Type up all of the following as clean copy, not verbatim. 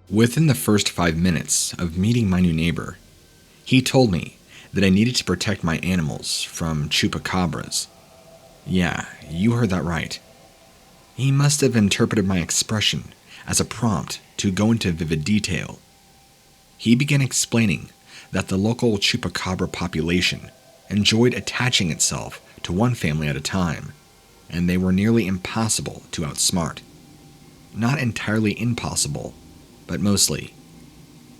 Within the first 5 minutes of meeting my new neighbor, he told me that I needed to protect my animals from chupacabras. Yeah, you heard that right. He must have interpreted my expression as a prompt to go into vivid detail. He began explaining that the local chupacabra population enjoyed attaching itself to one family at a time, and they were nearly impossible to outsmart. Not entirely impossible, but mostly.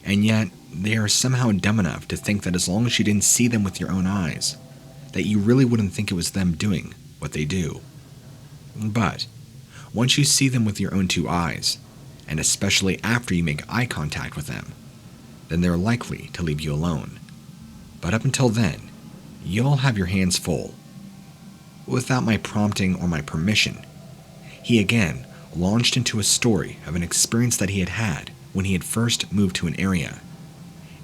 And yet, they are somehow dumb enough to think that as long as you didn't see them with your own eyes, that you really wouldn't think it was them doing what they do. But once you see them with your own two eyes, and especially after you make eye contact with them, then they're likely to leave you alone. But up until then, you'll have your hands full. Without my prompting or my permission, he again launched into a story of an experience that he had had when he had first moved to an area,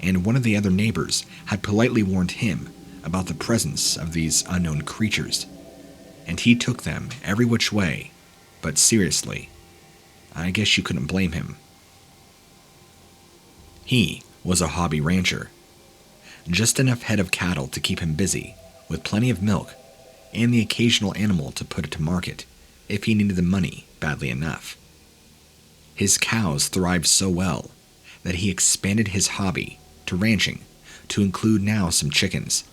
and one of the other neighbors had politely warned him about the presence of these unknown creatures, and he took them every which way, but seriously. I guess you couldn't blame him. He was a hobby rancher. Just enough head of cattle to keep him busy, with plenty of milk, and the occasional animal to put it to market if he needed the money badly enough. His cows thrived so well that he expanded his hobby to ranching to include now some chickens.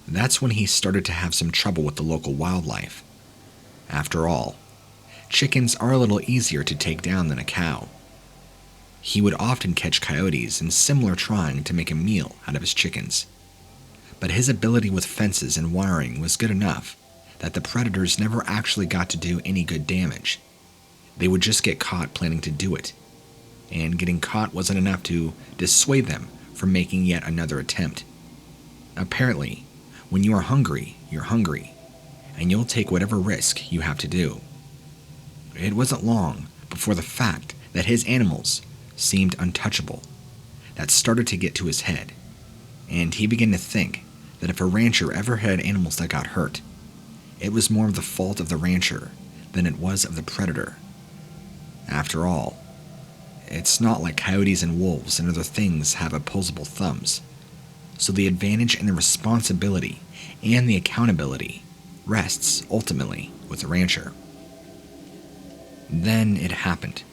That's when he started to have some trouble with the local wildlife. After all, chickens are a little easier to take down than a cow. He would often catch coyotes and similar trying to make a meal out of his chickens. But his ability with fences and wiring was good enough that the predators never actually got to do any good damage. They would just get caught planning to do it, and getting caught wasn't enough to dissuade them from making yet another attempt. Apparently, when you are hungry, you're hungry, and you'll take whatever risk you have to do. It wasn't long before the fact that his animals seemed untouchable that started to get to his head, and he began to think that if a rancher ever had animals that got hurt, it was more of the fault of the rancher than it was of the predator. After all, it's not like coyotes and wolves and other things have opposable thumbs, so the advantage and the responsibility and the accountability rests ultimately with the rancher. Then it happened.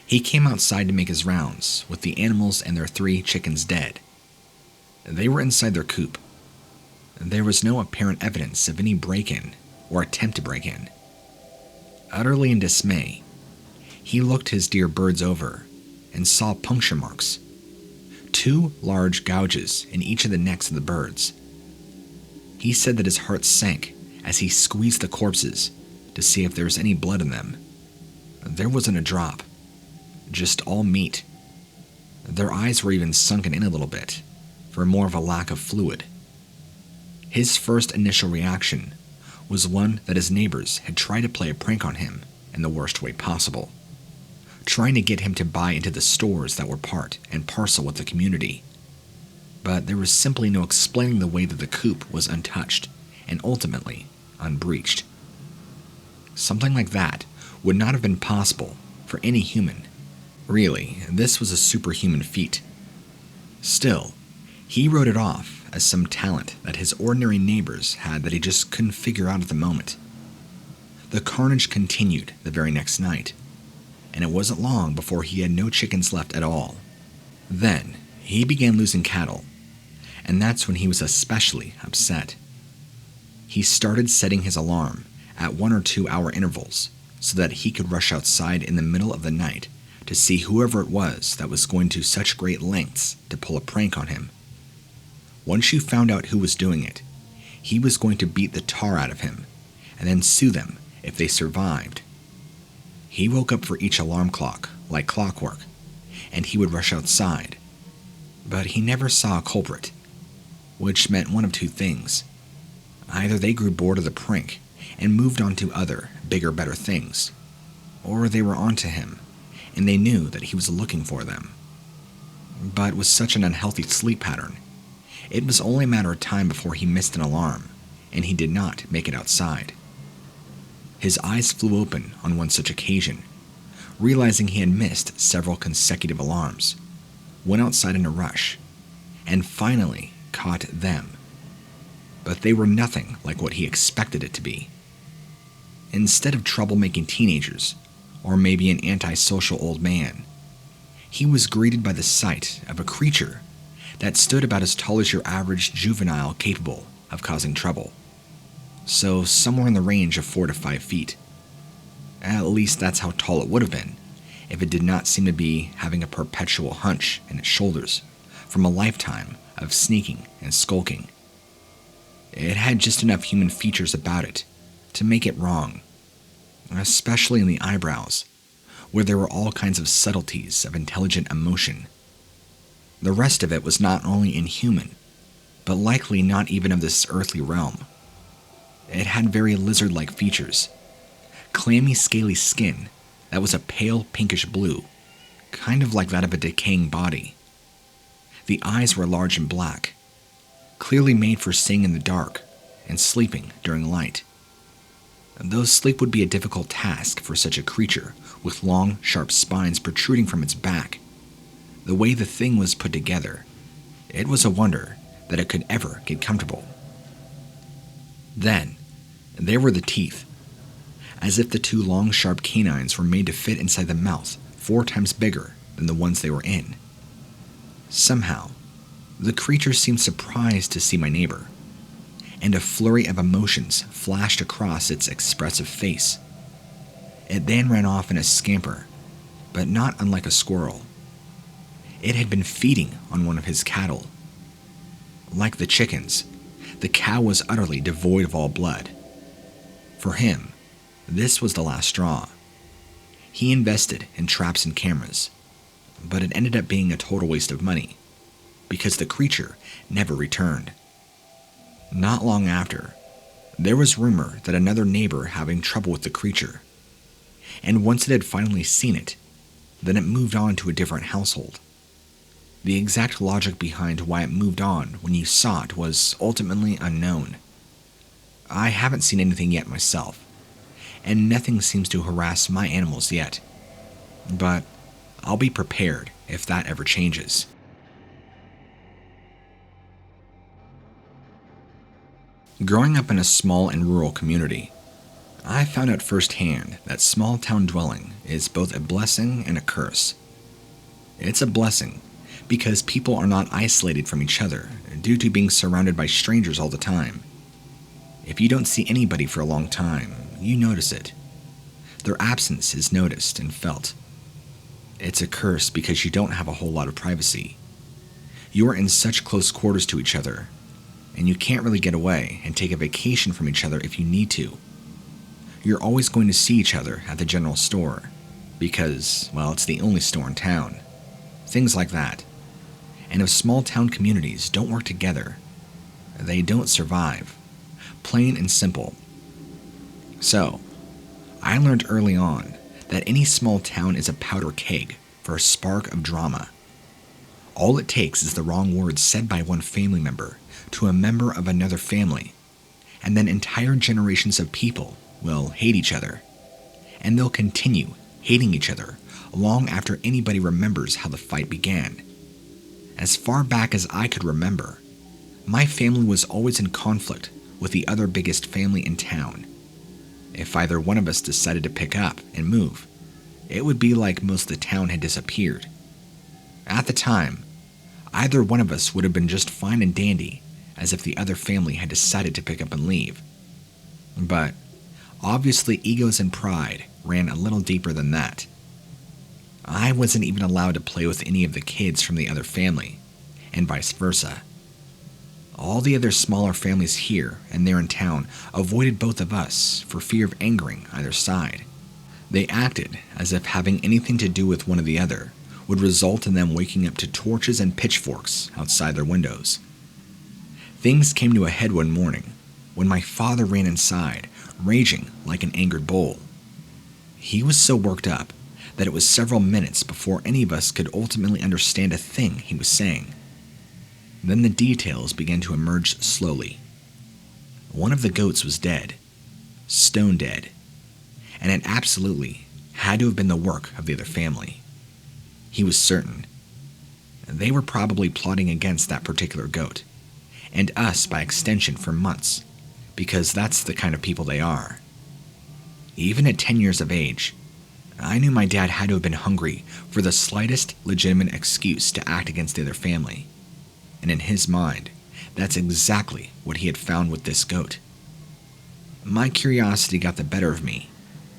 He came outside to make his rounds with the animals and their 3 chickens dead. They were inside their coop. There was no apparent evidence of any break-in or attempt to break in. Utterly in dismay, he looked his dear birds over and saw puncture marks, 2 large gouges in each of the necks of the birds. He said that his heart sank as he squeezed the corpses to see if there was any blood in them. There wasn't a drop, just all meat. Their eyes were even sunken in a little bit, for more of a lack of fluid. His first initial reaction was one that his neighbors had tried to play a prank on him in the worst way possible, trying to get him to buy into the stores that were part and parcel with the community. But there was simply no explaining the way that the coop was untouched and ultimately unbreached. Something like that would not have been possible for any human. Really, this was a superhuman feat. Still, he wrote it off as some talent that his ordinary neighbors had that he just couldn't figure out at the moment. The carnage continued the very next night, and it wasn't long before he had no chickens left at all. Then, he began losing cattle, and that's when he was especially upset. He started setting his alarm at 1 or 2 hour intervals so that he could rush outside in the middle of the night to see whoever it was that was going to such great lengths to pull a prank on him. Once you found out who was doing it, he was going to beat the tar out of him and then sue them if they survived. He woke up for each alarm clock like clockwork, and he would rush outside. But he never saw a culprit, which meant one of 2 things. Either they grew bored of the prank and moved on to other, bigger, better things, or they were onto him, and they knew that he was looking for them. But with such an unhealthy sleep pattern, it was only a matter of time before he missed an alarm, and he did not make it outside. His eyes flew open on one such occasion, realizing he had missed several consecutive alarms, went outside in a rush, and finally caught them. But they were nothing like what he expected it to be. Instead of troublemaking teenagers, or maybe an antisocial old man, he was greeted by the sight of a creature that stood about as tall as your average juvenile capable of causing trouble. So somewhere in the range of 4 to 5 feet. At least that's how tall it would have been if it did not seem to be having a perpetual hunch in its shoulders from a lifetime of sneaking and skulking. It had just enough human features about it to make it wrong, especially in the eyebrows, where there were all kinds of subtleties of intelligent emotion. The rest of it was not only inhuman, but likely not even of this earthly realm. It had very lizard-like features, clammy, scaly skin that was a pale pinkish blue, kind of like that of a decaying body. The eyes were large and black, clearly made for seeing in the dark and sleeping during light. Though sleep would be a difficult task for such a creature with long, sharp spines protruding from its back, the way the thing was put together, it was a wonder that it could ever get comfortable. Then, there were the teeth, as if the 2 long, sharp canines were made to fit inside the mouth 4 times bigger than the ones they were in. Somehow, the creature seemed surprised to see my neighbor, and a flurry of emotions flashed across its expressive face. It then ran off in a scamper, but not unlike a squirrel. It had been feeding on one of his cattle. Like the chickens, the cow was utterly devoid of all blood. For him, this was the last straw. He invested in traps and cameras, but it ended up being a total waste of money, because the creature never returned. Not long after, there was rumor that another neighbor having trouble with the creature, and once it had finally seen it, then it moved on to a different household. The exact logic behind why it moved on when you saw it was ultimately unknown. I haven't seen anything yet myself, and nothing seems to harass my animals yet, but I'll be prepared if that ever changes. Growing up in a small and rural community, I found out firsthand that small town dwelling is both a blessing and a curse. It's a blessing because people are not isolated from each other due to being surrounded by strangers all the time. If you don't see anybody for a long time, you notice it. Their absence is noticed and felt. It's a curse because you don't have a whole lot of privacy. You are in such close quarters to each other, and you can't really get away and take a vacation from each other if you need to. You're always going to see each other at the general store, because, well, it's the only store in town. Things like that. And if small town communities don't work together, they don't survive. Plain and simple. So, I learned early on that any small town is a powder keg for a spark of drama. All it takes is the wrong words said by one family member to a member of another family, and then entire generations of people will hate each other, and they'll continue hating each other long after anybody remembers how the fight began. As far back as I could remember, my family was always in conflict with the other biggest family in town. If either one of us decided to pick up and move, it would be like most of the town had disappeared. At the time, either one of us would have been just fine and dandy, as if the other family had decided to pick up and leave. But obviously egos and pride ran a little deeper than that. I wasn't even allowed to play with any of the kids from the other family, and vice versa. All the other smaller families here and there in town avoided both of us for fear of angering either side. They acted as if having anything to do with one or the other would result in them waking up to torches and pitchforks outside their windows. Things came to a head one morning when my father ran inside, raging like an angered bull. He was so worked up that it was several minutes before any of us could ultimately understand a thing he was saying. Then the details began to emerge slowly. One of the goats was dead, stone dead, and it absolutely had to have been the work of the other family. He was certain. They were probably plotting against that particular goat, and us by extension for months, because that's the kind of people they are. Even at 10 years of age, I knew my dad had to have been hungry for the slightest legitimate excuse to act against the other family, and in his mind, that's exactly what he had found with this goat. My curiosity got the better of me,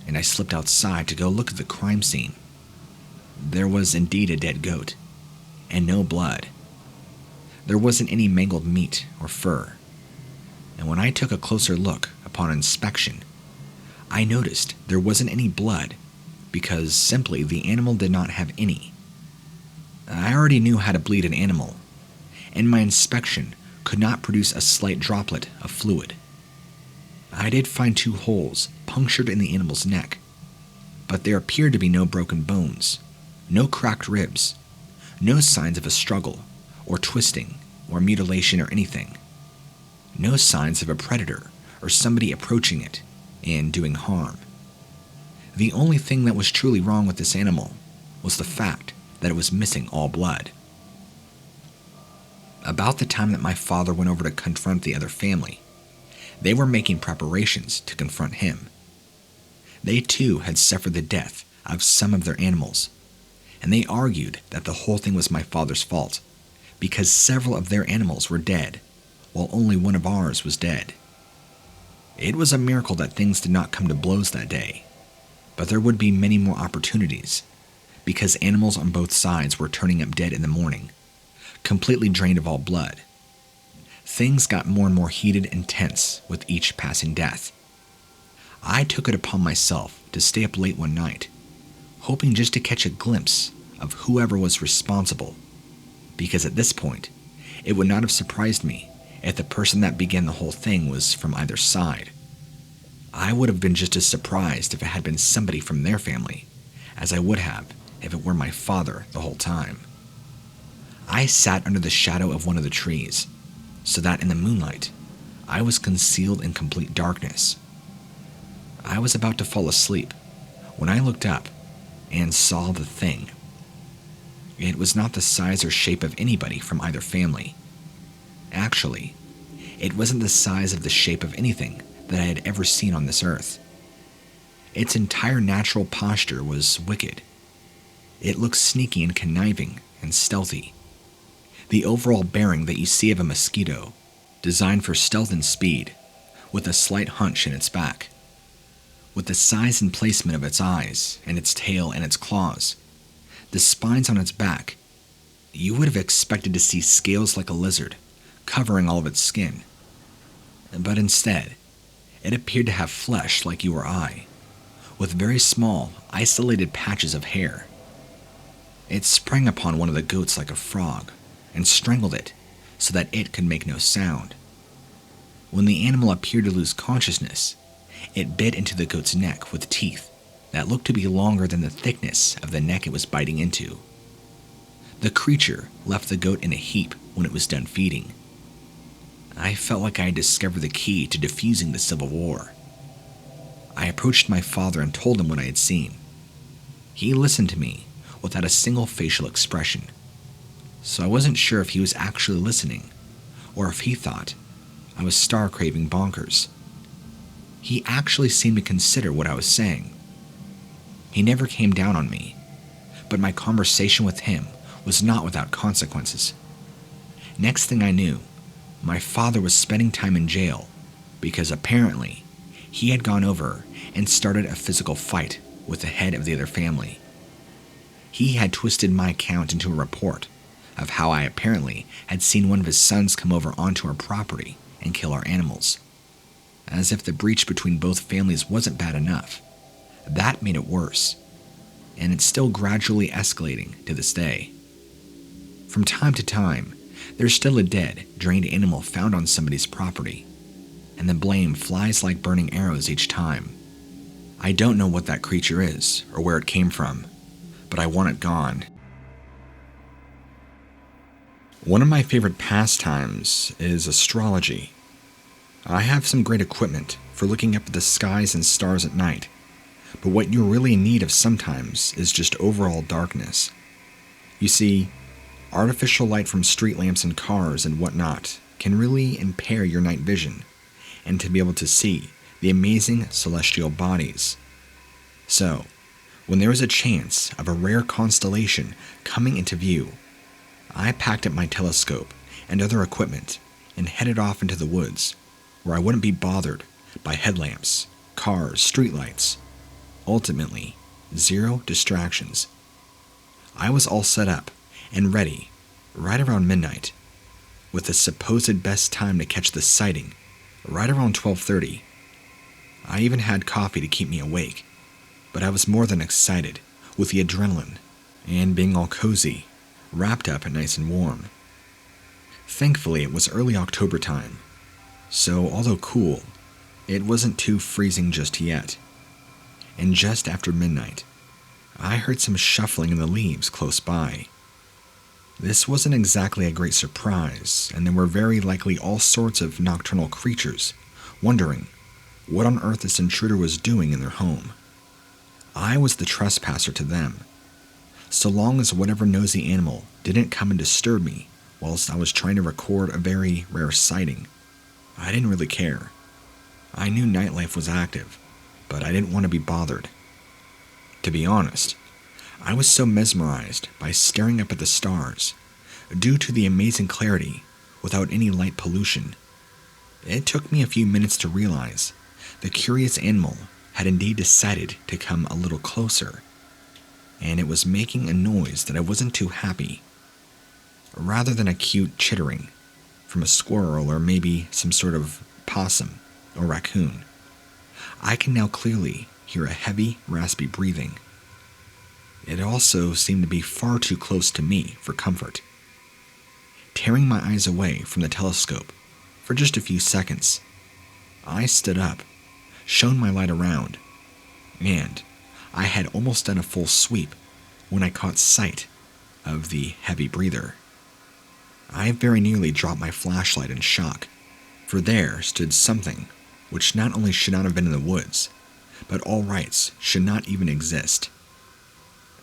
and I slipped outside to go look at the crime scene. There was indeed a dead goat, and no blood. There wasn't any mangled meat or fur, and when I took a closer look upon inspection, I noticed there wasn't any blood because simply the animal did not have any. I already knew how to bleed an animal, and my inspection could not produce a slight droplet of fluid. I did find 2 holes punctured in the animal's neck, but there appeared to be no broken bones, no cracked ribs, no signs of a struggle, or twisting, or mutilation or anything. No signs of a predator or somebody approaching it and doing harm. The only thing that was truly wrong with this animal was the fact that it was missing all blood. About the time that my father went over to confront the other family, they were making preparations to confront him. They too had suffered the death of some of their animals, and they argued that the whole thing was my father's fault because several of their animals were dead, while only one of ours was dead. It was a miracle that things did not come to blows that day, but there would be many more opportunities, because animals on both sides were turning up dead in the morning, completely drained of all blood. Things got more and more heated and tense with each passing death. I took it upon myself to stay up late one night, hoping just to catch a glimpse of whoever was responsible, because at this point, it would not have surprised me if the person that began the whole thing was from either side. I would have been just as surprised if it had been somebody from their family, as I would have if it were my father the whole time. I sat under the shadow of one of the trees, so that in the moonlight, I was concealed in complete darkness. I was about to fall asleep when I looked up and saw the thing. It was not the size or shape of anybody from either family. Actually, it wasn't the size of the shape of anything that I had ever seen on this earth. Its entire natural posture was wicked. It looked sneaky and conniving and stealthy. The overall bearing that you see of a mosquito, designed for stealth and speed, with a slight hunch in its back. With the size and placement of its eyes, and its tail and its claws, the spines on its back, you would have expected to see scales like a lizard, covering all of its skin. But instead, it appeared to have flesh like you or I, with very small, isolated patches of hair. It sprang upon one of the goats like a frog, and strangled it so that it could make no sound. When the animal appeared to lose consciousness, it bit into the goat's neck with teeth that looked to be longer than the thickness of the neck it was biting into. The creature left the goat in a heap when it was done feeding. I felt like I had discovered the key to defusing the Civil War. I approached my father and told him what I had seen. He listened to me without a single facial expression, so I wasn't sure if he was actually listening or if he thought I was star-craving bonkers. He actually seemed to consider what I was saying. He never came down on me, but my conversation with him was not without consequences. Next thing I knew, my father was spending time in jail because apparently he had gone over and started a physical fight with the head of the other family. He had twisted my account into a report of how I apparently had seen one of his sons come over onto our property and kill our animals. As if the breach between both families wasn't bad enough, that made it worse, and it's still gradually escalating to this day. From time to time, there's still a dead, drained animal found on somebody's property, and the blame flies like burning arrows each time. I don't know what that creature is or where it came from, but I want it gone. One of my favorite pastimes is astrology. I have some great equipment for looking up at the skies and stars at night, but what you're really in need of sometimes is just overall darkness. You see, artificial light from street lamps and cars and whatnot can really impair your night vision, and to be able to see the amazing celestial bodies. So, when there was a chance of a rare constellation coming into view, I packed up my telescope and other equipment and headed off into the woods, where I wouldn't be bothered by headlamps, cars, streetlights. Ultimately, 0 distractions. I was all set up and ready right around midnight, with the supposed best time to catch the sighting right around 12:30. I even had coffee to keep me awake, but I was more than excited with the adrenaline and being all cozy, wrapped up and nice and warm. Thankfully, it was early October time, so although cool, it wasn't too freezing just yet. And just after midnight, I heard some shuffling in the leaves close by. This wasn't exactly a great surprise, and there were very likely all sorts of nocturnal creatures wondering what on earth this intruder was doing in their home. I was the trespasser to them, so long as whatever nosy animal didn't come and disturb me whilst I was trying to record a very rare sighting. I didn't really care. I knew nightlife was active, but I didn't want to be bothered. To be honest, I was so mesmerized by staring up at the stars, due to the amazing clarity without any light pollution. It took me a few minutes to realize the curious animal had indeed decided to come a little closer, and it was making a noise that I wasn't too happy. Rather than a cute chittering from a squirrel or maybe some sort of possum or raccoon, I can now clearly hear a heavy, raspy breathing. It also seemed to be far too close to me for comfort. Tearing my eyes away from the telescope for just a few seconds, I stood up, shone my light around, and I had almost done a full sweep when I caught sight of the heavy breather. I very nearly dropped my flashlight in shock, for there stood something which not only should not have been in the woods, but all rights should not even exist.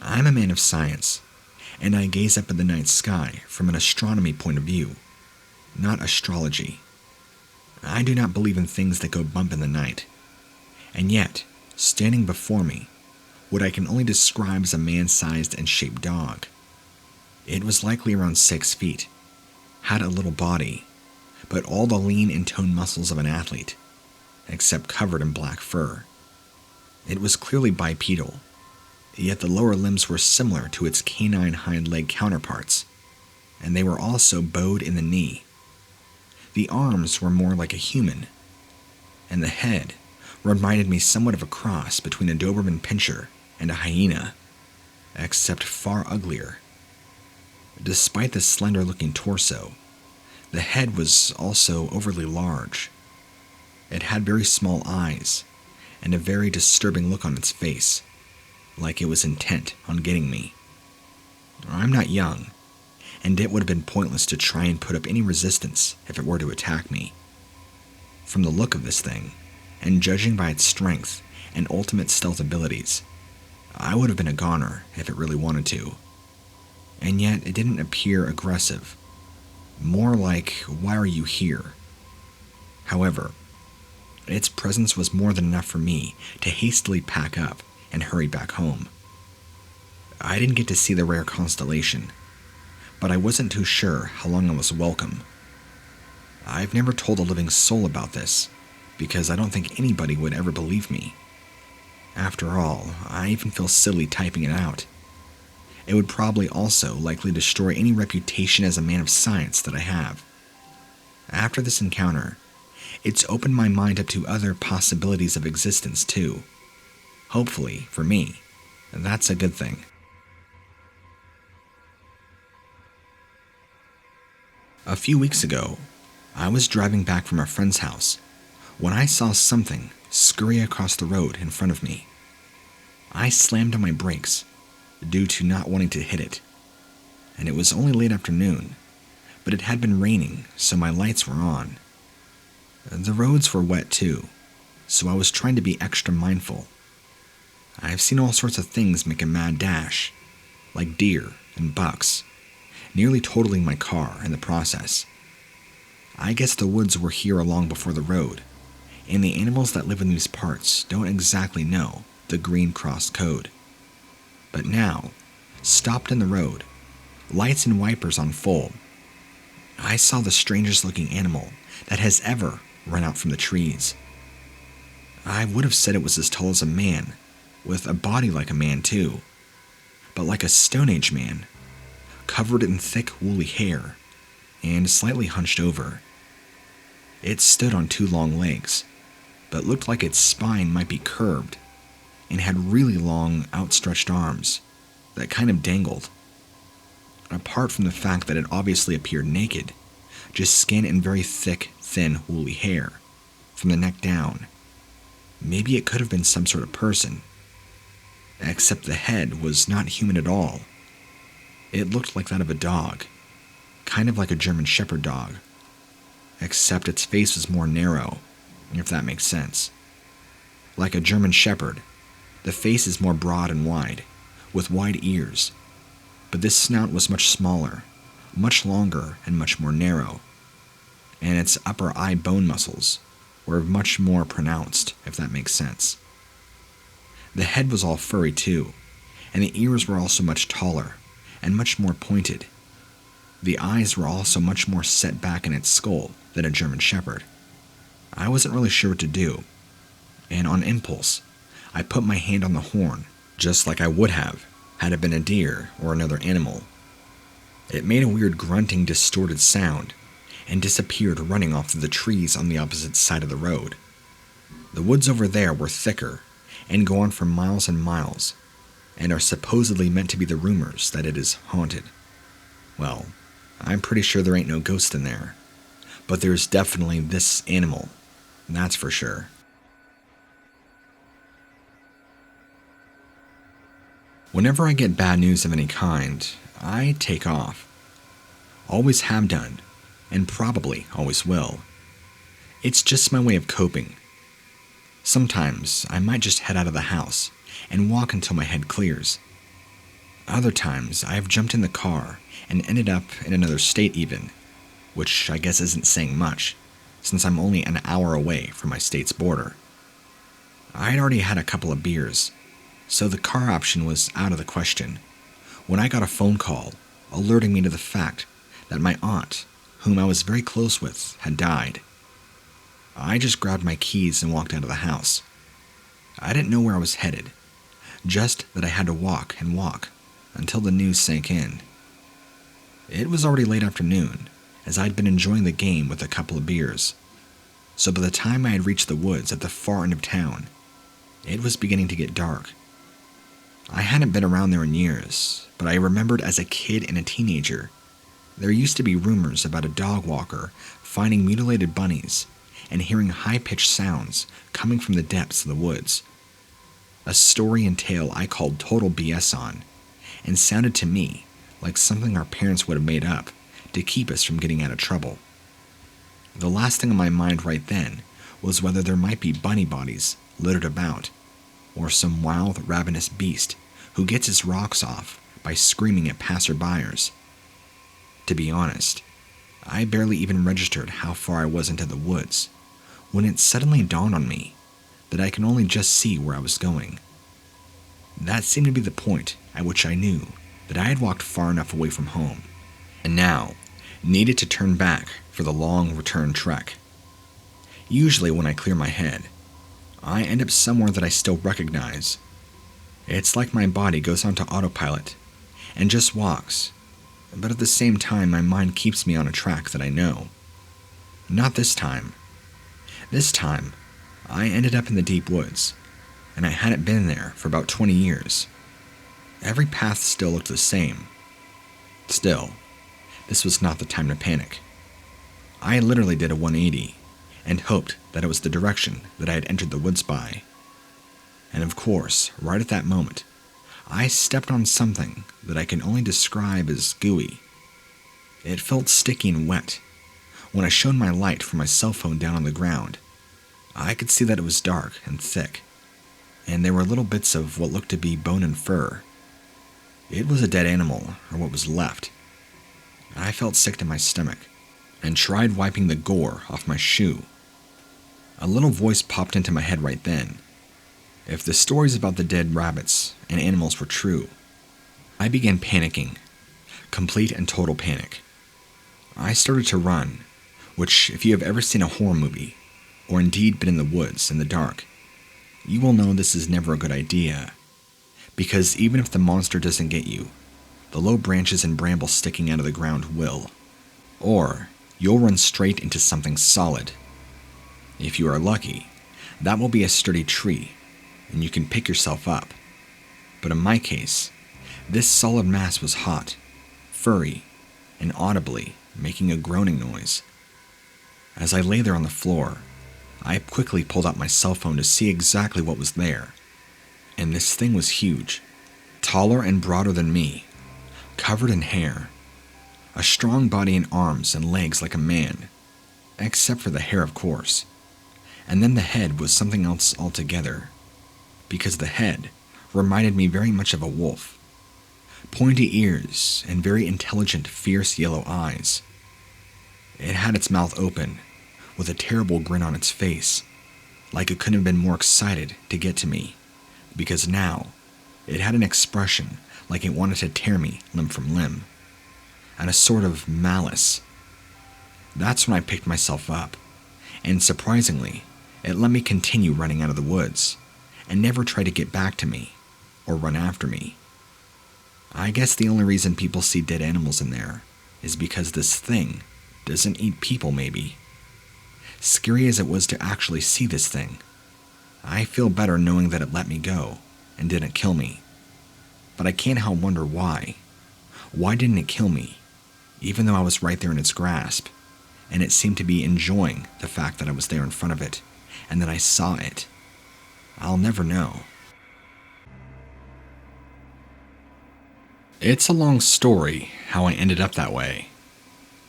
I'm a man of science, and I gaze up at the night sky from an astronomy point of view, not astrology. I do not believe in things that go bump in the night, and yet, standing before me, what I can only describe as a man-sized and shaped dog. It was likely around 6 feet, had a little body, but all the lean and toned muscles of an athlete, except covered in black fur. It was clearly bipedal, yet the lower limbs were similar to its canine hind leg counterparts, and they were also bowed in the knee. The arms were more like a human, and the head reminded me somewhat of a cross between a Doberman Pinscher and a hyena, except far uglier. Despite the slender-looking torso, the head was also overly large. It had very small eyes, and a very disturbing look on its face, like it was intent on getting me. I'm not young, and it would have been pointless to try and put up any resistance if it were to attack me. From the look of this thing, and judging by its strength and ultimate stealth abilities, I would have been a goner if it really wanted to. And yet it didn't appear aggressive, more like, why are you here? However, its presence was more than enough for me to hastily pack up and hurry back home. I didn't get to see the rare constellation, but I wasn't too sure how long I was welcome. I've never told a living soul about this, because I don't think anybody would ever believe me. After all, I even feel silly typing it out. It would probably also likely destroy any reputation as a man of science that I have. After this encounter, it's opened my mind up to other possibilities of existence too. Hopefully, for me, that's a good thing. A few weeks ago, I was driving back from a friend's house when I saw something scurry across the road in front of me. I slammed on my brakes due to not wanting to hit it, and it was only late afternoon, but it had been raining, so my lights were on. The roads were wet too, so I was trying to be extra mindful. I've seen all sorts of things make a mad dash, like deer and bucks, nearly totaling my car in the process. I guess the woods were here long before the road, and the animals that live in these parts don't exactly know the Green Cross code. But now, stopped in the road, lights and wipers on full, I saw the strangest looking animal that has ever run out from the trees. I would have said it was as tall as a man, with a body like a man too, but like a Stone Age man, covered in thick woolly hair and slightly hunched over. It stood on two long legs, but looked like its spine might be curved, and had really long, outstretched arms that kind of dangled. Apart from the fact that it obviously appeared naked, just skin and very thick, thin, woolly hair, from the neck down. Maybe it could have been some sort of person, except the head was not human at all. It looked like that of a dog, kind of like a German Shepherd dog, except its face was more narrow, if that makes sense. Like a German Shepherd, the face is more broad and wide, with wide ears, but this snout was much smaller, much longer, and much more narrow, and its upper eye bone muscles were much more pronounced, if that makes sense. The head was all furry too, and the ears were also much taller and much more pointed. The eyes were also much more set back in its skull than a German Shepherd. I wasn't really sure what to do, and on impulse, I put my hand on the horn, just like I would have had it been a deer or another animal. It made a weird grunting, distorted sound, and disappeared running off through the trees on the opposite side of the road. The woods over there were thicker, and go on for miles and miles, and are supposedly meant to be the rumors that it is haunted. Well, I'm pretty sure there ain't no ghost in there, but there's definitely this animal, that's for sure. Whenever I get bad news of any kind, I take off. Always have done, and probably always will. It's just my way of coping. Sometimes I might just head out of the house and walk until my head clears. Other times I have jumped in the car and ended up in another state even, which I guess isn't saying much, since I'm only an hour away from my state's border. I'd already had a couple of beers, so the car option was out of the question, when I got a phone call alerting me to the fact that my aunt, whom I was very close with, had died. I just grabbed my keys and walked out of the house. I didn't know where I was headed, just that I had to walk and walk until the news sank in. It was already late afternoon, as I'd been enjoying the game with a couple of beers, so by the time I had reached the woods at the far end of town, it was beginning to get dark. I hadn't been around there in years, but I remembered as a kid and a teenager, there used to be rumors about a dog walker finding mutilated bunnies and hearing high-pitched sounds coming from the depths of the woods. A story and tale I called total BS on, and sounded to me like something our parents would have made up to keep us from getting out of trouble. The last thing on my mind right then was whether there might be bunny bodies littered about, or some wild, ravenous beast who gets his rocks off by screaming at passerbyers. To be honest, I barely even registered how far I was into the woods when it suddenly dawned on me that I can only just see where I was going. That seemed to be the point at which I knew that I had walked far enough away from home, and now needed to turn back for the long return trek. Usually when I clear my head, I end up somewhere that I still recognize. It's like my body goes onto autopilot and just walks, but at the same time my mind keeps me on a track that I know. Not this time. This time, I ended up in the deep woods, and I hadn't been there for about 20 years. Every path still looked the same. Still, this was not the time to panic. I literally did a 180, and hoped that it was the direction that I had entered the woods by. And of course, right at that moment, I stepped on something that I can only describe as gooey. It felt sticky and wet. When I shone my light from my cell phone down on the ground, I could see that it was dark and thick. and there were little bits of what looked to be bone and fur. It was a dead animal, or what was left. I felt sick to my stomach, and tried wiping the gore off my shoe. A little voice popped into my head right then. If the stories about the dead rabbits and animals were true, I began panicking. Complete and total panic. I started to run, which, if you have ever seen a horror movie, or indeed been in the woods in the dark, you will know this is never a good idea. Because even if the monster doesn't get you, the low branches and brambles sticking out of the ground will. Or you'll run straight into something solid. If you are lucky, that will be a sturdy tree, and you can pick yourself up. But in my case, this solid mass was hot, furry, and audibly making a groaning noise. As I lay there on the floor, I quickly pulled out my cell phone to see exactly what was there. And this thing was huge, taller and broader than me, covered in hair, a strong body and arms and legs like a man, except for the hair, of course. And then the head was something else altogether, because the head reminded me very much of a wolf. Pointy ears and very intelligent, fierce yellow eyes. It had its mouth open, with a terrible grin on its face, like it couldn't have been more excited to get to me, because now it had an expression like it wanted to tear me limb from limb, and a sort of malice. That's when I picked myself up, and surprisingly, it let me continue running out of the woods, and never try to get back to me, or run after me. I guess the only reason people see dead animals in there is because this thing doesn't eat people, maybe. Scary as it was to actually see this thing, I feel better knowing that it let me go and didn't kill me. But I can't help wonder why. Why didn't it kill me, even though I was right there in its grasp, and it seemed to be enjoying the fact that I was there in front of it, and that I saw it? I'll never know. It's a long story how I ended up that way,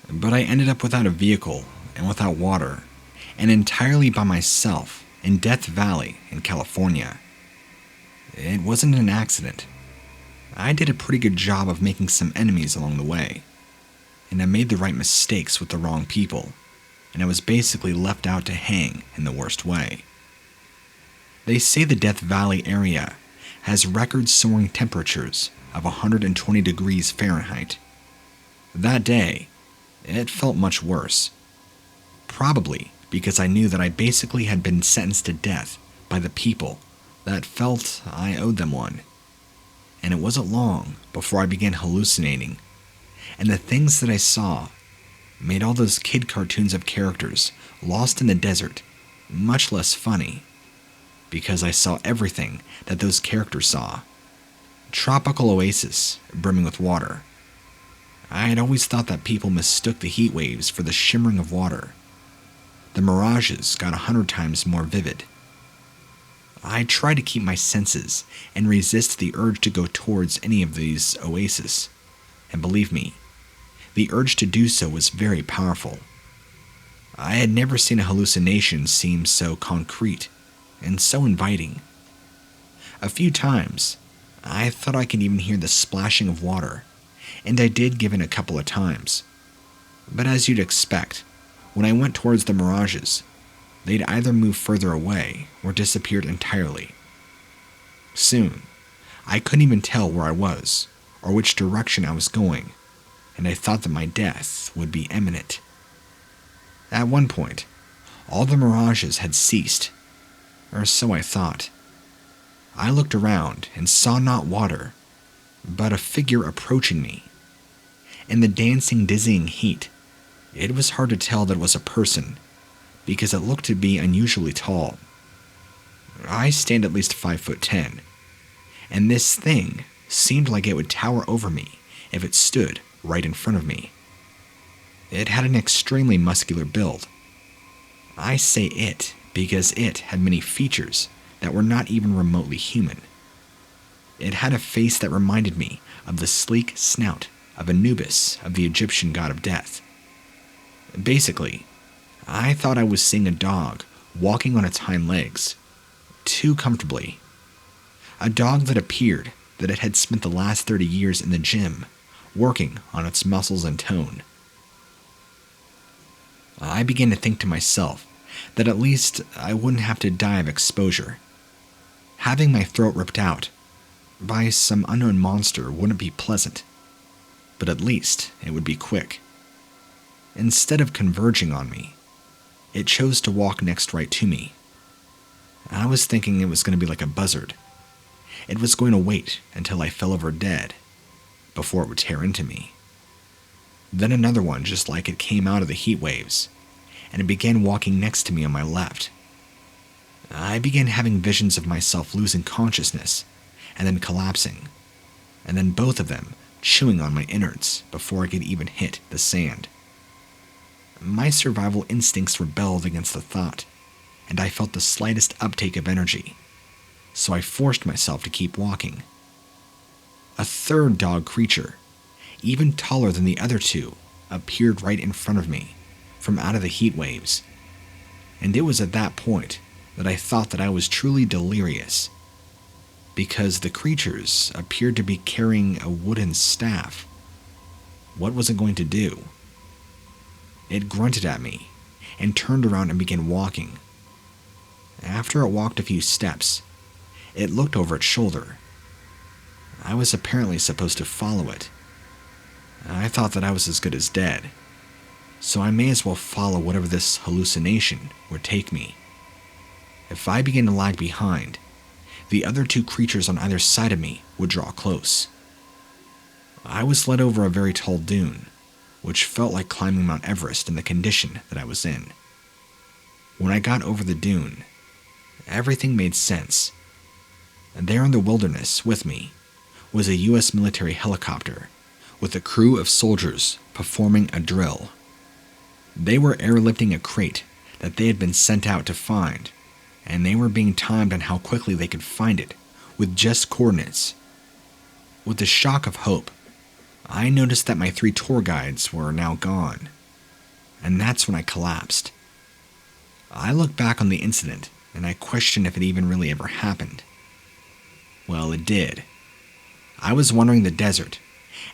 but I ended up without a vehicle and without water, and entirely by myself in Death Valley in California. It wasn't an accident. I did a pretty good job of making some enemies along the way, and I made the right mistakes with the wrong people, and I was basically left out to hang in the worst way. They say the Death Valley area has record-soaring temperatures of 120 degrees Fahrenheit. That day, it felt much worse. Probably because I knew that I basically had been sentenced to death by the people that felt I owed them one. And it wasn't long before I began hallucinating, and the things that I saw made all those kid cartoons of characters lost in the desert much less funny, because I saw everything that those characters saw. Tropical oasis brimming with water. I had always thought that people mistook the heat waves for the shimmering of water. The mirages got 100 times more vivid. I tried to keep my senses and resist the urge to go towards any of these oases, and believe me, the urge to do so was very powerful. I had never seen a hallucination seem so concrete and so inviting. A few times, I thought I could even hear the splashing of water, and I did give in a couple of times. But as you'd expect, when I went towards the mirages, they'd either move further away or disappeared entirely. Soon, I couldn't even tell where I was or which direction I was going, and I thought that my death would be imminent. At one point, all the mirages had ceased, or so I thought. I looked around and saw not water, but a figure approaching me. In the dancing, dizzying heat, it was hard to tell that it was a person, because it looked to be unusually tall. I stand at least 5'10", and this thing seemed like it would tower over me if it stood right in front of me. It had an extremely muscular build. I say it because it had many features that were not even remotely human. It had a face that reminded me of the sleek snout of Anubis of the Egyptian god of death. Basically, I thought I was seeing a dog walking on its hind legs, too comfortably, A dog that appeared that it had spent the last 30 years in the gym, working on its muscles and tone. I began to think to myself that at least I wouldn't have to die of exposure. Having my throat ripped out by some unknown monster wouldn't be pleasant, but at least it would be quick. Instead of converging on me, it chose to walk next right to me. I was thinking it was going to be like a buzzard. It was going to wait until I fell over dead before it would tear into me. Then another one just like it came out of the heat waves, and it began walking next to me on my left. I began having visions of myself losing consciousness and then collapsing, and then both of them chewing on my innards before I could even hit the sand. My survival instincts rebelled against the thought, and I felt the slightest uptake of energy, so I forced myself to keep walking. A third dog creature, even taller than the other two, appeared right in front of me from out of the heat waves, and it was at that point that I thought that I was truly delirious, because the creatures appeared to be carrying a wooden staff. What was it going to do? It grunted at me and turned around and began walking. After it walked a few steps, it looked over its shoulder. I was apparently supposed to follow it. I thought that I was as good as dead, so I may as well follow whatever this hallucination would take me. If I began to lag behind, the other two creatures on either side of me would draw close. I was led over a very tall dune, which felt like climbing Mount Everest in the condition that I was in. When I got over the dune, everything made sense. And there in the wilderness with me was a U.S. military helicopter with a crew of soldiers performing a drill. They were airlifting a crate that they had been sent out to find, and they were being timed on how quickly they could find it with just coordinates. With the shock of hope, I noticed that my 3 tour guides were now gone, and that's when I collapsed. I look back on the incident, and I question if it even really ever happened. Well, it did. I was wandering the desert,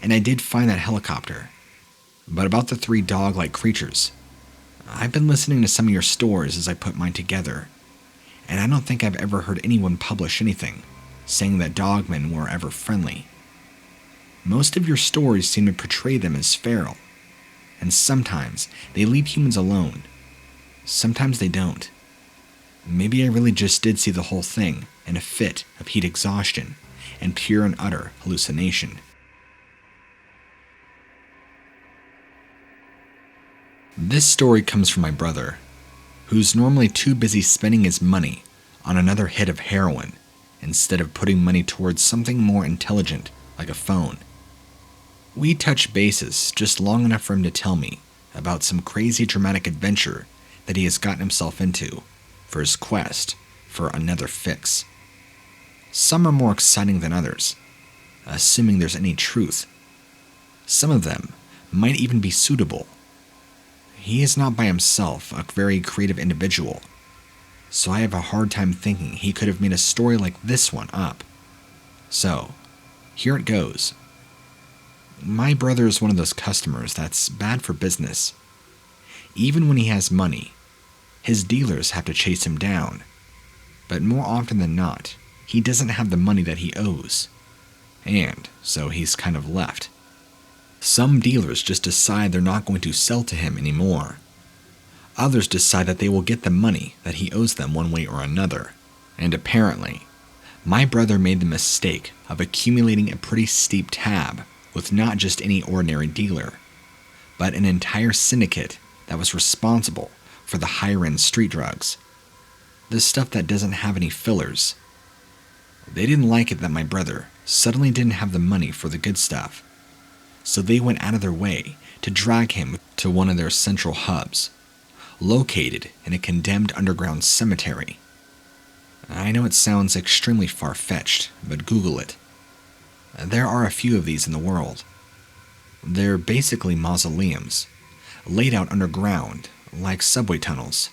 and I did find that helicopter. But about the 3 dog-like creatures, I've been listening to some of your stories as I put mine together, and I don't think I've ever heard anyone publish anything saying that dogmen were ever friendly. Most of your stories seem to portray them as feral, and sometimes they leave humans alone. Sometimes they don't. Maybe I really just did see the whole thing in a fit of heat exhaustion and pure and utter hallucination. This story comes from my brother, who's normally too busy spending his money on another hit of heroin instead of putting money towards something more intelligent like a phone. We touch bases just long enough for him to tell me about some crazy dramatic adventure that he has gotten himself into for his quest for another fix. Some are more exciting than others, assuming there's any truth. Some of them might even be suitable. He is not by himself a very creative individual, so I have a hard time thinking he could have made a story like this one up. So, here it goes. My brother is one of those customers that's bad for business. Even when he has money, his dealers have to chase him down. But more often than not, he doesn't have the money that he owes. And so he's kind of left. Some dealers just decide they're not going to sell to him anymore. Others decide that they will get the money that he owes them one way or another. And apparently, my brother made the mistake of accumulating a pretty steep tab with not just any ordinary dealer, but an entire syndicate that was responsible for the higher-end street drugs. The stuff that doesn't have any fillers. They didn't like it that my brother suddenly didn't have the money for the good stuff, so they went out of their way to drag him to one of their central hubs, located in a condemned underground cemetery. I know it sounds extremely far-fetched, but Google it. There are a few of these in the world. They're basically mausoleums, laid out underground like subway tunnels.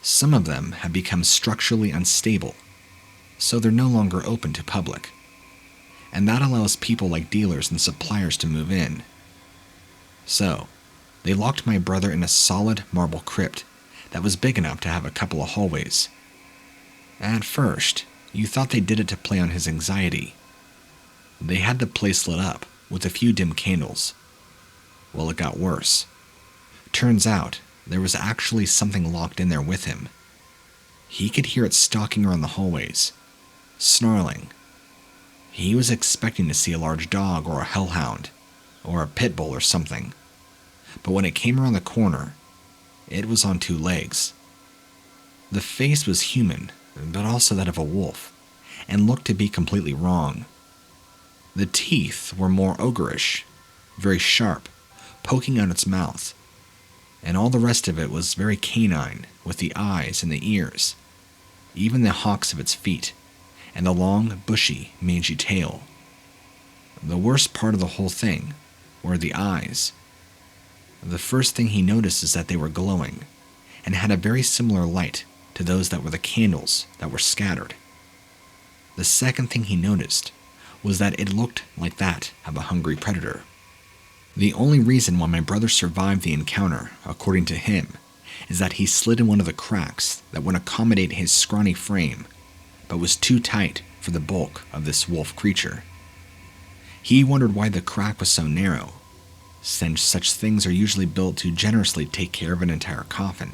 Some of them have become structurally unstable, so they're no longer open to public. And that allows people like dealers and suppliers to move in. So, they locked my brother in a solid marble crypt that was big enough to have a couple of hallways. At first, you thought they did it to play on his anxiety. They had the place lit up with a few dim candles. Well, it got worse. Turns out, there was actually something locked in there with him. He could hear it stalking around the hallways, snarling. He was expecting to see a large dog or a hellhound, or a pit bull or something. But when it came around the corner, it was on two legs. The face was human, but also that of a wolf, and looked to be completely wrong. The teeth were more ogreish, very sharp, poking out its mouth, and all the rest of it was very canine, with the eyes and the ears, even the hocks of its feet, and the long, bushy, mangy tail. The worst part of the whole thing were the eyes. The first thing he noticed is that they were glowing, and had a very similar light to those that were the candles that were scattered. The second thing he noticed was that it looked like that of a hungry predator. The only reason why my brother survived the encounter, according to him, is that he slid in one of the cracks that would accommodate his scrawny frame, but was too tight for the bulk of this wolf creature. He wondered why the crack was so narrow, since such things are usually built to generously take care of an entire coffin.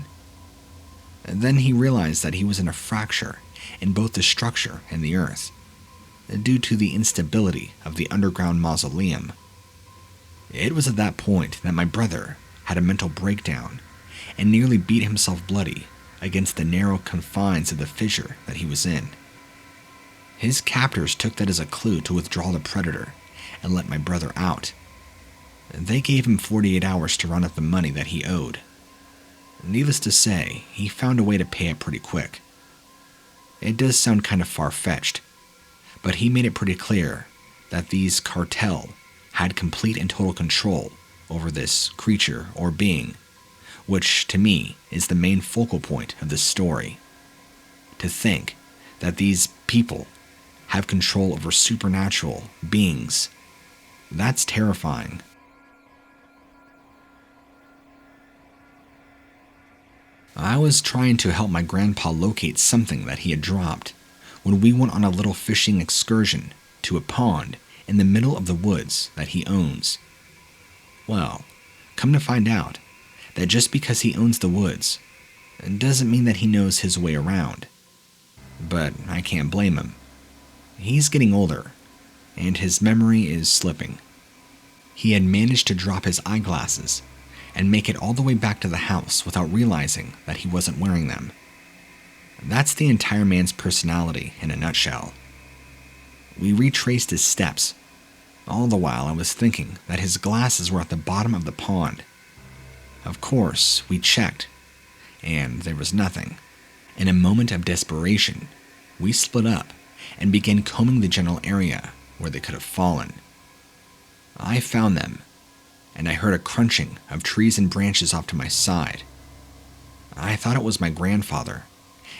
And then he realized that he was in a fracture in both the structure and the earth, due to the instability of the underground mausoleum. It was at that point that my brother had a mental breakdown and nearly beat himself bloody against the narrow confines of the fissure that he was in. His captors took that as a clue to withdraw the predator and let my brother out. They gave him 48 hours to run up the money that he owed. Needless to say, he found a way to pay it pretty quick. It does sound kind of far-fetched, but he made it pretty clear that these cartel had complete and total control over this creature or being, which to me is the main focal point of this story. To think that these people have control over supernatural beings, that's terrifying. I was trying to help my grandpa locate something that he had dropped when we went on a little fishing excursion to a pond in the middle of the woods that he owns. Well, come to find out that just because he owns the woods, it doesn't mean that he knows his way around. But I can't blame him. He's getting older, and his memory is slipping. He had managed to drop his eyeglasses and make it all the way back to the house without realizing that he wasn't wearing them. That's the entire man's personality in a nutshell. We retraced his steps. All the while I was thinking that his glasses were at the bottom of the pond. Of course, we checked, and there was nothing. In a moment of desperation, we split up and began combing the general area where they could have fallen. I found them, and I heard a crunching of trees and branches off to my side. I thought it was my grandfather,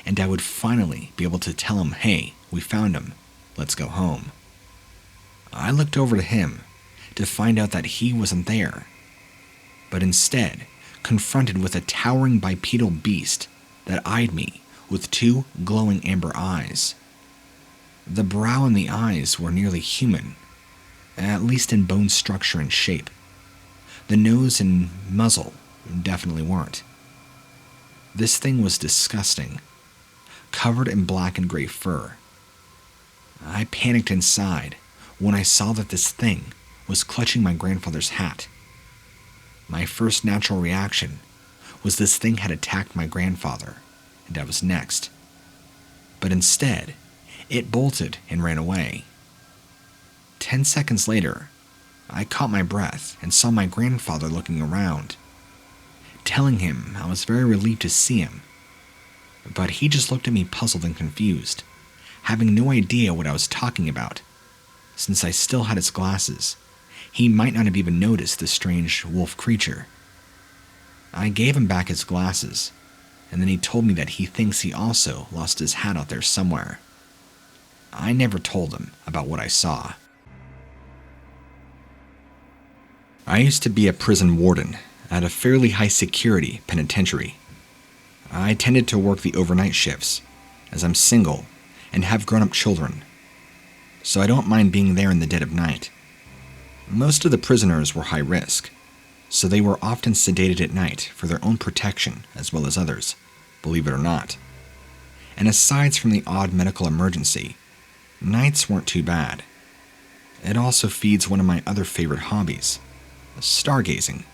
and I would finally be able to tell him, "Hey, we found him. Let's go home." I looked over to him to find out that he wasn't there, but instead confronted with a towering bipedal beast that eyed me with two glowing amber eyes. The brow and the eyes were nearly human, at least in bone structure and shape. The nose and muzzle definitely weren't. This thing was disgusting, covered in black and gray fur. I panicked inside when I saw that this thing was clutching my grandfather's hat. My first natural reaction was this thing had attacked my grandfather, and I was next. But instead, it bolted and ran away. 10 seconds later, I caught my breath and saw my grandfather looking around, telling him I was very relieved to see him. But he just looked at me puzzled and confused, having no idea what I was talking about. Since I still had his glasses, he might not have even noticed the strange wolf creature. I gave him back his glasses, and then he told me that he thinks he also lost his hat out there somewhere. I never told them about what I saw. I used to be a prison warden at a fairly high security penitentiary. I tended to work the overnight shifts, as I'm single and have grown-up children, so I don't mind being there in the dead of night. Most of the prisoners were high risk, so they were often sedated at night for their own protection as well as others, believe it or not. And aside from the odd medical emergency, nights weren't too bad. It also feeds one of my other favorite hobbies, stargazing,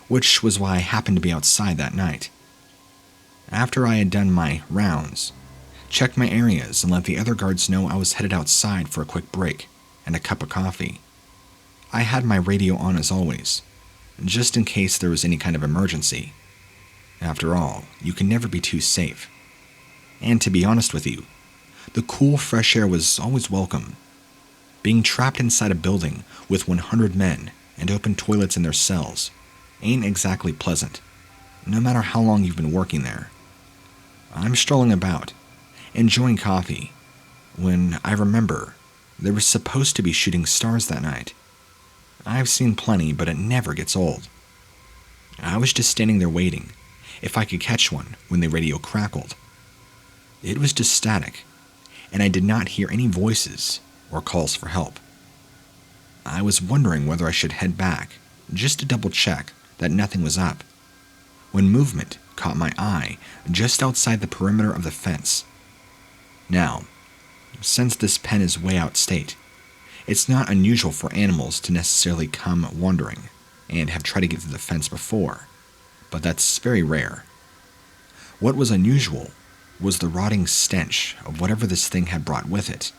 which was why I happened to be outside that night. After I had done my rounds, checked my areas and let the other guards know I was headed outside for a quick break and a cup of coffee, I had my radio on as always, just in case there was any kind of emergency. After all, you can never be too safe. And to be honest with you, the cool fresh air was always welcome. Being trapped inside a building with 100 men and open toilets in their cells ain't exactly pleasant, no matter how long you've been working there. I'm strolling about, enjoying coffee, when I remember there was supposed to be shooting stars that night. I've seen plenty, but it never gets old. I was just standing there waiting, if I could catch one, when the radio crackled. It was just static, and I did not hear any voices or calls for help. I was wondering whether I should head back, just to double check that nothing was up, when movement caught my eye just outside the perimeter of the fence. Now, since this pen is way outstate, it's not unusual for animals to necessarily come wandering and have tried to get through the fence before, but that's very rare. What was unusual was the rotting stench of whatever this thing had brought with it.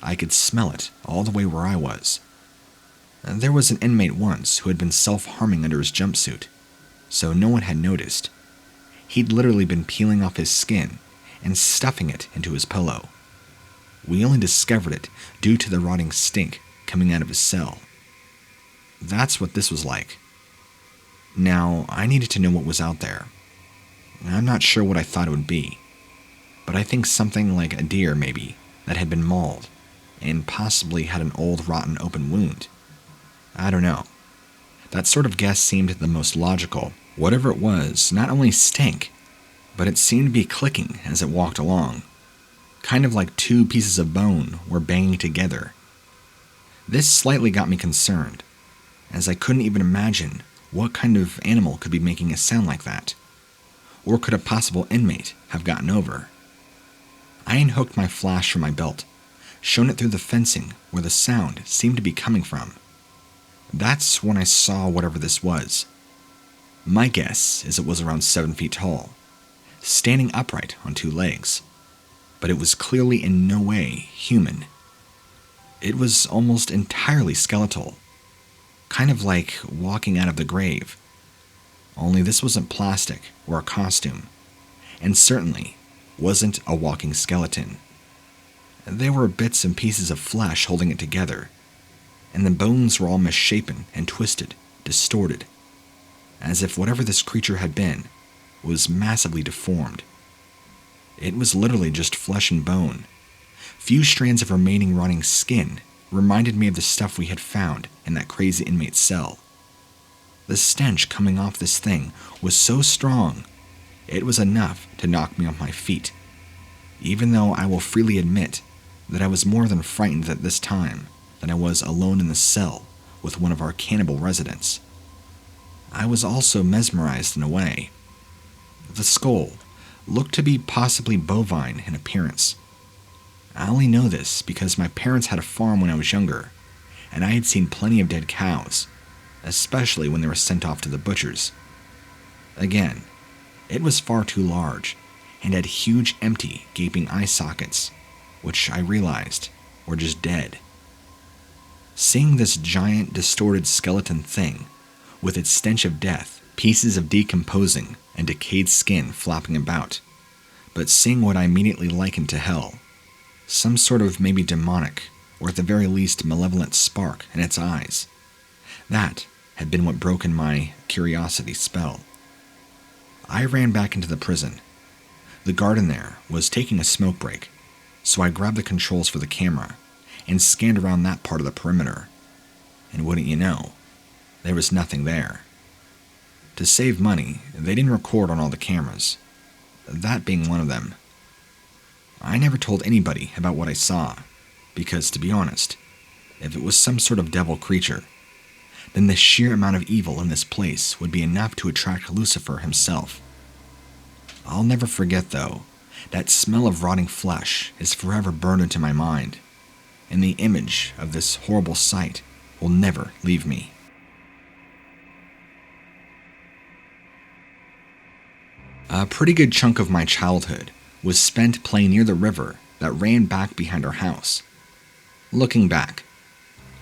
I could smell it all the way where I was. There was an inmate once who had been self-harming under his jumpsuit, so no one had noticed. He'd literally been peeling off his skin and stuffing it into his pillow. We only discovered it due to the rotting stink coming out of his cell. That's what this was like. Now, I needed to know what was out there. I'm not sure what I thought it would be, but I think something like a deer, maybe, that had been mauled and possibly had an old rotten open wound. I don't know. That sort of guess seemed the most logical. Whatever it was not only stank, but it seemed to be clicking as it walked along, kind of like two pieces of bone were banging together. This slightly got me concerned, as I couldn't even imagine what kind of animal could be making a sound like that, or could a possible inmate have gotten over. I unhooked my flash from my belt, shone it through the fencing where the sound seemed to be coming from. That's when I saw whatever this was. My guess is it was around 7 feet tall, standing upright on two legs, but it was clearly in no way human. It was almost entirely skeletal, kind of like walking out of the grave. Only this wasn't plastic or a costume, and certainly wasn't a walking skeleton. There were bits and pieces of flesh holding it together, and the bones were all misshapen and twisted, distorted, as if whatever this creature had been was massively deformed. It was literally just flesh and bone. Few strands of remaining rotting skin reminded me of the stuff we had found in that crazy inmate's cell. The stench coming off this thing was so strong, it was enough to knock me off my feet, even though I will freely admit that I was more than frightened at this time than I was alone in the cell with one of our cannibal residents. I was also mesmerized in a way. The skull looked to be possibly bovine in appearance. I only know this because my parents had a farm when I was younger, and I had seen plenty of dead cows, especially when they were sent off to the butchers. Again, it was far too large and had huge empty, gaping eye sockets, which I realized were just dead. Seeing this giant, distorted skeleton thing, with its stench of death, pieces of decomposing and decayed skin flopping about, but seeing what I immediately likened to hell, some sort of maybe demonic, or at the very least malevolent spark in its eyes. That had been what broken my curiosity spell. I ran back into the prison. The guard in there was taking a smoke break, So I grabbed the controls for the camera and scanned around that part of the perimeter. And wouldn't you know, there was nothing there. To save money, they didn't record on all the cameras, that being one of them. I never told anybody about what I saw, because to be honest, if it was some sort of devil creature, then the sheer amount of evil in this place would be enough to attract Lucifer himself. I'll never forget, though, that smell of rotting flesh is forever burned into my mind, and the image of this horrible sight will never leave me. A pretty good chunk of my childhood was spent playing near the river that ran back behind our house. Looking back,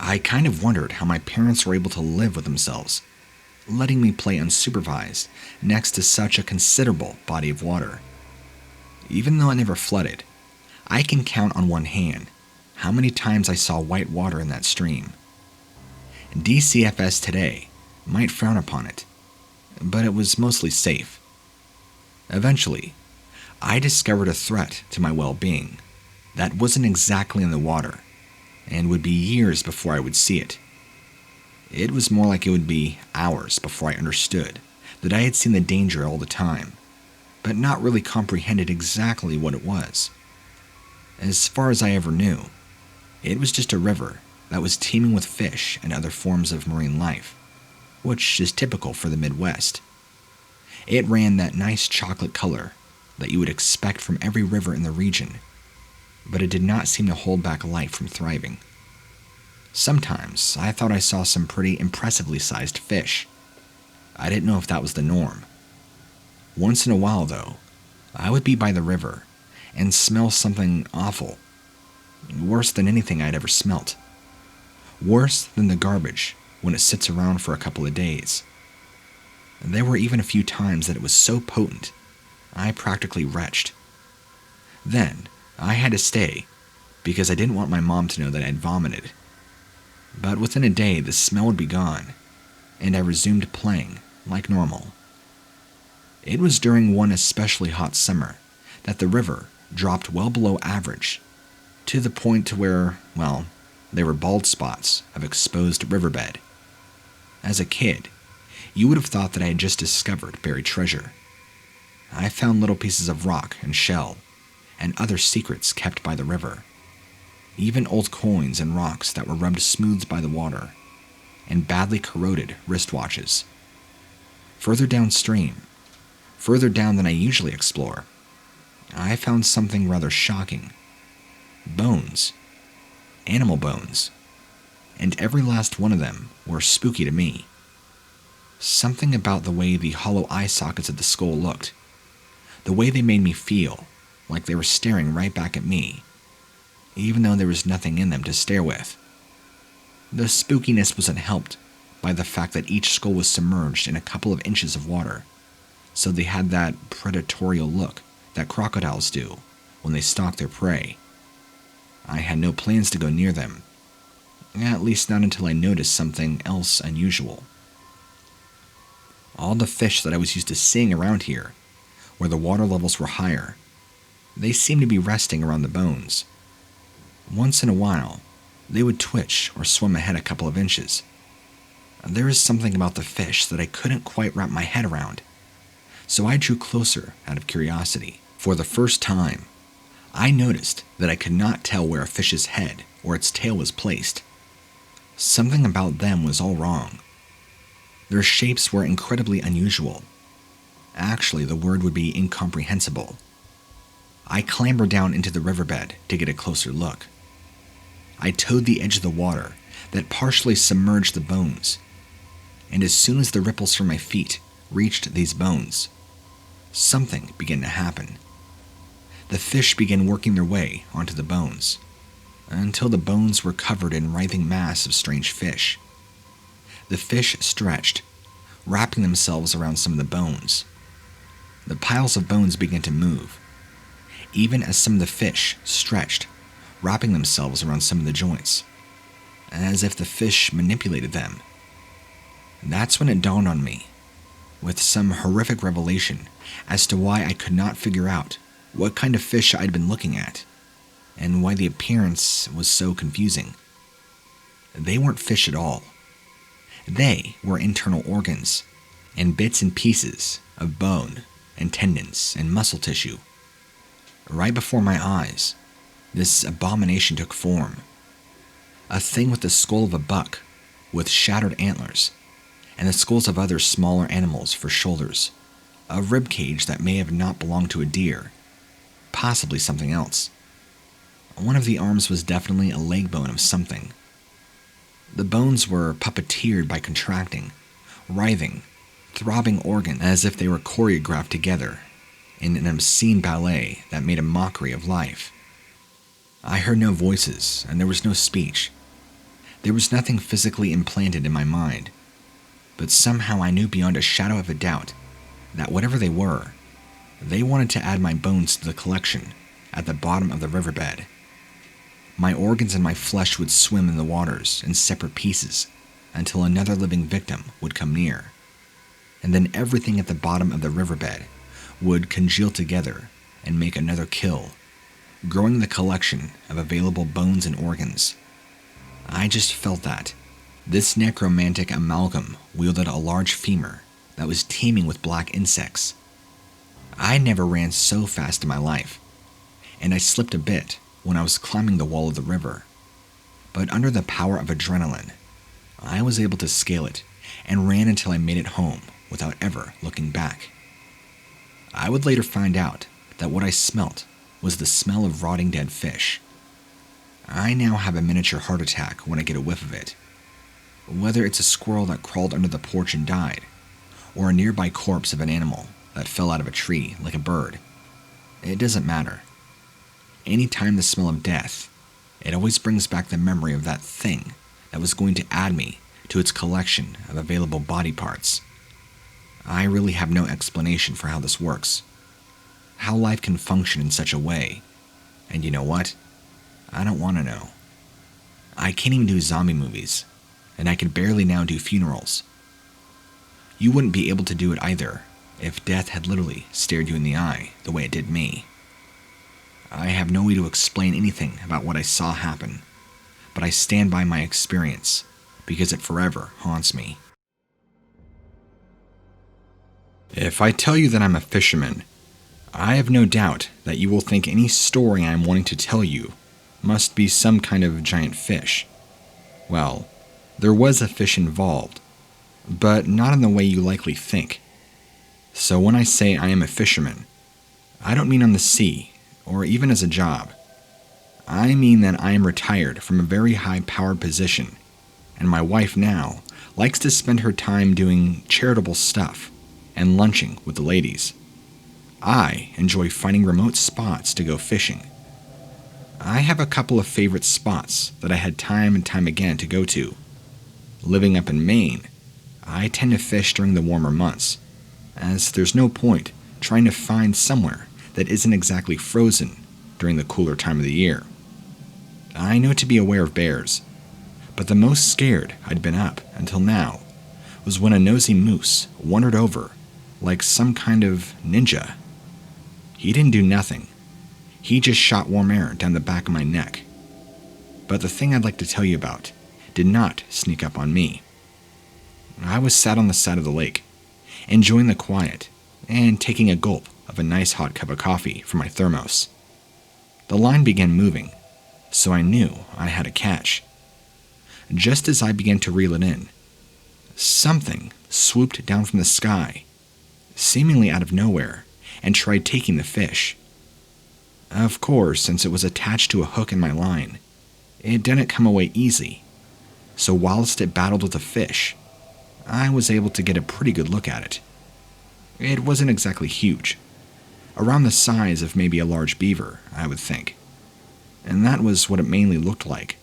I kind of wondered how my parents were able to live with themselves, letting me play unsupervised next to such a considerable body of water. Even though it never flooded, I can count on one hand how many times I saw white water in that stream. DCFS today might frown upon it, but it was mostly safe. Eventually, I discovered a threat to my well-being that wasn't exactly in the water, and would be years before I would see it. It was more like it would be hours before I understood that I had seen the danger all the time, but not really comprehended exactly what it was. As far as I ever knew, it was just a river that was teeming with fish and other forms of marine life, which is typical for the Midwest. It ran that nice chocolate color that you would expect from every river in the region, but it did not seem to hold back life from thriving. Sometimes I thought I saw some pretty impressively sized fish. I didn't know if that was the norm. Once in a while, though, I would be by the river and smell something awful, worse than anything I'd ever smelt. Worse than the garbage when it sits around for a couple of days. There were even a few times that it was so potent, I practically retched. Then, I had to stay, because I didn't want my mom to know that I'd vomited. But within a day, the smell would be gone, and I resumed playing like normal. It was during one especially hot summer that the river dropped well below average, to the point to where, well, there were bald spots of exposed riverbed. As a kid, you would have thought that I had just discovered buried treasure. I found little pieces of rock and shell, and other secrets kept by the river. Even old coins and rocks that were rubbed smooth by the water, and badly corroded wristwatches. Further downstream, further down than I usually explore, I found something rather shocking. Bones. Animal bones. And every last one of them were spooky to me. Something about the way the hollow eye sockets of the skull looked, the way they made me feel like they were staring right back at me, even though there was nothing in them to stare with. The spookiness wasn't helped by the fact that each skull was submerged in a couple of inches of water, so they had that predatorial look that crocodiles do when they stalk their prey. I had no plans to go near them, at least not until I noticed something else unusual. All the fish that I was used to seeing around here, where the water levels were higher, they seemed to be resting around the bones. Once in a while, they would twitch or swim ahead a couple of inches. There is something about the fish that I couldn't quite wrap my head around, so I drew closer out of curiosity. For the first time, I noticed that I could not tell where a fish's head or its tail was placed. Something about them was all wrong. Their shapes were incredibly unusual. Actually, the word would be incomprehensible. I clambered down into the riverbed to get a closer look. I towed the edge of the water that partially submerged the bones, and as soon as the ripples from my feet reached these bones, something began to happen. The fish began working their way onto the bones, until the bones were covered in writhing mass of strange fish. The fish stretched, wrapping themselves around some of the bones. The piles of bones began to move, even as some of the fish stretched, wrapping themselves around some of the joints, as if the fish manipulated them. That's when it dawned on me, with some horrific revelation as to why I could not figure out what kind of fish I'd been looking at, and why the appearance was so confusing. They weren't fish at all. They were internal organs and bits and pieces of bone and tendons and muscle tissue. Right before my eyes, this abomination took form. A thing with the skull of a buck, with shattered antlers, and the skulls of other smaller animals for shoulders. A rib cage that may have not belonged to a deer, possibly something else. One of the arms was definitely a leg bone of something. The bones were puppeteered by contracting, writhing, throbbing organs as if they were choreographed together in an obscene ballet that made a mockery of life. I heard no voices, and there was no speech. There was nothing physically implanted in my mind, but somehow I knew beyond a shadow of a doubt that whatever they were, they wanted to add my bones to the collection at the bottom of the riverbed. My organs and my flesh would swim in the waters in separate pieces until another living victim would come near, and then everything at the bottom of the riverbed would congeal together and make another kill, growing the collection of available bones and organs. I just felt that this necromantic amalgam wielded a large femur that was teeming with black insects. I never ran so fast in my life, and I slipped a bit when I was climbing the wall of the river. But under the power of adrenaline, I was able to scale it and ran until I made it home without ever looking back. I would later find out that what I smelt was the smell of rotting dead fish. I now have a miniature heart attack when I get a whiff of it. Whether it's a squirrel that crawled under the porch and died, or a nearby corpse of an animal that fell out of a tree like a bird, it doesn't matter. Anytime the smell of death, it always brings back the memory of that thing that was going to add me to its collection of available body parts. I really have no explanation for how this works, how life can function in such a way, and you know what? I don't want to know. I can't even do zombie movies, and I can barely now do funerals. You wouldn't be able to do it either if death had literally stared you in the eye the way it did me. I have no way to explain anything about what I saw happen, but I stand by my experience because it forever haunts me. If I tell you that I'm a fisherman, I have no doubt that you will think any story I'm wanting to tell you must be some kind of giant fish. Well, there was a fish involved, but not in the way you likely think. So when I say I am a fisherman, I don't mean on the sea, or even as a job. I mean that I am retired from a very high-powered position, and my wife now likes to spend her time doing charitable stuff and lunching with the ladies. I enjoy finding remote spots to go fishing. I have a couple of favorite spots that I had time and time again to go to. Living up in Maine, I tend to fish during the warmer months, as there's no point trying to find somewhere that isn't exactly frozen during the cooler time of the year. I know to be aware of bears, but the most scared I'd been up until now was when a nosy moose wandered over like some kind of ninja. He didn't do nothing. He just shot warm air down the back of my neck. But the thing I'd like to tell you about did not sneak up on me. I was sat on the side of the lake, enjoying the quiet and taking a gulp of a nice hot cup of coffee from my thermos. The line began moving, so I knew I had a catch. Just as I began to reel it in, something swooped down from the sky, seemingly out of nowhere, and tried taking the fish. Of course, since it was attached to a hook in my line, it didn't come away easy, so whilst it battled with the fish, I was able to get a pretty good look at it. It wasn't exactly huge, around the size of maybe a large beaver, I would think, and that was what it mainly looked like.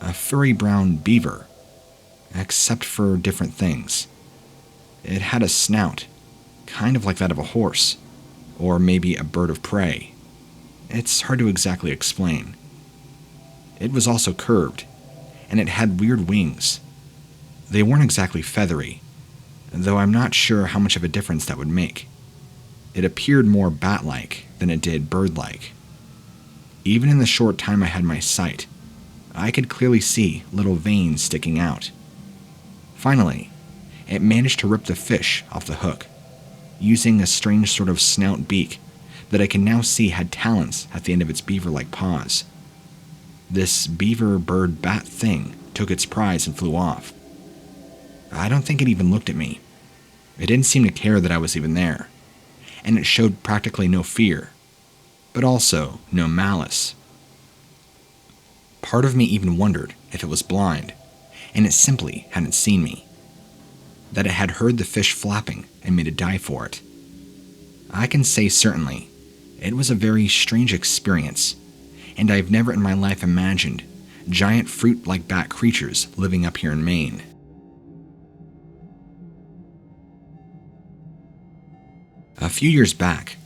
A furry brown beaver, except for different things. It had a snout, kind of like that of a horse, or maybe a bird of prey. It's hard to exactly explain. It was also curved, and it had weird wings. They weren't exactly feathery, though I'm not sure how much of a difference that would make. It appeared more bat-like than it did bird-like. Even in the short time I had my sight, I could clearly see little veins sticking out. Finally, it managed to rip the fish off the hook, using a strange sort of snout beak that I can now see had talons at the end of its beaver-like paws. This beaver bird bat thing took its prize and flew off. I don't think it even looked at me. It didn't seem to care that I was even there, and it showed practically no fear, but also no malice. Part of me even wondered if it was blind, and it simply hadn't seen me, that it had heard the fish flapping and made a dive for it. I can say certainly, it was a very strange experience, and I've never in my life imagined giant fruit-like bat creatures living up here in Maine. A few years back,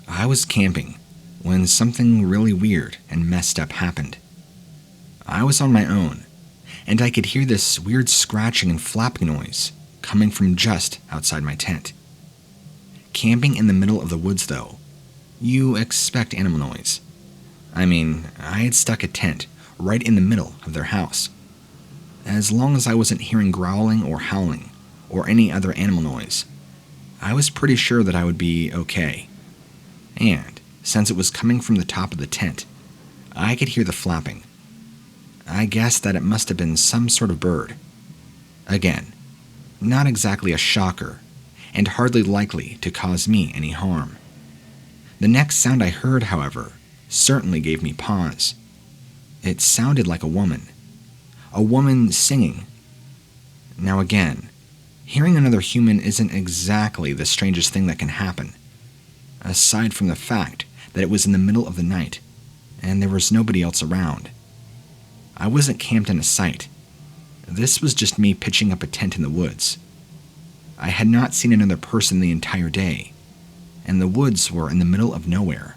I was camping when something really weird and messed up happened. I was on my own, and I could hear this weird scratching and flapping noise coming from just outside my tent. Camping in the middle of the woods, though, you expect animal noise. I mean, I had stuck a tent right in the middle of their house. As long as I wasn't hearing growling or howling or any other animal noise, I was pretty sure that I would be okay. And since it was coming from the top of the tent, I could hear the flapping. I guessed that it must have been some sort of bird. Again, not exactly a shocker, and hardly likely to cause me any harm. The next sound I heard, however, certainly gave me pause. It sounded like a woman singing. Now again, hearing another human isn't exactly the strangest thing that can happen, aside from the fact that it was in the middle of the night, and there was nobody else around. I wasn't camped in a site. This was just me pitching up a tent in the woods. I had not seen another person the entire day, and the woods were in the middle of nowhere.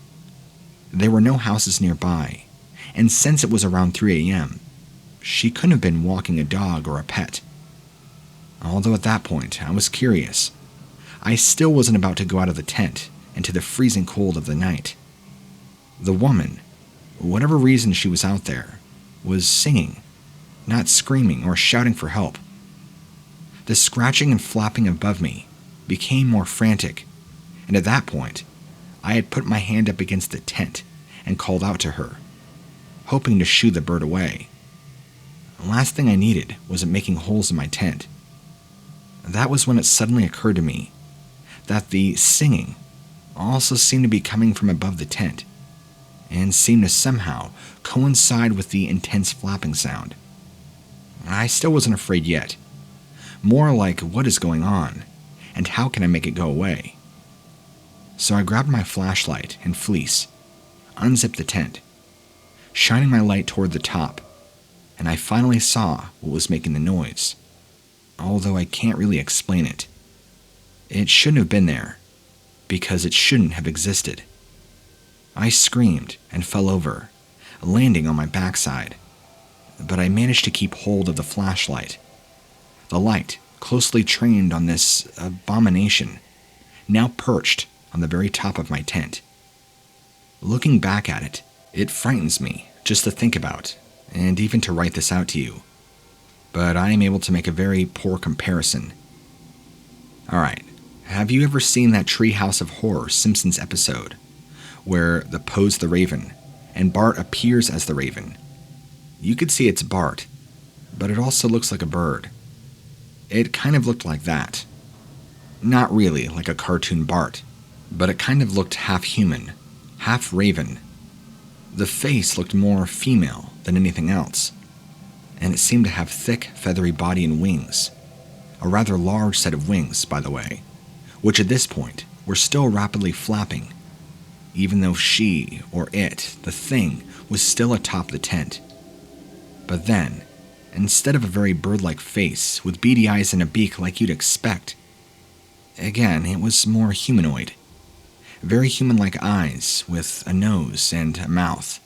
There were no houses nearby, and since it was around 3 a.m., she couldn't have been walking a dog or a pet. Although at that point, I was curious. I still wasn't about to go out of the tent into the freezing cold of the night. The woman, whatever reason she was out there, was singing, not screaming or shouting for help. The scratching and flapping above me became more frantic, and at that point, I had put my hand up against the tent and called out to her, hoping to shoo the bird away. The last thing I needed was it making holes in my tent. That was when it suddenly occurred to me that the singing also seemed to be coming from above the tent, and seemed to somehow coincide with the intense flapping sound. I still wasn't afraid yet. More like, what is going on, and how can I make it go away? So I grabbed my flashlight and fleece, unzipped the tent, shining my light toward the top, and I finally saw what was making the noise, although I can't really explain it. It shouldn't have been there, because it shouldn't have existed. I screamed and fell over, landing on my backside, but I managed to keep hold of the flashlight. The light closely trained on this abomination, now perched on the very top of my tent. Looking back at it, it frightens me just to think about, and even to write this out to you. But I am able to make a very poor comparison. Alright, have you ever seen that Treehouse of Horror Simpsons episode, where the Poe's the Raven, and Bart appears as the Raven? You could see it's Bart, but it also looks like a bird. It kind of looked like that. Not really like a cartoon Bart, but it kind of looked half human, half raven. The face looked more female than anything else, and it seemed to have thick, feathery body and wings. A rather large set of wings, by the way, which at this point were still rapidly flapping, even though she, or it, the thing, was still atop the tent. But then, instead of a very bird-like face with beady eyes and a beak like you'd expect, again, it was more humanoid. Very human-like eyes with a nose and a mouth,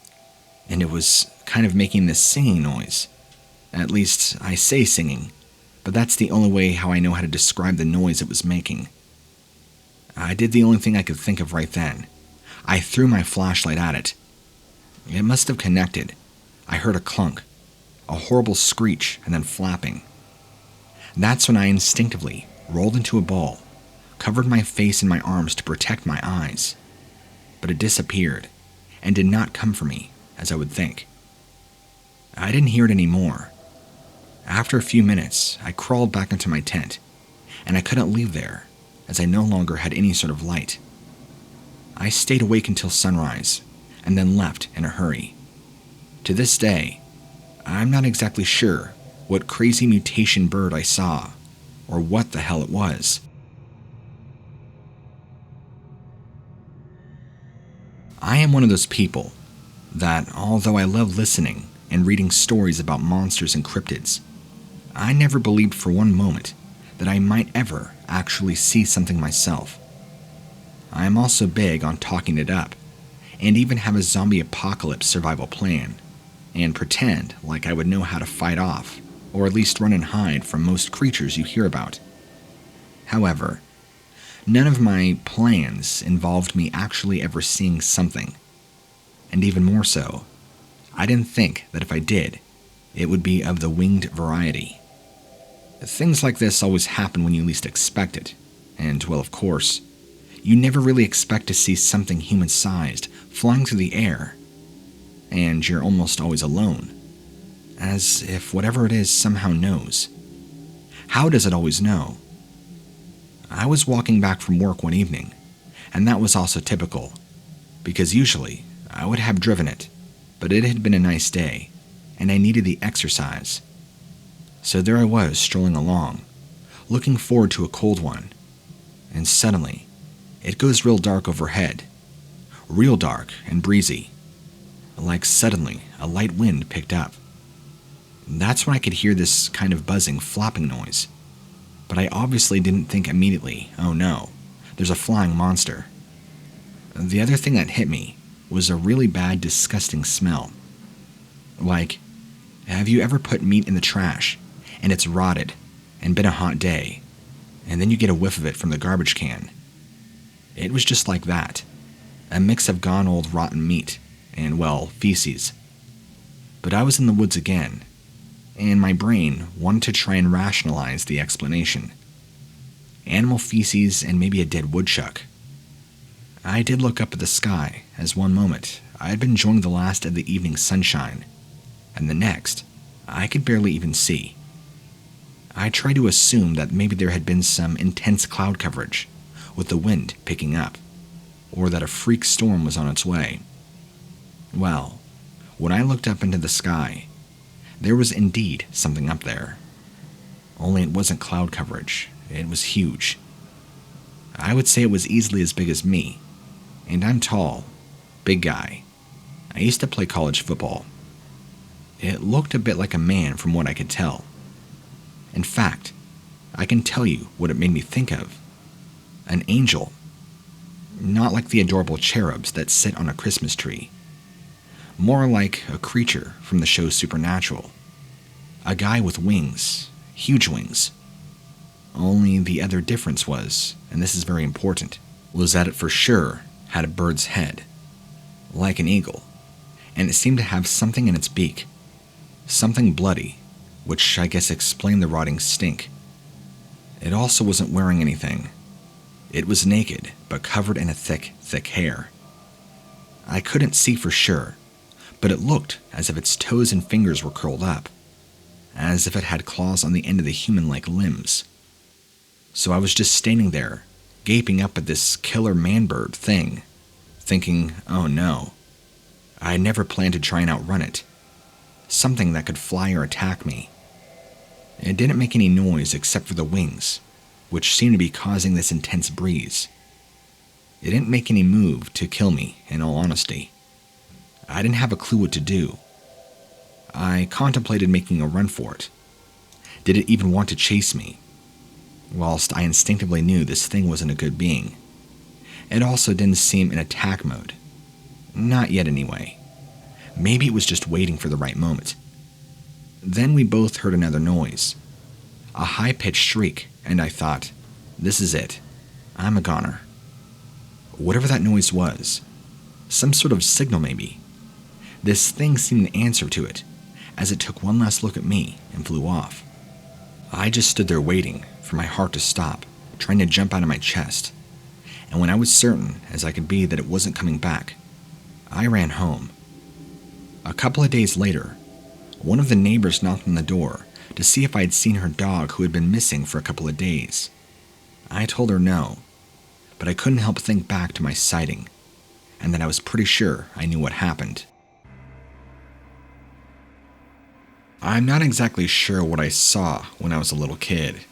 and it was kind of making this singing noise. At least, I say singing, but that's the only way how I know how to describe the noise it was making. I did the only thing I could think of right then. I threw my flashlight at it. It must have connected. I heard a clunk, a horrible screech, and then flapping. That's when I instinctively rolled into a ball, covered my face in my arms to protect my eyes. But it disappeared, and did not come for me, as I would think. I didn't hear it anymore. After a few minutes, I crawled back into my tent, and I couldn't leave there, as I no longer had any sort of light. I stayed awake until sunrise, and then left in a hurry. To this day, I'm not exactly sure what crazy mutation bird I saw, or what the hell it was. I am one of those people that, although I love listening and reading stories about monsters and cryptids, I never believed for one moment that I might ever actually see something myself. I am also big on talking it up, and even have a zombie apocalypse survival plan, and pretend like I would know how to fight off, or at least run and hide from most creatures you hear about. However, none of my plans involved me actually ever seeing something. And even more so, I didn't think that if I did, it would be of the winged variety. Things like this always happen when you least expect it, and, well, of course, you never really expect to see something human-sized flying through the air, and you're almost always alone, as if whatever it is somehow knows. How does it always know? I was walking back from work one evening, and that was also typical, because usually I would have driven it, but it had been a nice day, and I needed the exercise. So there I was strolling along, looking forward to a cold one, and suddenly, it goes real dark overhead, real dark and breezy, like suddenly a light wind picked up. That's when I could hear this kind of buzzing, flopping noise, but I obviously didn't think immediately, oh no, there's a flying monster. The other thing that hit me was a really bad, disgusting smell. Like, have you ever put meat in the trash, and it's rotted, and been a hot day, and then you get a whiff of it from the garbage can? It was just like that. A mix of gone old rotten meat, and, well, feces. But I was in the woods again, and my brain wanted to try and rationalize the explanation. Animal feces and maybe a dead woodchuck. I did look up at the sky, as one moment I had been enjoying the last of the evening sunshine, and the next, I could barely even see. I tried to assume that maybe there had been some intense cloud coverage, with the wind picking up, or that a freak storm was on its way. Well, when I looked up into the sky, there was indeed something up there. Only it wasn't cloud coverage, it was huge. I would say it was easily as big as me, and I'm tall, big guy. I used to play college football. It looked a bit like a man from what I could tell. In fact, I can tell you what it made me think of. An angel. Not like the adorable cherubs that sit on a Christmas tree. More like a creature from the show Supernatural. A guy with wings, huge wings. Only the other difference was, and this is very important, was that it for sure had a bird's head, like an eagle, and it seemed to have something in its beak. Something bloody, which I guess explained the rotting stink. It also wasn't wearing anything. It was naked, but covered in a thick, thick hair. I couldn't see for sure, but it looked as if its toes and fingers were curled up, as if it had claws on the end of the human-like limbs. So I was just standing there, gaping up at this killer man-bird thing, thinking, oh no, I had never planned to try and outrun it. Something that could fly or attack me. It didn't make any noise except for the wings, which seemed to be causing this intense breeze. It didn't make any move to kill me, in all honesty. I didn't have a clue what to do. I contemplated making a run for it. Did it even want to chase me? Whilst I instinctively knew this thing wasn't a good being, it also didn't seem in attack mode. Not yet anyway. Maybe it was just waiting for the right moment. Then we both heard another noise. A high-pitched shriek, and I thought, this is it. I'm a goner. Whatever that noise was, some sort of signal maybe. This thing seemed to answer to it, as it took one last look at me and flew off. I just stood there waiting for my heart to stop, trying to jump out of my chest. And when I was certain as I could be that it wasn't coming back, I ran home. A couple of days later, one of the neighbors knocked on the door to see if I had seen her dog who had been missing for a couple of days. I told her no, but I couldn't help think back to my sighting, and that I was pretty sure I knew what happened. I'm not exactly sure what I saw when I was a little kid.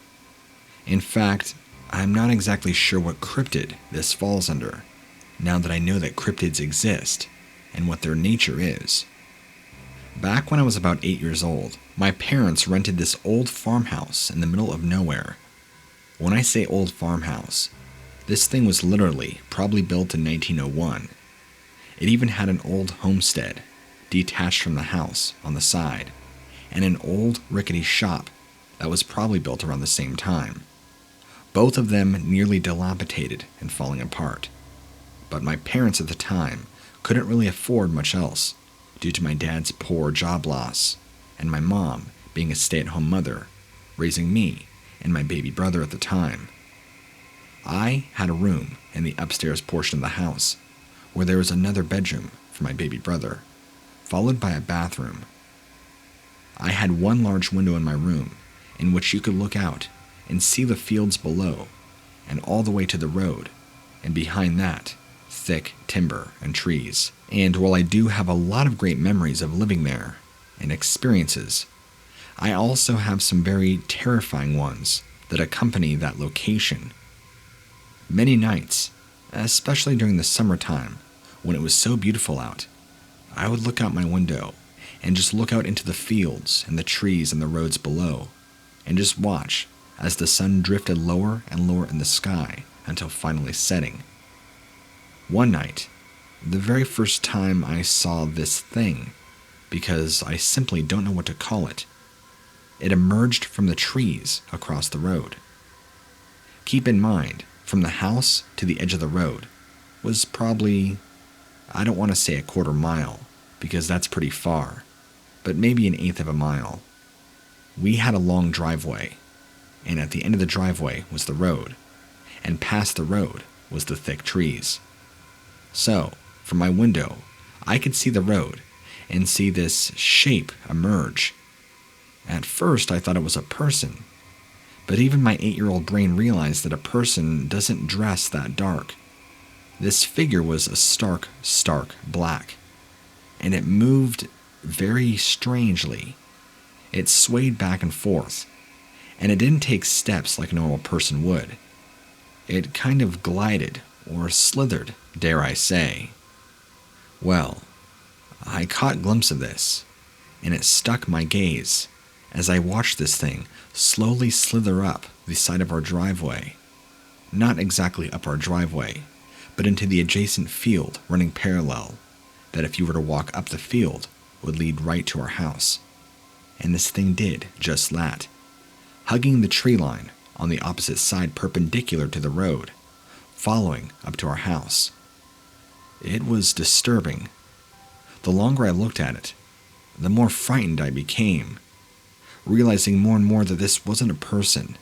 In fact, I'm not exactly sure what cryptid this falls under, now that I know that cryptids exist and what their nature is. Back when I was about 8 years old, my parents rented this old farmhouse in the middle of nowhere. When I say old farmhouse, this thing was literally probably built in 1901. It even had an old homestead, detached from the house, on the side, and an old rickety shop that was probably built around the same time. Both of them nearly dilapidated and falling apart. But my parents at the time couldn't really afford much else, due to my dad's poor job loss, and my mom being a stay-at-home mother, raising me and my baby brother at the time. I had a room in the upstairs portion of the house, where there was another bedroom for my baby brother, followed by a bathroom. I had one large window in my room, in which you could look out and see the fields below, and all the way to the road, and behind that, thick timber and trees. And while I do have a lot of great memories of living there and experiences, I also have some very terrifying ones that accompany that location. Many nights, especially during the summertime, when it was so beautiful out, I would look out my window and just look out into the fields and the trees and the roads below, and just watch as the sun drifted lower and lower in the sky until finally setting. One night, the very first time I saw this thing, because I simply don't know what to call it, it emerged from the trees across the road. Keep in mind, from the house to the edge of the road was probably, I don't want to say a quarter mile, because that's pretty far, but maybe an eighth of a mile. We had a long driveway, and at the end of the driveway was the road, and past the road was the thick trees. So, from my window, I could see the road and see this shape emerge. At first, I thought it was a person, but even my 8-year-old brain realized that a person doesn't dress that dark. This figure was a stark black, and it moved very strangely. It swayed back and forth, and it didn't take steps like a normal person would. It kind of glided, or slithered, dare I say. Well, I caught a glimpse of this, and it stuck my gaze as I watched this thing slowly slither up the side of our driveway. Not exactly up our driveway, but into the adjacent field running parallel, that if you were to walk up the field would lead right to our house. And this thing did just that, hugging the tree line on the opposite side perpendicular to the road, following up to our house. It was disturbing. The longer I looked at it, the more frightened I became, realizing more and more that this wasn't a person,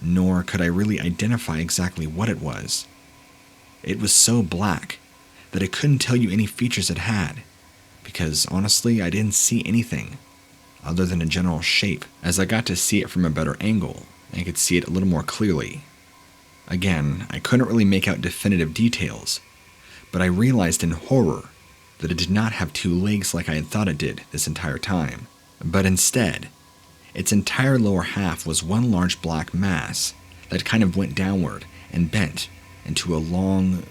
nor could I really identify exactly what it was. It was so black that I couldn't tell you any features it had, because honestly I didn't see anything other than a general shape. As I got to see it from a better angle, I could see it a little more clearly. Again, I couldn't really make out definitive details, but I realized in horror that it did not have 2 legs like I had thought it did this entire time, but instead, its entire lower half was one large black mass that kind of went downward and bent into a long,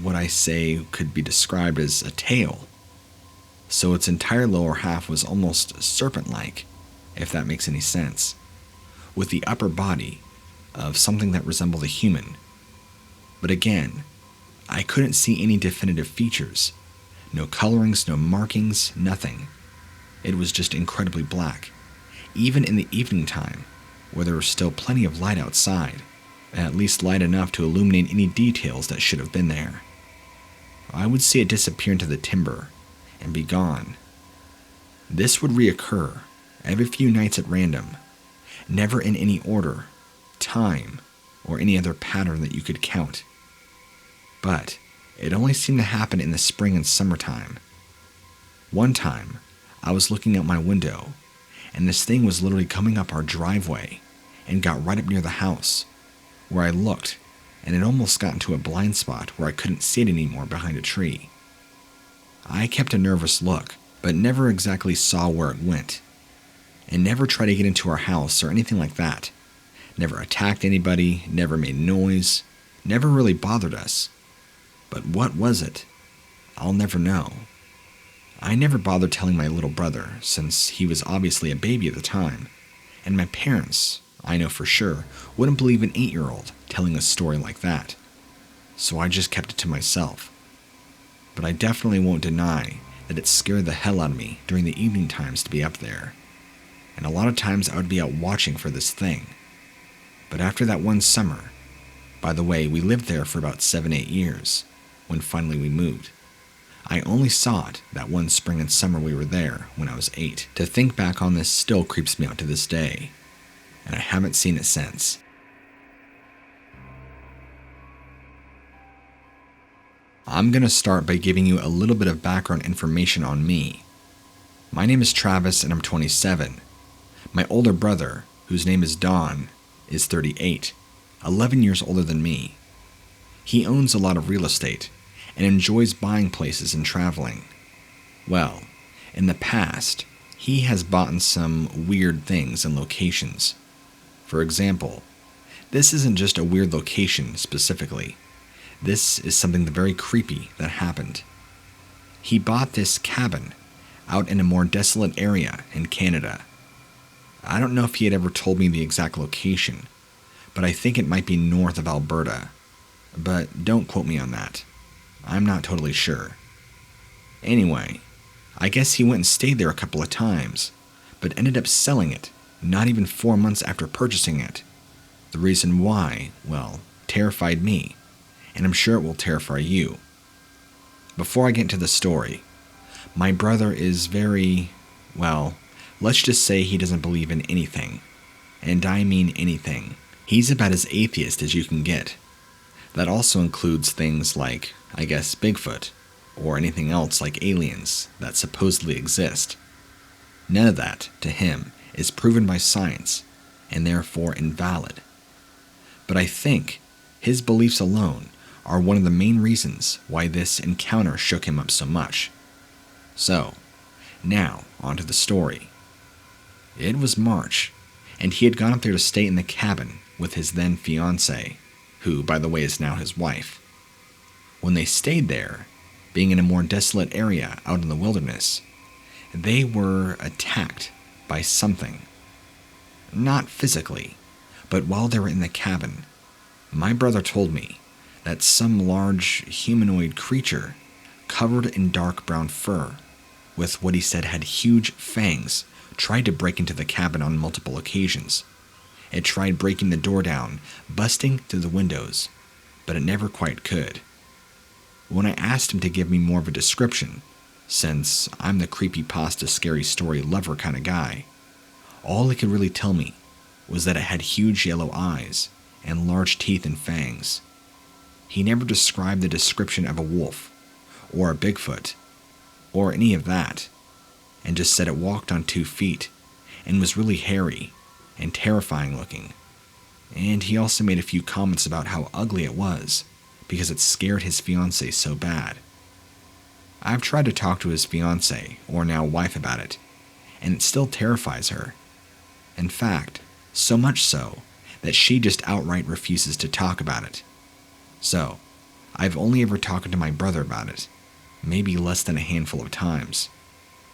what I say could be described as a tail. So its entire lower half was almost serpent-like, if that makes any sense, with the upper body of something that resembled a human. But again, I couldn't see any definitive features. No colorings, no markings, nothing. It was just incredibly black, even in the evening time, where there was still plenty of light outside, at least light enough to illuminate any details that should have been there. I would see it disappear into the timber, and be gone. This would reoccur every few nights at random, never in any order, time, or any other pattern that you could count. But it only seemed to happen in the spring and summertime. One time, I was looking out my window, and this thing was literally coming up our driveway and got right up near the house, where I looked, and it almost got into a blind spot where I couldn't see it anymore behind a tree. I kept a nervous look, but never exactly saw where it went, and never tried to get into our house or anything like that. Never attacked anybody, never made noise, never really bothered us. But what was it? I'll never know. I never bothered telling my little brother, since he was obviously a baby at the time, and my parents, I know for sure, wouldn't believe an 8-year-old telling a story like that. So I just kept it to myself. But I definitely won't deny that it scared the hell out of me during the evening times to be up there. And a lot of times I would be out watching for this thing. But after that one summer, by the way, we lived there for about 7-8 years, when finally we moved. I only saw it that one spring and summer we were there when I was 8. To think back on this still creeps me out to this day, and I haven't seen it since. I'm going to start by giving you a little bit of background information on me. My name is Travis and I'm 27. My older brother, whose name is Don, is 38, 11 years older than me. He owns a lot of real estate and enjoys buying places and traveling. Well, in the past, he has bought some weird things and locations. For example, this isn't just a weird location specifically. This is something very creepy that happened. He bought this cabin out in a more desolate area in Canada. I don't know if he had ever told me the exact location, but I think it might be north of Alberta. But don't quote me on that. I'm not totally sure. Anyway, I guess he went and stayed there a couple of times, but ended up selling it not even 4 months after purchasing it. The reason why, well, terrified me, and I'm sure it will terrify you. Before I get into the story, my brother is very, well, let's just say he doesn't believe in anything. And I mean anything. He's about as atheist as you can get. That also includes things like, I guess, Bigfoot, or anything else like aliens that supposedly exist. None of that, to him, is proven by science, and therefore invalid. But I think his beliefs alone are one of the main reasons why this encounter shook him up so much. So, now, onto the story. It was March, and he had gone up there to stay in the cabin with his then fiancée, who, by the way, is now his wife. When they stayed there, being in a more desolate area out in the wilderness, they were attacked by something. Not physically, but while they were in the cabin, my brother told me that some large humanoid creature covered in dark brown fur, with what he said had huge fangs, tried to break into the cabin on multiple occasions. It tried breaking the door down, busting through the windows, but it never quite could. When I asked him to give me more of a description, since I'm the creepypasta scary story lover kind of guy, all he could really tell me was that it had huge yellow eyes and large teeth and fangs. He never described the description of a wolf, or a Bigfoot, or any of that, and just said it walked on 2 feet, and was really hairy, and terrifying looking. And he also made a few comments about how ugly it was, because it scared his fiancée so bad. I've tried to talk to his fiancée, or now wife, about it, and it still terrifies her. In fact, so much so that she just outright refuses to talk about it. So, I've only ever talked to my brother about it, maybe less than a handful of times,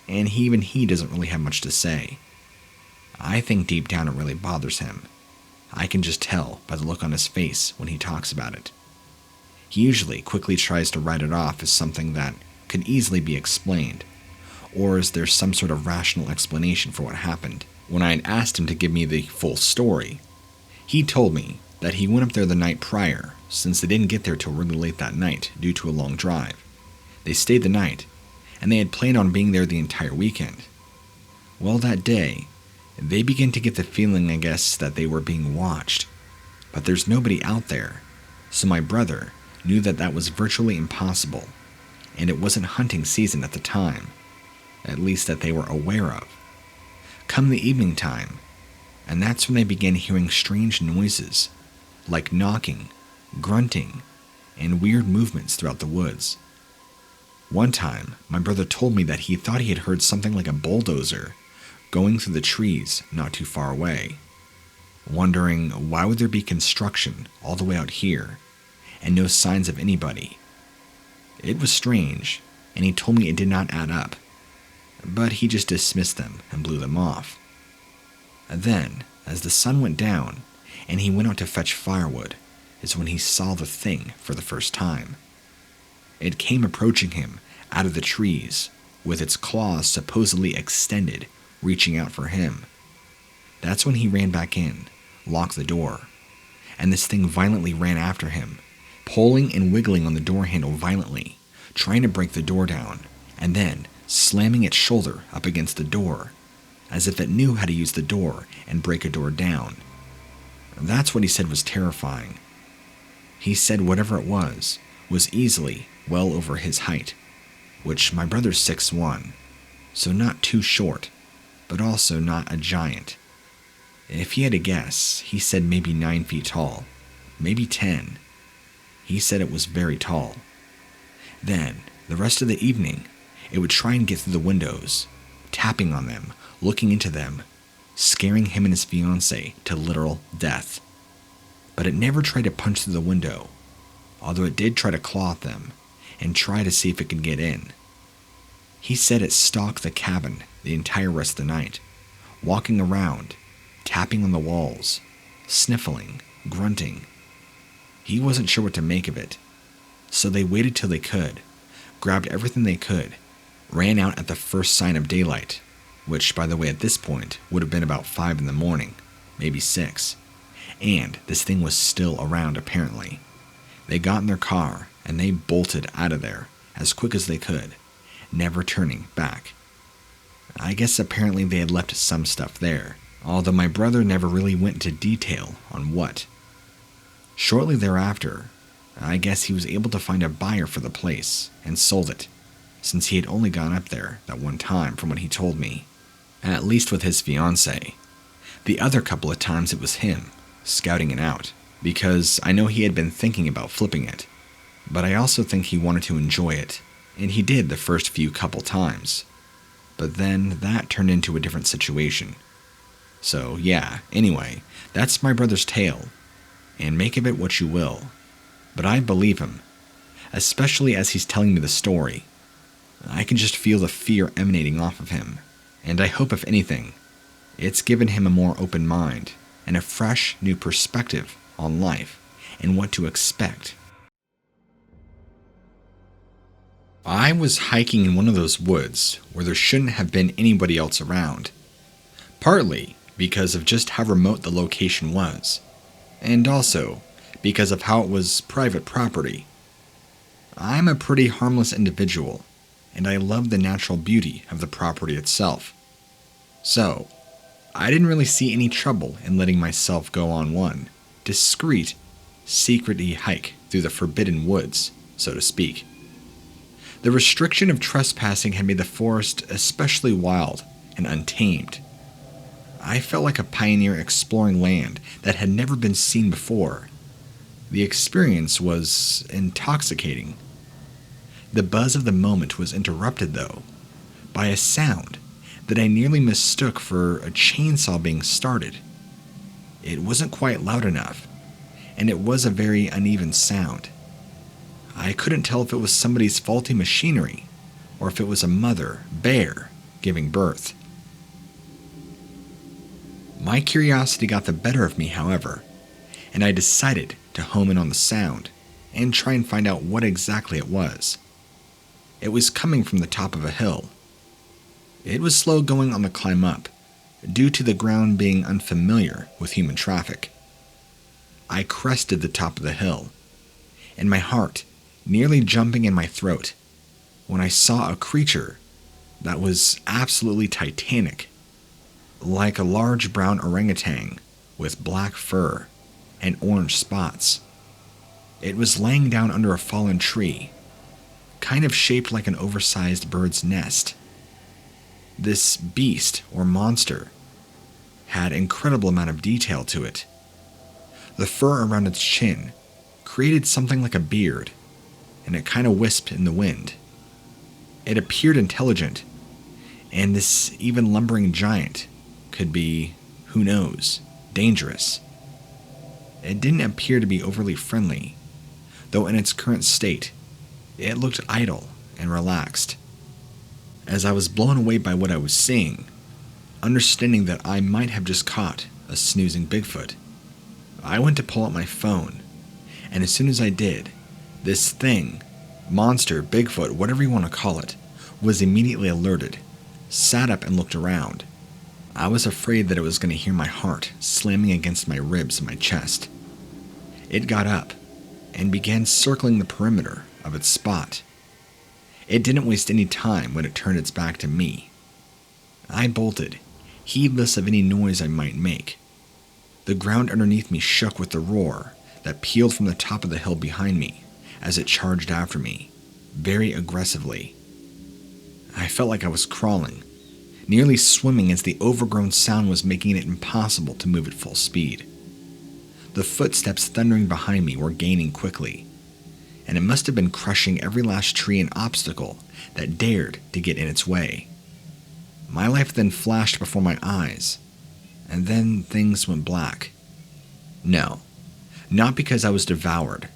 and even he doesn't really have much to say. I think deep down it really bothers him. I can just tell by the look on his face when he talks about it. He usually quickly tries to write it off as something that could easily be explained, or is there some sort of rational explanation for what happened. When I had asked him to give me the full story, he told me that he went up there the night prior, since they didn't get there till really late that night due to a long drive. They stayed the night, and they had planned on being there the entire weekend. Well, that day, they began to get the feeling, I guess, that they were being watched. But there's nobody out there, so my brother knew that that was virtually impossible, and it wasn't hunting season at the time, at least that they were aware of. Come the evening time, and that's when they began hearing strange noises, like knocking, grunting, and weird movements throughout the woods. One time, my brother told me that he thought he had heard something like a bulldozer going through the trees not too far away, wondering why would there be construction all the way out here and no signs of anybody. It was strange, and he told me it did not add up, but he just dismissed them and blew them off. Then, as the sun went down and he went out to fetch firewood, is when he saw the thing for the first time. It came approaching him out of the trees, with its claws supposedly extended, reaching out for him. That's when he ran back in, locked the door, and this thing violently ran after him, pulling and wiggling on the door handle violently, trying to break the door down, and then slamming its shoulder up against the door, as if it knew how to use the door and break a door down. That's what he said was terrifying. He said whatever it was easily well over his height, which my brother's 6'1", so not too short, but also not a giant. If he had to guess, he said maybe 9 feet tall, maybe 10. He said it was very tall. Then, the rest of the evening, it would try and get through the windows, tapping on them, looking into them, scaring him and his fiancée to literal death. But it never tried to punch through the window, although it did try to claw at them and try to see if it could get in. He said it stalked the cabin the entire rest of the night, walking around, tapping on the walls, sniffling, grunting. He wasn't sure what to make of it, so they waited till they could, grabbed everything they could, ran out at the first sign of daylight, which, by the way, at this point would have been about 5 in the morning, maybe 6, and this thing was still around apparently. They got in their car and they bolted out of there as quick as they could, never turning back. I guess apparently they had left some stuff there, although my brother never really went into detail on what. Shortly thereafter, I guess he was able to find a buyer for the place and sold it, since he had only gone up there that one time from what he told me, at least with his fiancée. The other couple of times it was him, scouting it out, because I know he had been thinking about flipping it, but I also think he wanted to enjoy it, and he did the first few couple times. But then that turned into a different situation. So yeah, anyway, that's my brother's tale, and make of it what you will. But I believe him, especially as he's telling me the story. I can just feel the fear emanating off of him, and I hope, if anything, it's given him a more open mind and a fresh new perspective on life and what to expect. I was hiking in one of those woods where there shouldn't have been anybody else around, partly because of just how remote the location was, and also because of how it was private property. I'm a pretty harmless individual, and I love the natural beauty of the property itself. So, I didn't really see any trouble in letting myself go on one discreet, secret-y hike through the forbidden woods, so to speak. The restriction of trespassing had made the forest especially wild and untamed. I felt like a pioneer exploring land that had never been seen before. The experience was intoxicating. The buzz of the moment was interrupted, though, by a sound that I nearly mistook for a chainsaw being started. It wasn't quite loud enough, and it was a very uneven sound. I couldn't tell if it was somebody's faulty machinery, or if it was a mother bear giving birth. My curiosity got the better of me, however, and I decided to home in on the sound and try and find out what exactly it was. It was coming from the top of a hill. It was slow going on the climb up, due to the ground being unfamiliar with human traffic. I crested the top of the hill, and my heart nearly jumping in my throat. when I saw a creature that was absolutely titanic, like a large brown orangutan with black fur and orange spots. It was laying down under a fallen tree, kind of shaped like an oversized bird's nest. This beast or monster had incredible amount of detail to it. The fur around its chin created something like a beard, and it kind of wisped in the wind. It appeared intelligent, and this even lumbering giant could be, who knows, dangerous. It didn't appear to be overly friendly, though in its current state, it looked idle and relaxed. As I was blown away by what I was seeing, understanding that I might have just caught a snoozing Bigfoot, I went to pull out my phone, and as soon as I did, this thing, monster, Bigfoot, whatever you want to call it, was immediately alerted, sat up and looked around. I was afraid that it was going to hear my heart slamming against my ribs and my chest. It got up and began circling the perimeter of its spot. It didn't waste any time when it turned its back to me. I bolted, heedless of any noise I might make. The ground underneath me shook with the roar that pealed from the top of the hill behind me as it charged after me, very aggressively. I felt like I was crawling, nearly swimming as the overgrown sound was making it impossible to move at full speed. The footsteps thundering behind me were gaining quickly, and it must have been crushing every last tree and obstacle that dared to get in its way. My life then flashed before my eyes, and then things went black. No, not because I was devoured,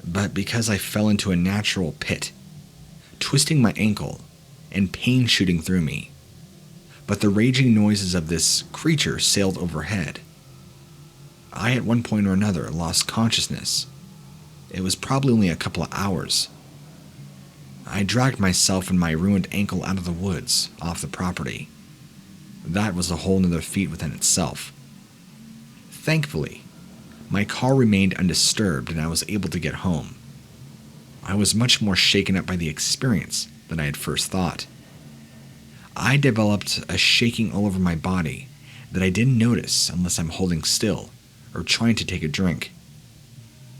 but because I fell into a natural pit, twisting my ankle and pain shooting through me. But the raging noises of this creature sailed overhead. I, at one point or another, lost consciousness. It was probably only a couple of hours. I dragged myself and my ruined ankle out of the woods, off the property. That was a whole nother feat within itself. Thankfully, my car remained undisturbed and I was able to get home. I was much more shaken up by the experience than I had first thought. I developed a shaking all over my body that I didn't notice unless I'm holding still or trying to take a drink.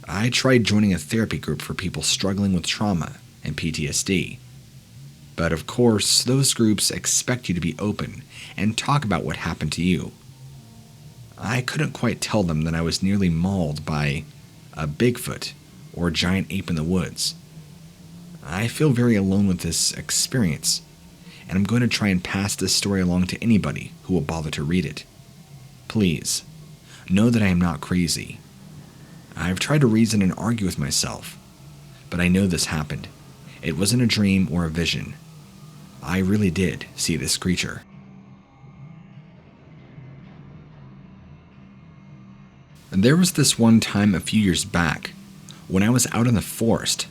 I tried joining a therapy group for people struggling with trauma and PTSD. But of course, those groups expect you to be open and talk about what happened to you. I couldn't quite tell them that I was nearly mauled by a Bigfoot or a giant ape in the woods. I feel very alone with this experience, and I'm going to try and pass this story along to anybody who will bother to read it. Please, know that I am not crazy. I've tried to reason and argue with myself, but I know this happened. It wasn't a dream or a vision. I really did see this creature. There was this one time a few years back when I was out in the forest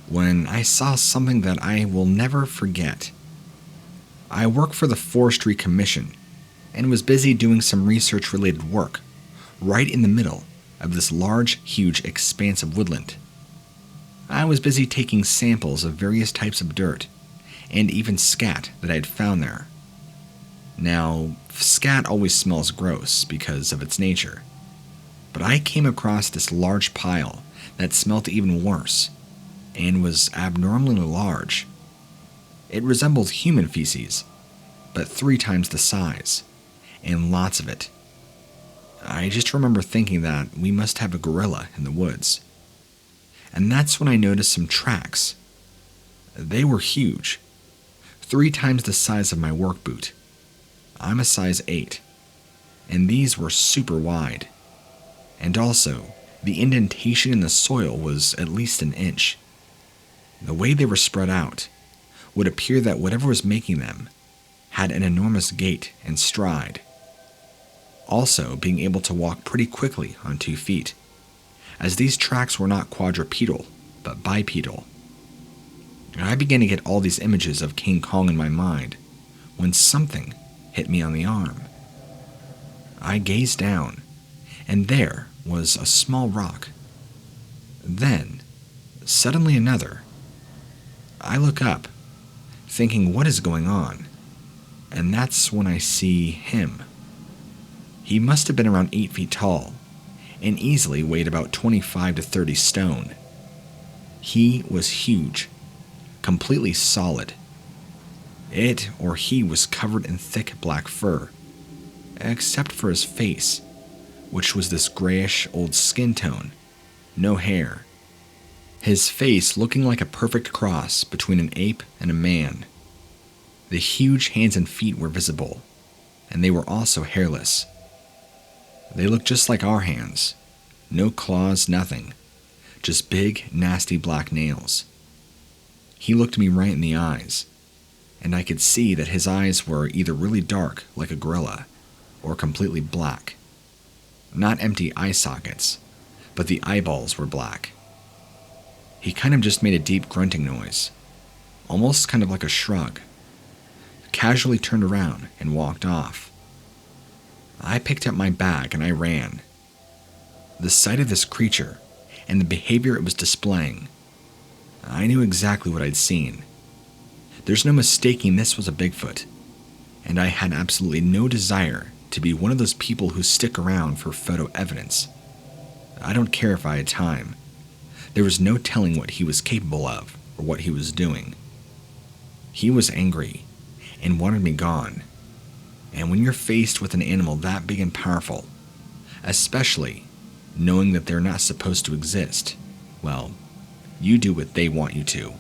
when I saw something that I will never forget. I work for the Forestry Commission and was busy doing some research-related work right in the middle of this large, huge expanse of woodland. I was busy taking samples of various types of dirt and even scat that I had found there. Now, scat always smells gross because of its nature, but I came across this large pile that smelled even worse and was abnormally large. It resembled human feces, but 3 times the size, and lots of it. I just remember thinking that we must have a gorilla in the woods. And that's when I noticed some tracks. They were huge, 3 times the size of my work boot. I'm a size 8, and these were super wide. And also, the indentation in the soil was at least an inch. The way they were spread out would appear that whatever was making them had an enormous gait and stride. Also, being able to walk pretty quickly on 2 feet, as these tracks were not quadrupedal, but bipedal. I began to get all these images of King Kong in my mind when something hit me on the arm. I gazed down, and there was a small rock. Then, suddenly another. I look up, thinking what is going on, and that's when I see him. He must have been around 8 feet tall, and easily weighed about 25 to 30 stone. He was huge, completely solid. It or he was covered in thick black fur, except for his face, which was this grayish old skin tone, no hair. His face looking like a perfect cross between an ape and a man. The huge hands and feet were visible, and they were also hairless. They looked just like our hands. No claws, nothing. Just big, nasty black nails. He looked me right in the eyes, and I could see that his eyes were either really dark, like a gorilla, or completely black. Not empty eye sockets, but the eyeballs were black. He kind of just made a deep grunting noise, almost kind of like a shrug. Casually turned around and walked off. I picked up my bag and I ran. The sight of this creature and the behavior it was displaying, I knew exactly what I'd seen. There's no mistaking this was a Bigfoot, and I had absolutely no desire to be one of those people who stick around for photo evidence. I don't care if I had time. There was no telling what he was capable of or what he was doing. He was angry and wanted me gone. And when you're faced with an animal that big and powerful, especially knowing that they're not supposed to exist, well, you do what they want you to.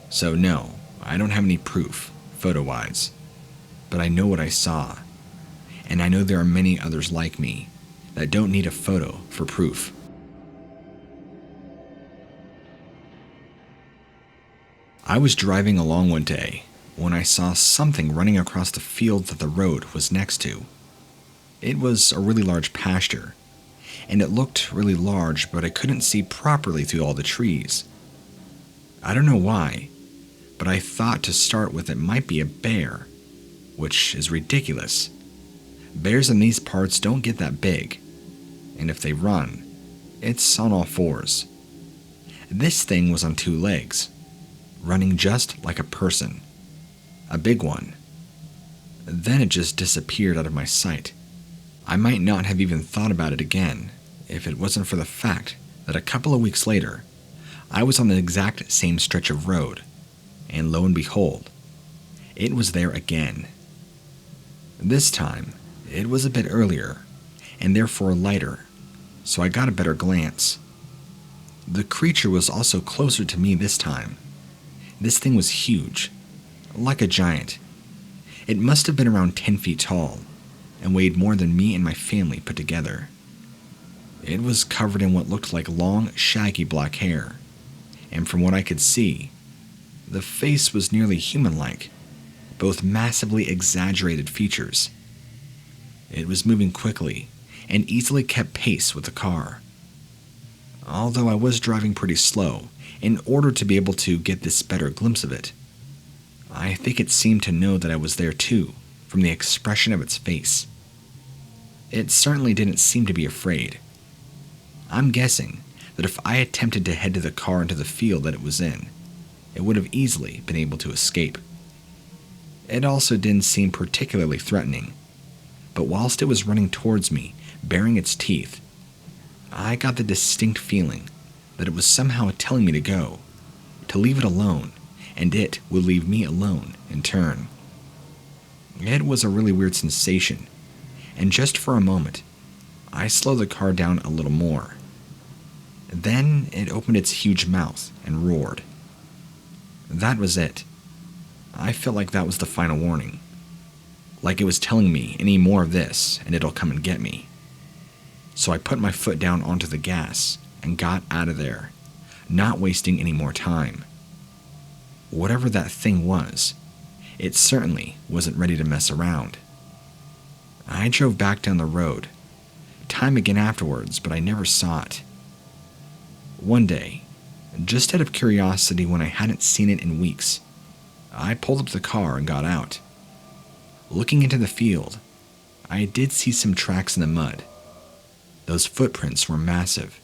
So no, I don't have any proof, photo-wise, but I know what I saw, and I know there are many others like me that don't need a photo for proof. I was driving along one day when I saw something running across the field that the road was next to. It was a really large pasture, and it looked really large, but I couldn't see properly through all the trees. I don't know why, but I thought to start with it might be a bear, which is ridiculous. Bears in these parts don't get that big, and if they run, it's on all fours. This thing was on 2 legs, running just like a person. A big one. Then it just disappeared out of my sight. I might not have even thought about it again if it wasn't for the fact that a couple of weeks later, I was on the exact same stretch of road, and lo and behold, it was there again. This time, it was a bit earlier, and therefore lighter, so I got a better glance. The creature was also closer to me this time. This thing was huge, like a giant. It must have been around 10 feet tall, and weighed more than me and my family put together. It was covered in what looked like long, shaggy black hair, and from what I could see, the face was nearly human-like, both massively exaggerated features. It was moving quickly, and easily kept pace with the car. Although I was driving pretty slow, in order to be able to get this better glimpse of it, I think it seemed to know that I was there too, from the expression of its face. It certainly didn't seem to be afraid. I'm guessing that if I attempted to head to the car into the field that it was in, it would have easily been able to escape. It also didn't seem particularly threatening, but whilst it was running towards me, baring its teeth, I got the distinct feeling that it was somehow telling me to go, to leave it alone, and it would leave me alone in turn. It was a really weird sensation, and just for a moment, I slowed the car down a little more. Then it opened its huge mouth and roared. That was it. I felt like that was the final warning. Like it was telling me any more of this and it'll come and get me. So I put my foot down onto the gas and got out of there, not wasting any more time. Whatever that thing was, it certainly wasn't ready to mess around. I drove back down the road, time again afterwards, but I never saw it. One day, just out of curiosity when I hadn't seen it in weeks, I pulled up the car and got out. Looking into the field, I did see some tracks in the mud. Those footprints were massive,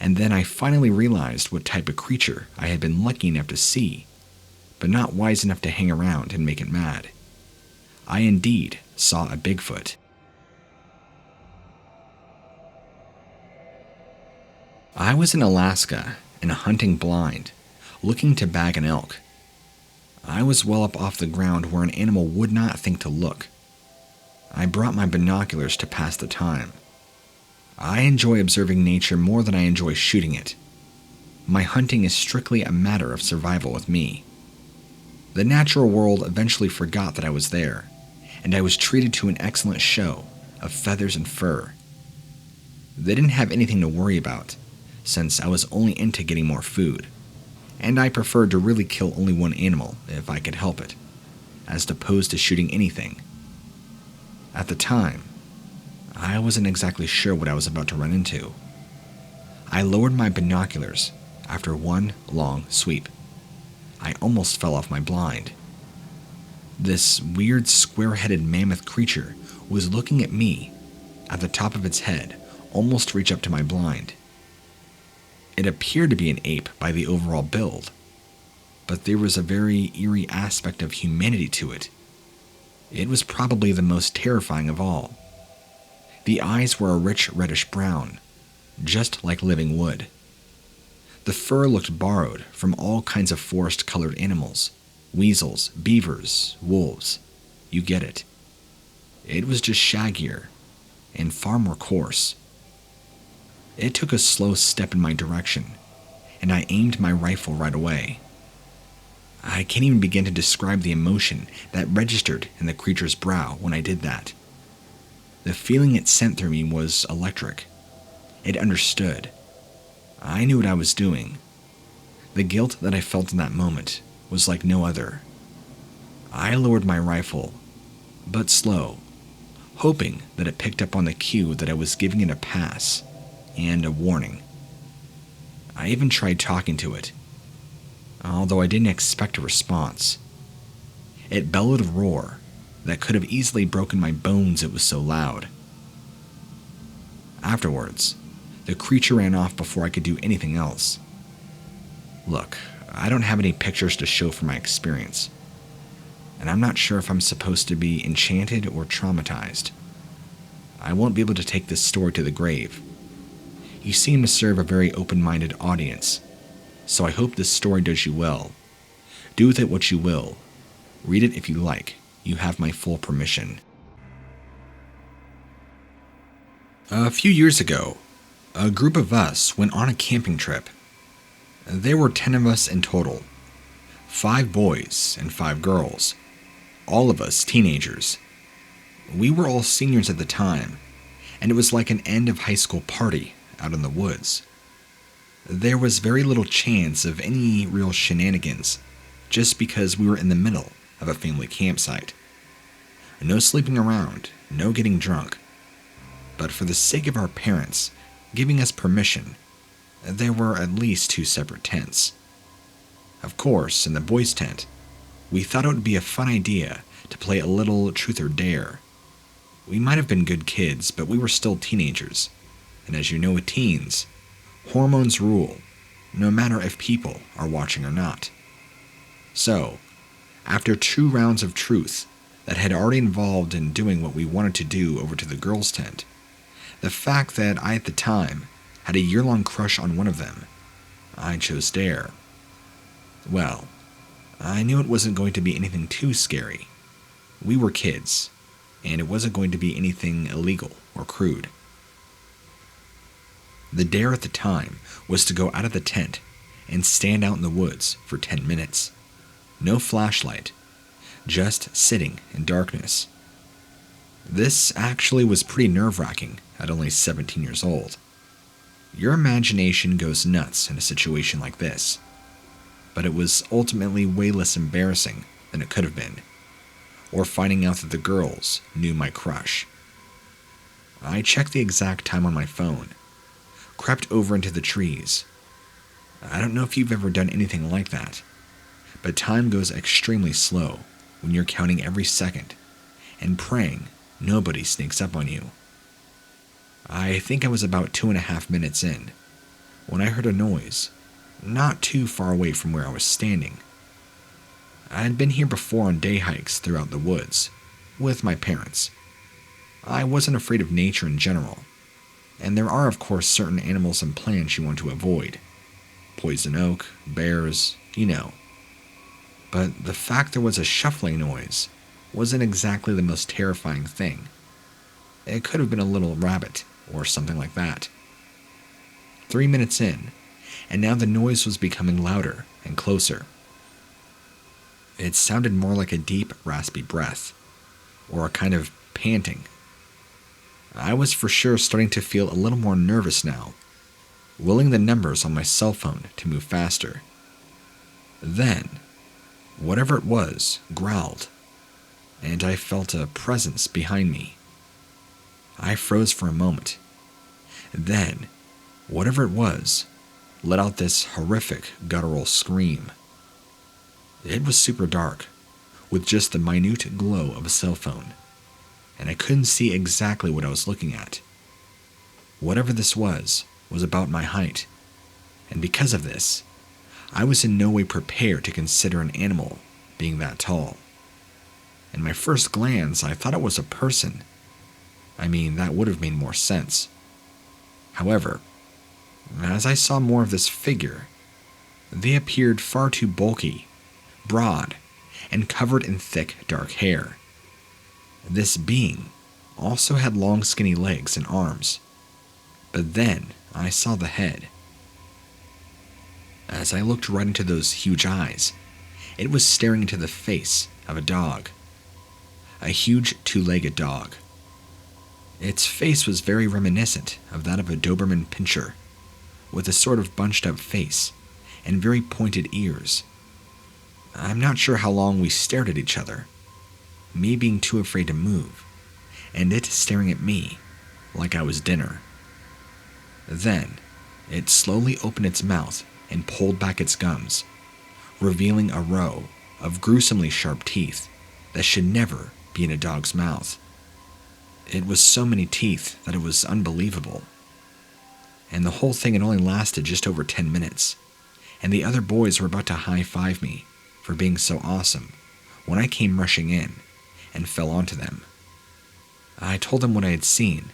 And then I finally realized what type of creature I had been lucky enough to see, but not wise enough to hang around and make it mad. I indeed saw a Bigfoot. I was in Alaska and hunting blind, looking to bag an elk. I was well up off the ground where an animal would not think to look. I brought my binoculars to pass the time. I enjoy observing nature more than I enjoy shooting it. My hunting is strictly a matter of survival with me. The natural world eventually forgot that I was there, and I was treated to an excellent show of feathers and fur. They didn't have anything to worry about, since I was only into getting more food, and I preferred to really kill only one animal if I could help it, as opposed to shooting anything. At the time, I wasn't exactly sure what I was about to run into. I lowered my binoculars after one long sweep. I almost fell off my blind. This weird square-headed mammoth creature was looking at me at the top of its head, almost to reach up to my blind. It appeared to be an ape by the overall build, but there was a very eerie aspect of humanity to it. It was probably the most terrifying of all. The eyes were a rich reddish brown, just like living wood. The fur looked borrowed from all kinds of forest-colored animals, weasels, beavers, wolves. You get it. It was just shaggier and far more coarse. It took a slow step in my direction, and I aimed my rifle right away. I can't even begin to describe the emotion that registered in the creature's brow when I did that. The feeling it sent through me was electric. It understood. I knew what I was doing. The guilt that I felt in that moment was like no other. I lowered my rifle, but slow, hoping that it picked up on the cue that I was giving it a pass and a warning. I even tried talking to it, although I didn't expect a response. It bellowed a roar that could have easily broken my bones, it was so loud. Afterwards, the creature ran off before I could do anything else. Look, I don't have any pictures to show for my experience, and I'm not sure if I'm supposed to be enchanted or traumatized. I won't be able to take this story to the grave. You seem to serve a very open-minded audience, so I hope this story does you well. Do with it what you will. Read it if you like. You have my full permission. A few years ago, a group of us went on a camping trip. There were 10 of us in total, 5 boys and 5 girls, all of us teenagers. We were all seniors at the time, and it was like an end of high school party out in the woods. There was very little chance of any real shenanigans, just because we were in the middle of a family campsite. No sleeping around, no getting drunk. But for the sake of our parents giving us permission, there were at least 2 separate tents. Of course, in the boys' tent, we thought it would be a fun idea to play a little truth or dare. We might have been good kids, but we were still teenagers. And as you know with teens, hormones rule, no matter if people are watching or not. So, after 2 rounds of truth that had already involved in doing what we wanted to do over to the girls' tent, the fact that I at the time had a year-long crush on one of them, I chose dare. Well, I knew it wasn't going to be anything too scary. We were kids, and it wasn't going to be anything illegal or crude. The dare at the time was to go out of the tent and stand out in the woods for 10 minutes. No flashlight, just sitting in darkness. This actually was pretty nerve-wracking at only 17 years old. Your imagination goes nuts in a situation like this, but it was ultimately way less embarrassing than it could have been, or finding out that the girls knew my crush. I checked the exact time on my phone, crept over into the trees. I don't know if you've ever done anything like that, but time goes extremely slow when you're counting every second and praying nobody sneaks up on you. I think I was about 2.5 minutes in when I heard a noise, not too far away from where I was standing. I had been here before on day hikes throughout the woods, with my parents. I wasn't afraid of nature in general, and there are of course certain animals and plants you want to avoid. Poison oak, bears, you know. But the fact there was a shuffling noise wasn't exactly the most terrifying thing. It could have been a little rabbit, or something like that. 3 minutes in, and now the noise was becoming louder and closer. It sounded more like a deep, raspy breath, or a kind of panting. I was for sure starting to feel a little more nervous now, willing the numbers on my cell phone to move faster. Then, whatever it was growled, and I felt a presence behind me. I froze for a moment. Then, whatever it was, let out this horrific guttural scream. It was super dark, with just the minute glow of a cell phone, and I couldn't see exactly what I was looking at. Whatever this was about my height, and because of this, I was in no way prepared to consider an animal being that tall. In my first glance, I thought it was a person. I mean, that would have made more sense. However, as I saw more of this figure, they appeared far too bulky, broad, and covered in thick, dark hair. This being also had long, skinny legs and arms. But then I saw the head. As I looked right into those huge eyes, it was staring into the face of a dog. A huge two-legged dog. Its face was very reminiscent of that of a Doberman Pinscher, with a sort of bunched-up face and very pointed ears. I'm not sure how long we stared at each other, me being too afraid to move, and it staring at me like I was dinner. Then, it slowly opened its mouth and pulled back its gums, revealing a row of gruesomely sharp teeth that should never be in a dog's mouth. It was so many teeth that it was unbelievable. And the whole thing had only lasted just over 10 minutes, and the other boys were about to high-five me for being so awesome when I came rushing in and fell onto them. I told them what I had seen,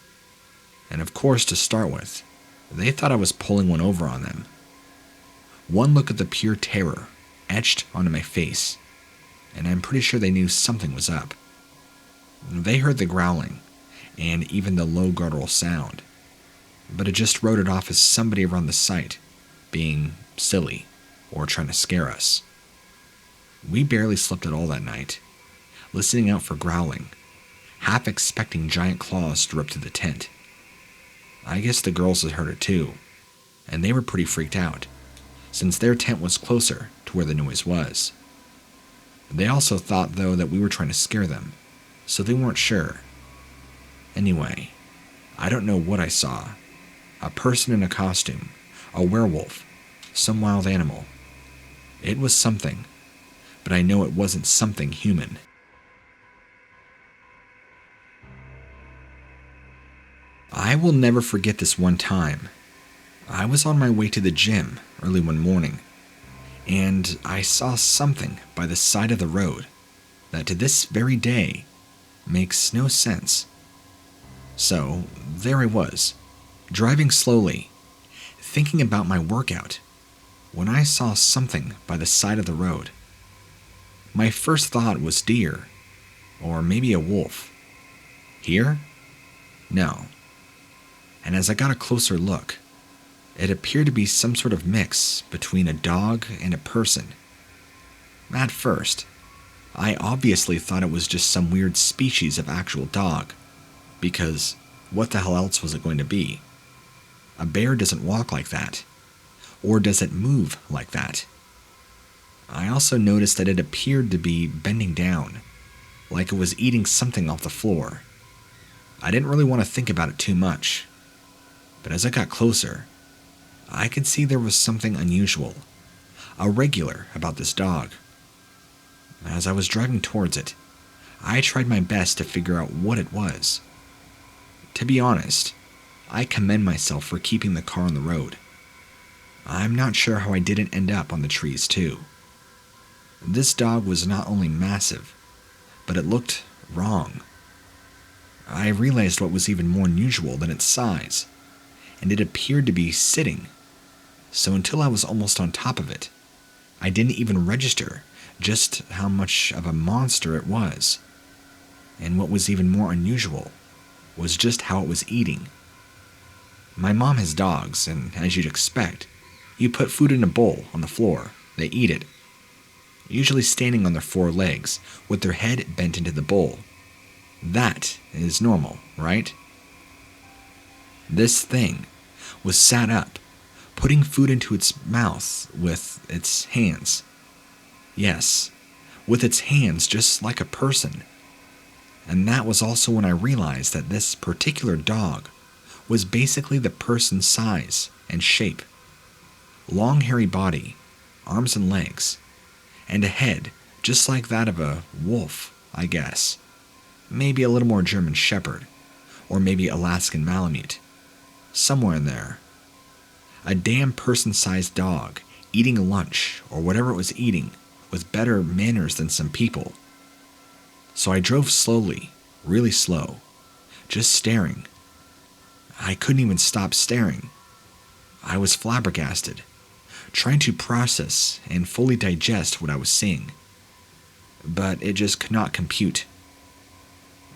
and of course, to start with, they thought I was pulling one over on them. One look at the pure terror etched onto my face, and I'm pretty sure they knew something was up. They heard the growling, and even the low guttural sound, but it just wrote it off as somebody around the site being silly or trying to scare us. We barely slept at all that night, listening out for growling, half expecting giant claws to rip through the tent. I guess the girls had heard it too, and they were pretty freaked out, since their tent was closer to where the noise was. They also thought, though, that we were trying to scare them, so they weren't sure. Anyway, I don't know what I saw. A person in a costume, a werewolf, some wild animal. It was something, but I know it wasn't something human. I will never forget this one time. I was on my way to the gym early one morning, and I saw something by the side of the road that to this very day makes no sense. So there I was, driving slowly, thinking about my workout, when I saw something by the side of the road. My first thought was deer, or maybe a wolf. Here? No. And as I got a closer look, it appeared to be some sort of mix between a dog and a person. At first, I obviously thought it was just some weird species of actual dog, because what the hell else was it going to be? A bear doesn't walk like that, or does it move like that? I also noticed that it appeared to be bending down, like it was eating something off the floor. I didn't really want to think about it too much, but as I got closer, I could see there was something unusual, irregular about this dog. As I was driving towards it, I tried my best to figure out what it was. To be honest, I commend myself for keeping the car on the road. I'm not sure how I didn't end up on the trees too. This dog was not only massive, but it looked wrong. I realized what was even more unusual than its size, and it appeared to be sitting. So until I was almost on top of it, I didn't even register just how much of a monster it was. And what was even more unusual was just how it was eating. My mom has dogs, and as you'd expect, you put food in a bowl on the floor, they eat it, usually standing on their four legs with their head bent into the bowl. That is normal, right? This thing was sat up, putting food into its mouth with its hands. Yes, with its hands, just like a person. And that was also when I realized that this particular dog was basically the person's size and shape. Long hairy body, arms and legs, and a head just like that of a wolf, I guess. Maybe a little more German Shepherd, or maybe Alaskan Malamute. Somewhere in there. A damn person-sized dog eating lunch or whatever it was eating with better manners than some people. So I drove slowly, really slow, just staring. I couldn't even stop staring. I was flabbergasted, trying to process and fully digest what I was seeing. But it just could not compute.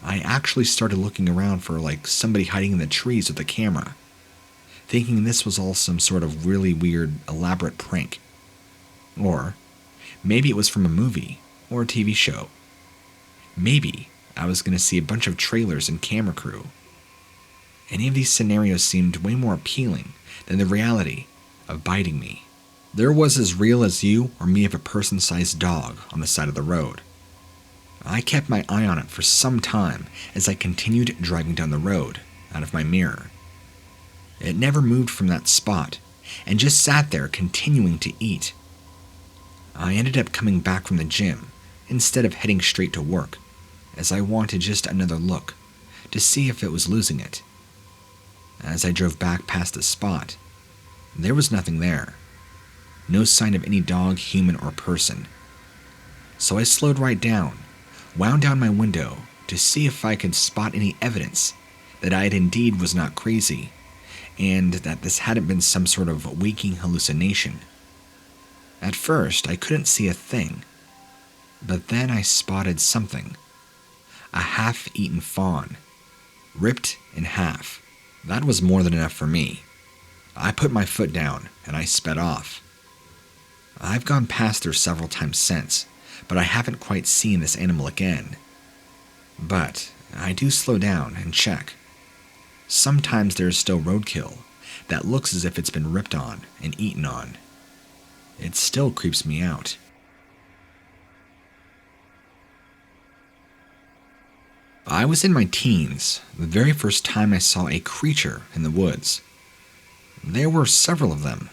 I actually started looking around for somebody hiding in the trees with a camera, thinking this was all some sort of really weird, elaborate prank. Or maybe it was from a movie or a TV show. Maybe I was going to see a bunch of trailers and camera crew. Any of these scenarios seemed way more appealing than the reality of biting me. There was as real as you or me of a person-sized dog on the side of the road. I kept my eye on it for some time as I continued driving down the road, out of my mirror. It never moved from that spot, and just sat there continuing to eat. I ended up coming back from the gym, instead of heading straight to work, as I wanted just another look, to see if it was losing it. As I drove back past the spot, there was nothing there. No sign of any dog, human, or person. So I slowed right down, wound down my window to see if I could spot any evidence that I indeed was not crazy, and that this hadn't been some sort of waking hallucination. At first, I couldn't see a thing, but then I spotted something. A half-eaten fawn, ripped in half. That was more than enough for me. I put my foot down, and I sped off. I've gone past there several times since, but I haven't quite seen this animal again. But I do slow down and check. Sometimes there is still roadkill that looks as if it's been ripped on and eaten on. It still creeps me out. I was in my teens the very first time I saw a creature in the woods. There were several of them,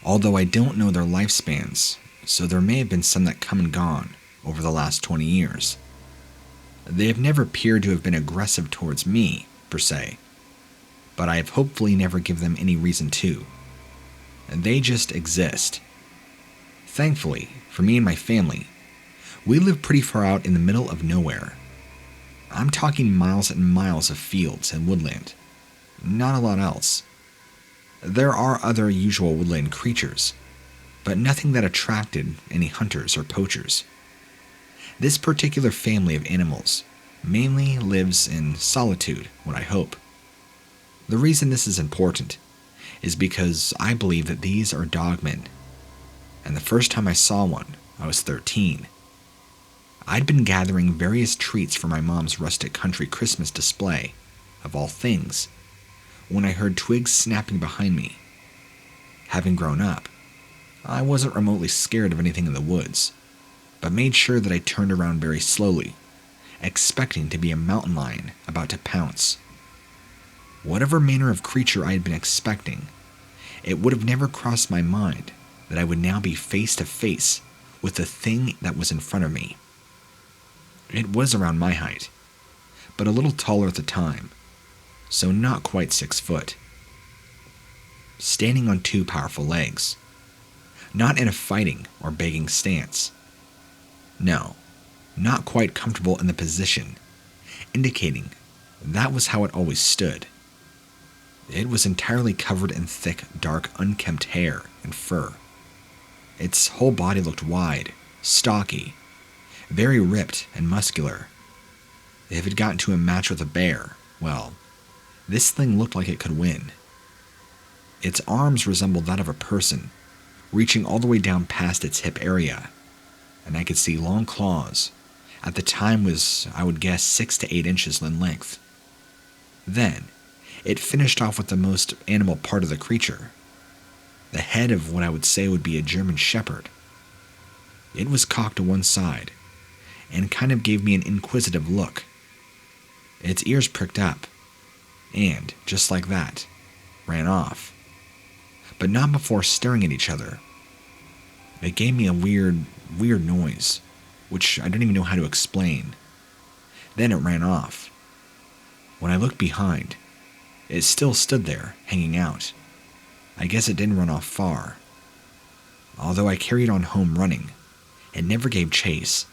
although I don't know their lifespans, so there may have been some that come and gone over the last 20 years. They have never appeared to have been aggressive towards me, per se, but I have hopefully never given them any reason to. They just exist. Thankfully, for me and my family, we live pretty far out in the middle of nowhere. I'm talking miles and miles of fields and woodland. Not a lot else. There are other usual woodland creatures, but nothing that attracted any hunters or poachers. This particular family of animals mainly lives in solitude, what I hope. The reason this is important is because I believe that these are dogmen, and the first time I saw one, I was 13. I'd been gathering various treats for my mom's rustic country Christmas display, of all things, when I heard twigs snapping behind me. Having grown up, I wasn't remotely scared of anything in the woods, but made sure that I turned around very slowly, expecting to be a mountain lion about to pounce. Whatever manner of creature I had been expecting, it would have never crossed my mind that I would now be face to face with the thing that was in front of me. It was around my height, but a little taller at the time, so not quite 6 foot. standing on two powerful legs. Not in a fighting or begging stance. No, not quite comfortable in the position, indicating that was how it always stood. It was entirely covered in thick, dark, unkempt hair and fur. Its whole body looked wide, stocky, very ripped and muscular. If it got into a match with a bear, well, this thing looked like it could win. Its arms resembled that of a person, reaching all the way down past its hip area, and I could see long claws. At the time was, I would guess, 6 to 8 inches in length. Then, it finished off with the most animal part of the creature, the head of what I would say would be a German shepherd. It was cocked to one side, and kind of gave me an inquisitive look. Its ears pricked up, and, just like that, ran off. But not before staring at each other. It gave me a weird noise, which I don't even know how to explain. Then it ran off. When I looked behind, it still stood there, hanging out. I guess it didn't run off far. Although I carried on home running, it never gave chase.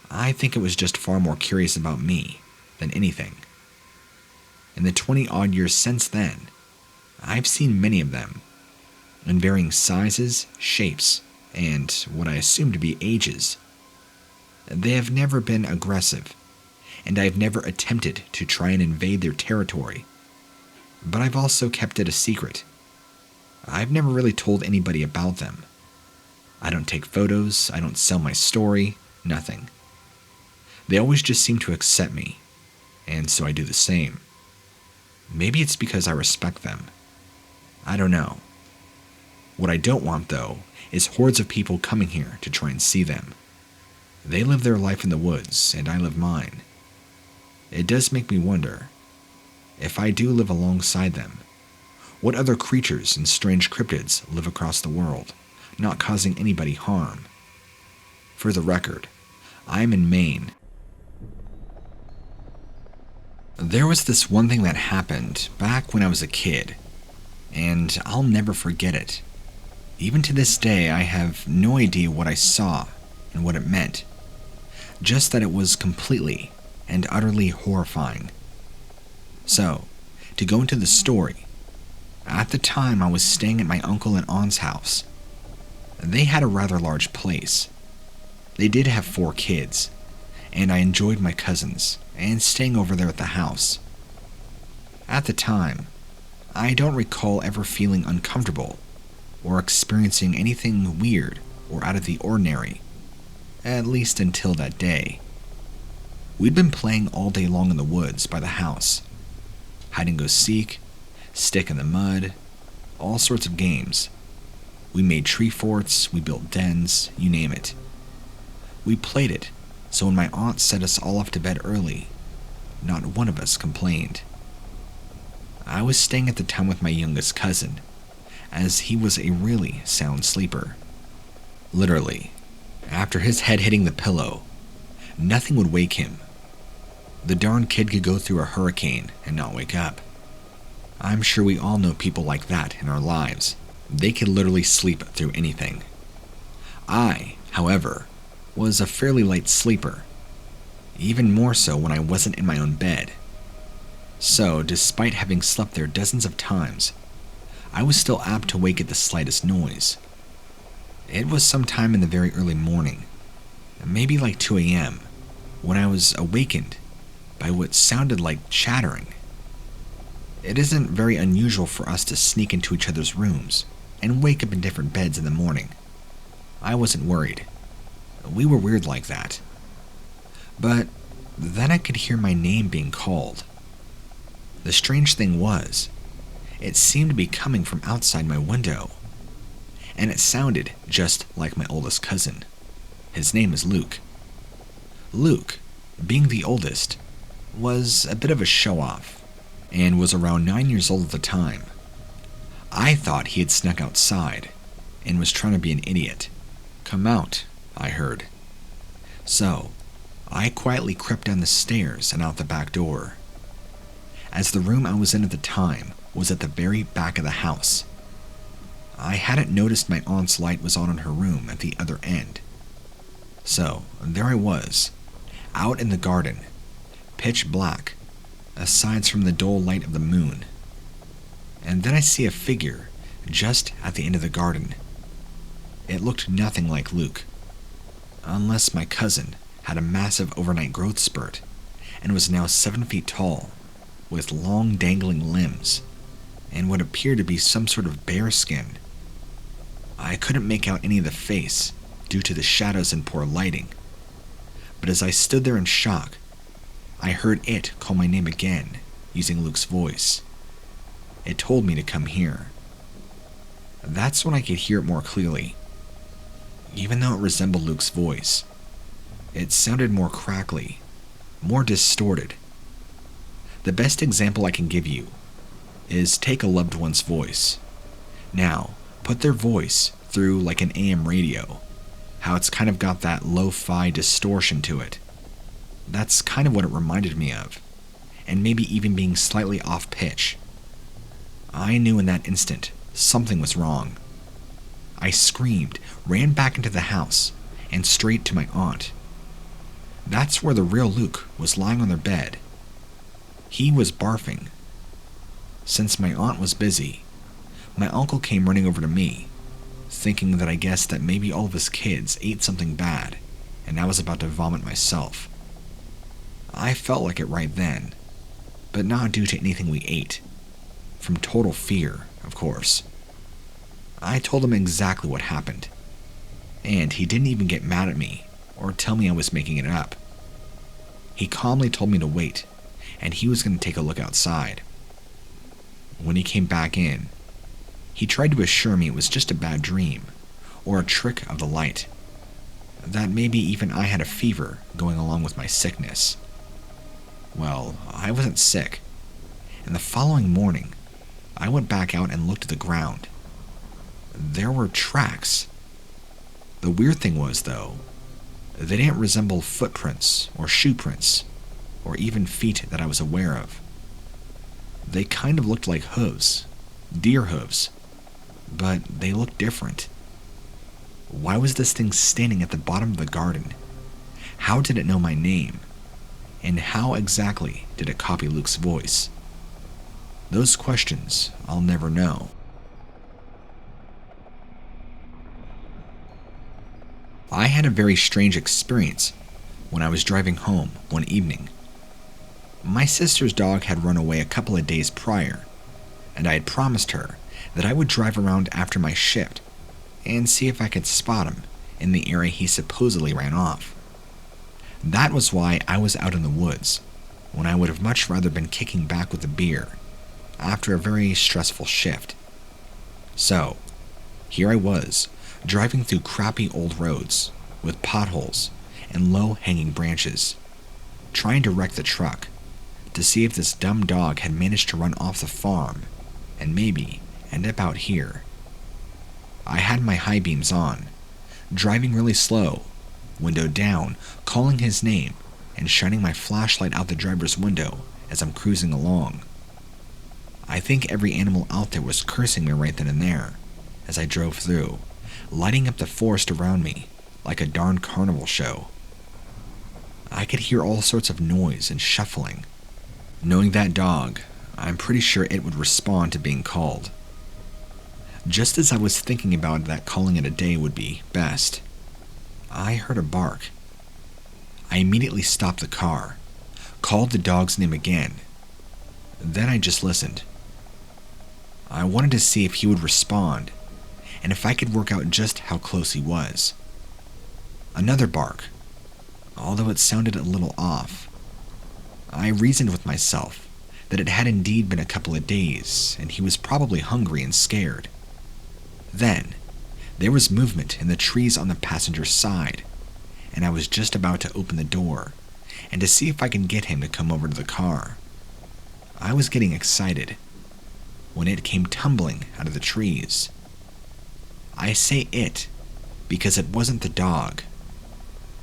I think it was just far more curious about me than anything. In the 20-odd years since then, I've seen many of them, in varying sizes, shapes, and what I assume to be ages. They have never been aggressive, and I have never attempted to try and invade their territory. But I've also kept it a secret. I've never really told anybody about them. I don't take photos, I don't sell my story, nothing. They always just seem to accept me, and so I do the same. Maybe it's because I respect them. I don't know. What I don't want, though, is hordes of people coming here to try and see them. They live their life in the woods, and I live mine. It does make me wonder, if I do live alongside them, what other creatures and strange cryptids live across the world, not causing anybody harm? For the record, I am in Maine. There was this one thing that happened back when I was a kid, and I'll never forget it. Even to this day, I have no idea what I saw and what it meant. Just that it was completely and utterly horrifying. So, to go into the story, at the time I was staying at my uncle and aunt's house. They had a rather large place. They did have 4 kids, and I enjoyed my cousins and staying over there at the house. At the time, I don't recall ever feeling uncomfortable or experiencing anything weird or out of the ordinary, at least until that day. We'd been playing all day long in the woods by the house. Hide and go seek, stick in the mud, all sorts of games. We made tree forts, we built dens, you name it. We played it, so when my aunt set us all off to bed early, not one of us complained. I was staying at the time with my youngest cousin, as he was a really sound sleeper. Literally, after his head hitting the pillow, nothing would wake him. The darn kid could go through a hurricane and not wake up. I'm sure we all know people like that in our lives. They could literally sleep through anything. I, however, was a fairly light sleeper, even more so when I wasn't in my own bed. So, despite having slept there dozens of times, I was still apt to wake at the slightest noise. It was sometime in the very early morning, maybe like 2 a.m., when I was awakened by what sounded like chattering. It isn't very unusual for us to sneak into each other's rooms and wake up in different beds in the morning. I wasn't worried. We were weird like that. But then I could hear my name being called. The strange thing was, it seemed to be coming from outside my window, and it sounded just like my oldest cousin. His name is Luke. Luke, being the oldest, was a bit of a show-off, and was around 9 years old at the time. I thought he had snuck outside, and was trying to be an idiot. "Come out," I heard. So, I quietly crept down the stairs and out the back door. As the room I was in at the time was at the very back of the house, I hadn't noticed my aunt's light was on in her room at the other end. So, there I was, out in the garden, pitch black, aside from the dull light of the moon. And then I see a figure just at the end of the garden. It looked nothing like Luke, unless my cousin had a massive overnight growth spurt and was now 7 feet tall, with long dangling limbs, and what appeared to be some sort of bear skin. I couldn't make out any of the face due to the shadows and poor lighting, but as I stood there in shock, I heard it call my name again using Luke's voice. It told me to come here. That's when I could hear it more clearly. Even though it resembled Luke's voice, it sounded more crackly, more distorted. The best example I can give you is take a loved one's voice. Now, put their voice through like an AM radio, how it's kind of got that lo-fi distortion to it. That's kind of what it reminded me of, and maybe even being slightly off pitch. I knew in that instant something was wrong. I screamed, ran back into the house, and straight to my aunt. That's where the real Luke was lying on their bed. He was barfing. Since my aunt was busy, my uncle came running over to me, thinking that I guessed that maybe all of his kids ate something bad, and I was about to vomit myself. I felt like it right then, but not due to anything we ate. From total fear, of course. I told him exactly what happened, and he didn't even get mad at me or tell me I was making it up. He calmly told me to wait, and he was going to take a look outside. When he came back in, he tried to assure me it was just a bad dream, or a trick of the light, that maybe even I had a fever going along with my sickness. Well, I wasn't sick, and the following morning, I went back out and looked at the ground. There were tracks. The weird thing was, though, they didn't resemble footprints or shoe prints, or even feet that I was aware of. They kind of looked like hooves, deer hooves, but they looked different. Why was this thing standing at the bottom of the garden? How did it know my name? And how exactly did it copy Luke's voice? Those questions I'll never know. I had a very strange experience when I was driving home one evening. My sister's dog had run away a couple of days prior, and I had promised her that I would drive around after my shift and see if I could spot him in the area he supposedly ran off. That was why I was out in the woods, when I would have much rather been kicking back with a beer after a very stressful shift. So, here I was, driving through crappy old roads with potholes and low-hanging branches, trying to wreck the truck to see if this dumb dog had managed to run off the farm and maybe end up out here. I had my high beams on, driving really slow, window down, calling his name and shining my flashlight out the driver's window as I'm cruising along. I think every animal out there was cursing me right then and there as I drove through, lighting up the forest around me like a darn carnival show. I could hear all sorts of noise and shuffling. Knowing that dog, I'm pretty sure it would respond to being called. Just as I was thinking about that calling it a day would be best, I heard a bark. I immediately stopped the car, called the dog's name again. Then I just listened. I wanted to see if he would respond, and if I could work out just how close he was. Another bark, although it sounded a little off. I reasoned with myself that it had indeed been a couple of days, and he was probably hungry and scared. Then, there was movement in the trees on the passenger's side, and I was just about to open the door and to see if I can get him to come over to the car. I was getting excited when it came tumbling out of the trees. I say it because it wasn't the dog,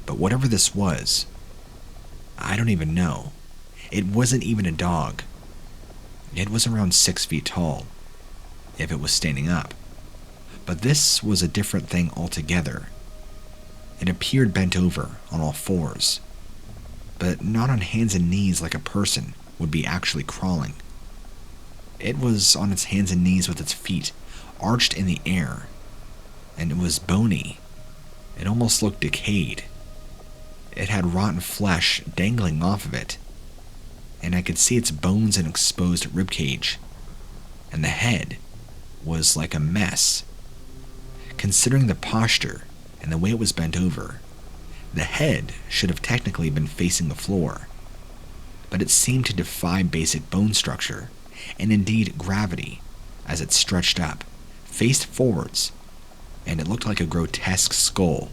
but whatever this was, I don't even know. It wasn't even a dog. It was around 6 feet tall, if it was standing up. But this was a different thing altogether. It appeared bent over on all fours, but not on hands and knees like a person would be actually crawling. It was on its hands and knees with its feet arched in the air, and it was bony. It almost looked decayed. It had rotten flesh dangling off of it, and I could see its bones and exposed ribcage, and the head was like a mess. Considering the posture and the way it was bent over, the head should have technically been facing the floor, but it seemed to defy basic bone structure, and indeed gravity, as it stretched up, faced forwards, and it looked like a grotesque skull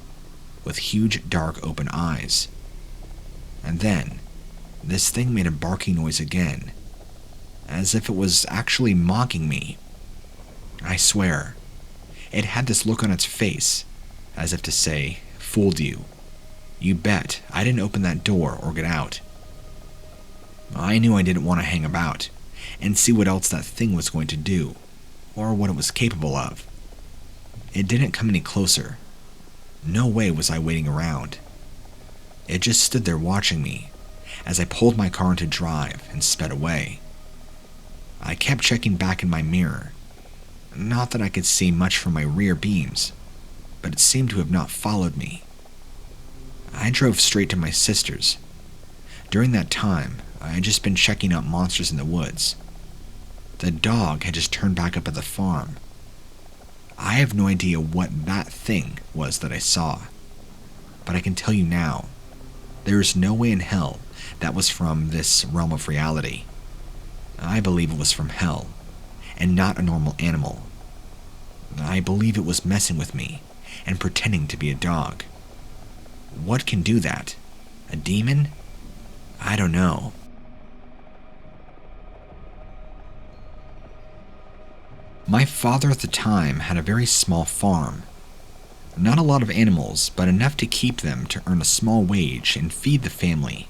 with huge dark open eyes. And then, this thing made a barking noise again, as if it was actually mocking me. I swear, it had this look on its face, as if to say, "Fooled you. You bet I didn't open that door or get out." I knew I didn't want to hang about and see what else that thing was going to do, or what it was capable of. It didn't come any closer. No way was I waiting around. It just stood there watching me as I pulled my car into drive and sped away. I kept checking back in my mirror. Not that I could see much from my rear beams, but it seemed to have not followed me. I drove straight to my sister's. During that time, I had just been checking out monsters in the woods. The dog had just turned back up at the farm. I have no idea what that thing was that I saw, but I can tell you now, there is no way in hell that was from this realm of reality. I believe it was from hell, and not a normal animal. I believe it was messing with me and pretending to be a dog. What can do that? A demon? I don't know. My father at the time had a very small farm. Not a lot of animals, but enough to keep them to earn a small wage and feed the family.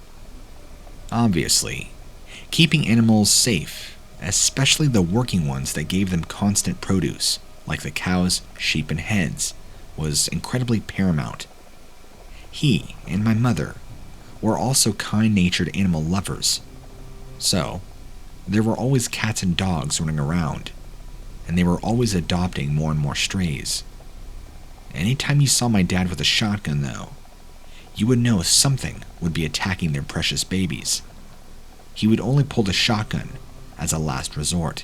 Obviously, keeping animals safe, especially the working ones that gave them constant produce, like the cows, sheep, and hens, was incredibly paramount. He and my mother were also kind-natured animal lovers, so there were always cats and dogs running around, and they were always adopting more and more strays. Anytime you saw my dad with a shotgun, though, you would know something would be attacking their precious babies. He would only pull the shotgun as a last resort.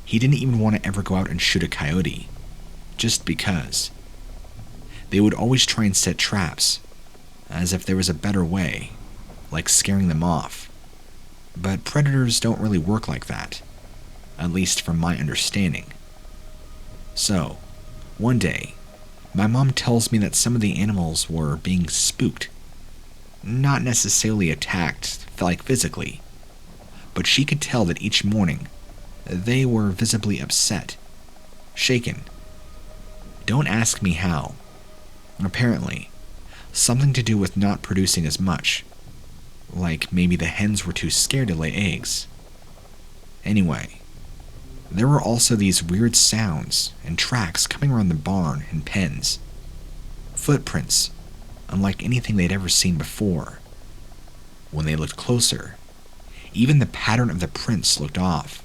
He didn't even want to ever go out and shoot a coyote, just because. They would always try and set traps, as if there was a better way, like scaring them off. But predators don't really work like that, at least from my understanding. So, one day, my mom tells me that some of the animals were being spooked. Not necessarily attacked, like physically, but she could tell that each morning they were visibly upset, shaken. Don't ask me how. Apparently, something to do with not producing as much, like maybe the hens were too scared to lay eggs. Anyway, there were also these weird sounds and tracks coming around the barn and pens. Footprints, unlike anything they'd ever seen before. When they looked closer, even the pattern of the prints looked off,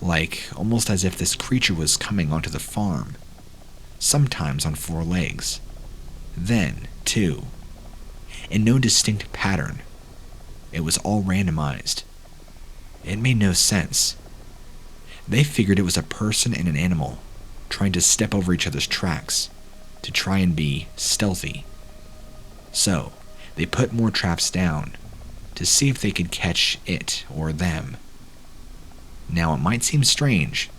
like almost as if this creature was coming onto the farm, sometimes on 4 legs. Then, too, in no distinct pattern. It was all randomized. It made no sense. They figured it was a person and an animal trying to step over each other's tracks to try and be stealthy. So, they put more traps down to see if they could catch it or them. Now, it might seem strange,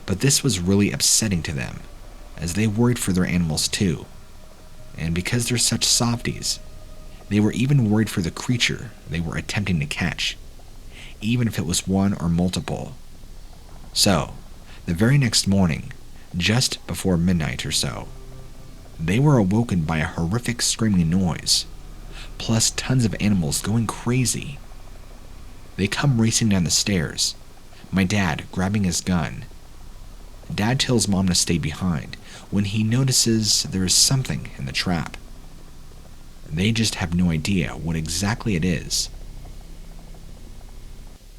but this was really upsetting to them, as they worried for their animals too. And because they're such softies, they were even worried for the creature they were attempting to catch, even if it was one or multiple. So, the very next morning, just before midnight or so, they were awoken by a horrific screaming noise, plus tons of animals going crazy. They come racing down the stairs, my dad grabbing his gun. Dad tells Mom to stay behind when he notices there is something in the trap. They just have no idea what exactly it is.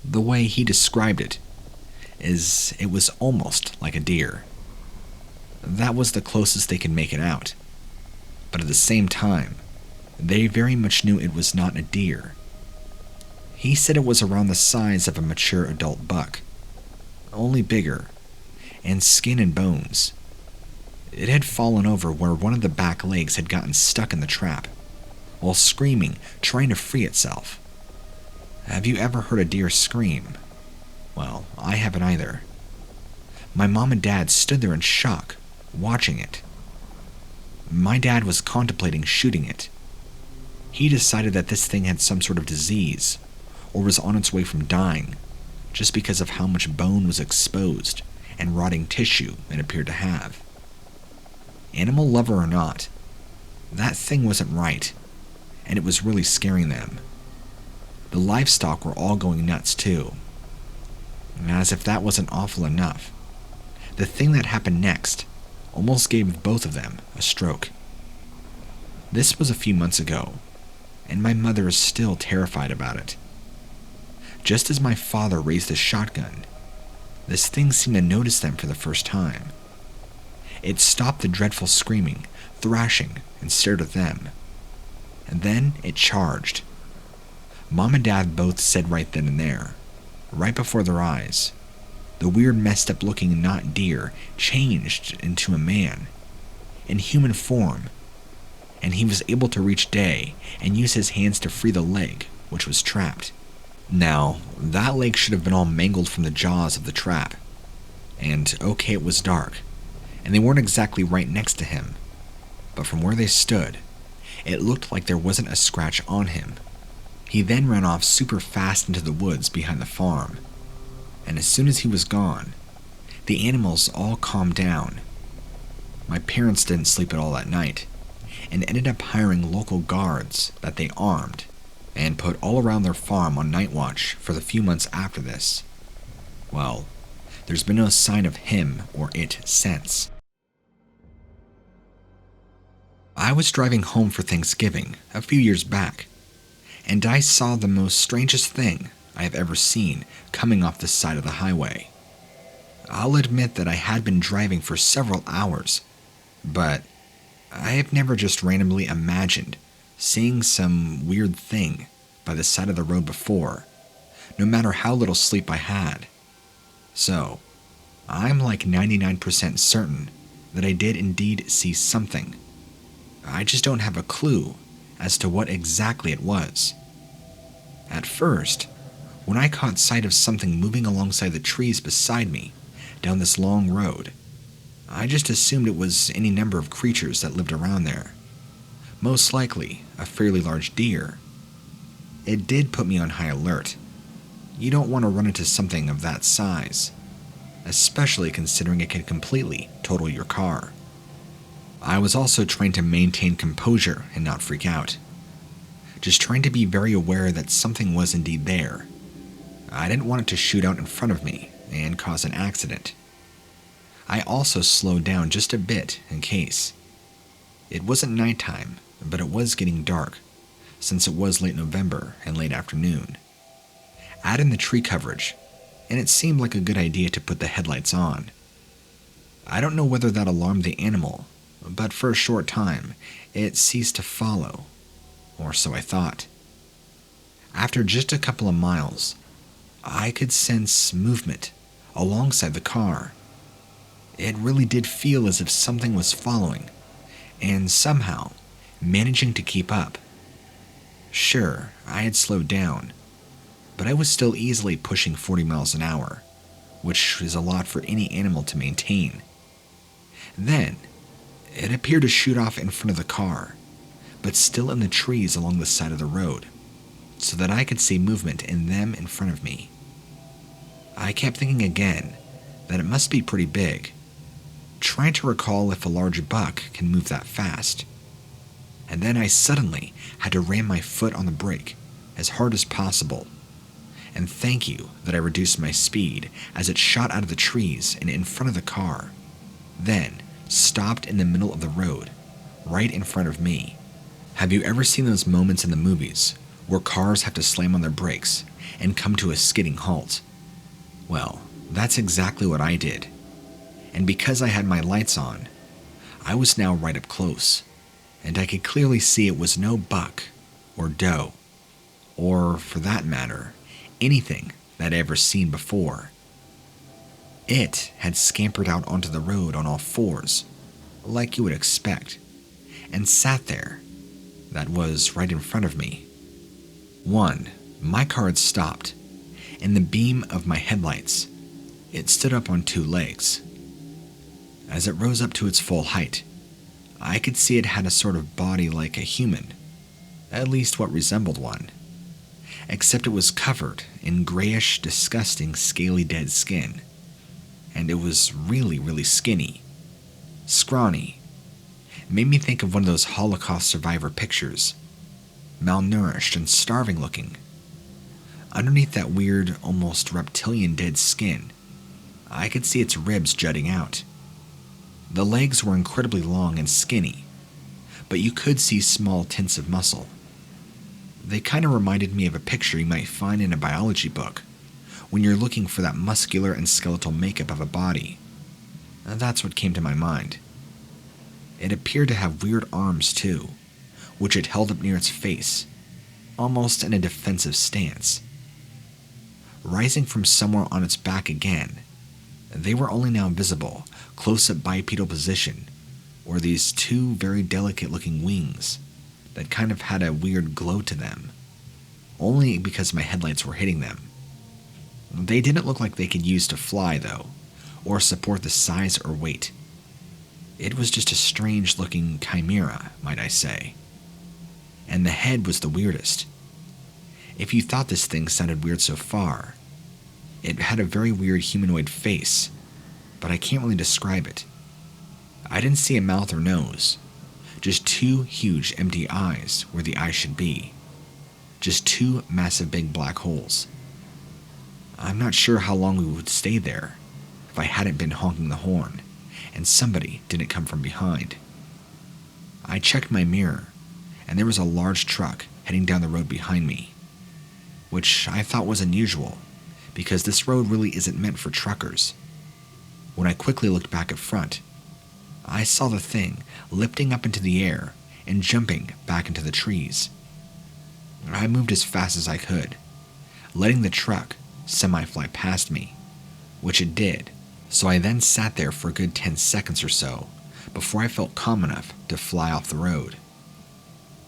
The way he described it is it was almost like a deer. That was the closest they could make it out. But at the same time, they very much knew it was not a deer. He said it was around the size of a mature adult buck, only bigger, and skin and bones. It had fallen over where one of the back legs had gotten stuck in the trap, while screaming, trying to free itself. Have you ever heard a deer scream? Well, I haven't either. My mom and dad stood there in shock, watching it. My dad was contemplating shooting it. He decided that this thing had some sort of disease, or was on its way from dying, just because of how much bone was exposed and rotting tissue it appeared to have. Animal lover or not, that thing wasn't right, and it was really scaring them. The livestock were all going nuts too. As if that wasn't awful enough, the thing that happened next almost gave both of them a stroke. This was a few months ago, and my mother is still terrified about it. Just as my father raised his shotgun, this thing seemed to notice them for the first time. It stopped the dreadful screaming, thrashing, and stared at them. And then it charged. Mom and Dad both said right then and there, right before their eyes, the weird messed up looking not deer changed into a man, in human form, and he was able to reach Day and use his hands to free the leg, which was trapped. Now, that leg should have been all mangled from the jaws of the trap, and okay, it was dark, and they weren't exactly right next to him, but from where they stood, it looked like there wasn't a scratch on him. He then ran off super fast into the woods behind the farm, and as soon as he was gone, the animals all calmed down. My parents didn't sleep at all that night, and ended up hiring local guards that they armed, and put all around their farm on night watch for the few months after this. Well, there's been no sign of him or it since. I was driving home for Thanksgiving a few years back, and I saw the most strangest thing I have ever seen coming off the side of the highway. I'll admit that I had been driving for several hours, but I have never just randomly imagined seeing some weird thing by the side of the road before, no matter how little sleep I had. So, I'm like 99% certain that I did indeed see something. I just don't have a clue as to what exactly it was. At first, when I caught sight of something moving alongside the trees beside me down this long road, I just assumed it was any number of creatures that lived around there. Most likely a fairly large deer. It did put me on high alert. You don't want to run into something of that size, especially considering it can completely total your car. I was also trying to maintain composure and not freak out. Just trying to be very aware that something was indeed there. I didn't want it to shoot out in front of me and cause an accident. I also slowed down just a bit in case. It wasn't nighttime, but it was getting dark, since it was late November and late afternoon. Add in the tree coverage, and it seemed like a good idea to put the headlights on. I don't know whether that alarmed the animal, but for a short time, it ceased to follow, or so I thought. After just a couple of miles, I could sense movement alongside the car. It really did feel as if something was following, and somehow managing to keep up. Sure, I had slowed down, but I was still easily pushing 40 miles an hour, which is a lot for any animal to maintain. Then, it appeared to shoot off in front of the car, but still in the trees along the side of the road, so that I could see movement in them in front of me. I kept thinking again that it must be pretty big, trying to recall if a large buck can move that fast. And then I suddenly had to ram my foot on the brake as hard as possible, and thank you that I reduced my speed as it shot out of the trees and in front of the car, then stopped in the middle of the road, right in front of me. Have you ever seen those moments in the movies where cars have to slam on their brakes and come to a skidding halt? Well, that's exactly what I did. And because I had my lights on, I was now right up close, and I could clearly see it was no buck or doe, or for that matter, anything that I'd ever seen before. It had scampered out onto the road on all fours, like you would expect, and sat there. That was right in front of me. My car had stopped. In the beam of my headlights, it stood up on two legs. As it rose up to its full height, I could see it had a sort of body like a human, at least what resembled one, except it was covered in grayish, disgusting, scaly dead skin, and it was really, really skinny, scrawny. It made me think of one of those Holocaust survivor pictures, malnourished and starving looking. Underneath that weird, almost reptilian dead skin, I could see its ribs jutting out. The legs were incredibly long and skinny, but you could see small tints of muscle. They kind of reminded me of a picture you might find in a biology book when you're looking for that muscular and skeletal makeup of a body. That's what came to my mind. It appeared to have weird arms too, which it held up near its face, almost in a defensive stance. Rising from somewhere on its back again, they were only now visible, close-up bipedal position, or these two very delicate-looking wings that kind of had a weird glow to them, only because my headlights were hitting them. They didn't look like they could use to fly, though, or support the size or weight. It was just a strange-looking chimera, might I say. And the head was the weirdest. If you thought this thing sounded weird so far, it had a very weird humanoid face, but I can't really describe it. I didn't see a mouth or nose, just two huge empty eyes where the eyes should be. Just two massive big black holes. I'm not sure how long we would stay there if I hadn't been honking the horn and somebody didn't come from behind. I checked my mirror, and there was a large truck heading down the road behind me, which I thought was unusual because this road really isn't meant for truckers. When I quickly looked back at front, I saw the thing lifting up into the air and jumping back into the trees. I moved as fast as I could, letting the truck semi-fly past me, which it did, so I then sat there for a good 10 seconds or so before I felt calm enough to fly off the road.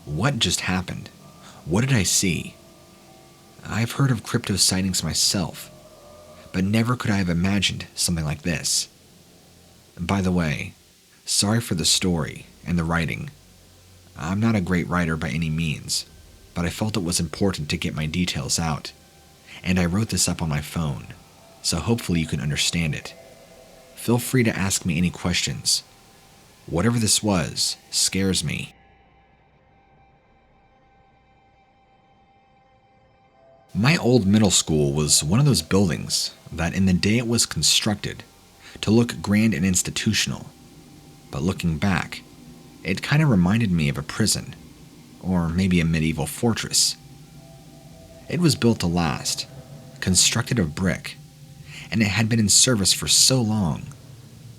What just happened? What did I see? I've heard of crypto sightings myself, but never could I have imagined something like this. By the way, sorry for the story and the writing. I'm not a great writer by any means, but I felt it was important to get my details out, and I wrote this up on my phone, so hopefully you can understand it. Feel free to ask me any questions. Whatever this was scares me. My old middle school was one of those buildings that in the day it was constructed to look grand and institutional, but looking back, it kind of reminded me of a prison, or maybe a medieval fortress. It was built to last, constructed of brick, and it had been in service for so long,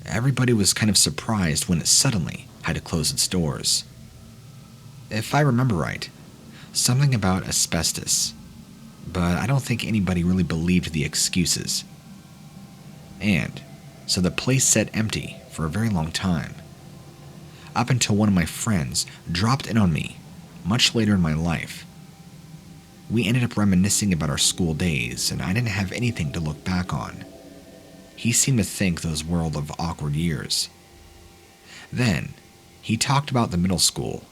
everybody was kind of surprised when it suddenly had to close its doors. If I remember right, something about asbestos, but I don't think anybody really believed the excuses. And so the place sat empty for a very long time, up until one of my friends dropped in on me much later in my life. We ended up reminiscing about our school days, and I didn't have anything to look back on. He seemed to think those were all of awkward years. Then, he talked about the middle school,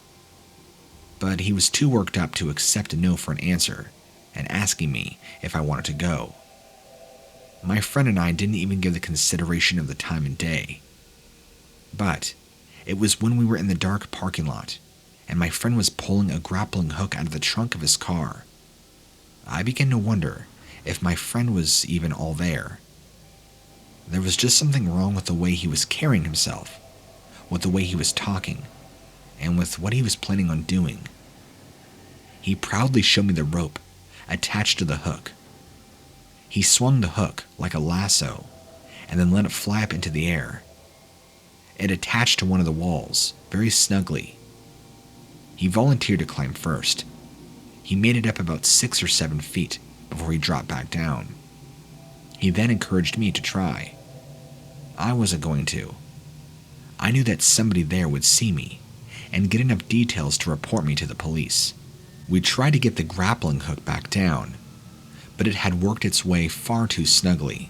but he was too worked up to accept a no for an answer and asking me if I wanted to go. My friend and I didn't even give the consideration of the time and day. But it was when we were in the dark parking lot, and my friend was pulling a grappling hook out of the trunk of his car. I began to wonder if my friend was even all there. There was just something wrong with the way he was carrying himself, with the way he was talking, and with what he was planning on doing. He proudly showed me the rope attached to the hook. He swung the hook like a lasso and then let it fly up into the air. It attached to one of the walls very snugly. He volunteered to climb first. He made it up about 6 or 7 feet before he dropped back down. He then encouraged me to try. I wasn't going to. I knew that somebody there would see me and get enough details to report me to the police. We tried to get the grappling hook back down, but it had worked its way far too snugly.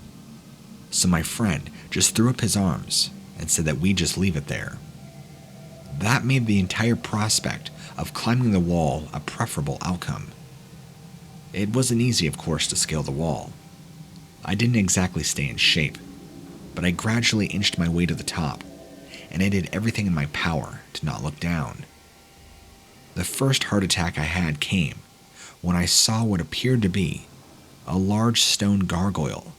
So my friend just threw up his arms and said that we just leave it there. That made the entire prospect of climbing the wall a preferable outcome. It wasn't easy, of course, to scale the wall. I didn't exactly stay in shape, but I gradually inched my way to the top, and I did everything in my power to not look down. The first heart attack I had came when I saw what appeared to be a large stone gargoyle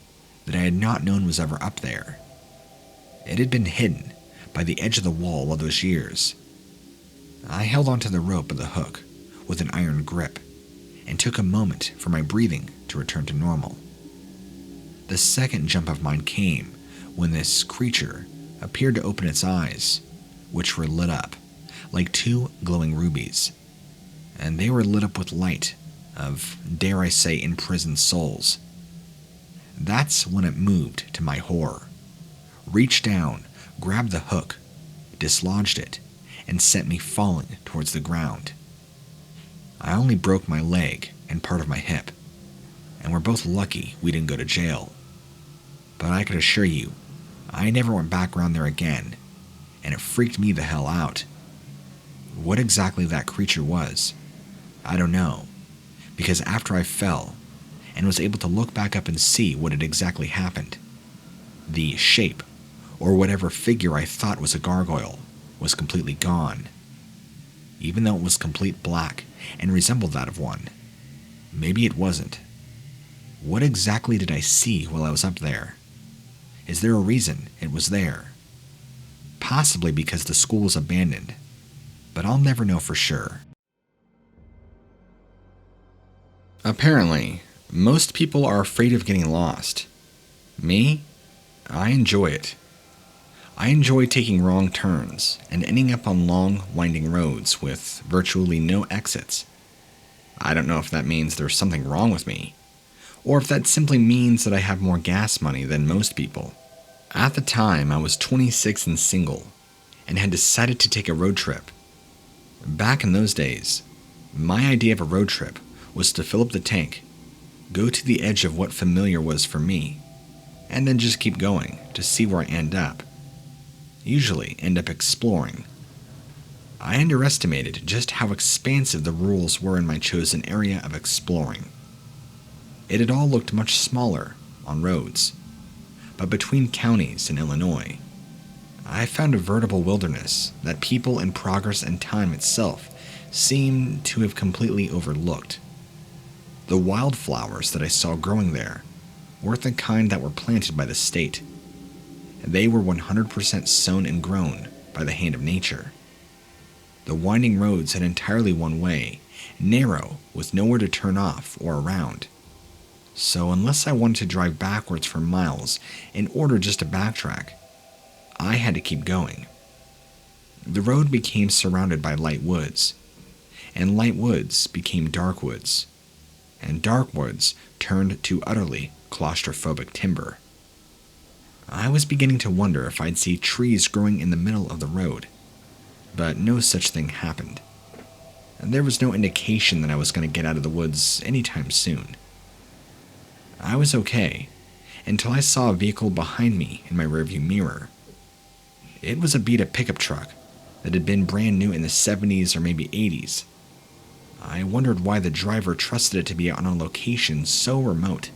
that I had not known was ever up there. It had been hidden by the edge of the wall all those years. I held onto the rope of the hook with an iron grip and took a moment for my breathing to return to normal. The second jump of mine came when this creature appeared to open its eyes, which were lit up like 2 glowing rubies, and they were lit up with light of, dare I say, imprisoned souls. That's when it moved to my horror, reached down, grabbed the hook, dislodged it, and sent me falling towards the ground. I only broke my leg and part of my hip, and we're both lucky we didn't go to jail. But I can assure you, I never went back around there again, and it freaked me the hell out. What exactly that creature was, I don't know, because after I fell and was able to look back up and see what had exactly happened, the shape, or whatever figure I thought was a gargoyle, was completely gone. Even though it was complete black and resembled that of one, maybe it wasn't. What exactly did I see while I was up there? Is there a reason it was there? Possibly because the school was abandoned, but I'll never know for sure. Apparently, most people are afraid of getting lost. Me? I enjoy it. I enjoy taking wrong turns and ending up on long, winding roads with virtually no exits. I don't know if that means there's something wrong with me, or if that simply means that I have more gas money than most people. At the time, I was 26 and single, and had decided to take a road trip. Back in those days, my idea of a road trip was to fill up the tank, go to the edge of what familiar was for me, and then just keep going to see where I end up. Usually end up exploring. I underestimated just how expansive the rules were in my chosen area of exploring. It had all looked much smaller on roads, but between counties in Illinois, I found a veritable wilderness that people and progress and time itself seemed to have completely overlooked. The wildflowers that I saw growing there weren't the kind that were planted by the state. They were 100% sown and grown by the hand of nature. The winding roads had entirely one way, narrow with nowhere to turn off or around. So unless I wanted to drive backwards for miles in order just to backtrack, I had to keep going. The road became surrounded by light woods, and light woods became dark woods, and dark woods turned to utterly claustrophobic timber. I was beginning to wonder if I'd see trees growing in the middle of the road, but no such thing happened. And there was no indication that I was going to get out of the woods anytime soon. I was okay, until I saw a vehicle behind me in my rearview mirror. It was a beat-up pickup truck that had been brand new in the 70s or maybe 80s. I wondered why the driver trusted it to be on a location so remote.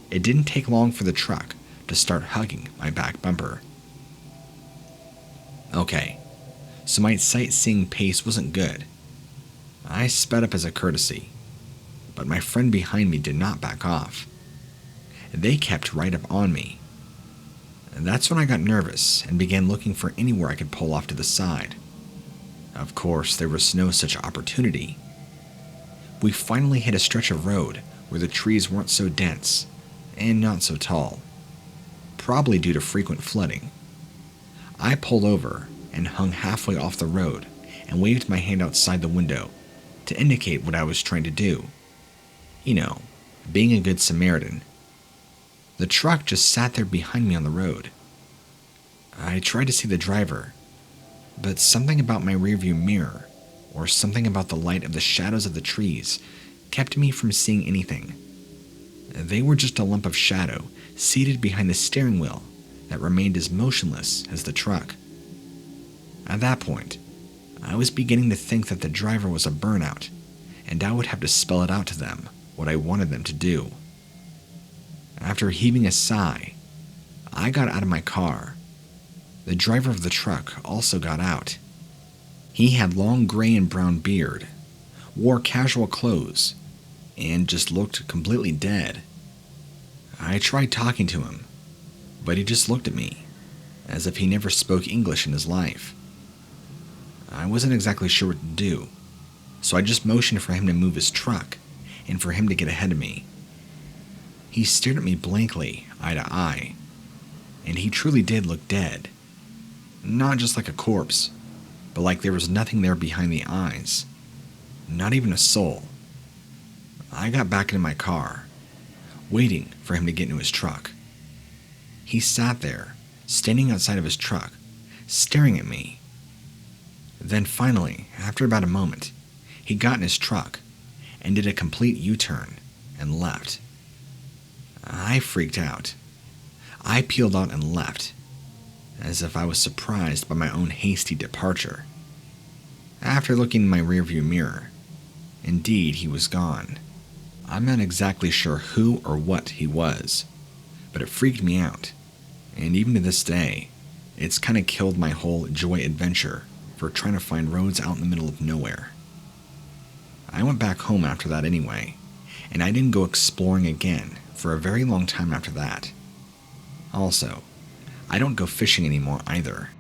It didn't take long for the truck to start hugging my back bumper. Okay, so my sightseeing pace wasn't good. I sped up as a courtesy, but my friend behind me did not back off. They kept right up on me. And that's when I got nervous and began looking for anywhere I could pull off to the side. Of course, there was no such opportunity. We finally hit a stretch of road where the trees weren't so dense and not so tall, probably due to frequent flooding. I pulled over and hung halfway off the road and waved my hand outside the window to indicate what I was trying to do. You know, being a good Samaritan. The truck just sat there behind me on the road. I tried to see the driver, but something about my rearview mirror, or something about the light of the shadows of the trees, kept me from seeing anything. They were just a lump of shadow seated behind the steering wheel that remained as motionless as the truck. At that point, I was beginning to think that the driver was a burnout, and I would have to spell it out to them what I wanted them to do. After heaving a sigh, I got out of my car. The driver of the truck also got out. He had long gray and brown beard, wore casual clothes, and just looked completely dead. I tried talking to him, but he just looked at me, as if he never spoke English in his life. I wasn't exactly sure what to do, so I just motioned for him to move his truck and for him to get ahead of me. He stared at me blankly, eye to eye, and he truly did look dead. Not just like a corpse, but like there was nothing there behind the eyes. Not even a soul. I got back into my car, waiting for him to get into his truck. He sat there, standing outside of his truck, staring at me. Then finally, after about a moment, he got in his truck and did a complete U-turn and left. I freaked out. I peeled out and left, as if I was surprised by my own hasty departure. After looking in my rearview mirror, indeed he was gone. I'm not exactly sure who or what he was, but it freaked me out, and even to this day, it's kind of killed my whole joy adventure for trying to find roads out in the middle of nowhere. I went back home after that anyway, and I didn't go exploring again for a very long time after that. Also, I don't go fishing anymore either.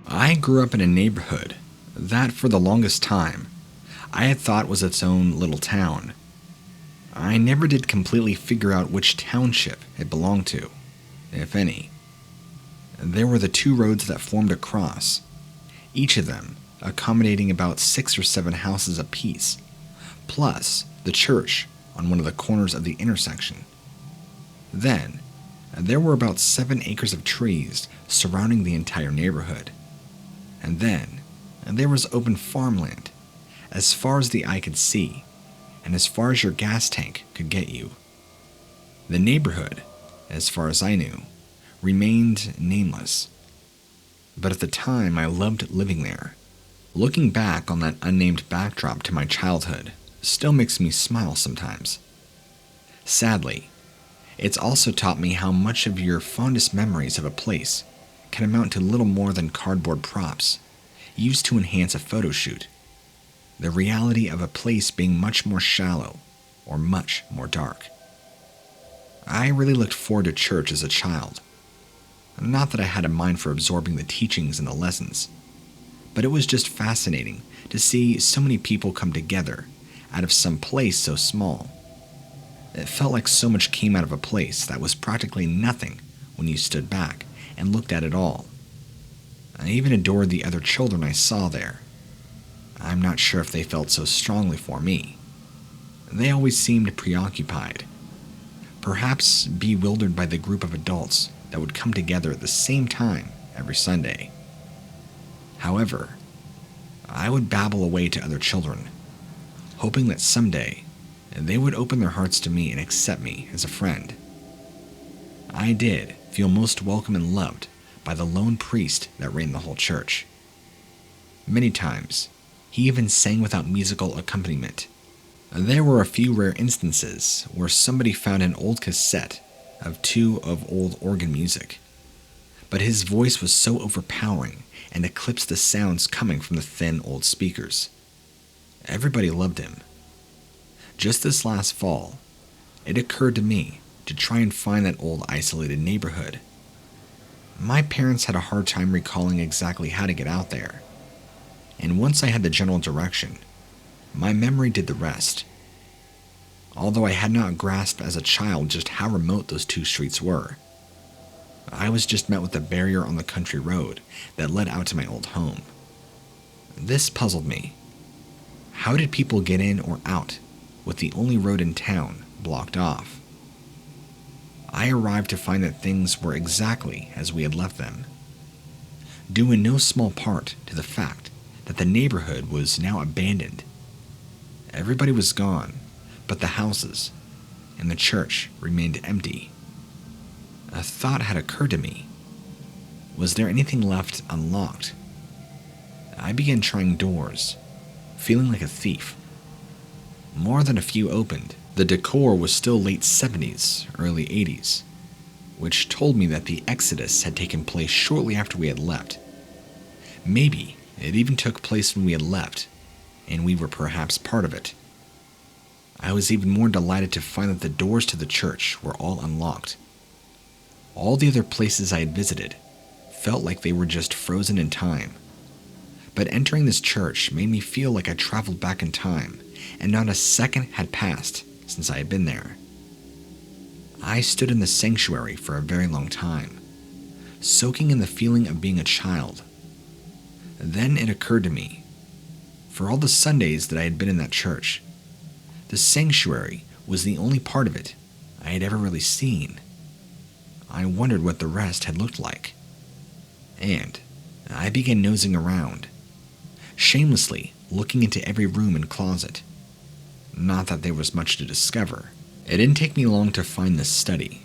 I grew up in a neighborhood that, for the longest time, I had thought was its own little town. I never did completely figure out which township it belonged to, if any. There were the two roads that formed a cross, each of them accommodating about 6 or 7 houses apiece, plus the church on one of the corners of the intersection. Then, there were about 7 acres of trees surrounding the entire neighborhood. And then, there was open farmland, as far as the eye could see, and as far as your gas tank could get you. The neighborhood, as far as I knew, remained nameless. But at the time, I loved living there. Looking back on that unnamed backdrop to my childhood still makes me smile sometimes. Sadly, it's also taught me how much of your fondest memories of a place can amount to little more than cardboard props used to enhance a photo shoot. The reality of a place being much more shallow or much more dark. I really looked forward to church as a child. Not that I had a mind for absorbing the teachings and the lessons, but it was just fascinating to see so many people come together out of some place so small. It felt like so much came out of a place that was practically nothing when you stood back and looked at it all. I even adored the other children I saw there. I'm not sure if they felt so strongly for me. They always seemed preoccupied, perhaps bewildered by the group of adults that would come together at the same time every Sunday. However, I would babble away to other children, hoping that someday they would open their hearts to me and accept me as a friend. I did feel most welcome and loved by the lone priest that ran the whole church. Many times, he even sang without musical accompaniment. There were a few rare instances where somebody found an old cassette of 2 of old organ music, but his voice was so overpowering and eclipsed the sounds coming from the thin old speakers. Everybody loved him. Just this last fall, it occurred to me to try and find that old isolated neighborhood. My parents had a hard time recalling exactly how to get out there, and once I had the general direction, my memory did the rest. Although I had not grasped as a child just how remote those two streets were, I was just met with a barrier on the country road that led out to my old home. This puzzled me. How did people get in or out with the only road in town blocked off? I arrived to find that things were exactly as we had left them, due in no small part to the fact that the neighborhood was now abandoned. Everybody was gone, but the houses and the church remained empty. A thought had occurred to me. Was there anything left unlocked? I began trying doors, feeling like a thief. More than a few opened. The decor was still late 70s, early 80s, which told me that the exodus had taken place shortly after we had left. Maybe it even took place when we had left, and we were perhaps part of it. I was even more delighted to find that the doors to the church were all unlocked. All the other places I had visited felt like they were just frozen in time, but entering this church made me feel like I traveled back in time, and not a second had passed since I had been there. I stood in the sanctuary for a very long time, soaking in the feeling of being a child. Then it occurred to me, for all the Sundays that I had been in that church, the sanctuary was the only part of it I had ever really seen. I wondered what the rest had looked like, and I began nosing around, shamelessly looking into every room and closet. Not that there was much to discover. It didn't take me long to find this study,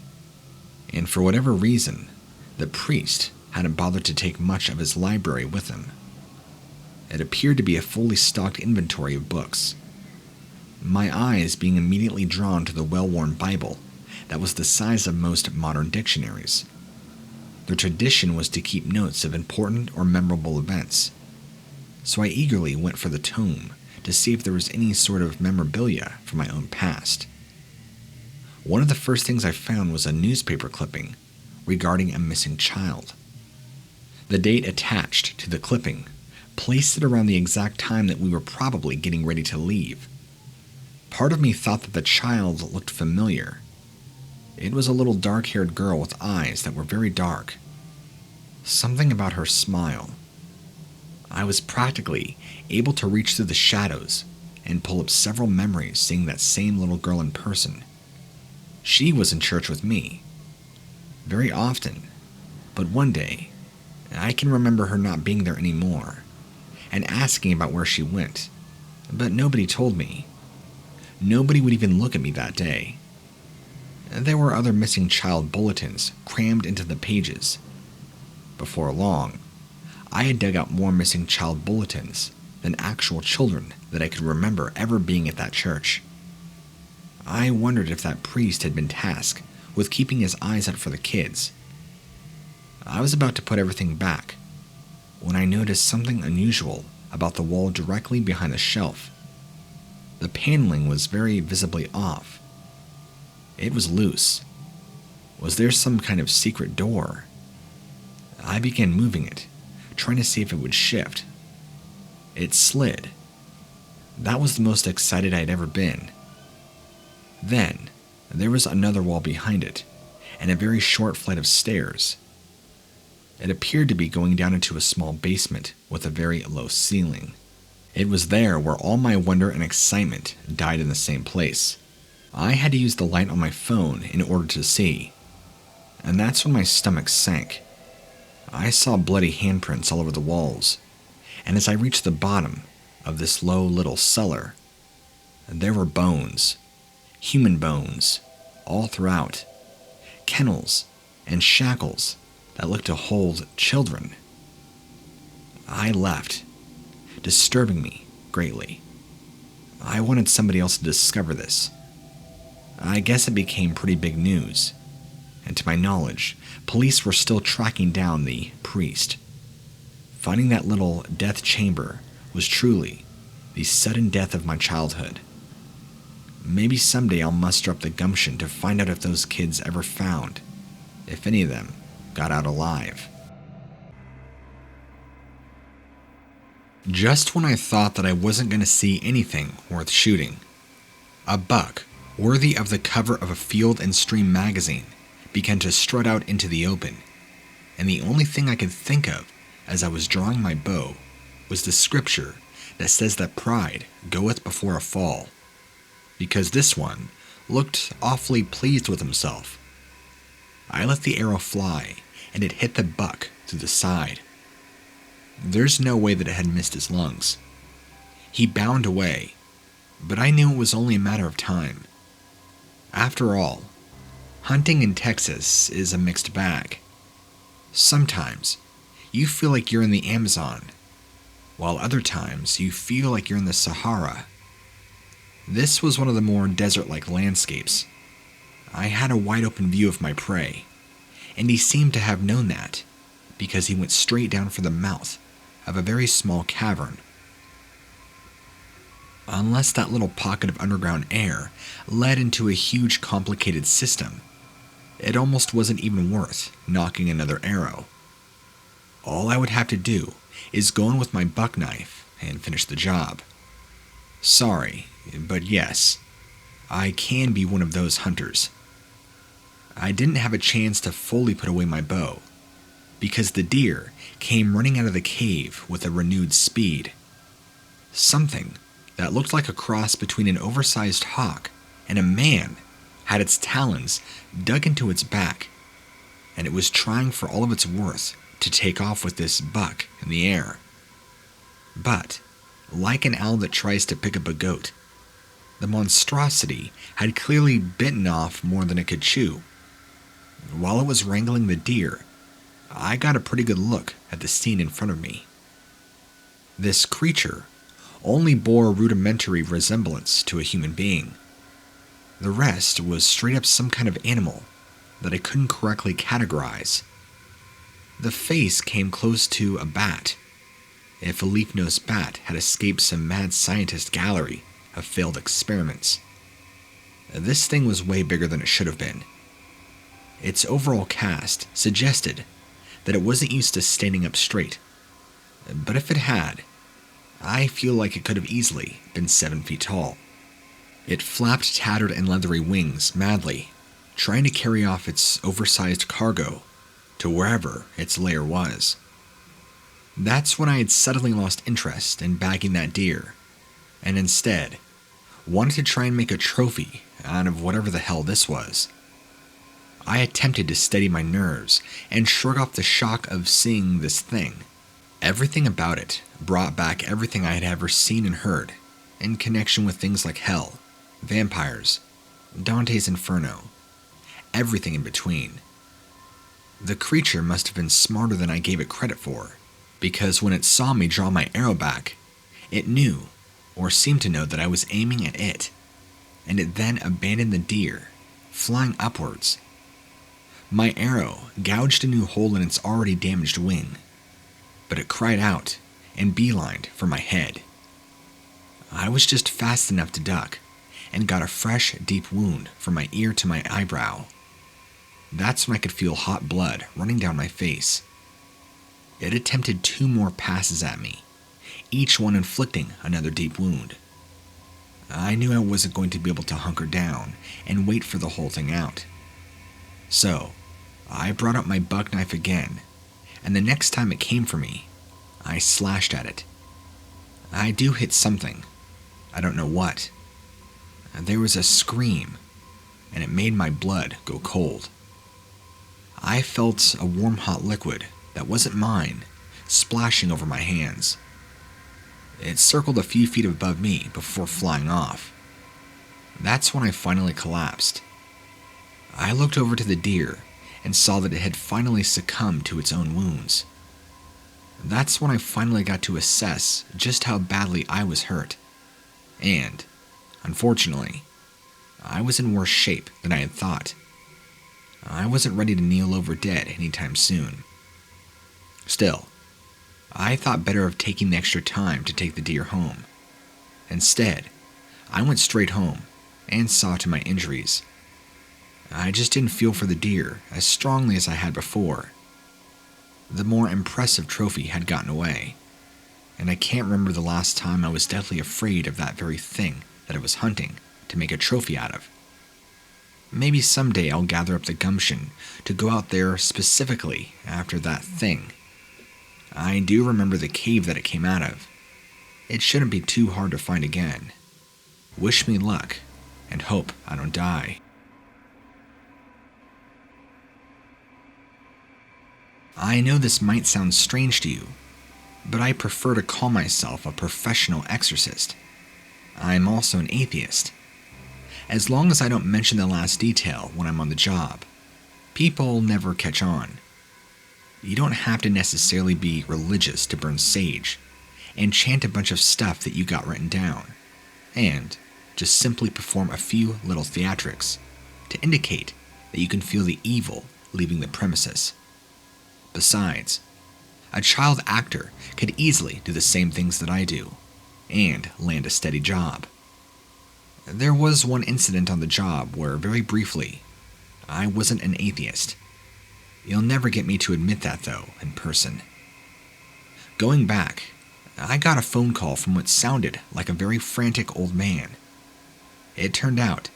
and for whatever reason, the priest hadn't bothered to take much of his library with him. It appeared to be a fully stocked inventory of books, my eyes being immediately drawn to the well-worn Bible that was the size of most modern dictionaries. The tradition was to keep notes of important or memorable events, so I eagerly went for the tome to see if there was any sort of memorabilia from my own past. One of the first things I found was a newspaper clipping regarding a missing child. The date attached to the clipping placed it around the exact time that we were probably getting ready to leave. Part of me thought that the child looked familiar. It was a little dark-haired girl with eyes that were very dark. Something about her smile. I was practically able to reach through the shadows and pull up several memories seeing that same little girl in person. She was in church with me, very often, but one day, I can remember her not being there anymore, and asking about where she went, but nobody told me. Nobody would even look at me that day. There were other missing child bulletins crammed into the pages. Before long, I had dug out more missing child bulletins than actual children that I could remember ever being at that church. I wondered if that priest had been tasked with keeping his eyes out for the kids. I was about to put everything back when I noticed something unusual about the wall directly behind the shelf. The paneling was very visibly off. It was loose. Was there some kind of secret door? I began moving it, trying to see if it would shift. It slid. That was the most excited I had ever been. Then, there was another wall behind it, and a very short flight of stairs. It appeared to be going down into a small basement with a very low ceiling. It was there where all my wonder and excitement died in the same place. I had to use the light on my phone in order to see, and that's when my stomach sank. I saw bloody handprints all over the walls, and as I reached the bottom of this low little cellar, there were bones, human bones, all throughout, kennels and shackles that looked to hold children. I left, disturbing me greatly. I wanted somebody else to discover this. I guess it became pretty big news, and to my knowledge, police were still tracking down the priest. Finding that little death chamber was truly the sudden death of my childhood. Maybe someday I'll muster up the gumption to find out if those kids ever found, if any of them got out alive. Just when I thought that I wasn't going to see anything worth shooting, a buck, worthy of the cover of a Field and Stream magazine, began to strut out into the open, and the only thing I could think of as I was drawing my bow was the scripture that says that pride goeth before a fall, because this one looked awfully pleased with himself. I let the arrow fly, and it hit the buck through the side. There's no way that it had missed his lungs. He bounded away, but I knew it was only a matter of time. After all, hunting in Texas is a mixed bag. Sometimes, you feel like you're in the Amazon, while other times you feel like you're in the Sahara. This was one of the more desert-like landscapes. I had a wide-open view of my prey, and he seemed to have known that, because he went straight down for the mouth of a very small cavern. Unless that little pocket of underground air led into a huge complicated system, it almost wasn't even worth knocking another arrow. All I would have to do is go in with my buck knife and finish the job. Sorry, but yes, I can be one of those hunters. I didn't have a chance to fully put away my bow, because the deer came running out of the cave with a renewed speed. Something that looked like a cross between an oversized hawk and a man had its talons dug into its back, and it was trying for all of its worth to take off with this buck in the air. But, like an owl that tries to pick up a goat, the monstrosity had clearly bitten off more than it could chew. While it was wrangling the deer, I got a pretty good look at the scene in front of me. This creature only bore a rudimentary resemblance to a human being. The rest was straight up some kind of animal that I couldn't correctly categorize. The face came close to a bat, if a leaf-nosed bat had escaped some mad scientist gallery of failed experiments. This thing was way bigger than it should have been. Its overall cast suggested that it wasn't used to standing up straight, but if it had, I feel like it could have easily been 7 feet tall. It flapped tattered and leathery wings madly, trying to carry off its oversized cargo to wherever its lair was. That's when I had suddenly lost interest in bagging that deer, and instead wanted to try and make a trophy out of whatever the hell this was. I attempted to steady my nerves and shrug off the shock of seeing this thing. Everything about it brought back everything I had ever seen and heard, in connection with things like hell, vampires, Dante's Inferno, everything in between. The creature must have been smarter than I gave it credit for, because when it saw me draw my arrow back, it knew, or seemed to know, that I was aiming at it, and it then abandoned the deer, flying upwards. My arrow gouged a new hole in its already damaged wing, but it cried out and beelined for my head. I was just fast enough to duck, and got a fresh, deep wound from my ear to my eyebrow. That's when I could feel hot blood running down my face. It attempted 2 more passes at me, each one inflicting another deep wound. I knew I wasn't going to be able to hunker down and wait for the whole thing out. So, I brought up my buck knife again, and the next time it came for me, I slashed at it. I do hit something. I don't know what. There was a scream, and it made my blood go cold. I felt a warm hot liquid that wasn't mine splashing over my hands. It circled a few feet above me before flying off. That's when I finally collapsed. I looked over to the deer and saw that it had finally succumbed to its own wounds. That's when I finally got to assess just how badly I was hurt. And, unfortunately, I was in worse shape than I had thought. I wasn't ready to kneel over dead anytime soon. Still, I thought better of taking the extra time to take the deer home. Instead, I went straight home and saw to my injuries. I just didn't feel for the deer as strongly as I had before. The more impressive trophy had gotten away, and I can't remember the last time I was deathly afraid of that very thing that I was hunting to make a trophy out of. Maybe someday I'll gather up the gumption to go out there specifically after that thing. I do remember the cave that it came out of. It shouldn't be too hard to find again. Wish me luck, and hope I don't die. I know this might sound strange to you, but I prefer to call myself a professional exorcist. I'm also an atheist. As long as I don't mention the last detail when I'm on the job, people never catch on. You don't have to necessarily be religious to burn sage and chant a bunch of stuff that you got written down, and just simply perform a few little theatrics to indicate that you can feel the evil leaving the premises. Besides, a child actor could easily do the same things that I do and land a steady job. There was one incident on the job where, very briefly, I wasn't an atheist. You'll never get me to admit that, though, in person. Going back, I got a phone call from what sounded like a very frantic old man. It turned out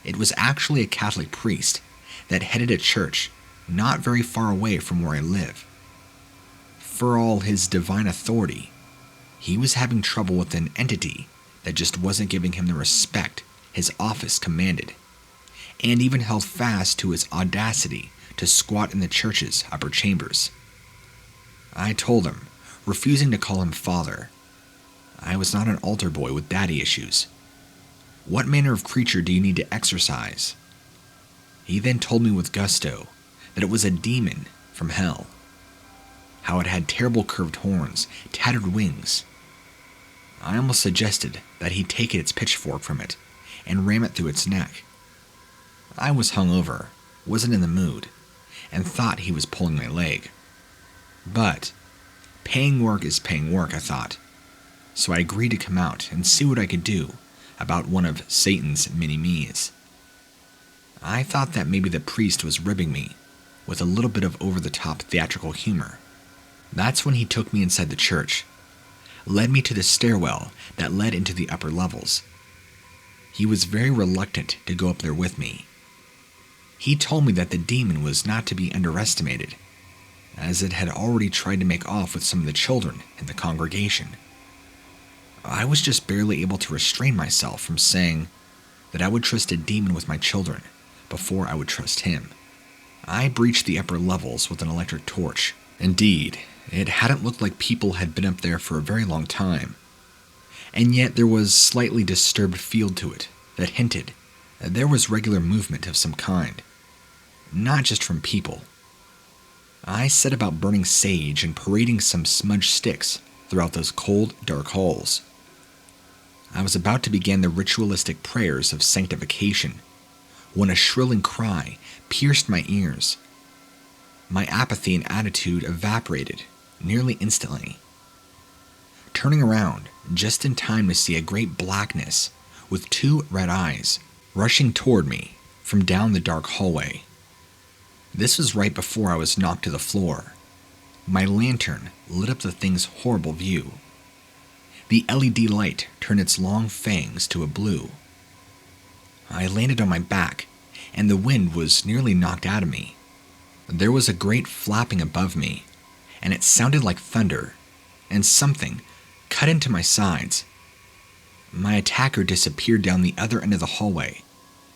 it was actually a Catholic priest that headed a church not very far away from where I live. For all his divine authority, he was having trouble with an entity that just wasn't giving him the respect his office commanded, and even held fast to his audacity to squat in the church's upper chambers. I told him, refusing to call him father, I was not an altar boy with daddy issues. What manner of creature do you need to exorcise? He then told me with gusto that it was a demon from hell, how it had terrible curved horns, tattered wings. I almost suggested that he take its pitchfork from it and ram it through its neck. I was hungover, wasn't in the mood, and thought he was pulling my leg. But paying work is paying work, I thought, so I agreed to come out and see what I could do about one of Satan's mini-me's. I thought that maybe the priest was ribbing me with a little bit of over-the-top theatrical humor. That's when he took me inside the church, led me to the stairwell that led into the upper levels. He was very reluctant to go up there with me. He told me that the demon was not to be underestimated, as it had already tried to make off with some of the children in the congregation. I was just barely able to restrain myself from saying that I would trust a demon with my children before I would trust him. I breached the upper levels with an electric torch. Indeed, it hadn't looked like people had been up there for a very long time, and yet there was slightly disturbed feel to it that hinted that there was regular movement of some kind, not just from people. I set about burning sage and parading some smudged sticks throughout those cold, dark halls. I was about to begin the ritualistic prayers of sanctification when a shrilling cry pierced my ears. My apathy and attitude evaporated nearly instantly. Turning around just in time to see a great blackness with two red eyes rushing toward me from down the dark hallway. This was right before I was knocked to the floor. My lantern lit up the thing's horrible view. The LED light turned its long fangs to a blue. I landed on my back, and the wind was nearly knocked out of me. There was a great flapping above me, and it sounded like thunder, and something cut into my sides. My attacker disappeared down the other end of the hallway,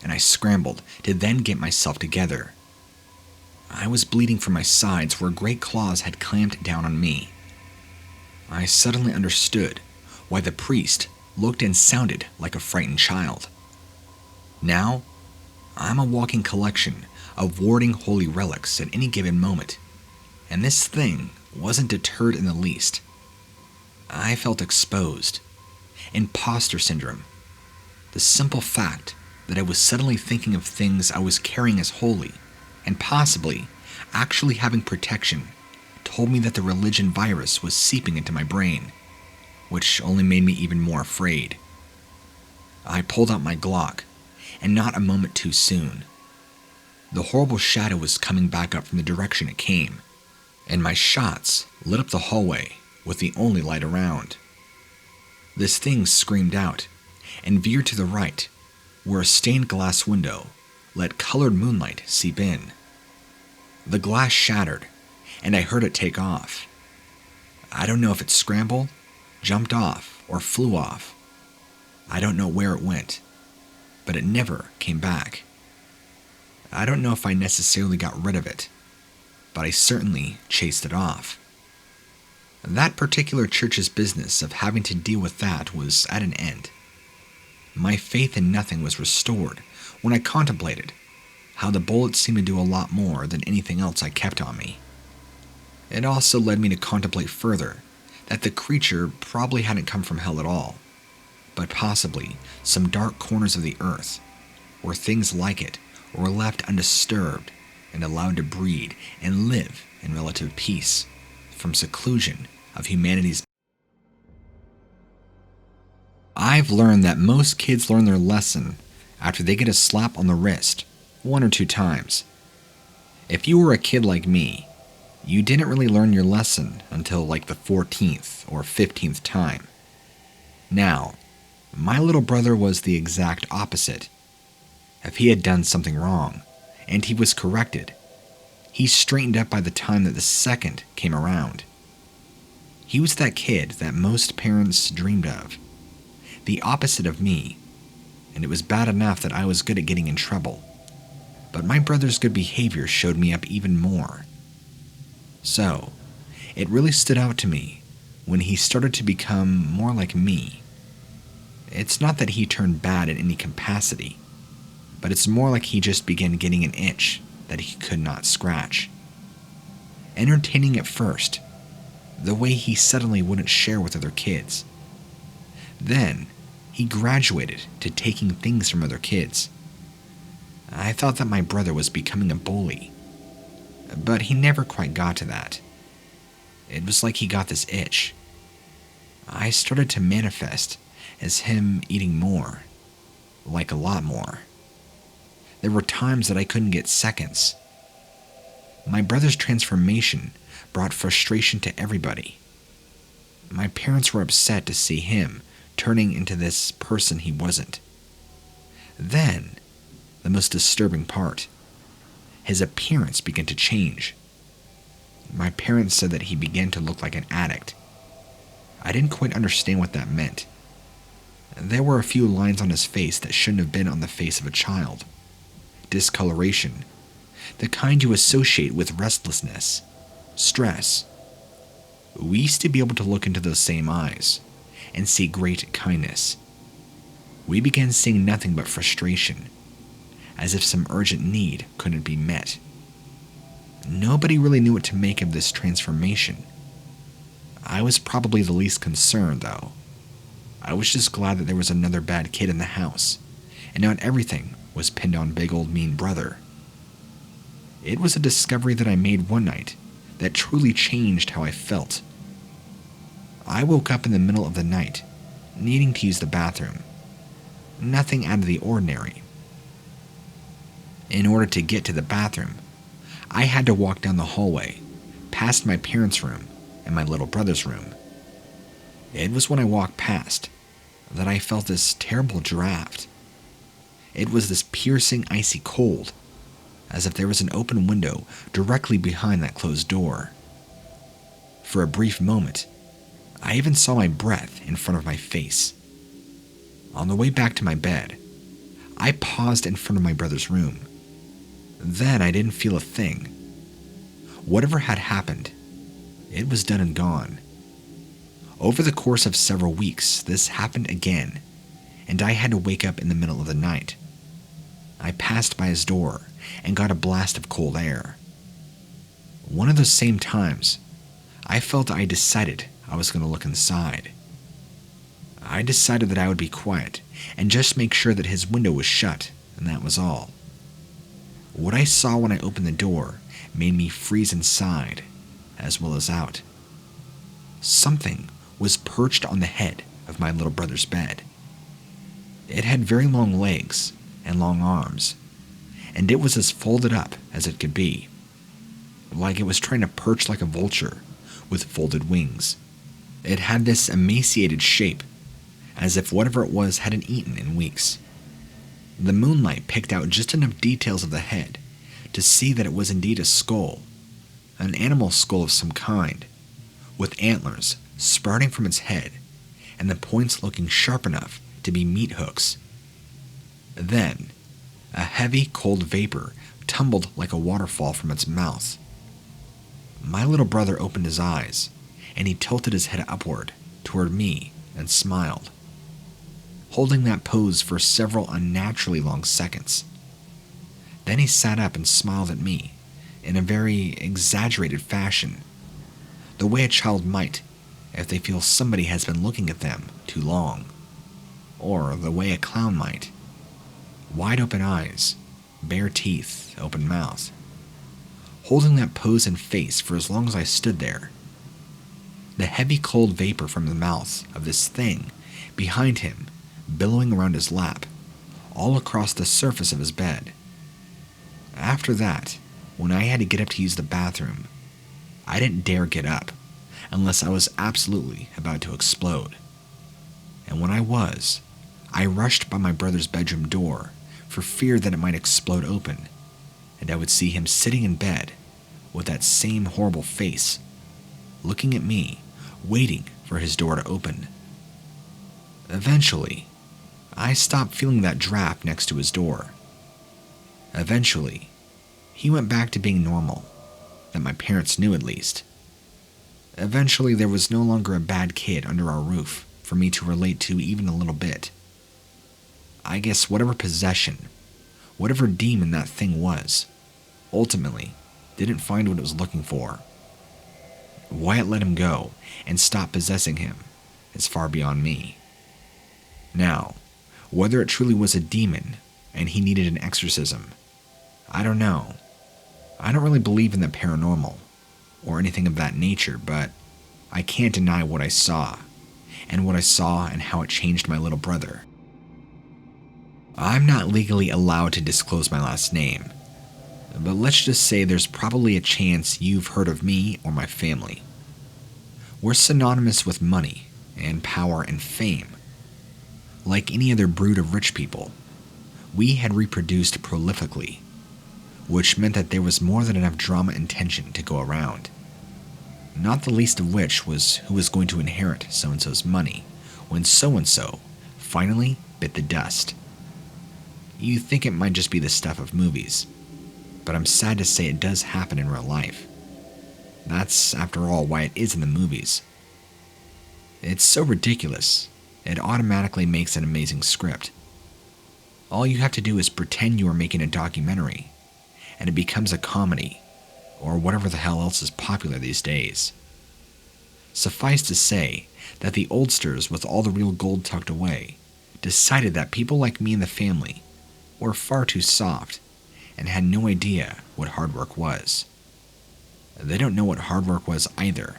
and I scrambled to then get myself together. I was bleeding from my sides where great claws had clamped down on me. I suddenly understood why the priest looked and sounded like a frightened child. Now, I'm a walking collection of warding holy relics at any given moment, and this thing wasn't deterred in the least. I felt exposed. Imposter syndrome. The simple fact that I was suddenly thinking of things I was carrying as holy and possibly actually having protection, told me that the religion virus was seeping into my brain, which only made me even more afraid. I pulled out my Glock, and not a moment too soon. The horrible shadow was coming back up from the direction it came, and my shots lit up the hallway with the only light around. This thing screamed out and veered to the right, where a stained glass window let colored moonlight seep in. The glass shattered, and I heard it take off. I don't know if it scrambled, jumped off, or flew off. I don't know where it went, but it never came back. I don't know if I necessarily got rid of it, but I certainly chased it off. That particular church's business of having to deal with that was at an end. My faith in nothing was restored when I contemplated how the bullets seemed to do a lot more than anything else I kept on me. It also led me to contemplate further that the creature probably hadn't come from hell at all, but possibly some dark corners of the earth, where things like it were left undisturbed and allowed to breed and live in relative peace from seclusion of humanity's. I've learned that most kids learn their lesson after they get a slap on the wrist 1 or 2 times. If you were a kid like me, you didn't really learn your lesson until like the 14th or 15th time. Now, my little brother was the exact opposite. If he had done something wrong, and he was corrected, he straightened up by the time that the second came around. He was that kid that most parents dreamed of, the opposite of me, and it was bad enough that I was good at getting in trouble, but my brother's good behavior showed me up even more. So, it really stood out to me when he started to become more like me. It's not that he turned bad in any capacity, but it's more like he just began getting an itch that he could not scratch. Entertaining at first, the way he suddenly wouldn't share with other kids. Then, he graduated to taking things from other kids. I thought that my brother was becoming a bully, but he never quite got to that. It was like he got this itch. I started to manifest as him eating more, like a lot more. There were times that I couldn't get seconds. My brother's transformation brought frustration to everybody. My parents were upset to see him turning into this person he wasn't. Then, the most disturbing part, his appearance began to change. My parents said that he began to look like an addict. I didn't quite understand what that meant. There were a few lines on his face that shouldn't have been on the face of a child. Discoloration, the kind you associate with restlessness, stress. We used to be able to look into those same eyes and see great kindness. We began seeing nothing but frustration, as if some urgent need couldn't be met. Nobody really knew what to make of this transformation. I was probably the least concerned, though. I was just glad that there was another bad kid in the house, and not everything was pinned on big old mean brother. It was a discovery that I made one night that truly changed how I felt. I woke up in the middle of the night, needing to use the bathroom. Nothing out of the ordinary. In order to get to the bathroom, I had to walk down the hallway, past my parents' room and my little brother's room. It was when I walked past that I felt this terrible draft. It was this piercing, icy cold, as if there was an open window directly behind that closed door. For a brief moment, I even saw my breath in front of my face. On the way back to my bed, I paused in front of my brother's room. Then I didn't feel a thing. Whatever had happened, it was done and gone. Over the course of several weeks, this happened again, and I had to wake up in the middle of the night. I passed by his door and got a blast of cold air. One of those same times, I felt I decided I was going to look inside. I decided that I would be quiet and just make sure that his window was shut, and that was all. What I saw when I opened the door made me freeze inside, as well as out. Something was perched on the head of my little brother's bed. It had very long legs and long arms, and it was as folded up as it could be, like it was trying to perch like a vulture with folded wings. It had this emaciated shape, as if whatever it was hadn't eaten in weeks. The moonlight picked out just enough details of the head to see that it was indeed a skull, an animal skull of some kind, with antlers sprouting from its head and the points looking sharp enough to be meat hooks. Then, a heavy, cold vapor tumbled like a waterfall from its mouth. My little brother opened his eyes, and he tilted his head upward toward me and smiled, holding that pose for several unnaturally long seconds. Then he sat up and smiled at me in a very exaggerated fashion, the way a child might if they feel somebody has been looking at them too long, or the way a clown might. Wide open eyes, bare teeth, open mouth, holding that pose and face for as long as I stood there. The heavy cold vapor from the mouth of this thing behind him billowing around his lap, all across the surface of his bed. After that, when I had to get up to use the bathroom, I didn't dare get up unless I was absolutely about to explode. And when I was, I rushed by my brother's bedroom door for fear that it might explode open, and I would see him sitting in bed with that same horrible face, looking at me, waiting for his door to open. Eventually, I stopped feeling that draft next to his door. Eventually, he went back to being normal, that my parents knew at least. Eventually, there was no longer a bad kid under our roof for me to relate to even a little bit. I guess whatever possession, whatever demon that thing was, ultimately didn't find what it was looking for. Why it let him go and stop possessing him is far beyond me. Now, whether it truly was a demon and he needed an exorcism, I don't know. I don't really believe in the paranormal or anything of that nature, but I can't deny what I saw and how it changed my little brother. I'm not legally allowed to disclose my last name, but let's just say there's probably a chance you've heard of me or my family. We're synonymous with money and power and fame. Like any other brood of rich people, we had reproduced prolifically, which meant that there was more than enough drama and tension to go around. Not the least of which was who was going to inherit so-and-so's money when so-and-so finally bit the dust. You think it might just be the stuff of movies, but I'm sad to say it does happen in real life. That's, after all, why it is in the movies. It's so ridiculous, it automatically makes an amazing script. All you have to do is pretend you are making a documentary, and it becomes a comedy, or whatever the hell else is popular these days. Suffice to say that the oldsters with all the real gold tucked away decided that people like me and the family were far too soft and had no idea what hard work was. They don't know what hard work was either,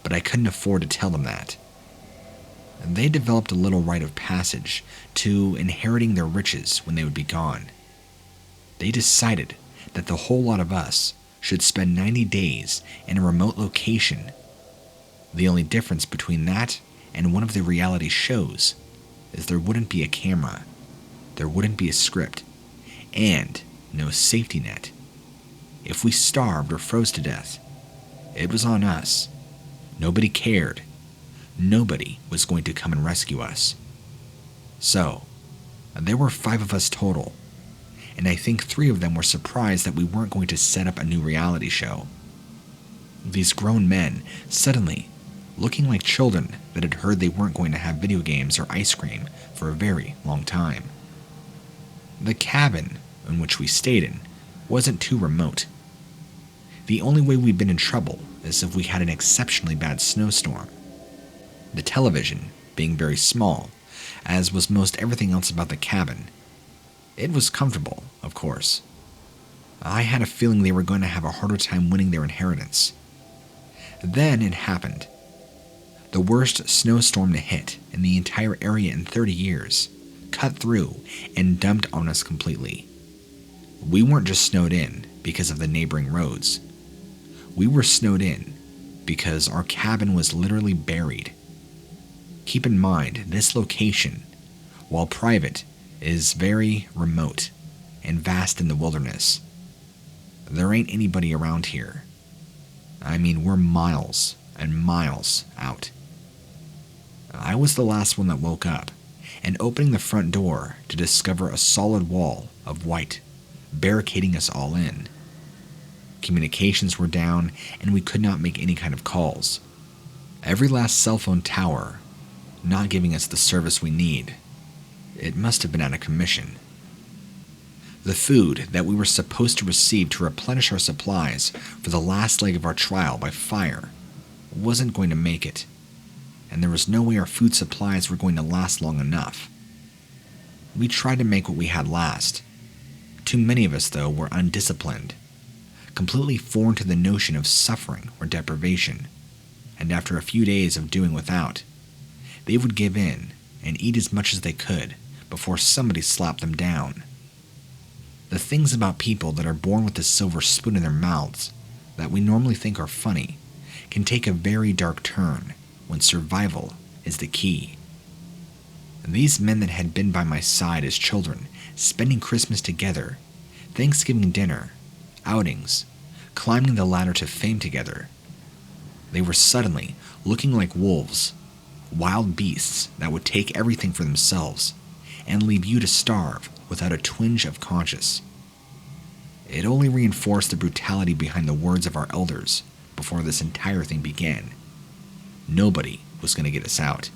but I couldn't afford to tell them that. They developed a little rite of passage to inheriting their riches when they would be gone. They decided that the whole lot of us should spend 90 days in a remote location. The only difference between that and one of the reality shows is there wouldn't be a camera, there wouldn't be a script, and no safety net. If we starved or froze to death, it was on us. Nobody cared. Nobody was going to come and rescue us. So, there were 5 of us total, and I think 3 of them were surprised that we weren't going to set up a new reality show. These grown men, suddenly, looking like children that had heard they weren't going to have video games or ice cream for a very long time. The cabin in which we stayed in wasn't too remote. The only way we'd been in trouble is if we had an exceptionally bad snowstorm. The television being very small, as was most everything else about the cabin. It was comfortable, of course. I had a feeling they were going to have a harder time winning their inheritance. Then it happened. The worst snowstorm to hit in the entire area in 30 years cut through and dumped on us completely. We weren't just snowed in because of the neighboring roads. We were snowed in because our cabin was literally buried. Keep in mind, this location, while private, is very remote and vast in the wilderness. There ain't anybody around here. I mean, we're miles and miles out. I was the last one that woke up, and opening the front door to discover a solid wall of white, barricading us all in. Communications were down, and we could not make any kind of calls. Every last cell phone tower not giving us the service we need. It must have been out of commission. The food that we were supposed to receive to replenish our supplies for the last leg of our trial by fire wasn't going to make it, and there was no way our food supplies were going to last long enough. We tried to make what we had last. Too many of us, though, were undisciplined, completely foreign to the notion of suffering or deprivation, and after a few days of doing without, they would give in and eat as much as they could before somebody slapped them down. The things about people that are born with a silver spoon in their mouths that we normally think are funny can take a very dark turn when survival is the key. These men that had been by my side as children, spending Christmas together, Thanksgiving dinner, outings, climbing the ladder to fame together, they were suddenly looking like wolves, wild beasts that would take everything for themselves and leave you to starve without a twinge of conscience. It only reinforced the brutality behind the words of our elders before this entire thing began. Nobody was going to get us out.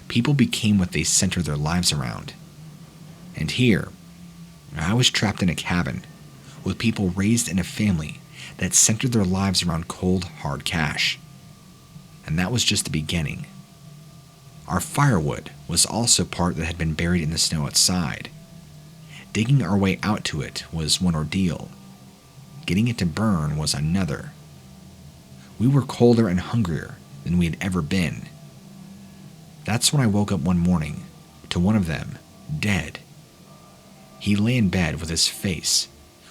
People became what they centered their lives around. And here, I was trapped in a cabin with people raised in a family that centered their lives around cold, hard cash. And that was just the beginning. Our firewood was also part that had been buried in the snow outside. Digging our way out to it was one ordeal. Getting it to burn was another. We were colder and hungrier than we had ever been. That's when I woke up one morning to one of them dead. He lay in bed with his face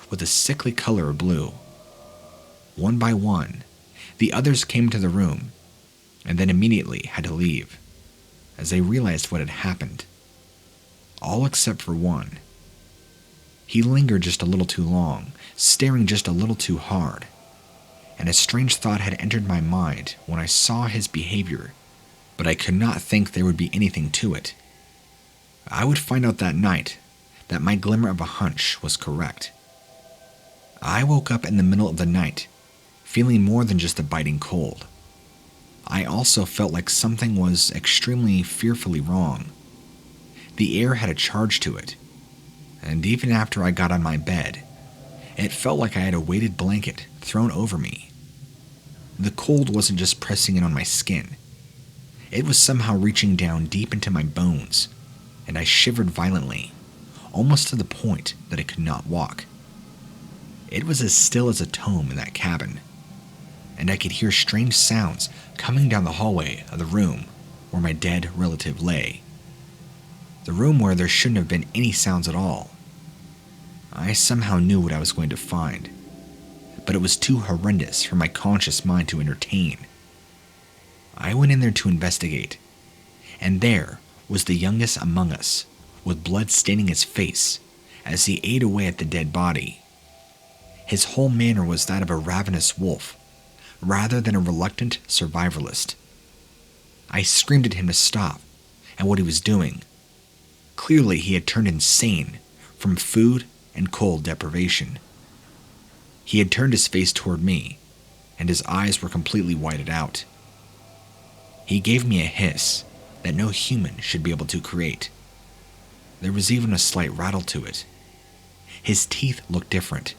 with a sickly color of blue. One by one, the others came into the room and then immediately had to leave as they realized what had happened. All except for one. He lingered just a little too long, staring just a little too hard, and a strange thought had entered my mind when I saw his behavior, but I could not think there would be anything to it. I would find out that night that my glimmer of a hunch was correct. I woke up in the middle of the night, feeling more than just a biting cold. I also felt like something was extremely fearfully wrong. The air had a charge to it, and even after I got on my bed, it felt like I had a weighted blanket thrown over me. The cold wasn't just pressing in on my skin. It was somehow reaching down deep into my bones, and I shivered violently, almost to the point that I could not walk. It was as still as a tomb in that cabin, and I could hear strange sounds coming down the hallway of the room where my dead relative lay. The room where there shouldn't have been any sounds at all. I somehow knew what I was going to find, but it was too horrendous for my conscious mind to entertain. I went in there to investigate, and there was the youngest among us, with blood staining his face as he ate away at the dead body. His whole manner was that of a ravenous wolf, rather than a reluctant survivalist. I screamed at him to stop and what he was doing. Clearly he had turned insane from food and cold deprivation. He had turned his face toward me, and his eyes were completely whited out. He gave me a hiss that no human should be able to create. There was even a slight rattle to it. His teeth looked different,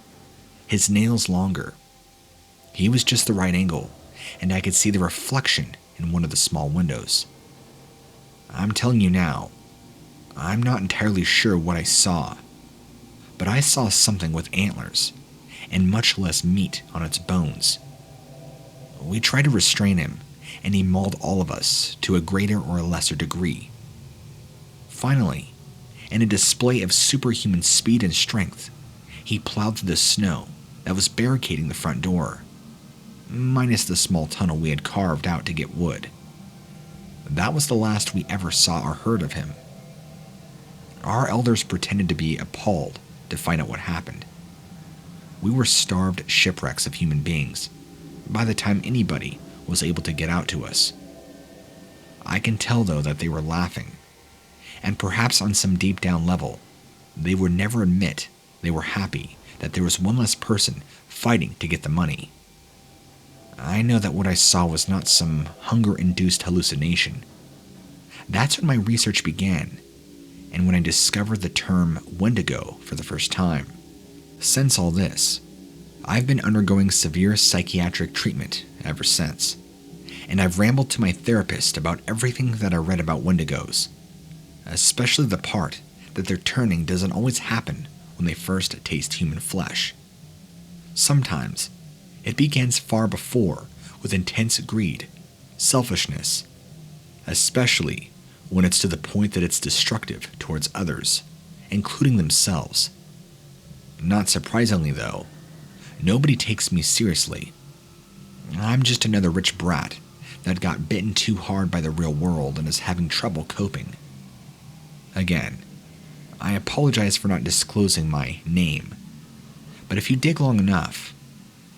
his nails longer. He was just the right angle, and I could see the reflection in one of the small windows. I'm telling you now, I'm not entirely sure what I saw, but I saw something with antlers, and much less meat on its bones. We tried to restrain him, and he mauled all of us to a greater or lesser degree. Finally, in a display of superhuman speed and strength, he plowed through the snow that was barricading the front door, minus the small tunnel we had carved out to get wood. That was the last we ever saw or heard of him. Our elders pretended to be appalled to find out what happened. We were starved shipwrecks of human beings by the time anybody was able to get out to us. I can tell, though, that they were laughing, and perhaps on some deep down level, they would never admit they were happy that there was one less person fighting to get the money. I know that what I saw was not some hunger-induced hallucination. That's when my research began, and when I discovered the term Wendigo for the first time. Since all this, I've been undergoing severe psychiatric treatment ever since, and I've rambled to my therapist about everything that I read about Wendigos, especially the part that their turning doesn't always happen when they first taste human flesh. Sometimes, it begins far before with intense greed, selfishness, especially when it's to the point that it's destructive towards others, including themselves. Not surprisingly, though, nobody takes me seriously. I'm just another rich brat that got bitten too hard by the real world and is having trouble coping. Again, I apologize for not disclosing my name, but if you dig long enough,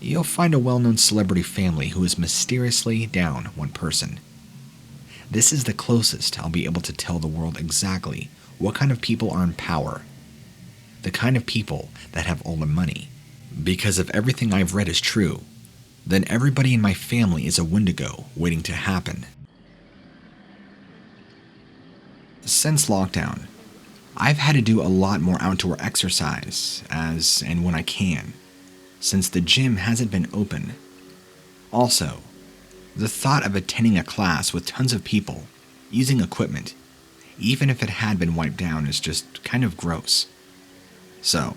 you'll find a well-known celebrity family who is mysteriously down one person. This is the closest I'll be able to tell the world exactly what kind of people are in power, the kind of people that have all the money. Because if everything I've read is true, then everybody in my family is a Wendigo waiting to happen. Since lockdown, I've had to do a lot more outdoor exercise as and when I can, since the gym hasn't been open. Also, the thought of attending a class with tons of people, using equipment, even if it had been wiped down, is just kind of gross. So,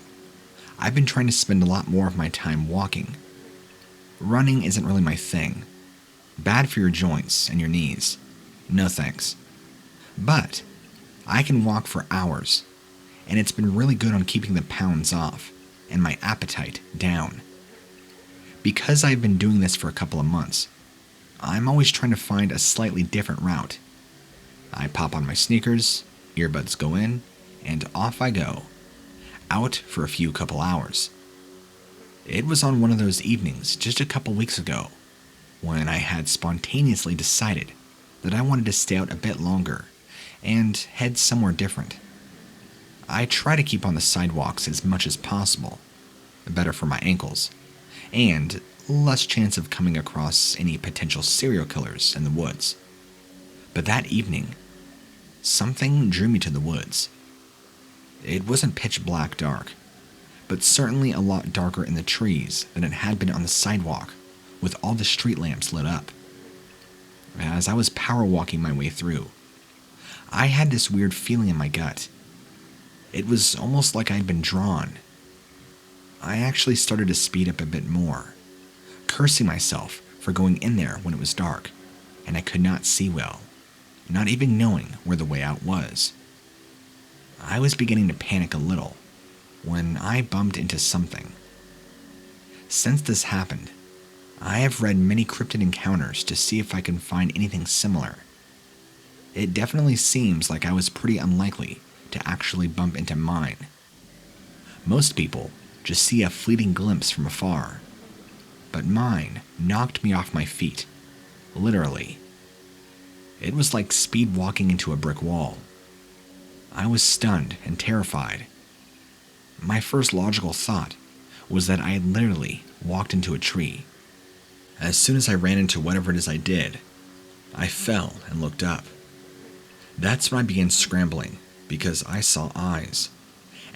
I've been trying to spend a lot more of my time walking. Running isn't really my thing. Bad for your joints and your knees. No thanks. But I can walk for hours, and it's been really good on keeping the pounds off and my appetite down. Because I've been doing this for a couple of months, I'm always trying to find a slightly different route. I pop on my sneakers, earbuds go in, and off I go, out for a few couple hours. It was on one of those evenings just a couple weeks ago when I had spontaneously decided that I wanted to stay out a bit longer and head somewhere different. I try to keep on the sidewalks as much as possible, better for my ankles, and less chance of coming across any potential serial killers in the woods. But that evening, something drew me to the woods. It wasn't pitch black dark, but certainly a lot darker in the trees than it had been on the sidewalk with all the street lamps lit up. As I was power walking my way through, I had this weird feeling in my gut. It was almost like I'd been drawn. I actually started to speed up a bit more, cursing myself for going in there when it was dark, and I could not see well, not even knowing where the way out was. I was beginning to panic a little when I bumped into something. Since this happened, I have read many cryptid encounters to see if I can find anything similar. It definitely seems like I was pretty unlikely to actually bump into mine. Most people just see a fleeting glimpse from afar, but mine knocked me off my feet, literally. It was like speed walking into a brick wall. I was stunned and terrified. My first logical thought was that I had literally walked into a tree. As soon as I ran into whatever it is I did, I fell and looked up. That's when I began scrambling, because I saw eyes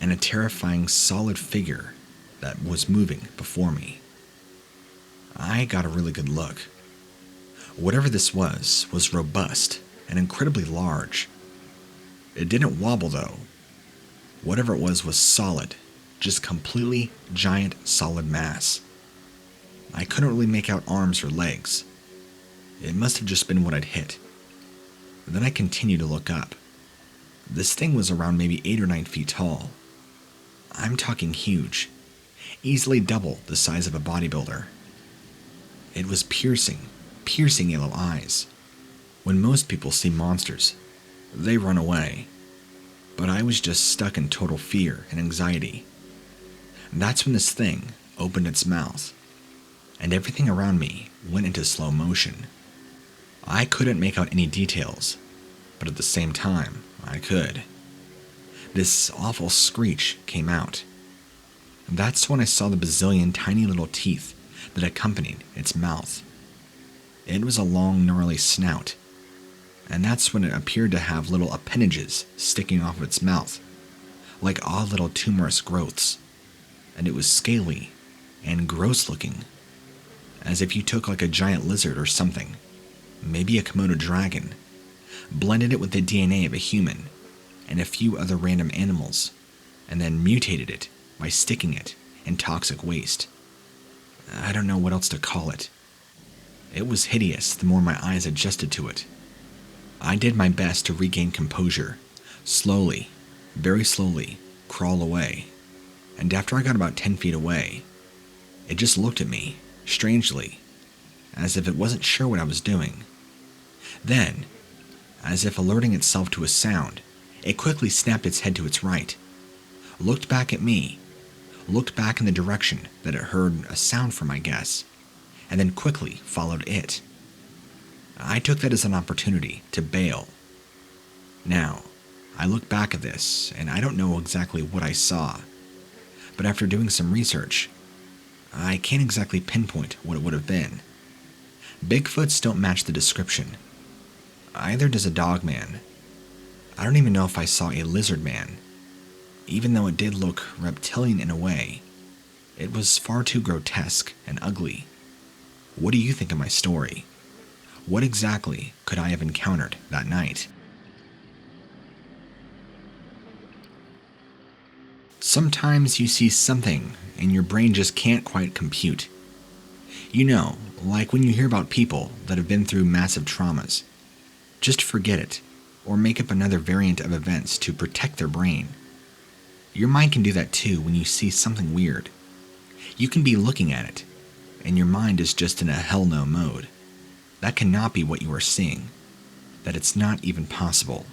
and a terrifying solid figure that was moving before me. I got a really good look. Whatever this was robust and incredibly large. It didn't wobble though. Whatever it was solid just completely giant solid mass. I couldn't really make out arms or legs. It must have just been what I'd hit. Then I continued to look up. This thing was around maybe 8 or 9 feet tall. I'm talking huge, easily double the size of a bodybuilder. It was piercing yellow eyes. When most people see monsters, they run away. But I was just stuck in total fear and anxiety. That's when this thing opened its mouth, and everything around me went into slow motion. I couldn't make out any details, but at the same time, I could. This awful screech came out. That's when I saw the bazillion tiny little teeth that accompanied its mouth. It was a long, gnarly snout, and that's when it appeared to have little appendages sticking off of its mouth, like odd little tumorous growths, and it was scaly and gross-looking, as if you took like a giant lizard or something, maybe a Komodo dragon, blended it with the DNA of a human and a few other random animals, and then mutated it by sticking it in toxic waste. I don't know what else to call it. It was hideous the more my eyes adjusted to it. I did my best to regain composure, slowly, very slowly, crawl away, and after I got about 10 feet away, it just looked at me, strangely, as if it wasn't sure what I was doing. Then, as if alerting itself to a sound, it quickly snapped its head to its right, looked back at me, looked back in the direction that it heard a sound from, I guess, and then quickly followed it. I took that as an opportunity to bail. Now, I look back at this, and I don't know exactly what I saw, but after doing some research, I can't exactly pinpoint what it would have been. Bigfoots don't match the description. Either does a Dogman. I don't even know if I saw a lizard man. Even though it did look reptilian in a way, it was far too grotesque and ugly. What do you think of my story? What exactly could I have encountered that night? Sometimes you see something and your brain just can't quite compute. You know, like when you hear about people that have been through massive traumas. Just forget it, or make up another variant of events to protect their brain. Your mind can do that too when you see something weird. You can be looking at it, and your mind is just in a hell no mode. That cannot be what you are seeing. That it's not even possible.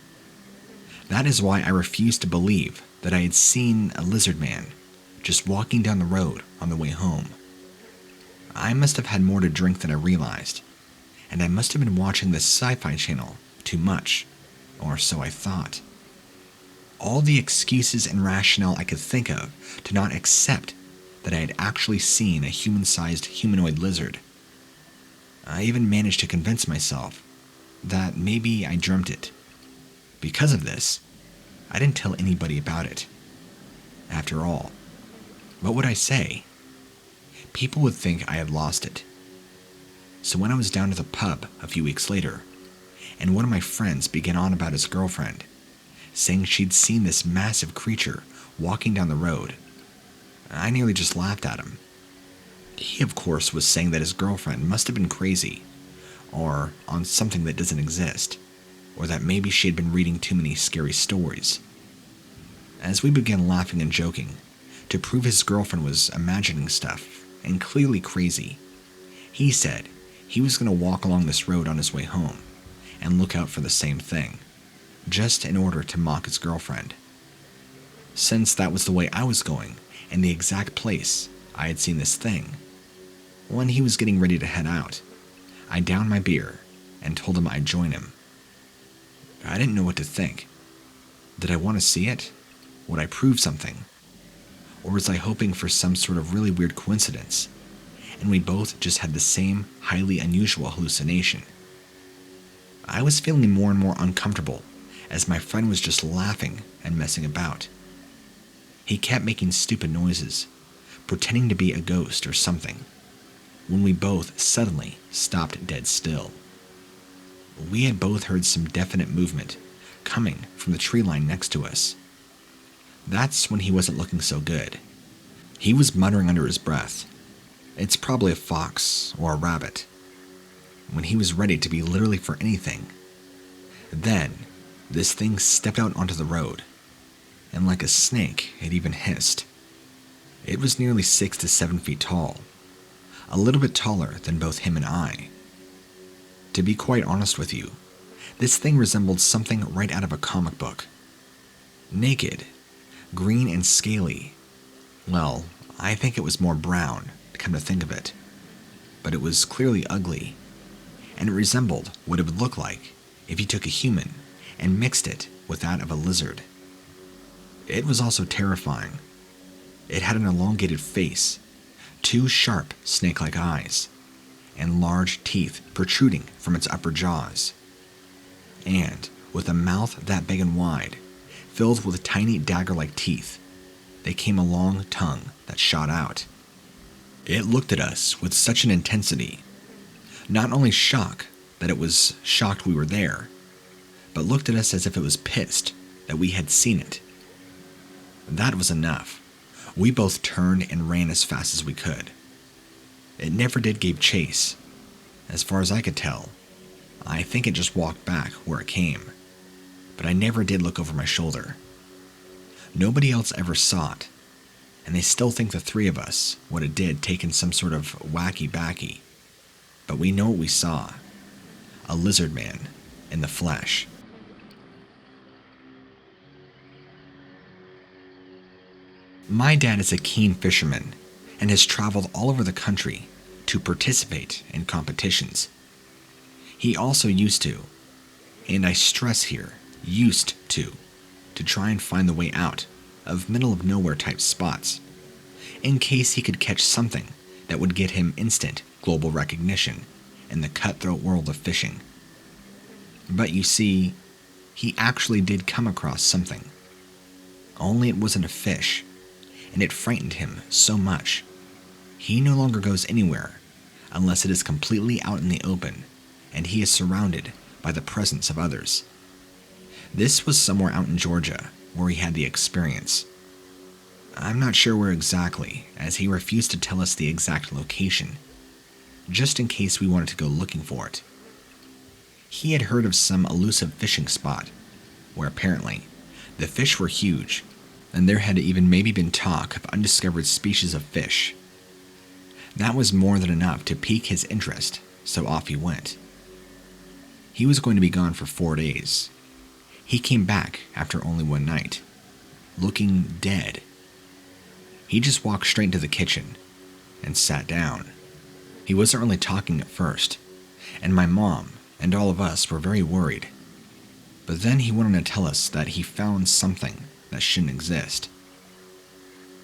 That is why I refuse to believe that I had seen a lizard man just walking down the road on the way home. I must have had more to drink than I realized, and I must have been watching the sci-fi channel too much, or so I thought. All the excuses and rationale I could think of to not accept that I had actually seen a human-sized humanoid lizard. I even managed to convince myself that maybe I dreamt it. Because of this, I didn't tell anybody about it. After all, what would I say? People would think I had lost it. So when I was down to the pub a few weeks later, and one of my friends began on about his girlfriend, saying she'd seen this massive creature walking down the road, I nearly just laughed at him. He, of course, was saying that his girlfriend must have been crazy, or on something that doesn't exist, or that maybe she had been reading too many scary stories. As we began laughing and joking, to prove his girlfriend was imagining stuff, and clearly crazy, he said he was going to walk along this road on his way home, and look out for the same thing, just in order to mock his girlfriend. Since that was the way I was going, and the exact place I had seen this thing, when he was getting ready to head out, I downed my beer and told him I'd join him. I didn't know what to think. Did I want to see it? Would I prove something? Or was I hoping for some sort of really weird coincidence, and we both just had the same highly unusual hallucination? I was feeling more and more uncomfortable as my friend was just laughing and messing about. He kept making stupid noises, pretending to be a ghost or something, when we both suddenly stopped dead still. We had both heard some definite movement coming from the tree line next to us. That's when he wasn't looking so good. He was muttering under his breath. It's probably a fox or a rabbit, when he was ready to be literally for anything. Then, this thing stepped out onto the road, and like a snake, it even hissed. It was nearly 6 to 7 feet tall, a little bit taller than both him and I. To be quite honest with you, this thing resembled something right out of a comic book. Naked, green and scaly. Well, I think it was more brown, come to think of it. But it was clearly ugly, and it resembled what it would look like if you took a human and mixed it with that of a lizard. It was also terrifying. It had an elongated face, 2 sharp snake-like eyes, and large teeth protruding from its upper jaws. And with a mouth that big and wide, filled with tiny dagger-like teeth, they came a long tongue that shot out. It looked at us with such an intensity, not only shock that it was shocked we were there, but looked at us as if it was pissed that we had seen it. That was enough. We both turned and ran as fast as we could. It never did give chase. As far as I could tell, I think it just walked back where it came, but I never did look over my shoulder. Nobody else ever saw it, and they still think the 3 of us would have did taken some sort of wacky-backy. But we know what we saw. A lizard man in the flesh. My dad is a keen fisherman and has traveled all over the country to participate in competitions. He also used to, and I stress here, used to try and find the way out of middle-of-nowhere type spots, in case he could catch something that would get him instant global recognition in the cutthroat world of fishing. But you see, he actually did come across something. Only it wasn't a fish, and it frightened him so much. He no longer goes anywhere unless it is completely out in the open and he is surrounded by the presence of others. This was somewhere out in Georgia where he had the experience. I'm not sure where exactly, as he refused to tell us the exact location, just in case we wanted to go looking for it. He had heard of some elusive fishing spot where apparently the fish were huge, and there had even maybe been talk of undiscovered species of fish. That was more than enough to pique his interest, so off he went. He was going to be gone for 4 days. He came back after only 1 night, looking dead. He just walked straight into the kitchen and sat down. He wasn't really talking at first, and my mom and all of us were very worried. But then he went on to tell us that he found something that shouldn't exist.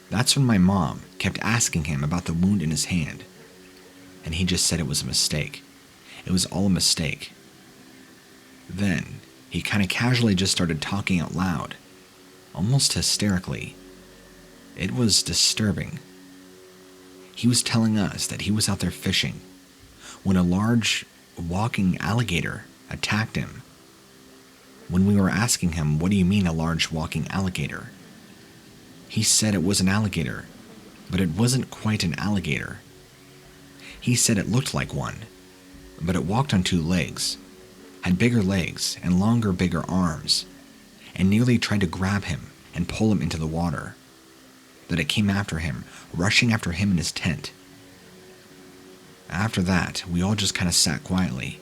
That's when my mom kept asking him about the wound in his hand, and he just said it was a mistake. It was all a mistake. Then he kind of casually just started talking out loud, almost hysterically. It was disturbing. He was telling us that he was out there fishing when a large walking alligator attacked him. When we were asking him, "What do you mean a large walking alligator?" he said it was an alligator, but it wasn't quite an alligator. He said it looked like one, but it walked on 2 legs, had bigger legs and longer, bigger arms, and nearly tried to grab him and pull him into the water. That it came after him, rushing after him in his tent. After that, we all just kind of sat quietly,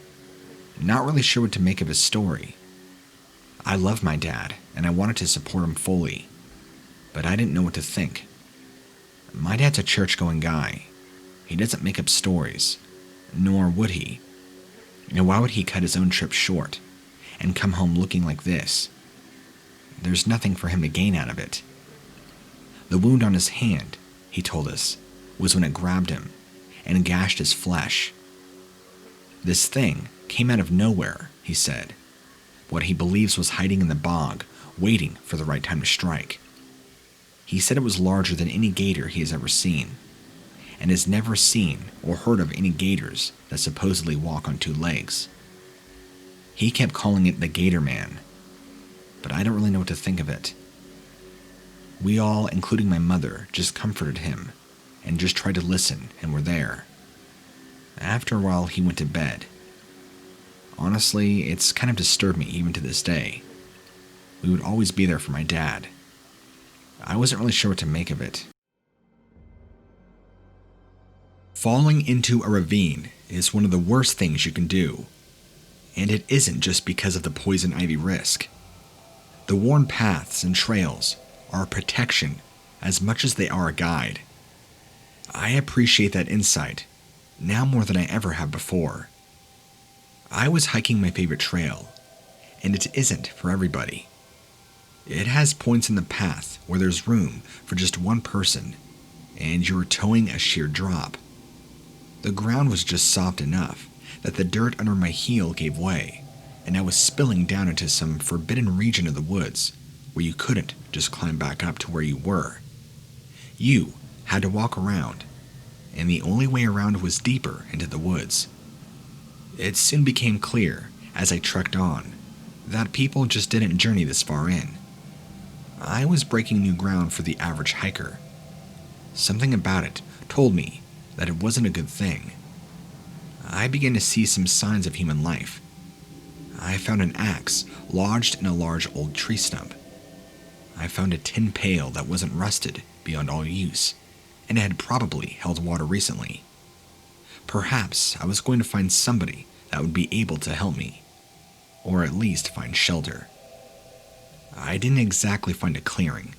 not really sure what to make of his story. I love my dad, and I wanted to support him fully, but I didn't know what to think. My dad's a church-going guy. He doesn't make up stories, nor would he. And why would he cut his own trip short and come home looking like this? There's nothing for him to gain out of it. The wound on his hand, he told us, was when it grabbed him and gashed his flesh. This thing came out of nowhere, he said, what he believes was hiding in the bog, waiting for the right time to strike. He said it was larger than any gator he has ever seen, and has never seen or heard of any gators that supposedly walk on 2 legs. He kept calling it the Gator Man, but I don't really know what to think of it. We all, including my mother, just comforted him and just tried to listen and were there. After a while, he went to bed. Honestly, it's kind of disturbed me even to this day. We would always be there for my dad. I wasn't really sure what to make of it. Falling into a ravine is one of the worst things you can do. And it isn't just because of the poison ivy risk. The worn paths and trails are a protection as much as they are a guide. I appreciate that insight, now more than I ever have before. I was hiking my favorite trail, and it isn't for everybody. It has points in the path where there's room for just one person, and you're towing a sheer drop. The ground was just soft enough that the dirt under my heel gave way, and I was spilling down into some forbidden region of the woods where you couldn't just climb back up to where you were. You had to walk around, and the only way around was deeper into the woods. It soon became clear, as I trekked on, that people just didn't journey this far in. I was breaking new ground for the average hiker. Something about it told me that it wasn't a good thing. I began to see some signs of human life. I found an axe lodged in a large old tree stump. I found a tin pail that wasn't rusted beyond all use, and it had probably held water recently. Perhaps I was going to find somebody that would be able to help me, or at least find shelter. I didn't exactly find a clearing.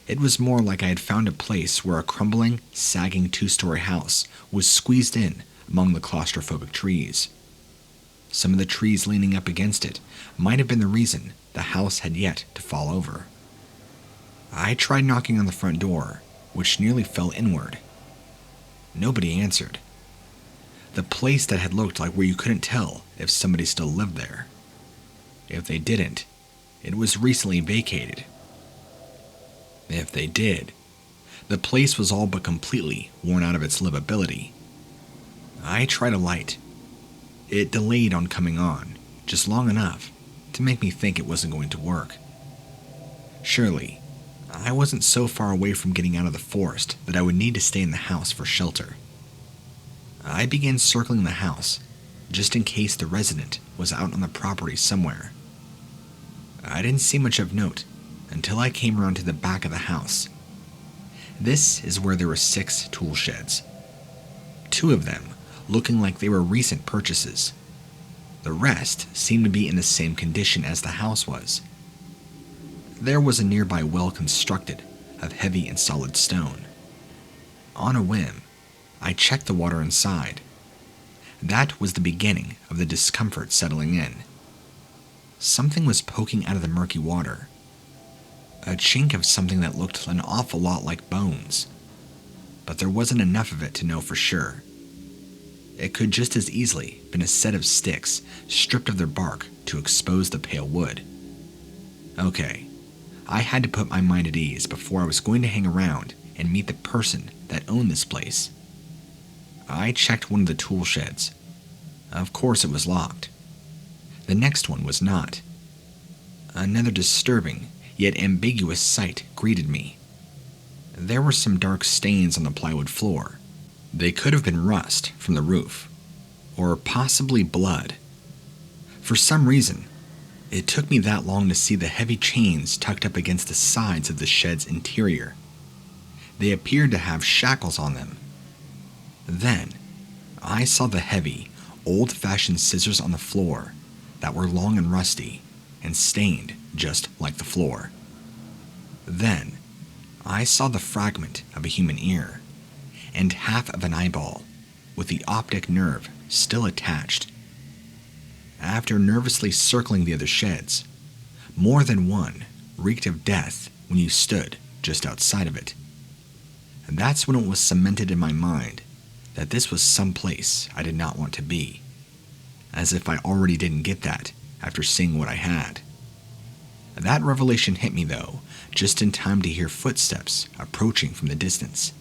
It was more like I had found a place where a crumbling, sagging two-story house was squeezed in among the claustrophobic trees. Some of the trees leaning up against it might have been the reason the house had yet to fall over. I tried knocking on the front door, which nearly fell inward. Nobody answered. The place that had looked like where you couldn't tell if somebody still lived there. If they didn't, it was recently vacated. If they did, the place was all but completely worn out of its livability. I tried a light. It delayed on coming on, just long enough to make me think it wasn't going to work. Surely, I wasn't so far away from getting out of the forest that I would need to stay in the house for shelter. I began circling the house, just in case the resident was out on the property somewhere. I didn't see much of note until I came around to the back of the house. This is where there were 6 tool sheds. 2 of them looking like they were recent purchases. The rest seemed to be in the same condition as the house was. There was a nearby well constructed of heavy and solid stone. On a whim, I checked the water inside. That was the beginning of the discomfort settling in. Something was poking out of the murky water. A chink of something that looked an awful lot like bones. But there wasn't enough of it to know for sure. It could just as easily have been a set of sticks stripped of their bark to expose the pale wood. Okay, I had to put my mind at ease before I was going to hang around and meet the person that owned this place. I checked one of the tool sheds. Of course it was locked. The next one was not. Another disturbing, yet ambiguous sight greeted me. There were some dark stains on the plywood floor. They could have been rust from the roof, or possibly blood. For some reason, it took me that long to see the heavy chains tucked up against the sides of the shed's interior. They appeared to have shackles on them. Then, I saw the heavy, old-fashioned scissors on the floor that were long and rusty and stained just like the floor. Then, I saw the fragment of a human ear and half of an eyeball with the optic nerve still attached. After nervously circling the other sheds, more than one reeked of death when you stood just outside of it. And that's when it was cemented in my mind that this was some place I did not want to be, as if I already didn't get that after seeing what I had. That revelation hit me, though, just in time to hear footsteps approaching from the distance.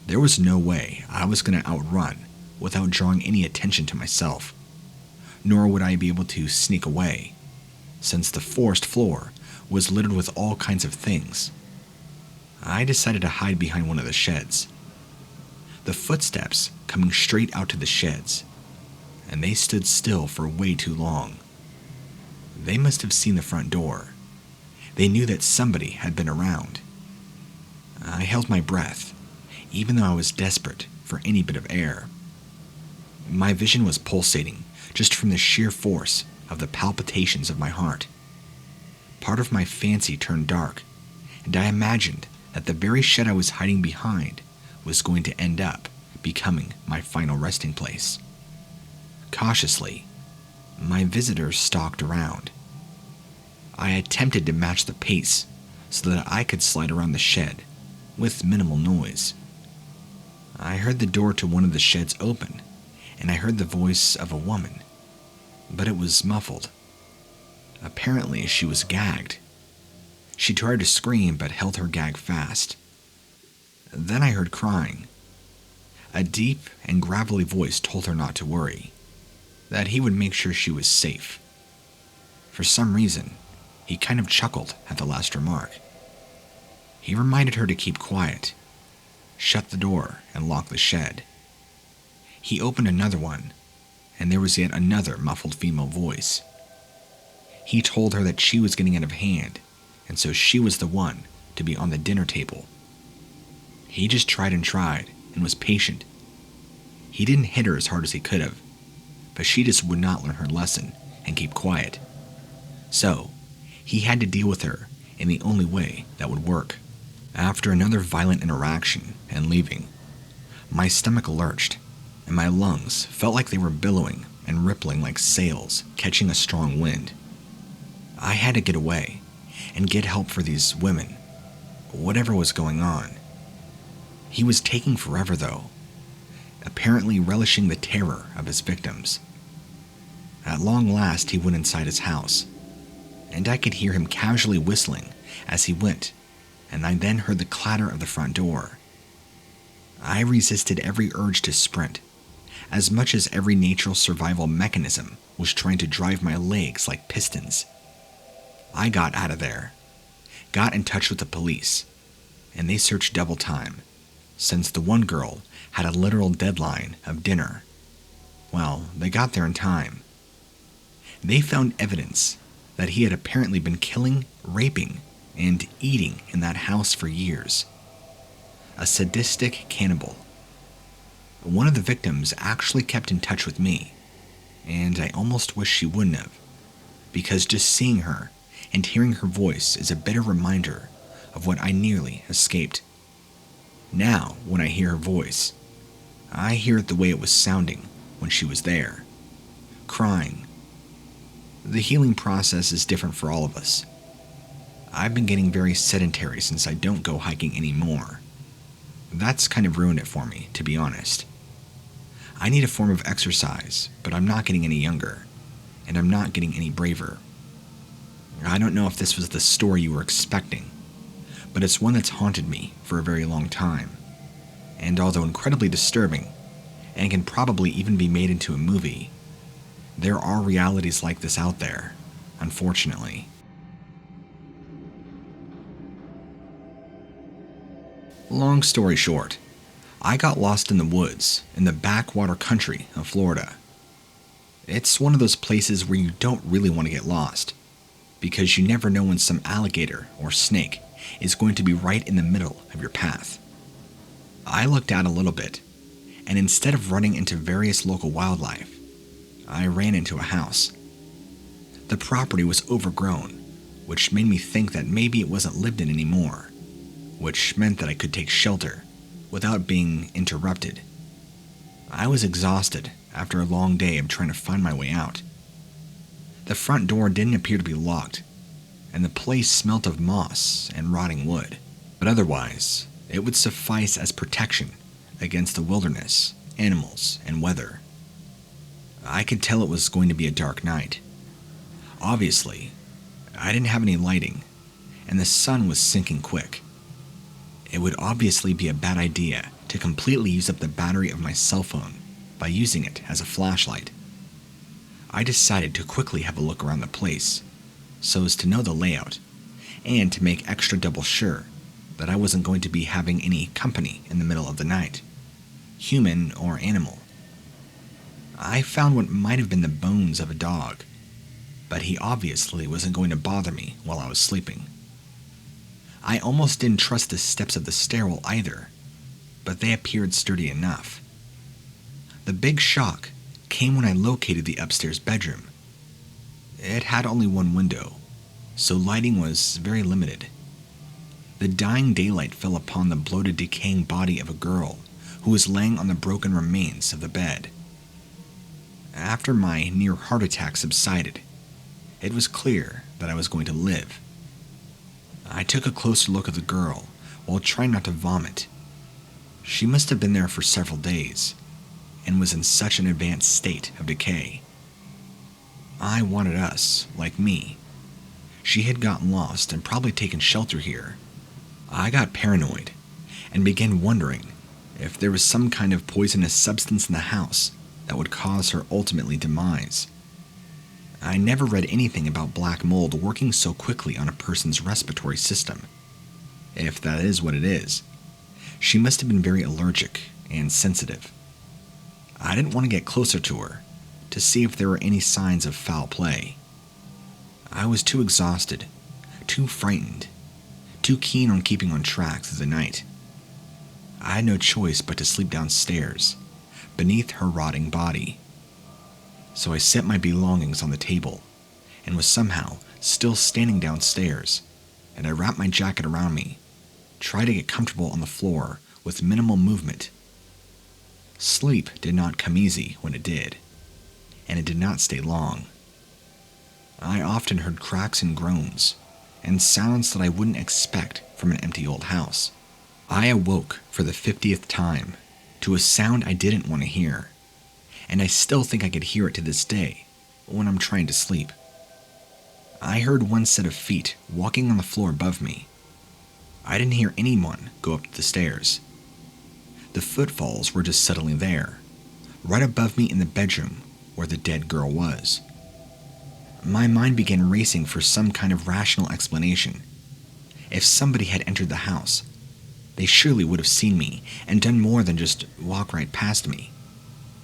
There was no way I was going to outrun without drawing any attention to myself, nor would I be able to sneak away, since the forest floor was littered with all kinds of things, I decided to hide behind one of the sheds. The footsteps coming straight out to the sheds, and they stood still for way too long. They must have seen the front door. They knew that somebody had been around. I held my breath, even though I was desperate for any bit of air. My vision was pulsating just from the sheer force of the palpitations of my heart. Part of my fancy turned dark, and I imagined that the very shed I was hiding behind was going to end up becoming my final resting place. Cautiously, my visitors stalked around. I attempted to match the pace so that I could slide around the shed with minimal noise. I heard the door to one of the sheds open, and I heard the voice of a woman, but it was muffled. Apparently, she was gagged. She tried to scream but held her gag fast. Then I heard crying. A deep and gravelly voice told her not to worry, that he would make sure she was safe. For some reason, he kind of chuckled at the last remark. He reminded her to keep quiet, shut the door, and lock the shed. He opened another one, and there was yet another muffled female voice. He told her that she was getting out of hand, and so she was the one to be on the dinner table. He just tried and was patient. He didn't hit her as hard as he could have, but she just would not learn her lesson and keep quiet. So, he had to deal with her in the only way that would work. After another violent interaction and leaving, my stomach lurched, and my lungs felt like they were billowing and rippling like sails catching a strong wind. I had to get away and get help for these women, whatever was going on. He was taking forever, though, apparently relishing the terror of his victims. At long last, he went inside his house, and I could hear him casually whistling as he went, and I then heard the clatter of the front door. I resisted every urge to sprint, as much as every natural survival mechanism was trying to drive my legs like pistons. I got out of there, got in touch with the police, and they searched double time, since the one girl had a literal deadline of dinner. Well, they got there in time. They found evidence that he had apparently been killing, raping, and eating in that house for years. A sadistic cannibal. One of the victims actually kept in touch with me, and I almost wish she wouldn't have, because just seeing her and hearing her voice is a bitter reminder of what I nearly escaped. Now, when I hear her voice, I hear it the way it was sounding when she was there, crying. The healing process is different for all of us. I've been getting very sedentary since I don't go hiking anymore. That's kind of ruined it for me, to be honest. I need a form of exercise, but I'm not getting any younger, and I'm not getting any braver. I don't know if this was the story you were expecting, but it's one that's haunted me for a very long time, and although incredibly disturbing, and can probably even be made into a movie, there are realities like this out there, unfortunately. Long story short, I got lost in the woods in the backwater country of Florida. It's one of those places where you don't really want to get lost, because you never know when some alligator or snake is going to be right in the middle of your path. I looked out a little bit, and instead of running into various local wildlife, I ran into a house. The property was overgrown, which made me think that maybe it wasn't lived in anymore, which meant that I could take shelter without being interrupted. I was exhausted after a long day of trying to find my way out. The front door didn't appear to be locked, and the place smelt of moss and rotting wood, but otherwise, it would suffice as protection against the wilderness, animals, and weather. I could tell it was going to be a dark night. Obviously, I didn't have any lighting, and the sun was sinking quick. It would obviously be a bad idea to completely use up the battery of my cell phone by using it as a flashlight. I decided to quickly have a look around the place, so as to know the layout, and to make extra double sure that I wasn't going to be having any company in the middle of the night, human or animal. I found what might have been the bones of a dog, but he obviously wasn't going to bother me while I was sleeping. I almost didn't trust the steps of the stairwell either, but they appeared sturdy enough. The big shock came when I located the upstairs bedroom. It had only one window, so lighting was very limited. The dying daylight fell upon the bloated, decaying body of a girl who was laying on the broken remains of the bed. After my near heart attack subsided, it was clear that I was going to live. I took a closer look at the girl while trying not to vomit. She must have been there for several days and was in such an advanced state of decay. I wanted us, like me. She had gotten lost and probably taken shelter here. I got paranoid and began wondering if there was some kind of poisonous substance in the house that would cause her ultimately demise. I never read anything about black mold working so quickly on a person's respiratory system. If that is what it is, she must have been very allergic and sensitive. I didn't want to get closer to her to see if there were any signs of foul play. I was too exhausted, too frightened, too keen on keeping on track through the night. I had no choice but to sleep downstairs, beneath her rotting body. So I set my belongings on the table, and was somehow still standing downstairs, and I wrapped my jacket around me, tried to get comfortable on the floor with minimal movement. Sleep did not come easy when it did, and it did not stay long. I often heard cracks and groans, and sounds that I wouldn't expect from an empty old house. I awoke for the 50th time to a sound I didn't want to hear, and I still think I could hear it to this day when I'm trying to sleep. I heard one set of feet walking on the floor above me. I didn't hear anyone go up the stairs. The footfalls were just suddenly there, right above me in the bedroom where the dead girl was. My mind began racing for some kind of rational explanation. If somebody had entered the house, they surely would have seen me and done more than just walk right past me,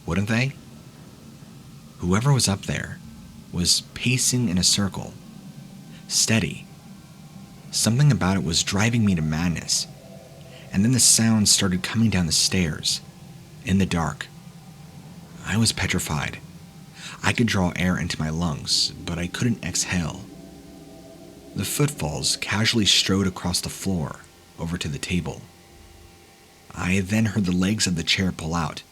wouldn't they? Whoever was up there was pacing in a circle, steady. Something about it was driving me to madness. And then the sound started coming down the stairs, in the dark. I was petrified. I could draw air into my lungs, but I couldn't exhale. The footfalls casually strode across the floor, over to the table. I then heard the legs of the chair pull out,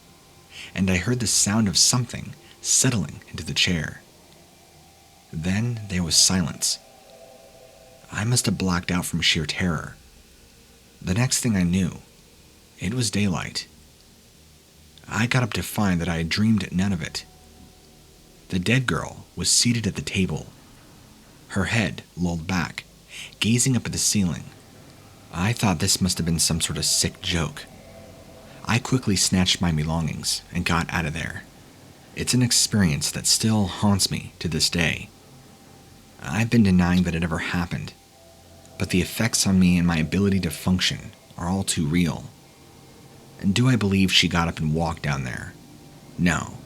and I heard the sound of something settling into the chair. Then there was silence. I must have blacked out from sheer terror. The next thing I knew, it was daylight. I got up to find that I had dreamed none of it. The dead girl was seated at the table, her head lolled back, gazing up at the ceiling. I thought this must have been some sort of sick joke. I quickly snatched my belongings and got out of there. It's an experience that still haunts me to this day. I've been denying that it ever happened, but the effects on me and my ability to function are all too real. And do I believe she got up and walked down there? No.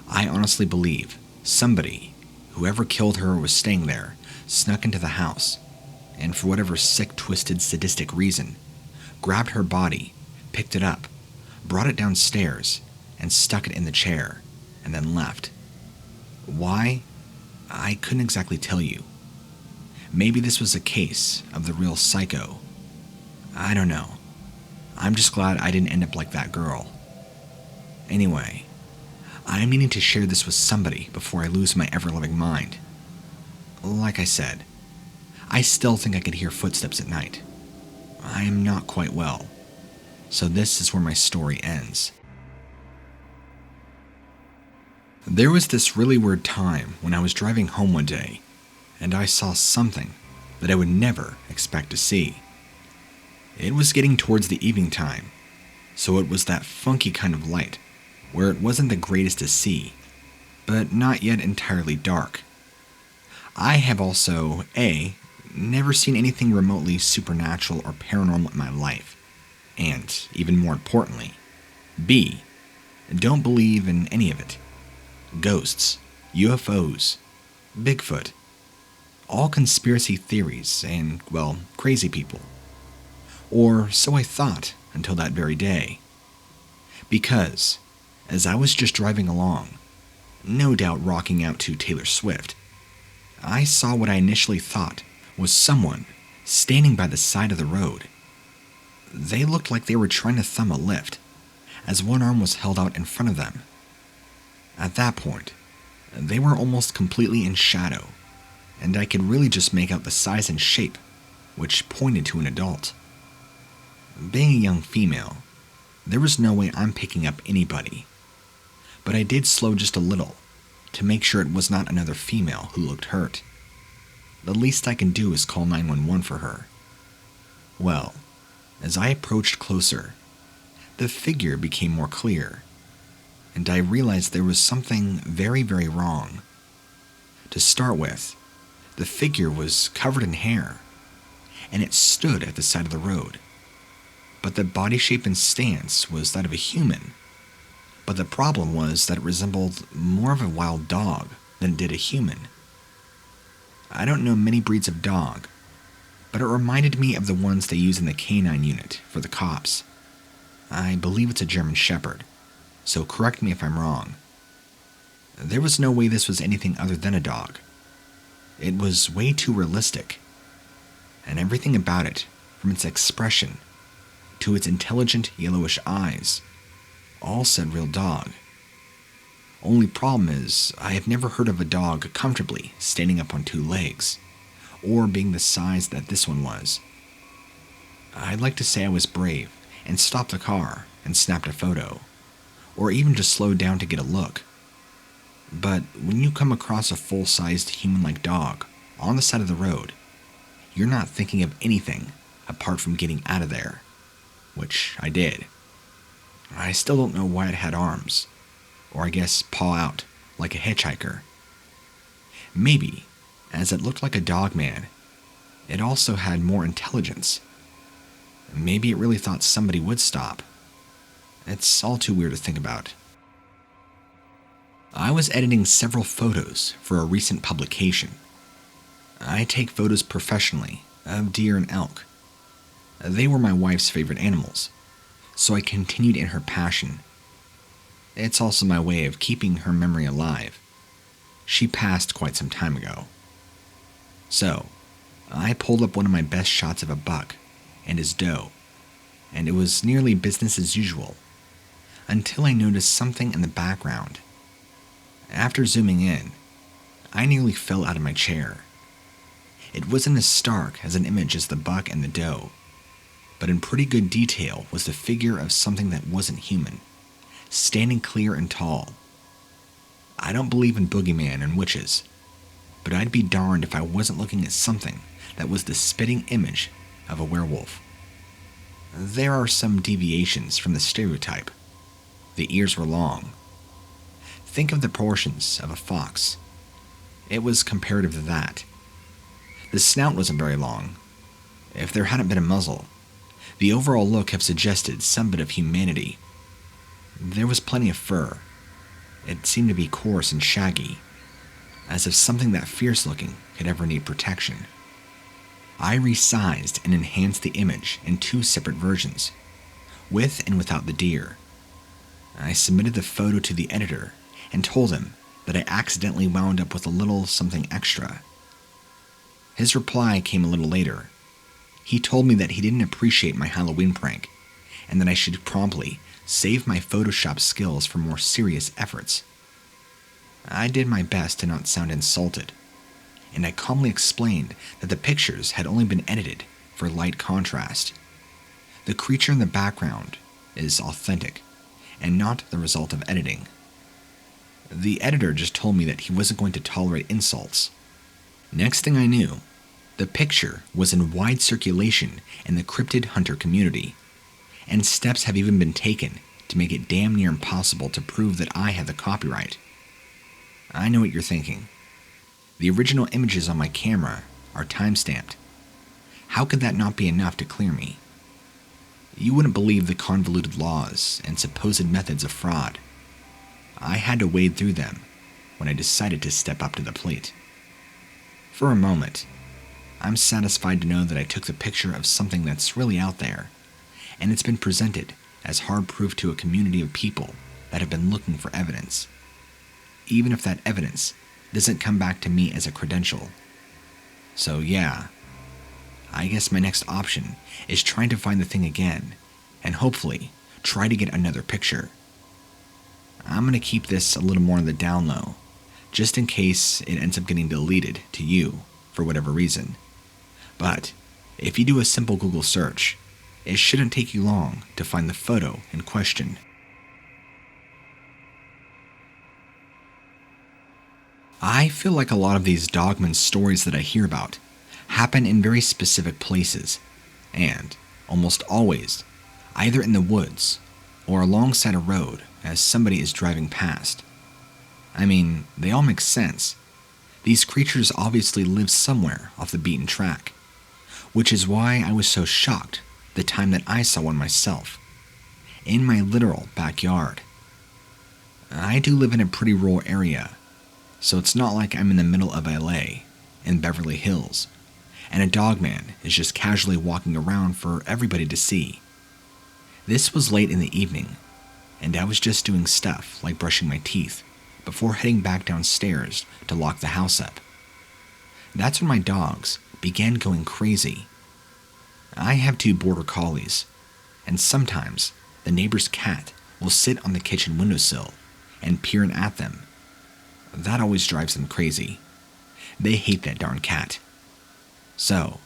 I honestly believe somebody, whoever killed her or was staying there, snuck into the house, and for whatever sick, twisted, sadistic reason, grabbed her body, picked it up, brought it downstairs, and stuck it in the chair, and then left. Why? I couldn't exactly tell you. Maybe this was a case of the real psycho. I don't know. I'm just glad I didn't end up like that girl. Anyway, I'm needing to share this with somebody before I lose my ever-loving mind. Like I said, I still think I could hear footsteps at night. I am not quite well, so this is where my story ends. There was this really weird time when I was driving home one day, and I saw something that I would never expect to see. It was getting towards the evening time, so it was that funky kind of light, where it wasn't the greatest to see, but not yet entirely dark. I have also A, never seen anything remotely supernatural or paranormal in my life. And, even more importantly, B, don't believe in any of it. Ghosts, UFOs, Bigfoot, all conspiracy theories and, well, crazy people. Or so I thought until that very day. Because, as I was just driving along, no doubt rocking out to Taylor Swift, I saw what I initially thought was someone standing by the side of the road. They looked like they were trying to thumb a lift, as one arm was held out in front of them. At that point, they were almost completely in shadow, and I could really just make out the size and shape, which pointed to an adult. Being a young female, there was no way I'm picking up anybody, but I did slow just a little to make sure it was not another female who looked hurt. The least I can do is call 911 for her. Well, as I approached closer, the figure became more clear, and I realized there was something very, very wrong. To start with, the figure was covered in hair, and it stood at the side of the road. But the body shape and stance was that of a human. But the problem was that it resembled more of a wild dog than it did a human. I don't know many breeds of dog, but it reminded me of the ones they use in the canine unit for the cops. I believe it's a German Shepherd, so correct me if I'm wrong. There was no way this was anything other than a dog. It was way too realistic, and everything about it, from its expression to its intelligent yellowish eyes, all said real dog. Only problem is, I have never heard of a dog comfortably standing up on two legs, or being the size that this one was. I'd like to say I was brave and stopped the car and snapped a photo, or even just slowed down to get a look. But when you come across a full-sized human-like dog on the side of the road, you're not thinking of anything apart from getting out of there, which I did. I still don't know why it had arms, or I guess paw out, like a hitchhiker. Maybe, as it looked like a Dogman, it also had more intelligence. Maybe it really thought somebody would stop. It's all too weird to think about. I was editing several photos for a recent publication. I take photos professionally of deer and elk. They were my wife's favorite animals, so I continued in her passion. It's also my way of keeping her memory alive. She passed quite some time ago. So, I pulled up one of my best shots of a buck and his doe, and it was nearly business as usual, until I noticed something in the background. After zooming in, I nearly fell out of my chair. It wasn't as stark as an image as the buck and the doe, but in pretty good detail was the figure of something that wasn't human, standing clear and tall. I don't believe in boogeyman and witches, but I'd be darned if I wasn't looking at something that was the spitting image of a werewolf. There are some deviations from the stereotype. The ears were long. Think of the proportions of a fox. It was comparative to that. The snout wasn't very long. If there hadn't been a muzzle, the overall look have suggested some bit of humanity. There was plenty of fur. It seemed to be coarse and shaggy, as if something that fierce-looking could ever need protection. I resized and enhanced the image in 2 separate versions, with and without the deer. I submitted the photo to the editor and told him that I accidentally wound up with a little something extra. His reply came a little later. He told me that he didn't appreciate my Halloween prank, and that I should promptly save my Photoshop skills for more serious efforts. I did my best to not sound insulted, and I calmly explained that the pictures had only been edited for light contrast. The creature in the background is authentic, and not the result of editing. The editor just told me that he wasn't going to tolerate insults. Next thing I knew, the picture was in wide circulation in the cryptid hunter community, and steps have even been taken to make it damn near impossible to prove that I had the copyright. I know what you're thinking. The original images on my camera are time-stamped How could that not be enough to clear me? You wouldn't believe the convoluted laws and supposed methods of fraud. I had to wade through them when I decided to step up to the plate. For a moment, I'm satisfied to know that I took the picture of something that's really out there, and it's been presented as hard proof to a community of people that have been looking for evidence, even if that evidence doesn't come back to me as a credential. So yeah, I guess my next option is trying to find the thing again, and hopefully try to get another picture. I'm going to keep this a little more on the down low, just in case it ends up getting deleted to you for whatever reason. But if you do a simple Google search, it shouldn't take you long to find the photo in question. I feel like a lot of these Dogman stories that I hear about happen in very specific places, and almost always either in the woods or alongside a road as somebody is driving past. I mean, they all make sense. These creatures obviously live somewhere off the beaten track, which is why I was so shocked the time that I saw one myself, in my literal backyard. I do live in a pretty rural area, so it's not like I'm in the middle of LA, in Beverly Hills, and a dogman is just casually walking around for everybody to see. This was late in the evening, and I was just doing stuff like brushing my teeth before heading back downstairs to lock the house up. That's when my dogs began going crazy. I have 2 border collies, and sometimes the neighbor's cat will sit on the kitchen windowsill and peer in at them. That always drives them crazy. They hate that darn cat. So,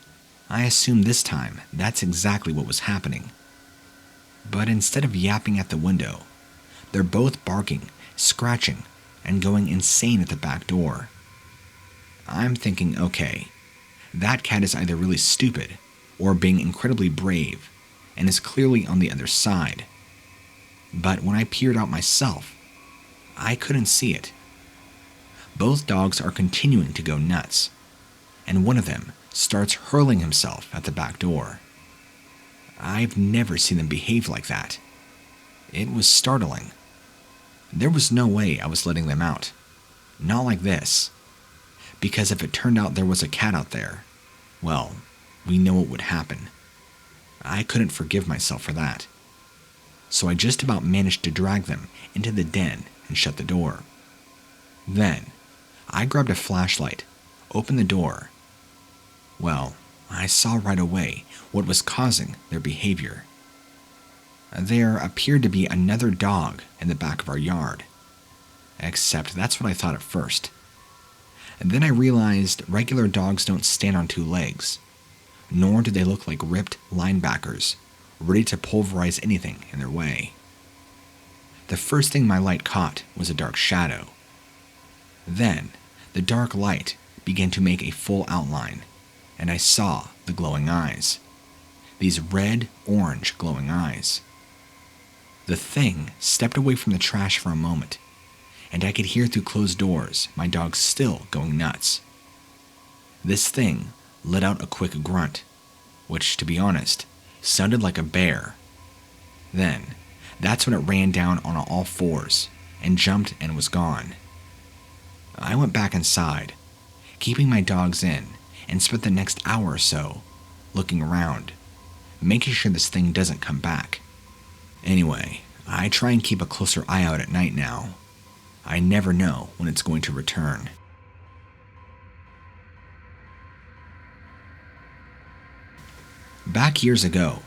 I assume this time that's exactly what was happening. But instead of yapping at the window, they're both barking, scratching, and going insane at the back door. I'm thinking, okay, that cat is either really stupid or being incredibly brave and is clearly on the other side. But when I peered out myself, I couldn't see it. Both dogs are continuing to go nuts, and one of them starts hurling himself at the back door. I've never seen them behave like that. It was startling. There was no way I was letting them out. Not like this. Because if it turned out there was a cat out there, well, we know what would happen. I couldn't forgive myself for that. So I just about managed to drag them into the den and shut the door. Then, I grabbed a flashlight, opened the door. Well, I saw right away what was causing their behavior. There appeared to be another dog in the back of our yard. Except that's what I thought at first. And then I realized regular dogs don't stand on 2 legs, nor do they look like ripped linebackers, ready to pulverize anything in their way. The first thing my light caught was a dark shadow. Then, the dark light began to make a full outline, and I saw the glowing eyes. These red-orange glowing eyes. The thing stepped away from the trash for a moment, and I could hear through closed doors my dog still going nuts. This thing let out a quick grunt, which, to be honest, sounded like a bear. Then, that's when it ran down on all 4s and jumped and was gone. I went back inside, keeping my dogs in, and spent the next hour or so looking around, making sure this thing doesn't come back. Anyway, I try and keep a closer eye out at night now. I never know when it's going to return. Back years ago,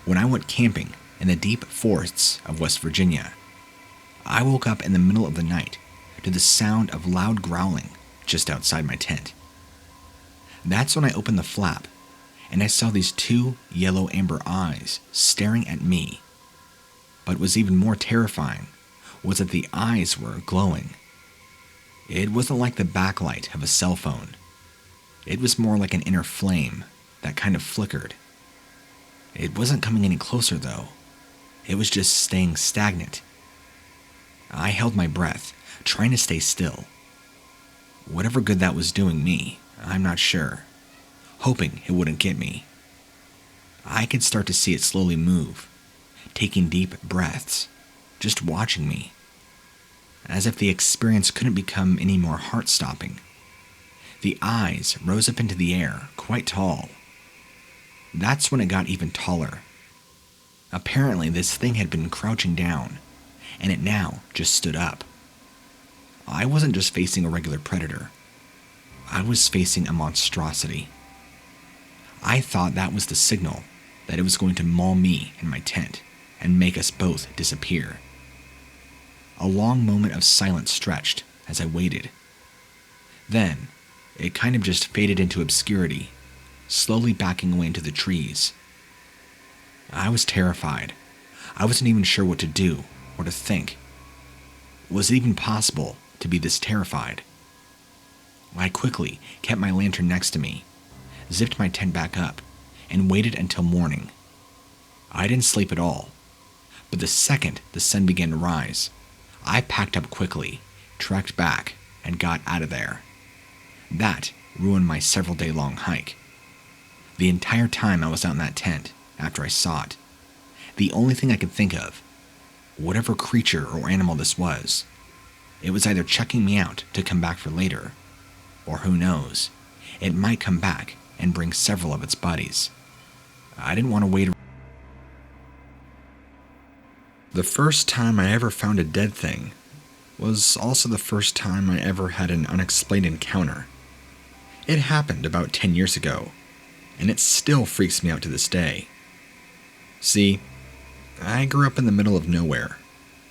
when I went camping in the deep forests of West Virginia, I woke up in the middle of the night to the sound of loud growling just outside my tent. That's when I opened the flap, and I saw these 2 yellow amber eyes staring at me. But what was even more terrifying was that the eyes were glowing. It wasn't like the backlight of a cell phone. It was more like an inner flame that kind of flickered. It wasn't coming any closer, though. It was just staying stagnant. I held my breath, trying to stay still. Whatever good that was doing me, I'm not sure. Hoping it wouldn't get me. I could start to see it slowly move, taking deep breaths, just watching me, as if the experience couldn't become any more heart-stopping. The eyes rose up into the air, quite tall. That's when it got even taller. Apparently, this thing had been crouching down, and it now just stood up. I wasn't just facing a regular predator. I was facing a monstrosity. I thought that was the signal that it was going to maul me in my tent and make us both disappear. A long moment of silence stretched as I waited. Then, it kind of just faded into obscurity, slowly backing away into the trees. I was terrified. I wasn't even sure what to do or to think. Was it even possible to be this terrified? I quickly kept my lantern next to me, zipped my tent back up, and waited until morning. I didn't sleep at all, but the second the sun began to rise, I packed up quickly, trekked back, and got out of there. That ruined my several-day-long hike. The entire time I was out in that tent, after I saw it, the only thing I could think of, whatever creature or animal this was, it was either checking me out to come back for later, or who knows, it might come back and bring several of its buddies. I didn't want to wait. The first time I ever found a dead thing was also the first time I ever had an unexplained encounter. It happened about 10 years ago, and it still freaks me out to this day. See, I grew up in the middle of nowhere,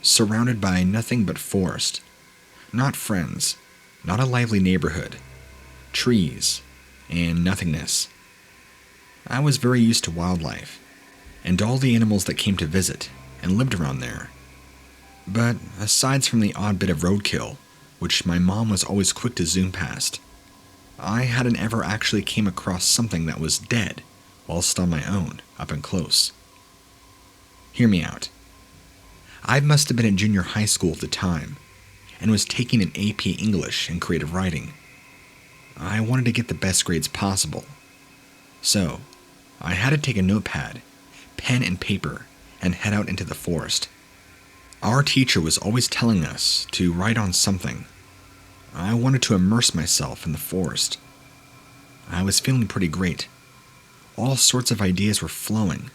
surrounded by nothing but forest. Not friends, not a lively neighborhood, trees, and nothingness. I was very used to wildlife, and all the animals that came to visit and lived around there. But aside from the odd bit of roadkill, which my mom was always quick to zoom past, I hadn't ever actually came across something that was dead whilst on my own, up and close. Hear me out. I must have been in junior high school at the time, and was taking an AP English and creative writing. I wanted to get the best grades possible, so I had to take a notepad, pen and paper, and head out into the forest. Our teacher was always telling us to write on something. I wanted to immerse myself in the forest. I was feeling pretty great. All sorts of ideas were flowing,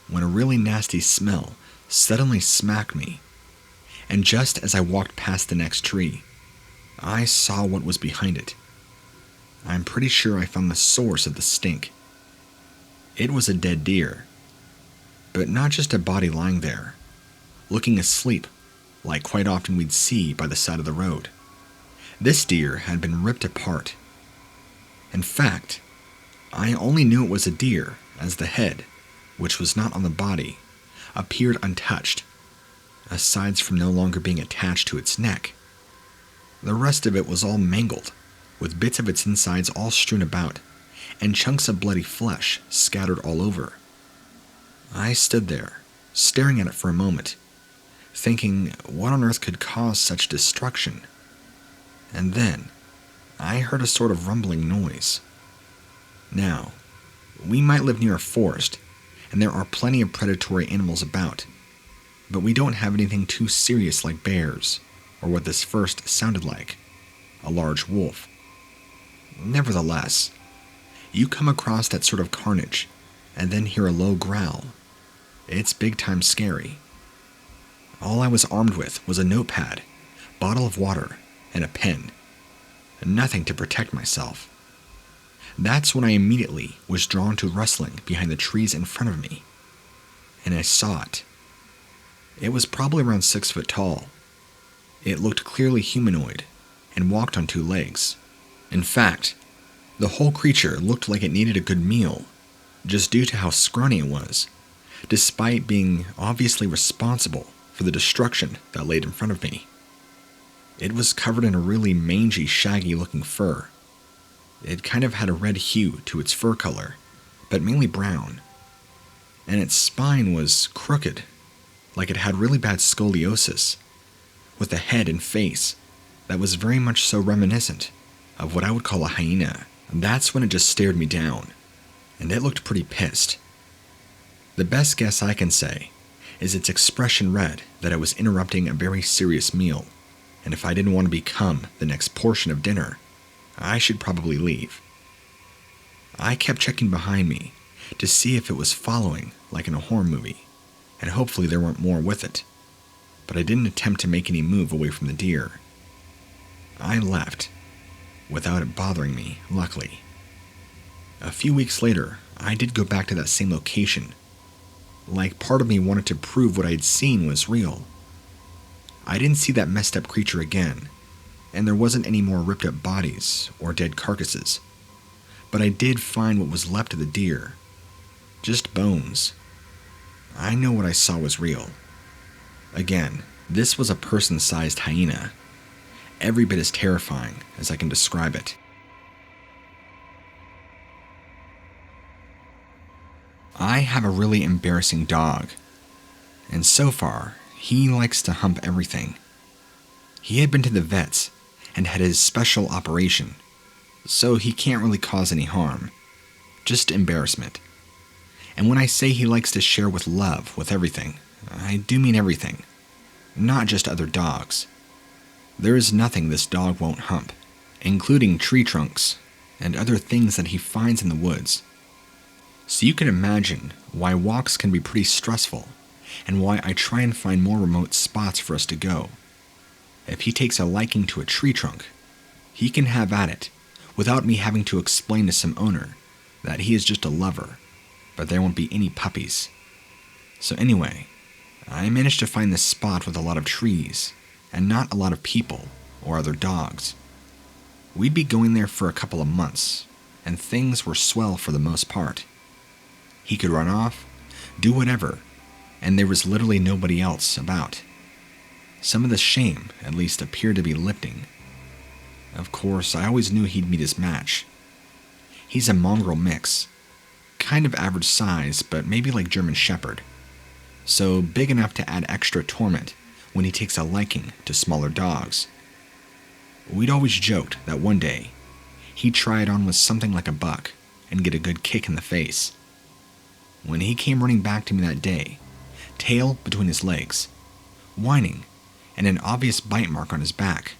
when a really nasty smell suddenly smacked me, and just as I walked past the next tree, I saw what was behind it. I'm pretty sure I found the source of the stink. It was a dead deer, but not just a body lying there, looking asleep, like quite often we'd see by the side of the road. This deer had been ripped apart. In fact, I only knew it was a deer as the head, which was not on the body, appeared untouched, aside from no longer being attached to its neck. The rest of it was all mangled, with bits of its insides all strewn about, and chunks of bloody flesh scattered all over. I stood there, staring at it for a moment, thinking what on earth could cause such destruction. And then, I heard a sort of rumbling noise. Now, we might live near a forest, and there are plenty of predatory animals about, but we don't have anything too serious like bears, or what this first sounded like, a large wolf. Nevertheless, you come across that sort of carnage, and then hear a low growl. It's big time scary. All I was armed with was a notepad, bottle of water, and a pen. Nothing to protect myself. That's when I immediately was drawn to rustling behind the trees in front of me, and I saw it. It was probably around 6 foot tall. It looked clearly humanoid and walked on 2 legs. In fact, the whole creature looked like it needed a good meal, just due to how scrawny it was, despite being obviously responsible for the destruction that laid in front of me. It was covered in a really mangy, shaggy-looking fur. It kind of had a red hue to its fur color, but mainly brown. And its spine was crooked, like it had really bad scoliosis, with a head and face that was very much so reminiscent of what I would call a hyena. That's when it just stared me down, and it looked pretty pissed. The best guess I can say is its expression read that I was interrupting a very serious meal, and if I didn't want to become the next portion of dinner, I should probably leave. I kept checking behind me to see if it was following like in a horror movie, and hopefully there weren't more with it, but I didn't attempt to make any move away from the deer. I left, without it bothering me, luckily. A few weeks later, I did go back to that same location. Like part of me wanted to prove what I had seen was real. I didn't see that messed up creature again, and there wasn't any more ripped up bodies or dead carcasses. But I did find what was left of the deer. Just bones. I know what I saw was real. Again, this was a person-sized hyena. Every bit as terrifying as I can describe it. I have a really embarrassing dog, and so far, he likes to hump everything. He had been to the vets and had his special operation, so he can't really cause any harm, just embarrassment. And when I say he likes to share with love with everything, I do mean everything, not just other dogs. There is nothing this dog won't hump, including tree trunks and other things that he finds in the woods. So you can imagine why walks can be pretty stressful, and why I try and find more remote spots for us to go. If he takes a liking to a tree trunk, he can have at it, without me having to explain to some owner that he is just a lover, but there won't be any puppies. So anyway, I managed to find this spot with a lot of trees, and not a lot of people or other dogs. We'd be going there for a couple of months, and things were swell for the most part. He could run off, do whatever, and there was literally nobody else about. Some of the shame, at least, appeared to be lifting. Of course, I always knew he'd meet his match. He's a mongrel mix, kind of average size, but maybe like German Shepherd, so big enough to add extra torment when he takes a liking to smaller dogs. We'd always joked that one day, he'd try it on with something like a buck and get a good kick in the face. When he came running back to me that day, tail between his legs, whining, and an obvious bite mark on his back,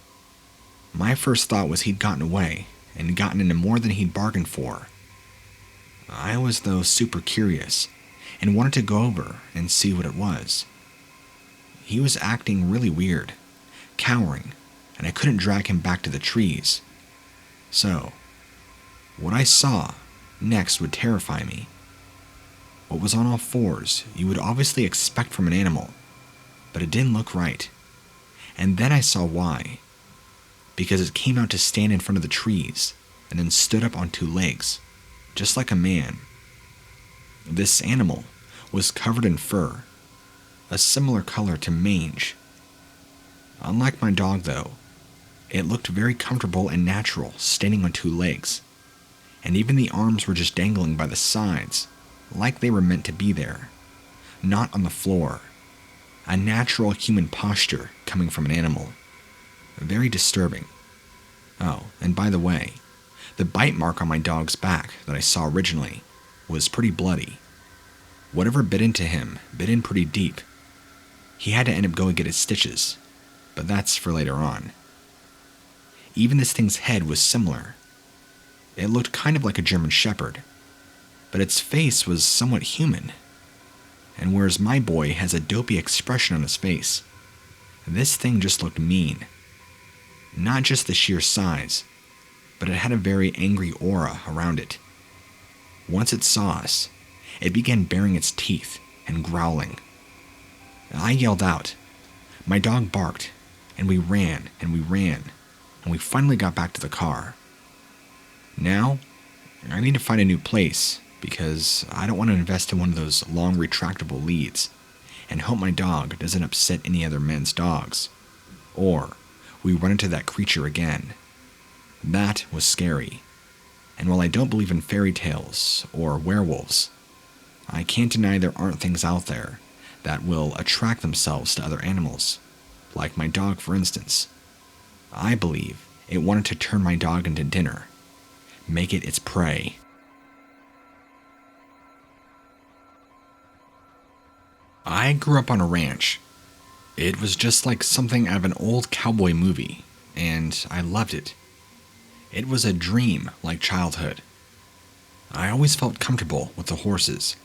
my first thought was he'd gotten away and gotten into more than he'd bargained for. I was, though, super curious and wanted to go over and see what it was. He was acting really weird, cowering, and I couldn't drag him back to the trees. So, what I saw next would terrify me. What was on all fours you would obviously expect from an animal, but it didn't look right. And then I saw why. Because it came out to stand in front of the trees, and then stood up on two legs, just like a man. This animal was covered in fur, a similar color to mange. Unlike my dog, though, it looked very comfortable and natural standing on two legs, and even the arms were just dangling by the sides, like they were meant to be there, not on the floor. A natural human posture coming from an animal. Very disturbing. Oh, and by the way, the bite mark on my dog's back that I saw originally was pretty bloody. Whatever bit into him bit in pretty deep. He had to end up going get his stitches, but that's for later on. Even this thing's head was similar. It looked kind of like a German Shepherd, but its face was somewhat human. And whereas my boy has a dopey expression on his face, this thing just looked mean. Not just the sheer size, but it had a very angry aura around it. Once it saw us, it began baring its teeth and growling. I yelled out. My dog barked, and we ran, and we finally got back to the car. Now, I need to find a new place, because I don't want to invest in one of those long retractable leads, and hope my dog doesn't upset any other men's dogs, or we run into that creature again. That was scary, and while I don't believe in fairy tales or werewolves, I can't deny there aren't things out there that will attract themselves to other animals, like my dog for instance. I believe it wanted to turn my dog into dinner, make it its prey. I grew up on a ranch. It was just like something out of an old cowboy movie, and I loved it. It was a dream like childhood. I always felt comfortable with the horses.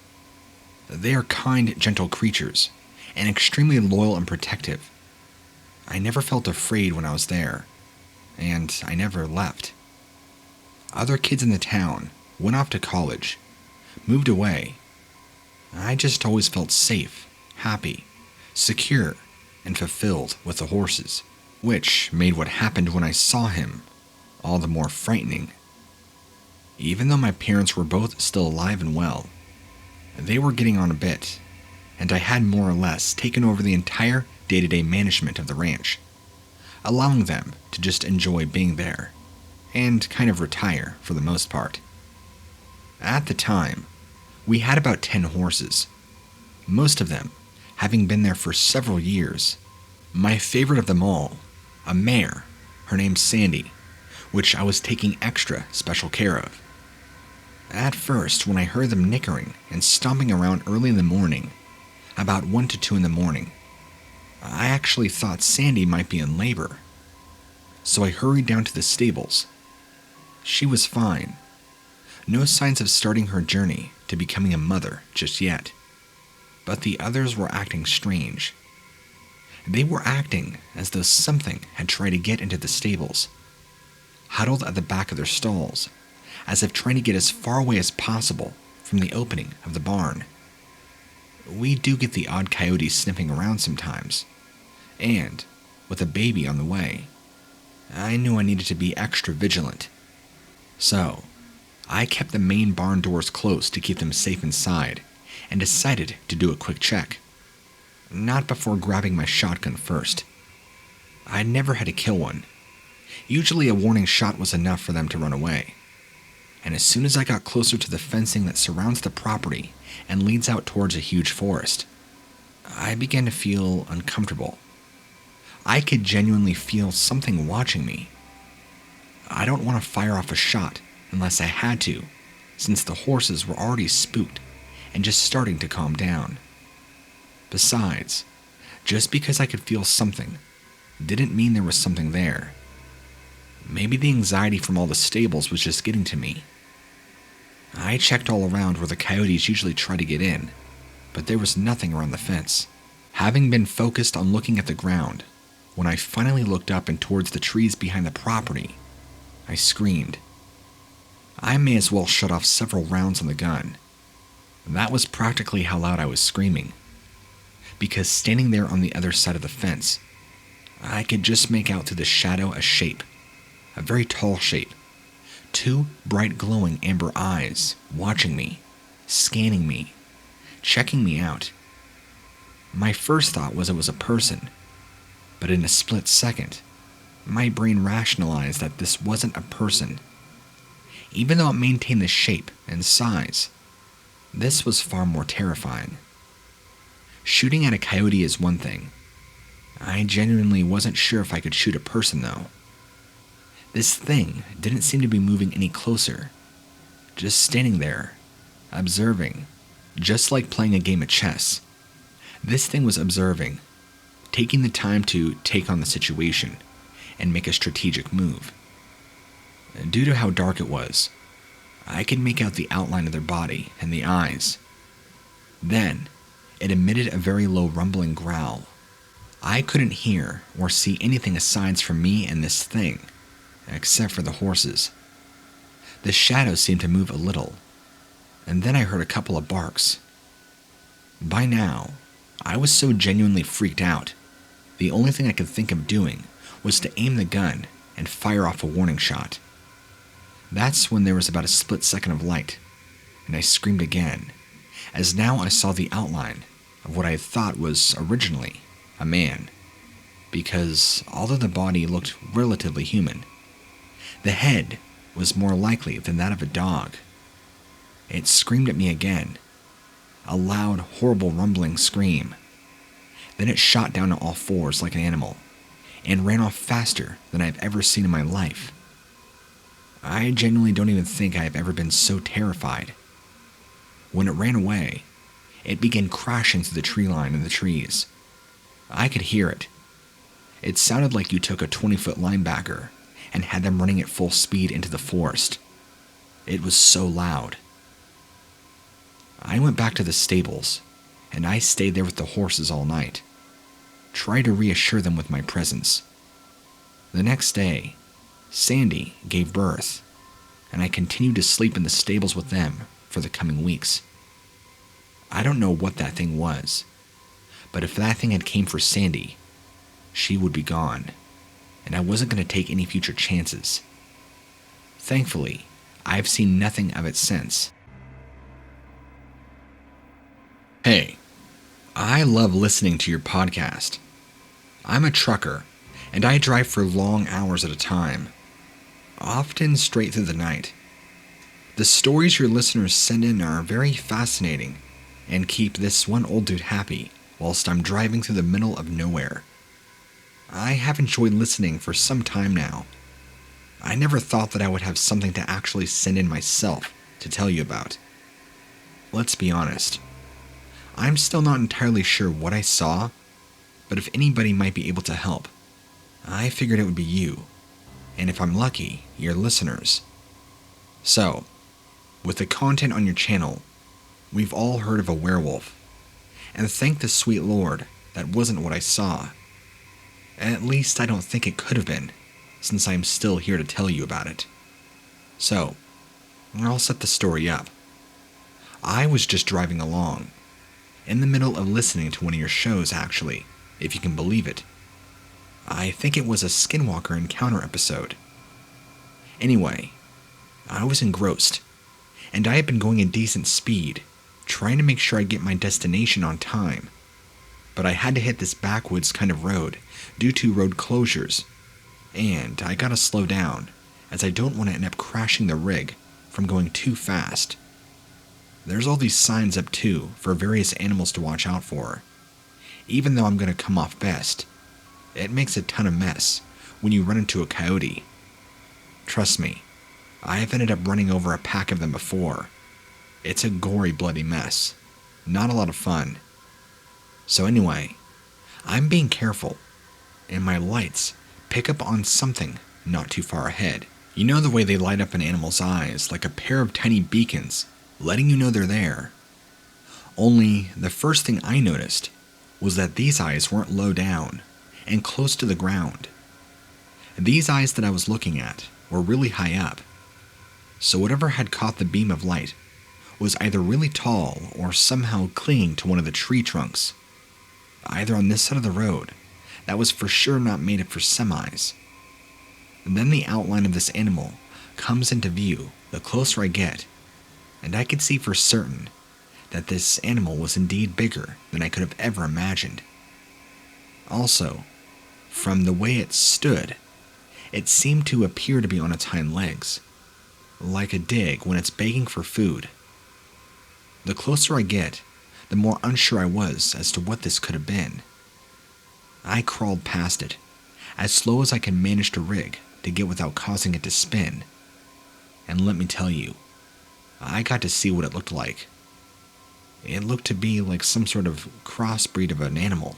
They are kind, gentle creatures, and extremely loyal and protective. I never felt afraid when I was there, and I never left. Other kids in the town went off to college, moved away. I just always felt safe, happy, secure, and fulfilled with the horses, which made what happened when I saw him all the more frightening. Even though my parents were both still alive and well, they were getting on a bit, and I had more or less taken over the entire day-to-day management of the ranch, allowing them to just enjoy being there and kind of retire for the most part. At the time, we had about 10 horses, most of them having been there for several years. My favorite of them all, a mare, her name's Sandy, which I was taking extra special care of. At first, when I heard them nickering and stomping around early in the morning, about 1 to 2 in the morning, I actually thought Sandy might be in labor. So I hurried down to the stables. She was fine. No signs of starting her journey to becoming a mother just yet. But the others were acting strange. They were acting as though something had tried to get into the stables, huddled at the back of their stalls, as if trying to get as far away as possible from the opening of the barn. We do get the odd coyote sniffing around sometimes, and with a baby on the way, I knew I needed to be extra vigilant. So, I kept the main barn doors closed to keep them safe inside, and decided to do a quick check. Not before grabbing my shotgun first. I'd never had to kill one. Usually a warning shot was enough for them to run away. And as soon as I got closer to the fencing that surrounds the property and leads out towards a huge forest, I began to feel uncomfortable. I could genuinely feel something watching me. I don't want to fire off a shot unless I had to, since the horses were already spooked and just starting to calm down. Besides, just because I could feel something didn't mean there was something there. Maybe the anxiety from all the stables was just getting to me. I checked all around where the coyotes usually try to get in, but there was nothing around the fence. Having been focused on looking at the ground, when I finally looked up and towards the trees behind the property, I screamed. I may as well shut off several rounds on the gun. That was practically how loud I was screaming, because standing there on the other side of the fence, I could just make out through the shadow a shape, a very tall shape, 2 bright glowing amber eyes watching me, scanning me, checking me out. My first thought was it was a person, but in a split second, my brain rationalized that this wasn't a person. Even though it maintained the shape and size, this was far more terrifying. Shooting at a coyote is one thing. I genuinely wasn't sure if I could shoot a person though. This thing didn't seem to be moving any closer, just standing there, observing, just like playing a game of chess. This thing was observing, taking the time to take on the situation and make a strategic move. Due to how dark it was, I could make out the outline of their body and the eyes. Then, it emitted a very low rumbling growl. I couldn't hear or see anything aside from me and this thing, except for the horses. The shadows seemed to move a little, and then I heard a couple of barks. By now, I was so genuinely freaked out, the only thing I could think of doing was to aim the gun and fire off a warning shot. That's when there was about a split second of light, and I screamed again, as now I saw the outline of what I thought was originally a man, because although the body looked relatively human, the head was more likely than that of a dog. It screamed at me again, a loud, horrible rumbling scream. Then it shot down on all fours like an animal, and ran off faster than I've ever seen in my life. I genuinely don't even think I have ever been so terrified. When it ran away, It began crashing through the tree line and the trees. I could hear it. It sounded like you took a 20-foot linebacker and had them running at full speed into the forest. It was so loud. I went back to the stables, and I stayed there with the horses all night. Tried to reassure them with my presence. The next day, Sandy gave birth, and I continued to sleep in the stables with them for the coming weeks. I don't know what that thing was, but if that thing had came for Sandy, she would be gone, and I wasn't going to take any future chances. Thankfully, I've seen nothing of it since. Hey, I love listening to your podcast. I'm a trucker, and I drive for long hours at a time, often straight through the night. The stories your listeners send in are very fascinating and keep this one old dude happy whilst I'm driving through the middle of nowhere. I have enjoyed listening for some time now. I never thought that I would have something to actually send in myself to tell you about. Let's be honest. I'm still not entirely sure what I saw, but if anybody might be able to help, I figured it would be you, and if I'm lucky, your listeners. So, with the content on your channel, we've all heard of a werewolf, and thank the sweet Lord that wasn't what I saw. At least I don't think it could have been, since I'm still here to tell you about it. So, I'll set the story up. I was just driving along, in the middle of listening to one of your shows actually, if you can believe it. I think it was a Skinwalker Encounter episode. Anyway, I was engrossed, and I had been going at decent speed, trying to make sure I'd get my destination on time. But I had to hit this backwoods kind of road due to road closures, and I gotta slow down, as I don't want to end up crashing the rig from going too fast. There's all these signs up too for various animals to watch out for. Even though I'm gonna come off best, it makes a ton of mess when you run into a coyote. Trust me, I've ended up running over a pack of them before. It's a gory, bloody mess. Not a lot of fun. So anyway, I'm being careful, and my lights pick up on something not too far ahead. You know the way they light up an animal's eyes like a pair of tiny beacons, letting you know they're there. Only the first thing I noticed was that these eyes weren't low down and close to the ground. These eyes that I was looking at were really high up, so whatever had caught the beam of light was either really tall or somehow clinging to one of the tree trunks. Either on this side of the road, that was for sure not made up for semis. And then the outline of this animal comes into view the closer I get, and I could see for certain that this animal was indeed bigger than I could have ever imagined. Also, from the way it stood, it seemed to appear to be on its hind legs, like a dig when it's begging for food. The closer I get, the more unsure I was as to what this could have been. I crawled past it, as slow as I could manage to rig to get without causing it to spin. And let me tell you, I got to see what it looked like. It looked to be like some sort of crossbreed of an animal.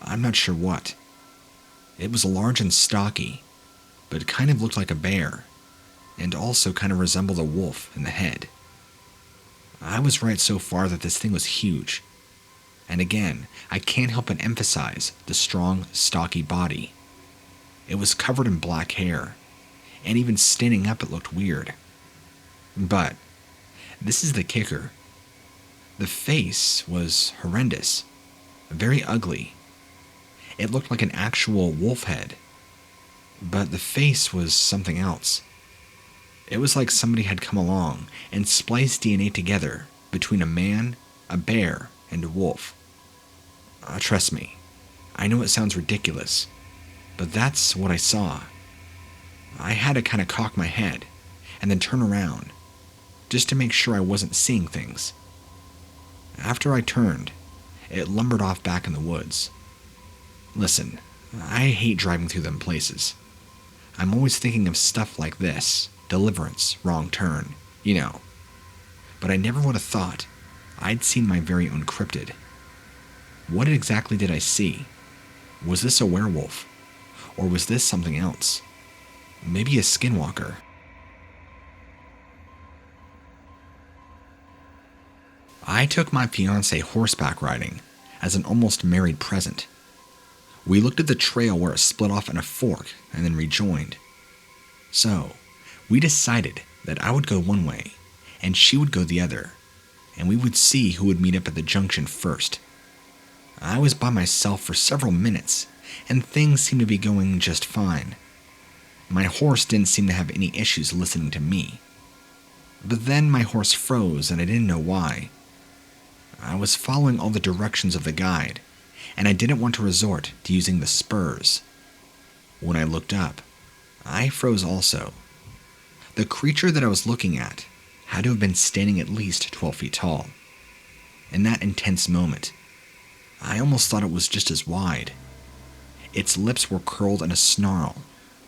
I'm not sure what. It was large and stocky, but it kind of looked like a bear, and also kind of resembled a wolf in the head. I was right so far that this thing was huge. And again, I can't help but emphasize the strong, stocky body. It was covered in black hair, and even standing up it looked weird. But this is the kicker. The face was horrendous, very ugly. It looked like an actual wolf head, but the face was something else. It was like somebody had come along and spliced DNA together between a man, a bear, and a wolf. Trust me, I know it sounds ridiculous, but that's what I saw. I had to kind of cock my head and then turn around, just to make sure I wasn't seeing things. After I turned, it lumbered off back in the woods. Listen, I hate driving through them places. I'm always thinking of stuff like this. Deliverance, wrong turn, you know. But I never would have thought I'd seen my very own cryptid. What exactly did I see? Was this a werewolf? Or was this something else? Maybe a skinwalker? I took my fiancée horseback riding as an almost married present. We looked at the trail where it split off in a fork and then rejoined. So, we decided that I would go one way and she would go the other, and we would see who would meet up at the junction first. I was by myself for several minutes, and things seemed to be going just fine. My horse didn't seem to have any issues listening to me. But then my horse froze and I didn't know why. I was following all the directions of the guide, and I didn't want to resort to using the spurs. When I looked up, I froze also. The creature that I was looking at had to have been standing at least 12 feet tall. In that intense moment, I almost thought it was just as wide. Its lips were curled in a snarl,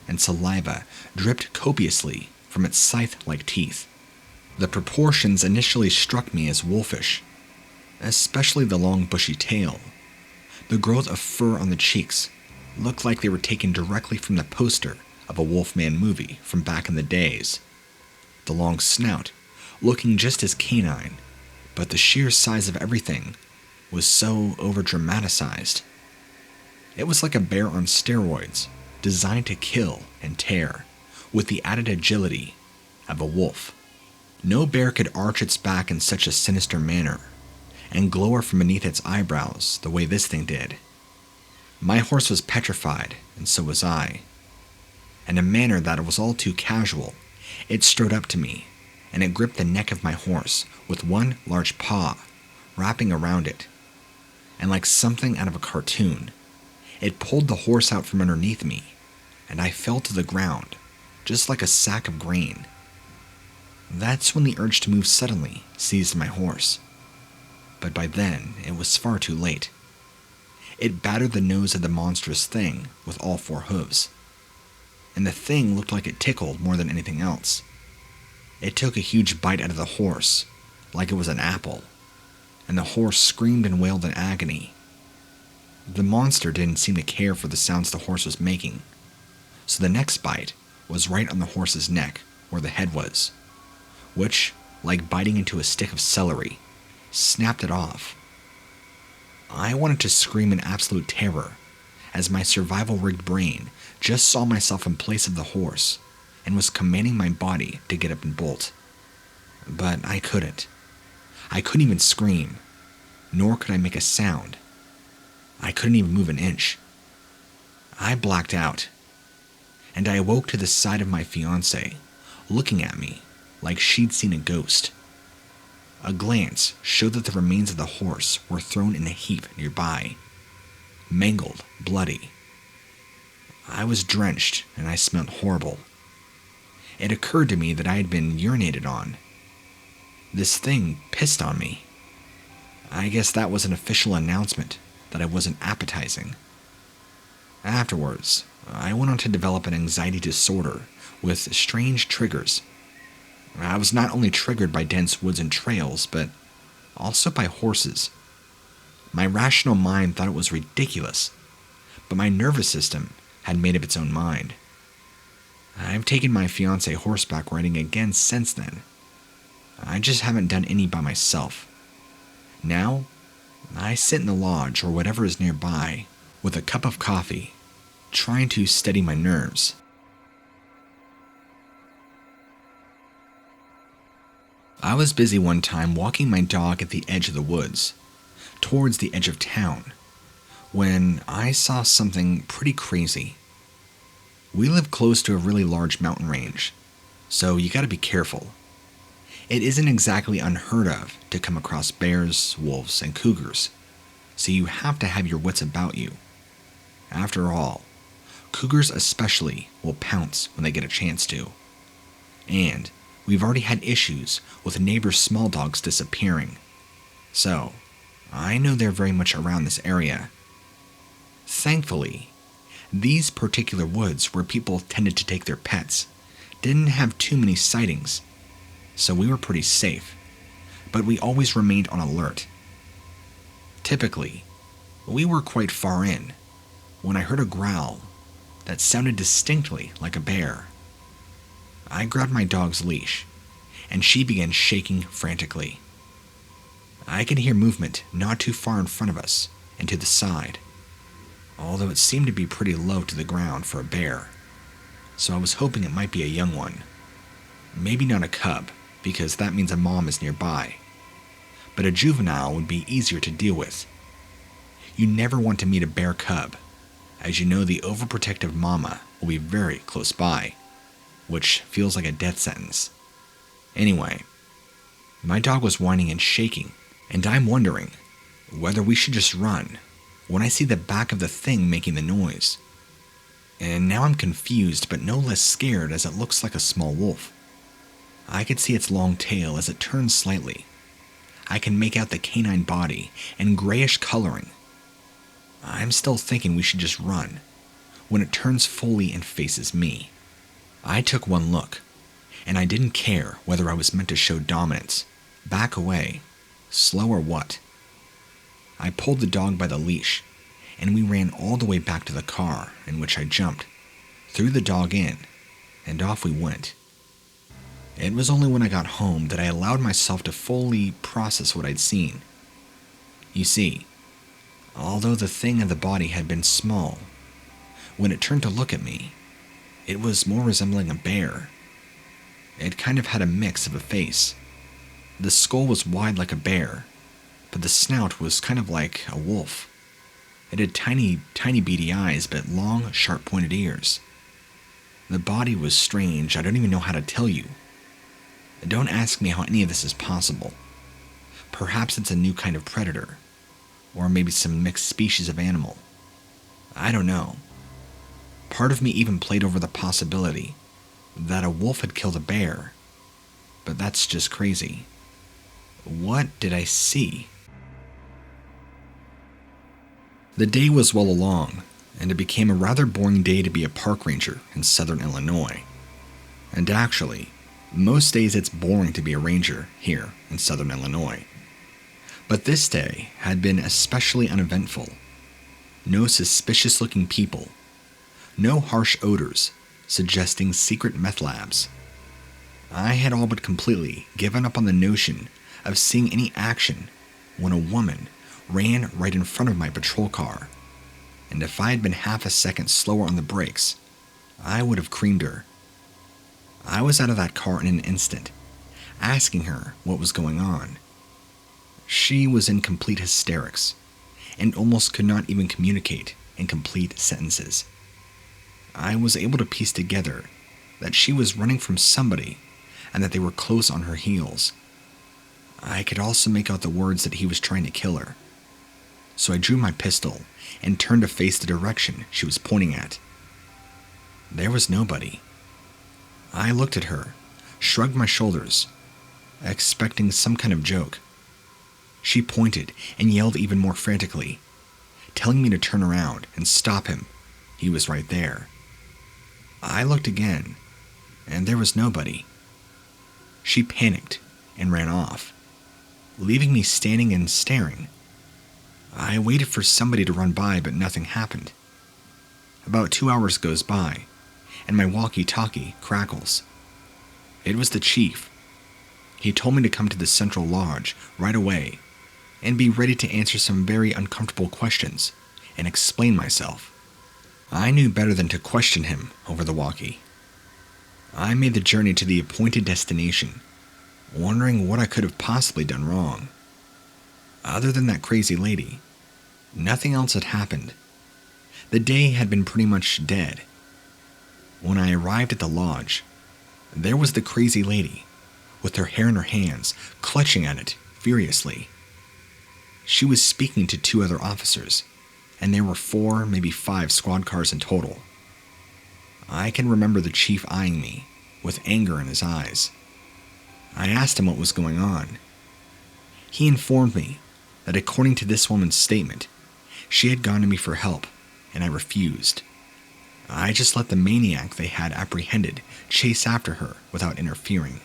and saliva dripped copiously from its scythe-like teeth. The proportions initially struck me as wolfish, especially the long bushy tail. The growth of fur on the cheeks looked like they were taken directly from the poster of a Wolfman movie from back in the days. The long snout looking just as canine, but the sheer size of everything was so over-dramatized. It was like a bear on steroids, designed to kill and tear, with the added agility of a wolf. No bear could arch its back in such a sinister manner, and glower from beneath its eyebrows the way this thing did. My horse was petrified, and so was I. In a manner that was all too casual, it strode up to me, and it gripped the neck of my horse with one large paw, wrapping around it. And like something out of a cartoon, it pulled the horse out from underneath me, and I fell to the ground, just like a sack of grain. That's when the urge to move suddenly seized my horse. But by then, it was far too late. It battered the nose of the monstrous thing with all four hooves. And the thing looked like it tickled more than anything else. It took a huge bite out of the horse, like it was an apple, and the horse screamed and wailed in agony. The monster didn't seem to care for the sounds the horse was making, so the next bite was right on the horse's neck, where the head was, which, like biting into a stick of celery, snapped it off. I wanted to scream in absolute terror, as my survival-rigged brain just saw myself in place of the horse, and was commanding my body to get up and bolt. But I couldn't. I couldn't even scream, nor could I make a sound. I couldn't even move an inch. I blacked out, and I awoke to the side of my fiancée, looking at me like she'd seen a ghost. A glance showed that the remains of the horse were thrown in a heap nearby, mangled, bloody. I was drenched, and I smelled horrible. It occurred to me that I had been urinated on. This thing pissed on me. I guess that was an official announcement that I wasn't appetizing. Afterwards, I went on to develop an anxiety disorder with strange triggers. I was not only triggered by dense woods and trails, but also by horses. My rational mind thought it was ridiculous, but my nervous system had made up its own mind. I've taken my fiancée horseback riding again since then. I just haven't done any by myself. Now, I sit in the lodge or whatever is nearby with a cup of coffee, trying to steady my nerves. I was busy one time walking my dog at the edge of the woods, towards the edge of town, when I saw something pretty crazy. We live close to a really large mountain range, so you gotta be careful. It isn't exactly unheard of to come across bears, wolves, and cougars, so you have to have your wits about you. After all, cougars especially will pounce when they get a chance to. And we've already had issues with neighbors' small dogs disappearing, so I know they're very much around this area. Thankfully, these particular woods where people tended to take their pets didn't have too many sightings, so we were pretty safe. but we always remained on alert. Typically, we were quite far in when I heard a growl that sounded distinctly like a bear. I grabbed my dog's leash, and she began shaking frantically. I could hear movement not too far in front of us and to the side, although it seemed to be pretty low to the ground for a bear, so I was hoping it might be a young one. Maybe not a cub, because that means a mom is nearby, but a juvenile would be easier to deal with. You never want to meet a bear cub, as you know the overprotective mama will be very close by, which feels like a death sentence. Anyway, my dog was whining and shaking, and I'm wondering whether we should just run when I see the back of the thing making the noise. And now I'm confused but no less scared as it looks like a small wolf. I could see its long tail as it turns slightly. I can make out the canine body and grayish coloring. I'm still thinking we should just run when it turns fully and faces me. I took one look, and I didn't care whether I was meant to show dominance, back away, slow or what. I pulled the dog by the leash, and we ran all the way back to the car, in which I jumped, threw the dog in, and off we went. It was only when I got home that I allowed myself to fully process what I'd seen. You see, although the thing in the body had been small, when it turned to look at me, it was more resembling a bear. It kind of had a mix of a face. The skull was wide like a bear, but the snout was kind of like a wolf. It had tiny beady eyes, but long, sharp-pointed ears. The body was strange. I don't even know how to tell you. Don't ask me how any of this is possible. Perhaps it's a new kind of predator, or maybe some mixed species of animal. I don't know. Part of me even played over the possibility that a wolf had killed a bear, but that's just crazy. What did I see? The day was well along, and it became a rather boring day to be a park ranger in southern Illinois. And actually, most days it's boring to be a ranger here in southern Illinois. But this day had been especially uneventful. No suspicious-looking people. No harsh odors suggesting secret meth labs. I had all but completely given up on the notion of seeing any action when a woman ran right in front of my patrol car, and if I had been half a second slower on the brakes, I would have creamed her. I was out of that car in an instant, asking her what was going on. She was in complete hysterics, and almost could not even communicate in complete sentences. I was able to piece together that she was running from somebody, and that they were close on her heels. I could also make out the words that he was trying to kill her. So I drew my pistol and turned to face the direction she was pointing at. There was nobody. I looked at her, shrugged my shoulders, expecting some kind of joke. She pointed and yelled even more frantically, telling me to turn around and stop him. He was right there. I looked again, and there was nobody. She panicked and ran off, leaving me standing and staring. I waited for somebody to run by, but nothing happened. About 2 hours goes by, and my walkie-talkie crackles. It was the chief. He told me to come to the Central Lodge right away and be ready to answer some very uncomfortable questions and explain myself. I knew better than to question him over the walkie. I made the journey to the appointed destination, wondering what I could have possibly done wrong. Other than that crazy lady, nothing else had happened. The day had been pretty much dead. When I arrived at the lodge, there was the crazy lady, with her hair in her hands, clutching at it furiously. She was speaking to 2 other officers, and there were 4, maybe 5 squad cars in total. I can remember the chief eyeing me, with anger in his eyes. I asked him what was going on. He informed me that according to this woman's statement, she had gone to me for help, and I refused. I just let the maniac they had apprehended chase after her without interfering.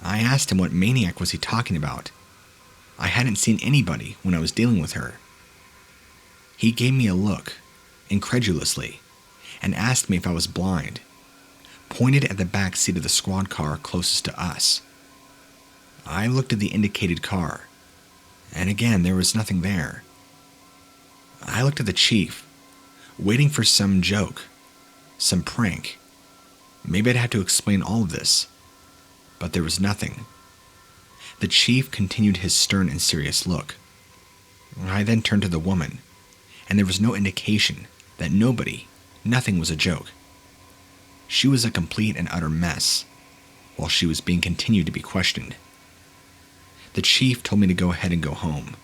I asked him what maniac was he talking about. I hadn't seen anybody when I was dealing with her. He gave me a look, incredulously, and asked me if I was blind, pointed at the back seat of the squad car closest to us. I looked at the indicated car, and again there was nothing there. I looked at the chief, waiting for some joke, some prank. Maybe I'd have to explain all of this, but there was nothing. The chief continued his stern and serious look. I then turned to the woman, and there was no indication that nothing was a joke. She was a complete and utter mess, while she was being continued to be questioned. The chief told me to go ahead and go home,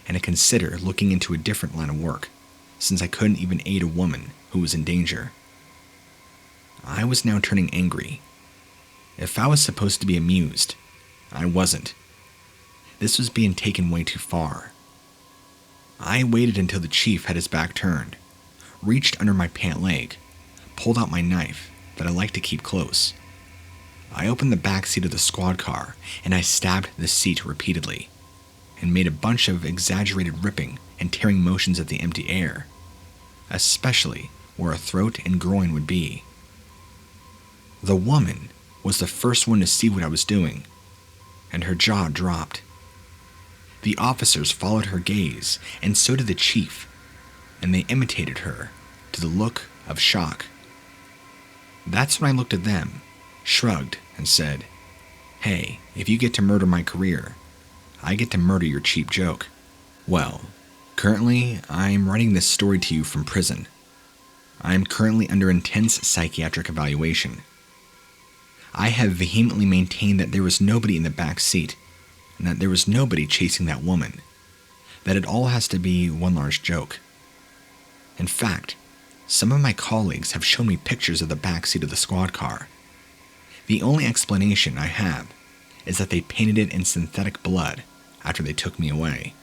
and to consider looking into a different line of work, since I couldn't even aid a woman who was in danger. I was now turning angry. If I was supposed to be amused, I wasn't. This was being taken way too far. I waited until the chief had his back turned, reached under my pant leg, pulled out my knife that I like to keep close. I opened the back seat of the squad car and I stabbed the seat repeatedly and made a bunch of exaggerated ripping and tearing motions at the empty air, especially where a throat and groin would be. The woman was the first one to see what I was doing, and her jaw dropped. The officers followed her gaze, and so did the chief, and they imitated her to the look of shock. That's when I looked at them, shrugged, and said, "Hey, if you get to murder my career, I get to murder your cheap joke." Well, currently, I'm writing this story to you from prison. I am currently under intense psychiatric evaluation. I have vehemently maintained that there was nobody in the back seat, and that there was nobody chasing that woman, that it all has to be one large joke. In fact, some of my colleagues have shown me pictures of the back seat of the squad car. The only explanation I have is that they painted it in synthetic blood after they took me away.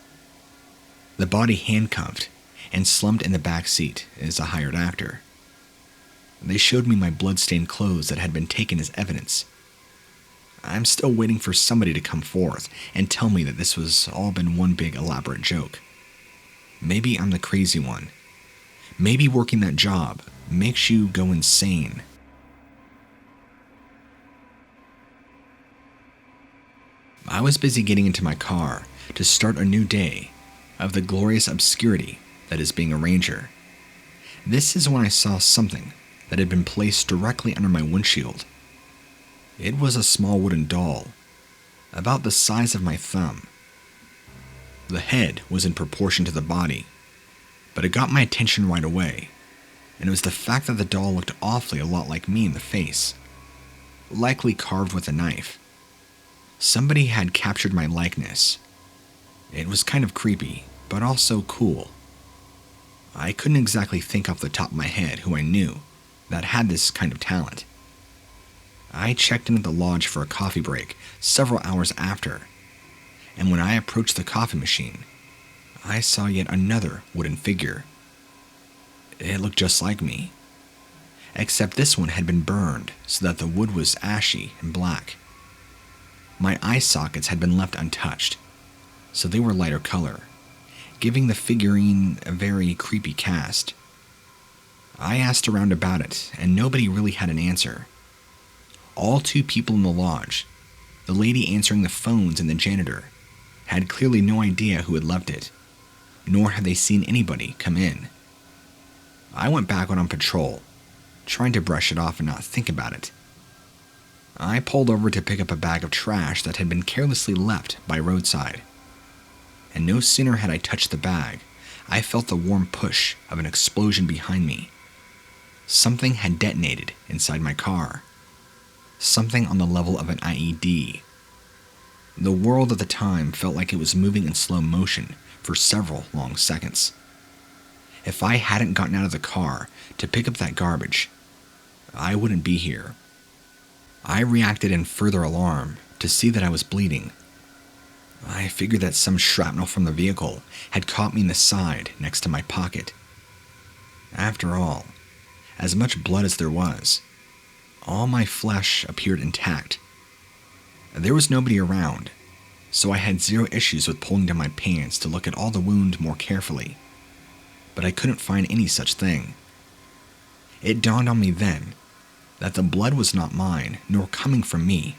The body handcuffed and slumped in the back seat is a hired actor. They showed me my blood-stained clothes that had been taken as evidence. I'm still waiting for somebody to come forth and tell me that this was all been one big elaborate joke. Maybe I'm the crazy one. Maybe working that job makes you go insane. I was busy getting into my car to start a new day of the glorious obscurity that is being a ranger. This is when I saw something that had been placed directly under my windshield. It was a small wooden doll, about the size of my thumb. The head was in proportion to the body, but it got my attention right away, and it was the fact that the doll looked awfully a lot like me in the face, likely carved with a knife. Somebody had captured my likeness. It was kind of creepy, but also cool. I couldn't exactly think off the top of my head who I knew that had this kind of talent. I checked in at the lodge for a coffee break several hours after, and when I approached the coffee machine, I saw yet another wooden figure. It looked just like me, except this one had been burned so that the wood was ashy and black. My eye sockets had been left untouched, so they were lighter color, giving the figurine a very creepy cast. I asked around about it, and nobody really had an answer. All two people in the lodge, the lady answering the phones and the janitor, had clearly no idea who had left it, nor had they seen anybody come in. I went back out on patrol, trying to brush it off and not think about it. I pulled over to pick up a bag of trash that had been carelessly left by roadside, and no sooner had I touched the bag, I felt the warm push of an explosion behind me. Something had detonated inside my car. Something on the level of an IED. The world at the time felt like it was moving in slow motion for several long seconds. If I hadn't gotten out of the car to pick up that garbage, I wouldn't be here. I reacted in further alarm to see that I was bleeding. I figured that some shrapnel from the vehicle had caught me in the side next to my pocket. After all, as much blood as there was, all my flesh appeared intact. There was nobody around, so I had zero issues with pulling down my pants to look at all the wound more carefully, but I couldn't find any such thing. It dawned on me then that the blood was not mine, nor coming from me.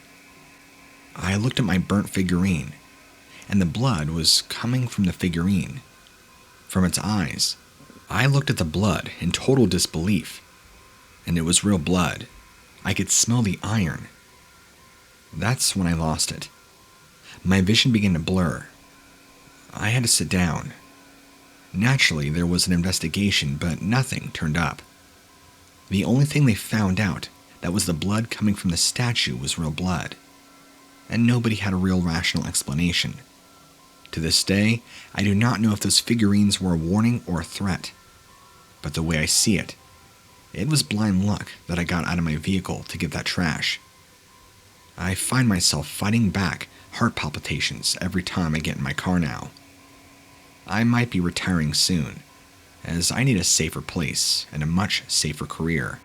I looked at my burnt figurine, and the blood was coming from the figurine, from its eyes. I looked at the blood in total disbelief, and it was real blood. I could smell the iron. That's when I lost it. My vision began to blur. I had to sit down. Naturally, there was an investigation, but nothing turned up. The only thing they found out that was the blood coming from the statue was real blood, and nobody had a real rational explanation. To this day, I do not know if those figurines were a warning or a threat, but the way I see it, it was blind luck that I got out of my vehicle to get that trash. I find myself fighting back heart palpitations every time I get in my car now. I might be retiring soon, as I need a safer place and a much safer career.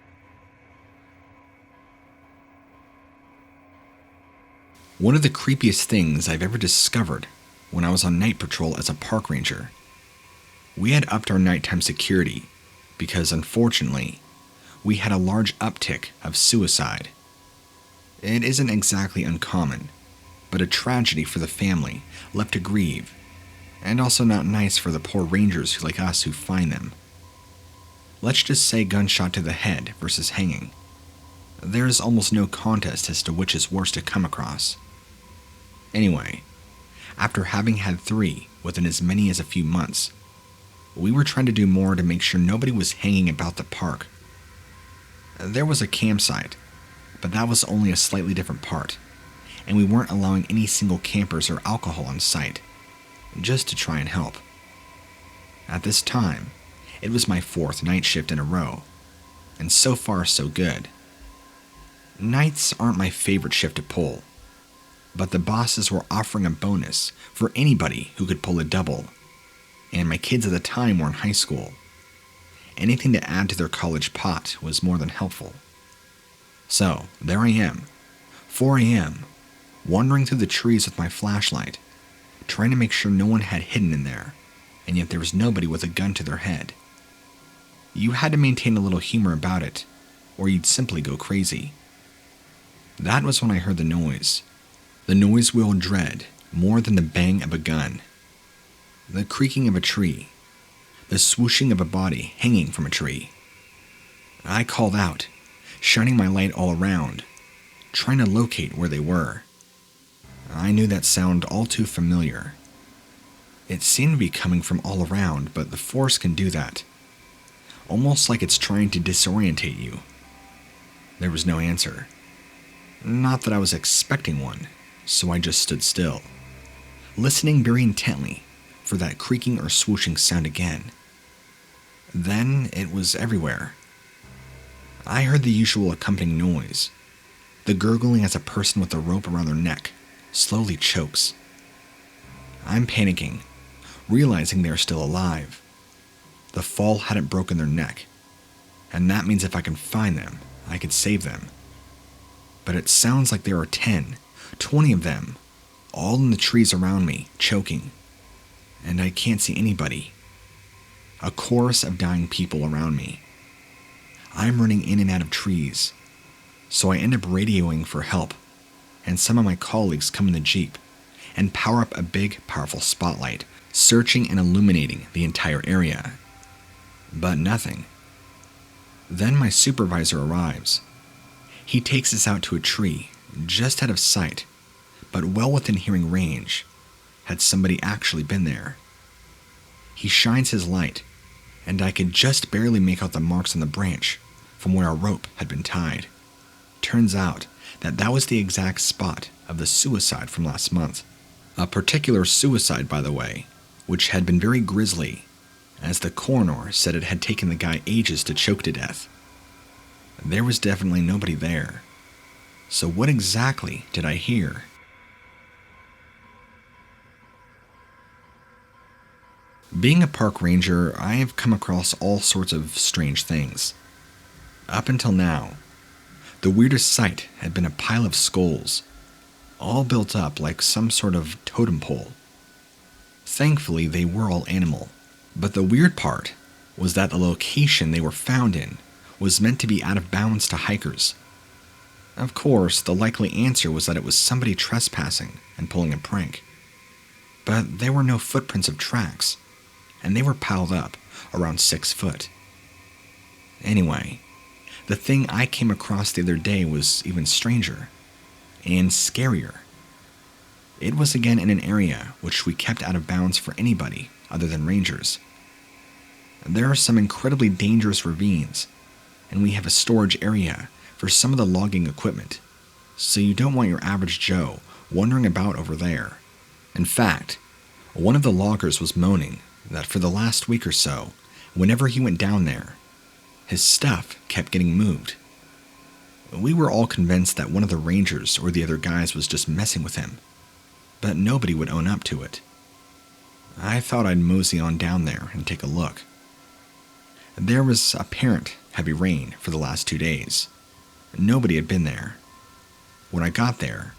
One of the creepiest things I've ever discovered when I was on night patrol as a park ranger. We had upped our nighttime security because, unfortunately, we had a large uptick of suicide. It isn't exactly uncommon, but a tragedy for the family left to grieve, and also not nice for the poor rangers like us who find them. Let's just say gunshot to the head versus hanging. There is almost no contest as to which is worse to come across. Anyway, after having had 3 within as many as a few months, we were trying to do more to make sure nobody was hanging about the park. There was a campsite, but that was only a slightly different part, and we weren't allowing any single campers or alcohol on site, just to try and help. At this time, it was my 4th night shift in a row, and so far so good. Nights aren't my favorite shift to pull, but the bosses were offering a bonus for anybody who could pull a double, and my kids at the time were in high school. Anything to add to their college pot was more than helpful. So, there I am, 4 a.m., wandering through the trees with my flashlight, trying to make sure no one had hidden in there, and yet there was nobody with a gun to their head. You had to maintain a little humor about it, or you'd simply go crazy. That was when I heard the noise. The noise we'll dread more than the bang of a gun. The creaking of a tree. The swooshing of a body hanging from a tree. I called out, shining my light all around, trying to locate where they were. I knew that sound all too familiar. It seemed to be coming from all around, but the force can do that. Almost like it's trying to disorientate you. There was no answer. Not that I was expecting one, so I just stood still, listening very intently for that creaking or swooshing sound again. Then it was everywhere. I heard the usual accompanying noise, the gurgling as a person with a rope around their neck slowly chokes. I'm panicking, realizing they're still alive. The fall hadn't broken their neck, and that means if I can find them, I could save them. But it sounds like there are 10, 20 of them, all in the trees around me, choking, and I can't see anybody. A chorus of dying people around me. I'm running in and out of trees, so I end up radioing for help, and some of my colleagues come in the Jeep and power up a big, powerful spotlight, searching and illuminating the entire area. But nothing. Then my supervisor arrives. He takes us out to a tree, just out of sight, but well within hearing range, had somebody actually been there. He shines his light, and I could just barely make out the marks on the branch from where our rope had been tied. Turns out that was the exact spot of the suicide from last month. A particular suicide, by the way, which had been very grisly, as the coroner said it had taken the guy ages to choke to death. There was definitely nobody there. So what exactly did I hear? Being a park ranger, I have come across all sorts of strange things. Up until now, the weirdest sight had been a pile of skulls, all built up like some sort of totem pole. Thankfully, they were all animal, but the weird part was that the location they were found in was meant to be out of bounds to hikers. Of course, the likely answer was that it was somebody trespassing and pulling a prank. But there were no footprints of tracks, and they were piled up around 6 foot. Anyway, the thing I came across the other day was even stranger and scarier. It was again in an area which we kept out of bounds for anybody other than rangers. There are some incredibly dangerous ravines, and we have a storage area for some of the logging equipment, so you don't want your average Joe wandering about over there. In fact, one of the loggers was moaning that for the last week or so, whenever he went down there, his stuff kept getting moved. We were all convinced that one of the rangers or the other guys was just messing with him, but nobody would own up to it. I thought I'd mosey on down there and take a look. There was apparent heavy rain for the last 2 days. Nobody had been there. When I got there,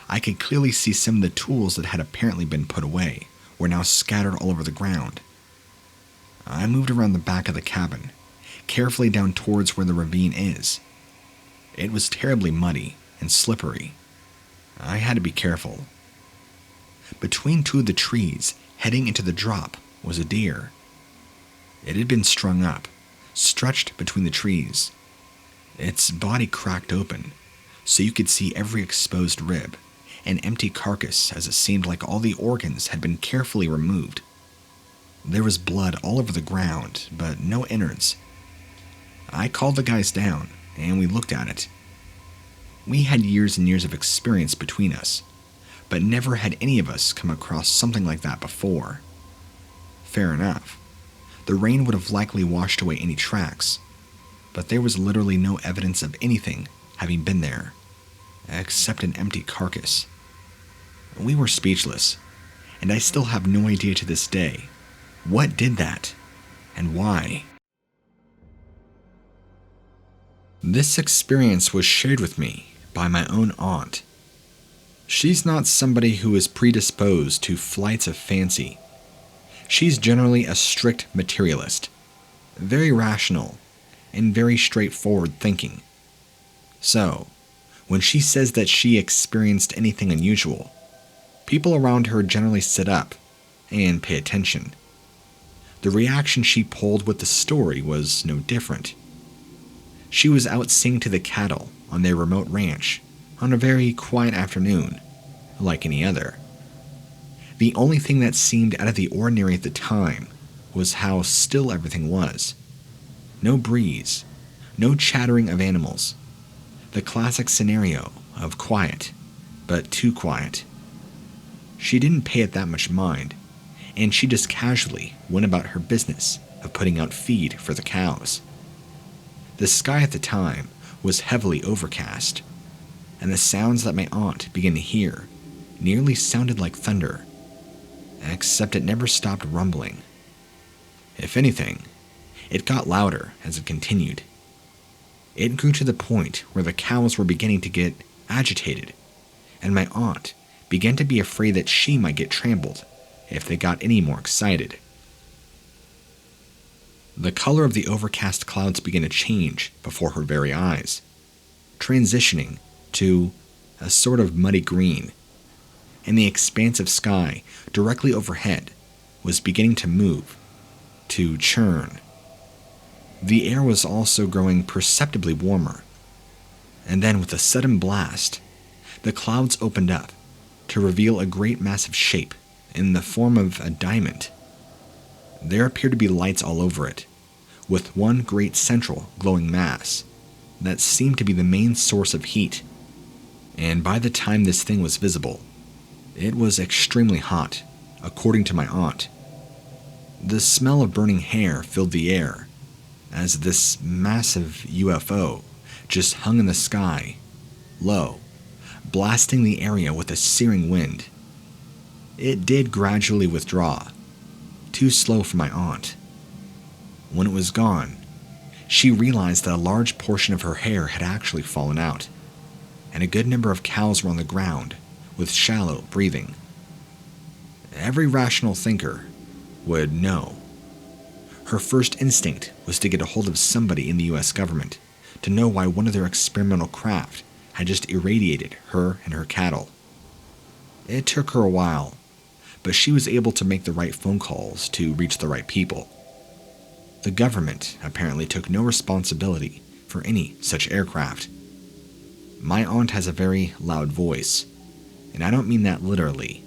I could clearly see some of the tools that had apparently been put away were now scattered all over the ground. I moved around the back of the cabin, carefully down towards where the ravine is. It was terribly muddy and slippery. I had to be careful. Between 2 of the trees heading into the drop was a deer. It had been strung up, stretched between the trees. Its body cracked open, so you could see every exposed rib, an empty carcass as it seemed like all the organs had been carefully removed. There was blood all over the ground, but no innards. I called the guys down, and we looked at it. We had years and years of experience between us, but never had any of us come across something like that before. Fair enough. The rain would have likely washed away any tracks, but there was literally no evidence of anything having been there, except an empty carcass. We were speechless, and I still have no idea to this day what did that, and why. This experience was shared with me by my own aunt. She's not somebody who is predisposed to flights of fancy. She's generally a strict materialist, very rational, and very straightforward thinking. So, when she says that she experienced anything unusual, people around her generally sit up and pay attention. The reaction she pulled with the story was no different. She was out seeing to the cattle on their remote ranch on a very quiet afternoon, like any other. The only thing that seemed out of the ordinary at the time was how still everything was. No breeze, no chattering of animals. The classic scenario of quiet, but too quiet. She didn't pay it that much mind, and she just casually went about her business of putting out feed for the cows. The sky at the time was heavily overcast, and the sounds that my aunt began to hear nearly sounded like thunder, except it never stopped rumbling. If anything, it got louder as it continued. It grew to the point where the cows were beginning to get agitated, and my aunt began to be afraid that she might get trampled if they got any more excited. The color of the overcast clouds began to change before her very eyes, transitioning to a sort of muddy green, and the expansive sky directly overhead was beginning to move, to churn. The air was also growing perceptibly warmer, and then with a sudden blast, the clouds opened up to reveal a great massive shape in the form of a diamond. There appeared to be lights all over it, with one great central glowing mass that seemed to be the main source of heat, and by the time this thing was visible, it was extremely hot, according to my aunt. The smell of burning hair filled the air, as this massive UFO just hung in the sky, low, blasting the area with a searing wind. It did gradually withdraw, too slow for my aunt. When it was gone, she realized that a large portion of her hair had actually fallen out, and a good number of cows were on the ground, with shallow breathing. Every rational thinker would know. Her first instinct was to get a hold of somebody in the U.S. government to know why one of their experimental craft had just irradiated her and her cattle. It took her a while, but she was able to make the right phone calls to reach the right people. The government apparently took no responsibility for any such aircraft. My aunt has a very loud voice, and I don't mean that literally.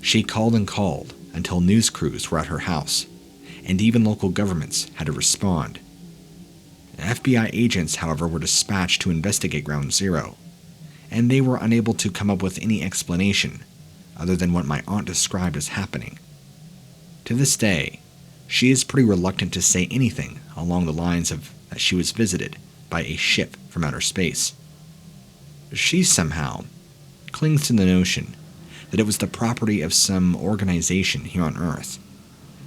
She called and called until news crews were at her house, and even local governments had to respond. FBI agents, however, were dispatched to investigate Ground Zero, and they were unable to come up with any explanation other than what my aunt described as happening. To this day, she is pretty reluctant to say anything along the lines of that she was visited by a ship from outer space. She somehow clings to the notion that it was the property of some organization here on Earth,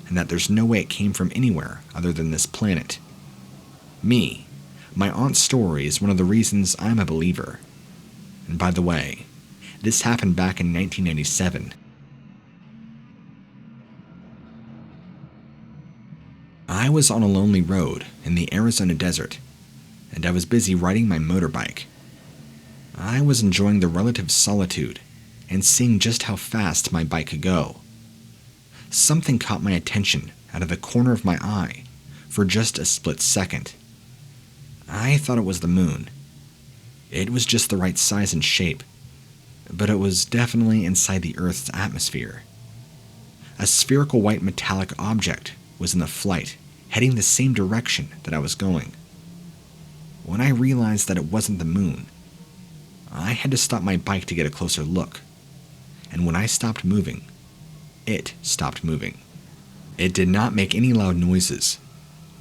and that there's no way it came from anywhere other than this planet. Me, my aunt's story is one of the reasons I'm a believer. And by the way, this happened back in 1997. I was on a lonely road in the Arizona desert, and I was busy riding my motorbike. I was enjoying the relative solitude and seeing just how fast my bike could go. Something caught my attention out of the corner of my eye for just a split second. I thought it was the moon. It was just the right size and shape, but it was definitely inside the Earth's atmosphere. A spherical white metallic object was in the flight, heading the same direction that I was going. When I realized that it wasn't the moon, I had to stop my bike to get a closer look, and when I stopped moving, it stopped moving. It did not make any loud noises,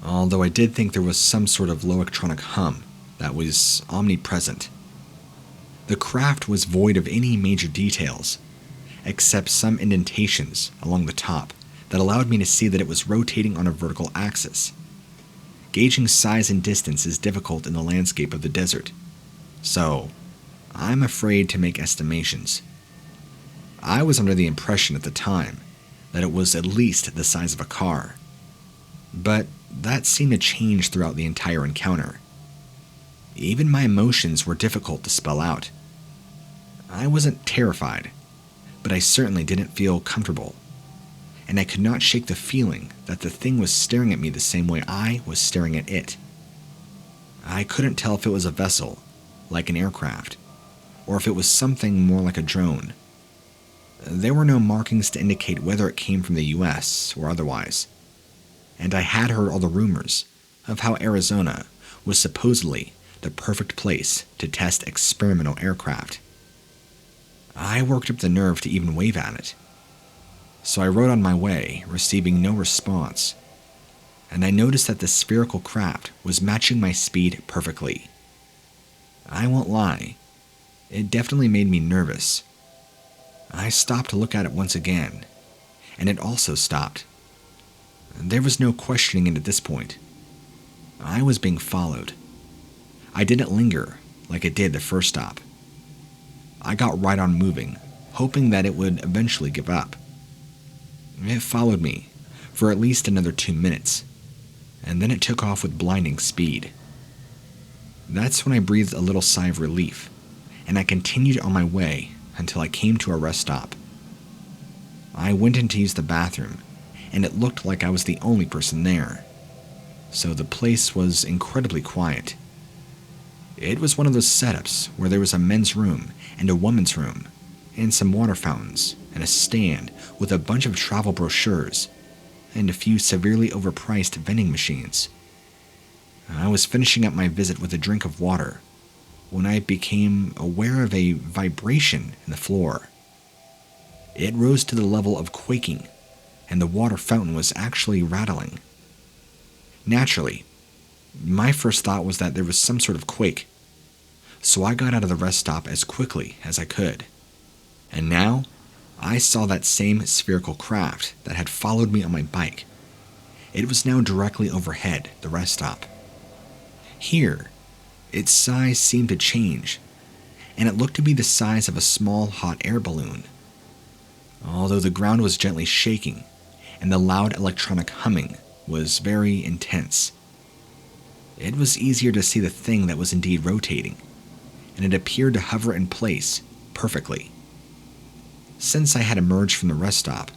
although I did think there was some sort of low electronic hum that was omnipresent. The craft was void of any major details, except some indentations along the top that allowed me to see that it was rotating on a vertical axis. Gauging size and distance is difficult in the landscape of the desert, so I'm afraid to make estimations. I was under the impression at the time that it was at least the size of a car, but that seemed to change throughout the entire encounter. Even my emotions were difficult to spell out. I wasn't terrified, but I certainly didn't feel comfortable, and I could not shake the feeling that the thing was staring at me the same way I was staring at it. I couldn't tell if it was a vessel, like an aircraft, or if it was something more like a drone. There were no markings to indicate whether it came from the U.S. or otherwise, and I had heard all the rumors of how Arizona was supposedly the perfect place to test experimental aircraft. I worked up the nerve to even wave at it, so I rode on my way, receiving no response, and I noticed that the spherical craft was matching my speed perfectly. I won't lie, it definitely made me nervous. I stopped to look at it once again, and it also stopped. There was no questioning it at this point. I was being followed. I didn't linger like it did the first stop. I got right on moving, hoping that it would eventually give up. It followed me for at least another 2 minutes, and then it took off with blinding speed. That's when I breathed a little sigh of relief, and I continued on my way until I came to a rest stop. I went in to use the bathroom, and it looked like I was the only person there, so the place was incredibly quiet. It was one of those setups where there was a men's room and a woman's room, and some water fountains, and a stand with a bunch of travel brochures, and a few severely overpriced vending machines. I was finishing up my visit with a drink of water when I became aware of a vibration in the floor. It rose to the level of quaking, and the water fountain was actually rattling. Naturally, my first thought was that there was some sort of quake, so I got out of the rest stop as quickly as I could. And now, I saw that same spherical craft that had followed me on my bike. It was now directly overhead the rest stop. Here, its size seemed to change, and it looked to be the size of a small hot air balloon. Although the ground was gently shaking, and the loud electronic humming was very intense. It was easier to see the thing that was indeed rotating, and it appeared to hover in place perfectly. Since I had emerged from the rest stop,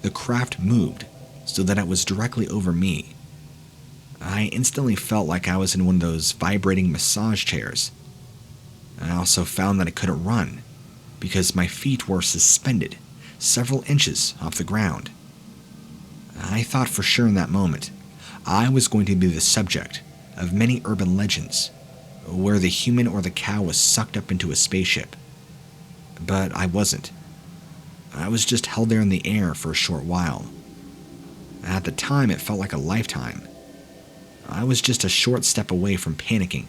the craft moved so that it was directly over me. I instantly felt like I was in one of those vibrating massage chairs. I also found that I couldn't run because my feet were suspended several inches off the ground. I thought for sure in that moment I was going to be the subject of many urban legends where the human or the cow was sucked up into a spaceship. But I wasn't. I was just held there in the air for a short while. At the time, it felt like a lifetime. I was just a short step away from panicking.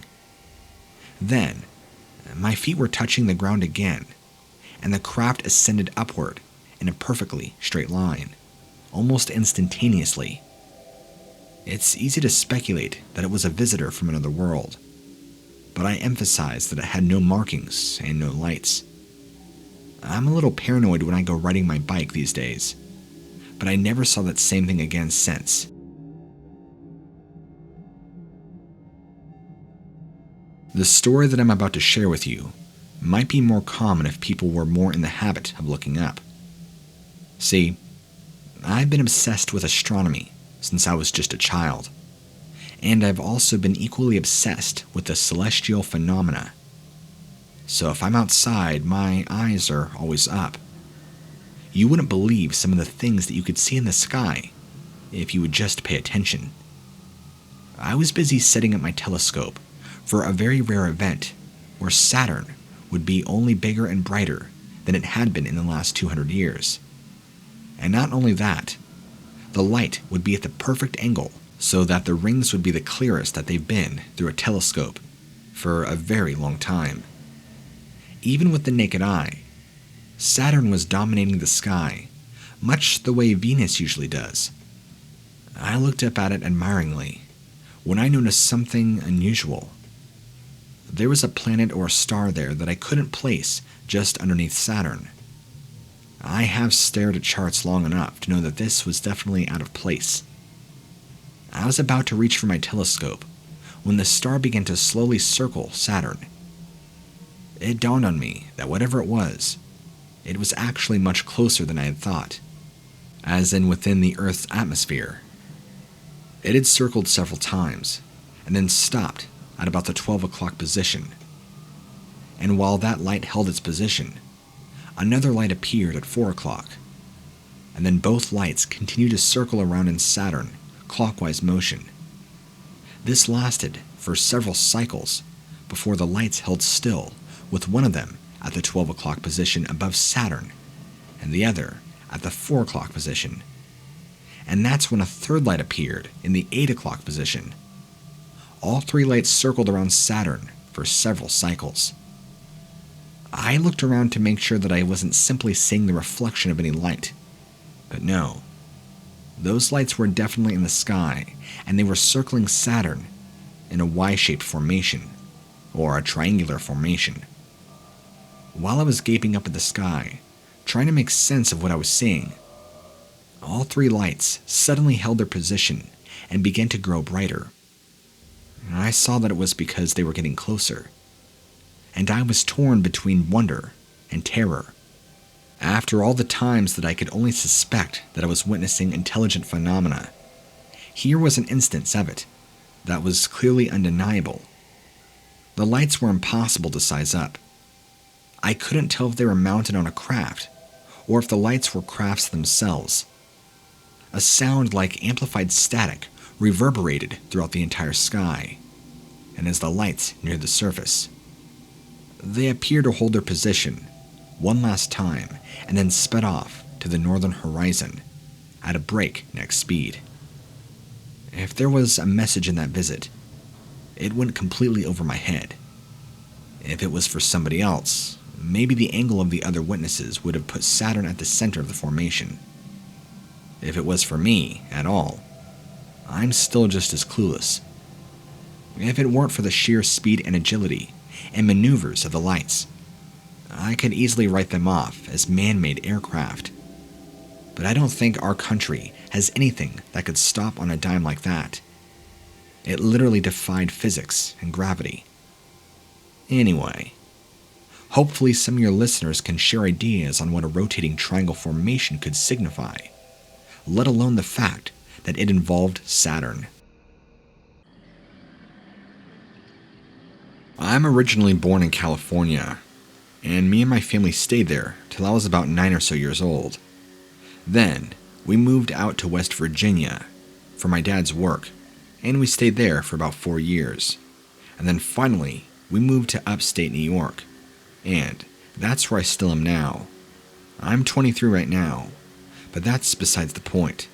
Then, my feet were touching the ground again, and the craft ascended upward in a perfectly straight line, almost instantaneously. It's easy to speculate that it was a visitor from another world, but I emphasize that it had no markings and no lights. I'm a little paranoid when I go riding my bike these days, but I never saw that same thing again since. The story that I'm about to share with you might be more common if people were more in the habit of looking up. See, I've been obsessed with astronomy since I was just a child, and I've also been equally obsessed with the celestial phenomena. So if I'm outside, my eyes are always up. You wouldn't believe some of the things that you could see in the sky if you would just pay attention. I was busy setting up my telescope for a very rare event where Saturn would be only bigger and brighter than it had been in the last 200 years. And not only that, the light would be at the perfect angle so that the rings would be the clearest that they've been through a telescope for a very long time. Even with the naked eye, Saturn was dominating the sky, much the way Venus usually does. I looked up at it admiringly when I noticed something unusual. There was a planet or a star there that I couldn't place just underneath Saturn. I have stared at charts long enough to know that this was definitely out of place. I was about to reach for my telescope when the star began to slowly circle Saturn. It dawned on me that whatever it was actually much closer than I had thought, as in within the Earth's atmosphere. It had circled several times, and then stopped at about the 12 o'clock position. And while that light held its position, another light appeared at 4 o'clock, and then both lights continued to circle around in Saturn, clockwise motion. This lasted for several cycles before the lights held still, with one of them at the 12 o'clock position above Saturn, and the other at the 4 o'clock position. And that's when a third light appeared in the 8 o'clock position. All three lights circled around Saturn for several cycles. I looked around to make sure that I wasn't simply seeing the reflection of any light. But no. Those lights were definitely in the sky, and they were circling Saturn in a Y-shaped formation, or a triangular formation. While I was gaping up at the sky, trying to make sense of what I was seeing, all three lights suddenly held their position and began to grow brighter. I saw that it was because they were getting closer, and I was torn between wonder and terror. After all the times that I could only suspect that I was witnessing intelligent phenomena, here was an instance of it that was clearly undeniable. The lights were impossible to size up. I couldn't tell if they were mounted on a craft, or if the lights were crafts themselves. A sound like amplified static reverberated throughout the entire sky, and as the lights neared the surface, they appeared to hold their position one last time and then sped off to the northern horizon at a breakneck speed. If there was a message in that visit, it went completely over my head. If it was for somebody else, maybe the angle of the other witnesses would have put Saturn at the center of the formation. If it was for me at all, I'm still just as clueless. If it weren't for the sheer speed and agility and maneuvers of the lights. I could easily write them off as man-made aircraft. But I don't think our country has anything that could stop on a dime like that. It literally defied physics and gravity. Anyway, hopefully some of your listeners can share ideas on what a rotating triangle formation could signify, let alone the fact that it involved Saturn. I'm originally born in California, and me and my family stayed there till I was about 9 or so years old. Then, we moved out to West Virginia for my dad's work, and we stayed there for about 4 years. And then finally, we moved to upstate New York, and that's where I still am now. I'm 23 right now, but that's besides the point.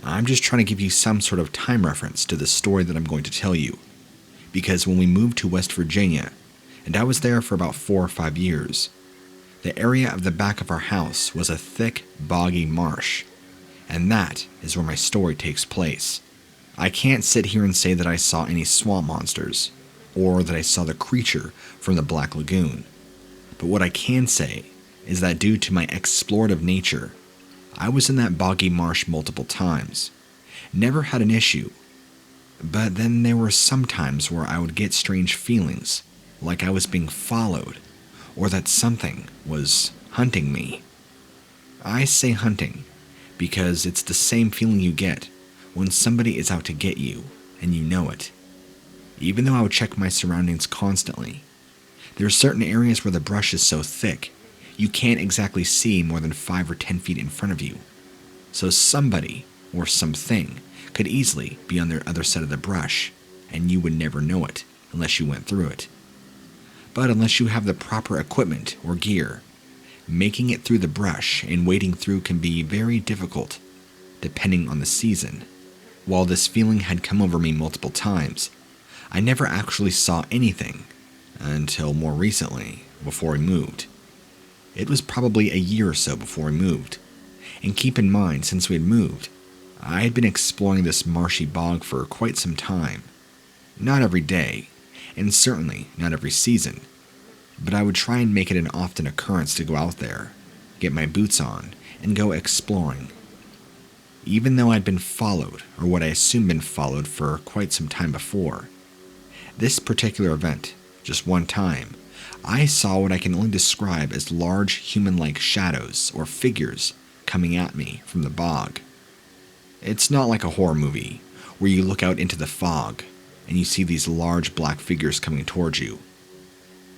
I'm just trying to give you some sort of time reference to the story that I'm going to tell you, because when we moved to West Virginia, and I was there for about 4 or 5 years, the area of the back of our house was a thick, boggy marsh, and that is where my story takes place. I can't sit here and say that I saw any swamp monsters, or that I saw the creature from the Black Lagoon, but what I can say is that due to my explorative nature, I was in that boggy marsh multiple times, never had an issue, but then there were some times where I would get strange feelings, like I was being followed, or that something was hunting me. I say hunting because it's the same feeling you get when somebody is out to get you, and you know it. Even though I would check my surroundings constantly, there are certain areas where the brush is so thick, you can't exactly see more than 5 or 10 feet in front of you. So somebody, or something, could easily be on the other side of the brush, and you would never know it unless you went through it. But unless you have the proper equipment or gear, making it through the brush and wading through can be very difficult, depending on the season. While this feeling had come over me multiple times, I never actually saw anything until more recently, before we moved. It was probably a year or so before we moved, and keep in mind, since we had moved, I had been exploring this marshy bog for quite some time. Not every day, and certainly not every season, but I would try and make it an often occurrence to go out there, get my boots on, and go exploring. Even though I'd been followed, or what I assumed been followed for quite some time before, this particular event, just one time, I saw what I can only describe as large human-like shadows or figures coming at me from the bog. It's not like a horror movie, where you look out into the fog and you see these large black figures coming towards you.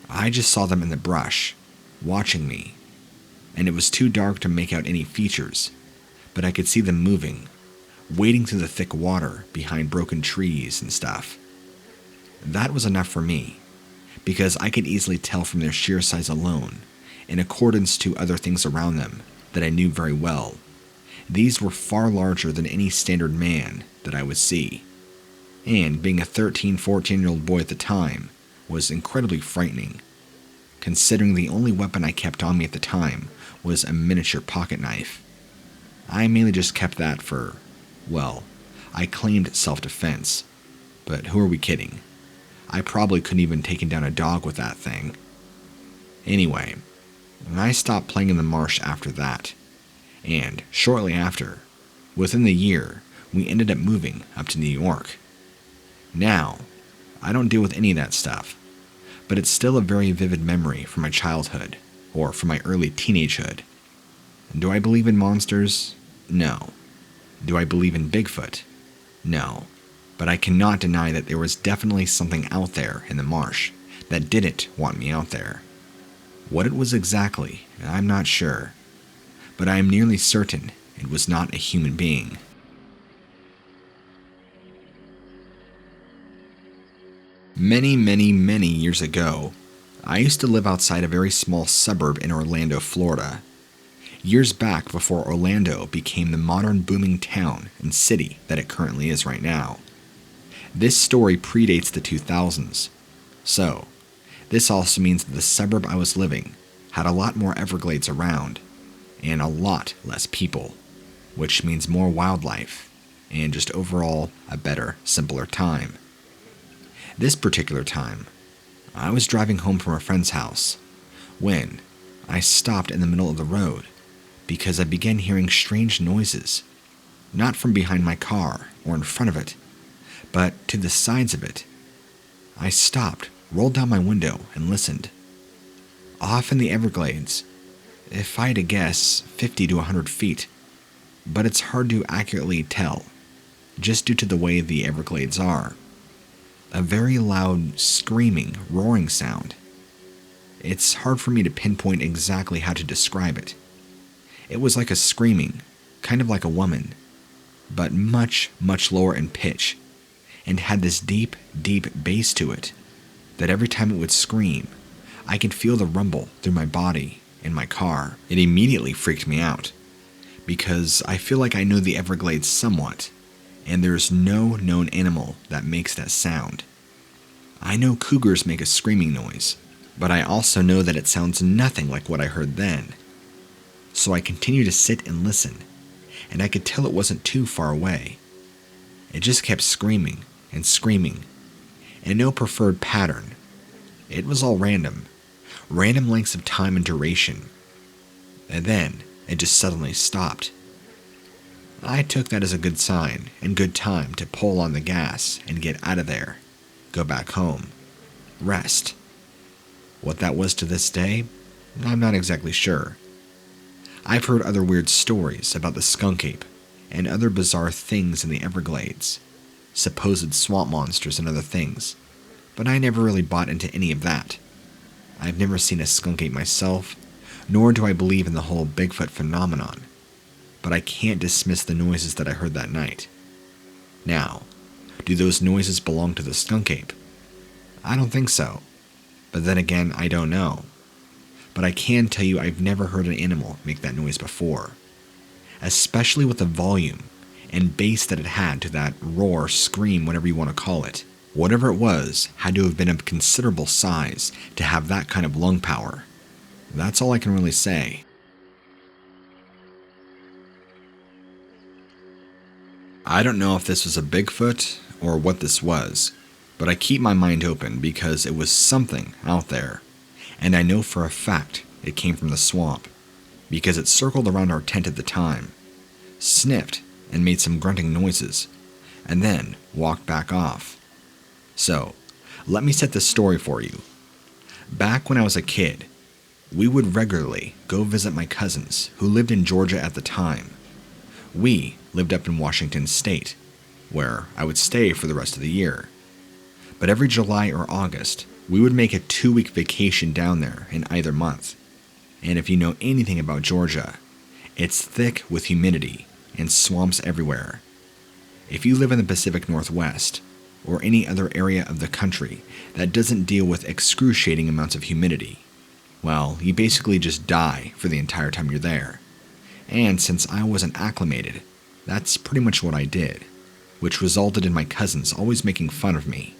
I just saw them in the brush, watching me, and it was too dark to make out any features, but I could see them moving, wading through the thick water behind broken trees and stuff. That was enough for me, because I could easily tell from their sheer size alone, in accordance to other things around them that I knew very well. These were far larger than any standard man that I would see, and being a 13, 14-year-old boy at the time was incredibly frightening, considering the only weapon I kept on me at the time was a miniature pocket knife. I mainly just kept that for, well, I claimed self-defense, but who are we kidding? I probably couldn't even taken down a dog with that thing. Anyway, I stopped playing in the marsh after that, and shortly after, within the year, we ended up moving up to New York. Now, I don't deal with any of that stuff, but it's still a very vivid memory from my childhood, or from my early teenagehood. Do I believe in monsters? No. Do I believe in Bigfoot? No. But I cannot deny that there was definitely something out there in the marsh that didn't want me out there. What it was exactly, I'm not sure, but I am nearly certain it was not a human being. Many, many, many years ago, I used to live outside a very small suburb in Orlando, Florida. Years back before Orlando became the modern booming town and city that it currently is right now. This story predates the 2000s, so this also means that the suburb I was living had a lot more Everglades around, and a lot less people, which means more wildlife, and just overall a better, simpler time. This particular time, I was driving home from a friend's house when I stopped in the middle of the road because I began hearing strange noises, not from behind my car or in front of it, but to the sides of it. I stopped, rolled down my window, and listened. Off in the Everglades, if I had to guess, 50 to 100 feet, but it's hard to accurately tell, just due to the way the Everglades are. A very loud, screaming, roaring sound. It's hard for me to pinpoint exactly how to describe it. It was like a screaming, kind of like a woman, but much, much lower in pitch, and had this deep, deep bass to it, that every time it would scream, I could feel the rumble through my body in my car. It immediately freaked me out, because I feel like I know the Everglades somewhat, and there's no known animal that makes that sound. I know cougars make a screaming noise, but I also know that it sounds nothing like what I heard then. So I continued to sit and listen, and I could tell it wasn't too far away. It just kept screaming and screaming, and no preferred pattern. It was all random lengths of time and duration, and then it just suddenly stopped. I took that as a good sign and good time to pull on the gas and get out of there, go back home, rest. What that was to this day, I'm not exactly sure. I've heard other weird stories about the skunk ape and other bizarre things in the Everglades, supposed swamp monsters and other things, but I never really bought into any of that. I've never seen a skunk ape myself, nor do I believe in the whole Bigfoot phenomenon, but I can't dismiss the noises that I heard that night. Now, do those noises belong to the skunk ape? I don't think so, but then again, I don't know. But I can tell you I've never heard an animal make that noise before, especially with the volume and bass that it had to that roar, scream, whatever you want to call it. Whatever it was had to have been of considerable size to have that kind of lung power. That's all I can really say. I don't know if this was a Bigfoot or what this was, but I keep my mind open because it was something out there, and I know for a fact it came from the swamp, because it circled around our tent at the time, sniffed and made some grunting noises, and then walked back off. So, let me set this story for you. Back when I was a kid, we would regularly go visit my cousins who lived in Georgia at the time. We lived up in Washington State, where I would stay for the rest of the year. But every July or August, we would make a 2-week vacation down there in either month. And if you know anything about Georgia, it's thick with humidity and swamps everywhere. If you live in the Pacific Northwest, or any other area of the country that doesn't deal with excruciating amounts of humidity, well, you basically just die for the entire time you're there. And since I wasn't acclimated, that's pretty much what I did, which resulted in my cousins always making fun of me.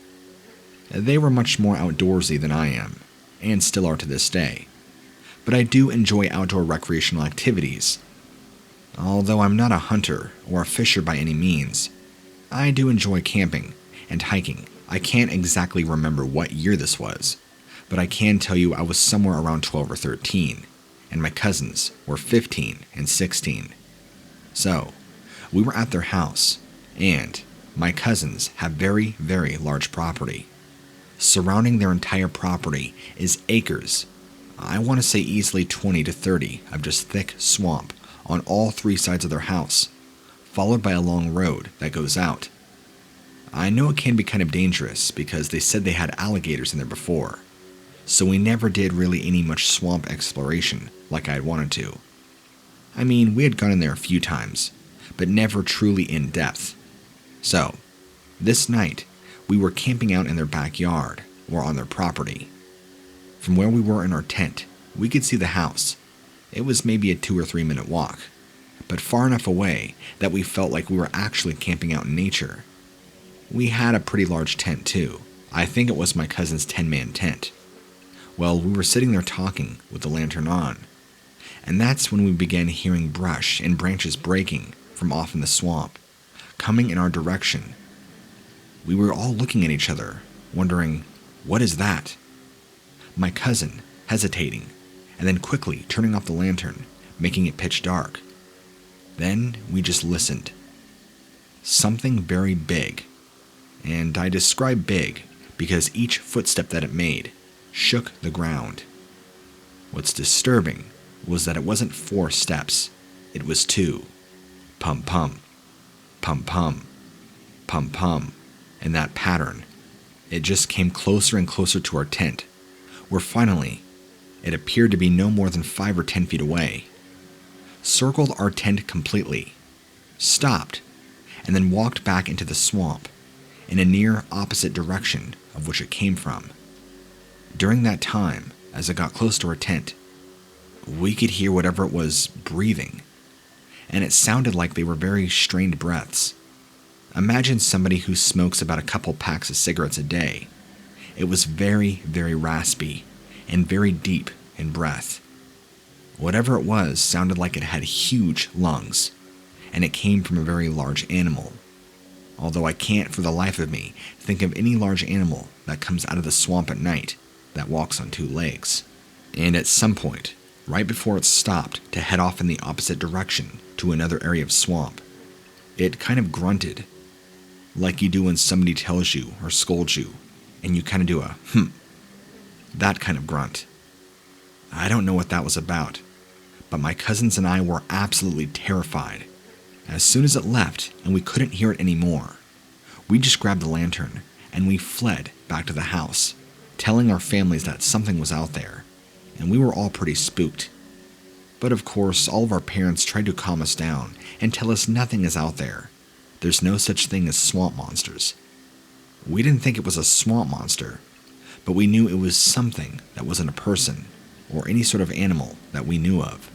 They were much more outdoorsy than I am, and still are to this day, but I do enjoy outdoor recreational activities. Although I'm not a hunter or a fisher by any means, I do enjoy camping and hiking. I can't exactly remember what year this was, but I can tell you I was somewhere around 12 or 13, and my cousins were 15 and 16. So, we were at their house, and my cousins have very, very large property. Surrounding their entire property is acres. I want to say easily 20 to 30 of just thick swamp on all 3 sides of their house, followed by a long road that goes out. I know it can be kind of dangerous because they said they had alligators in there before, so we never did really any much swamp exploration like I had wanted to. I mean, we had gone in there a few times, but never truly in depth. So, this night, we were camping out in their backyard or on their property. From where we were in our tent, we could see the house. It was maybe a 2 or 3 minute walk, but far enough away that we felt like we were actually camping out in nature. We had a pretty large tent too. I think it was my cousin's 10-man tent. Well, we were sitting there talking with the lantern on, and that's when we began hearing brush and branches breaking from off in the swamp, coming in our direction. We were all looking at each other, wondering, what is that? my cousin hesitating, and then quickly turning off the lantern, making it pitch dark. Then we just listened. Something very big, and I describe big because each footstep that it made shook the ground. What's disturbing was that it wasn't 4 steps, it was 2. Pum-pum, pum-pum, pum-pum, in that pattern. It just came closer and closer to our tent, where finally, it appeared to be no more than 5 or 10 feet away, circled our tent completely, stopped, and then walked back into the swamp, in a near opposite direction of which it came from. During that time, as it got close to our tent, we could hear whatever it was breathing, and it sounded like they were very strained breaths. Imagine somebody who smokes about a couple packs of cigarettes a day. It was very, very raspy and very deep in breath. Whatever it was sounded like it had huge lungs, and it came from a very large animal. Although I can't for the life of me think of any large animal that comes out of the swamp at night that walks on 2 legs. And at some point, right before it stopped to head off in the opposite direction to another area of swamp, it kind of grunted, like you do when somebody tells you or scolds you, and you kind of do a that kind of grunt. I don't know what that was about, but my cousins and I were absolutely terrified. As soon as it left and we couldn't hear it anymore, we just grabbed the lantern and we fled back to the house, telling our families that something was out there, and we were all pretty spooked. But of course, all of our parents tried to calm us down and tell us nothing is out there. There's no such thing as swamp monsters. We didn't think it was a swamp monster, but we knew it was something that wasn't a person or any sort of animal that we knew of.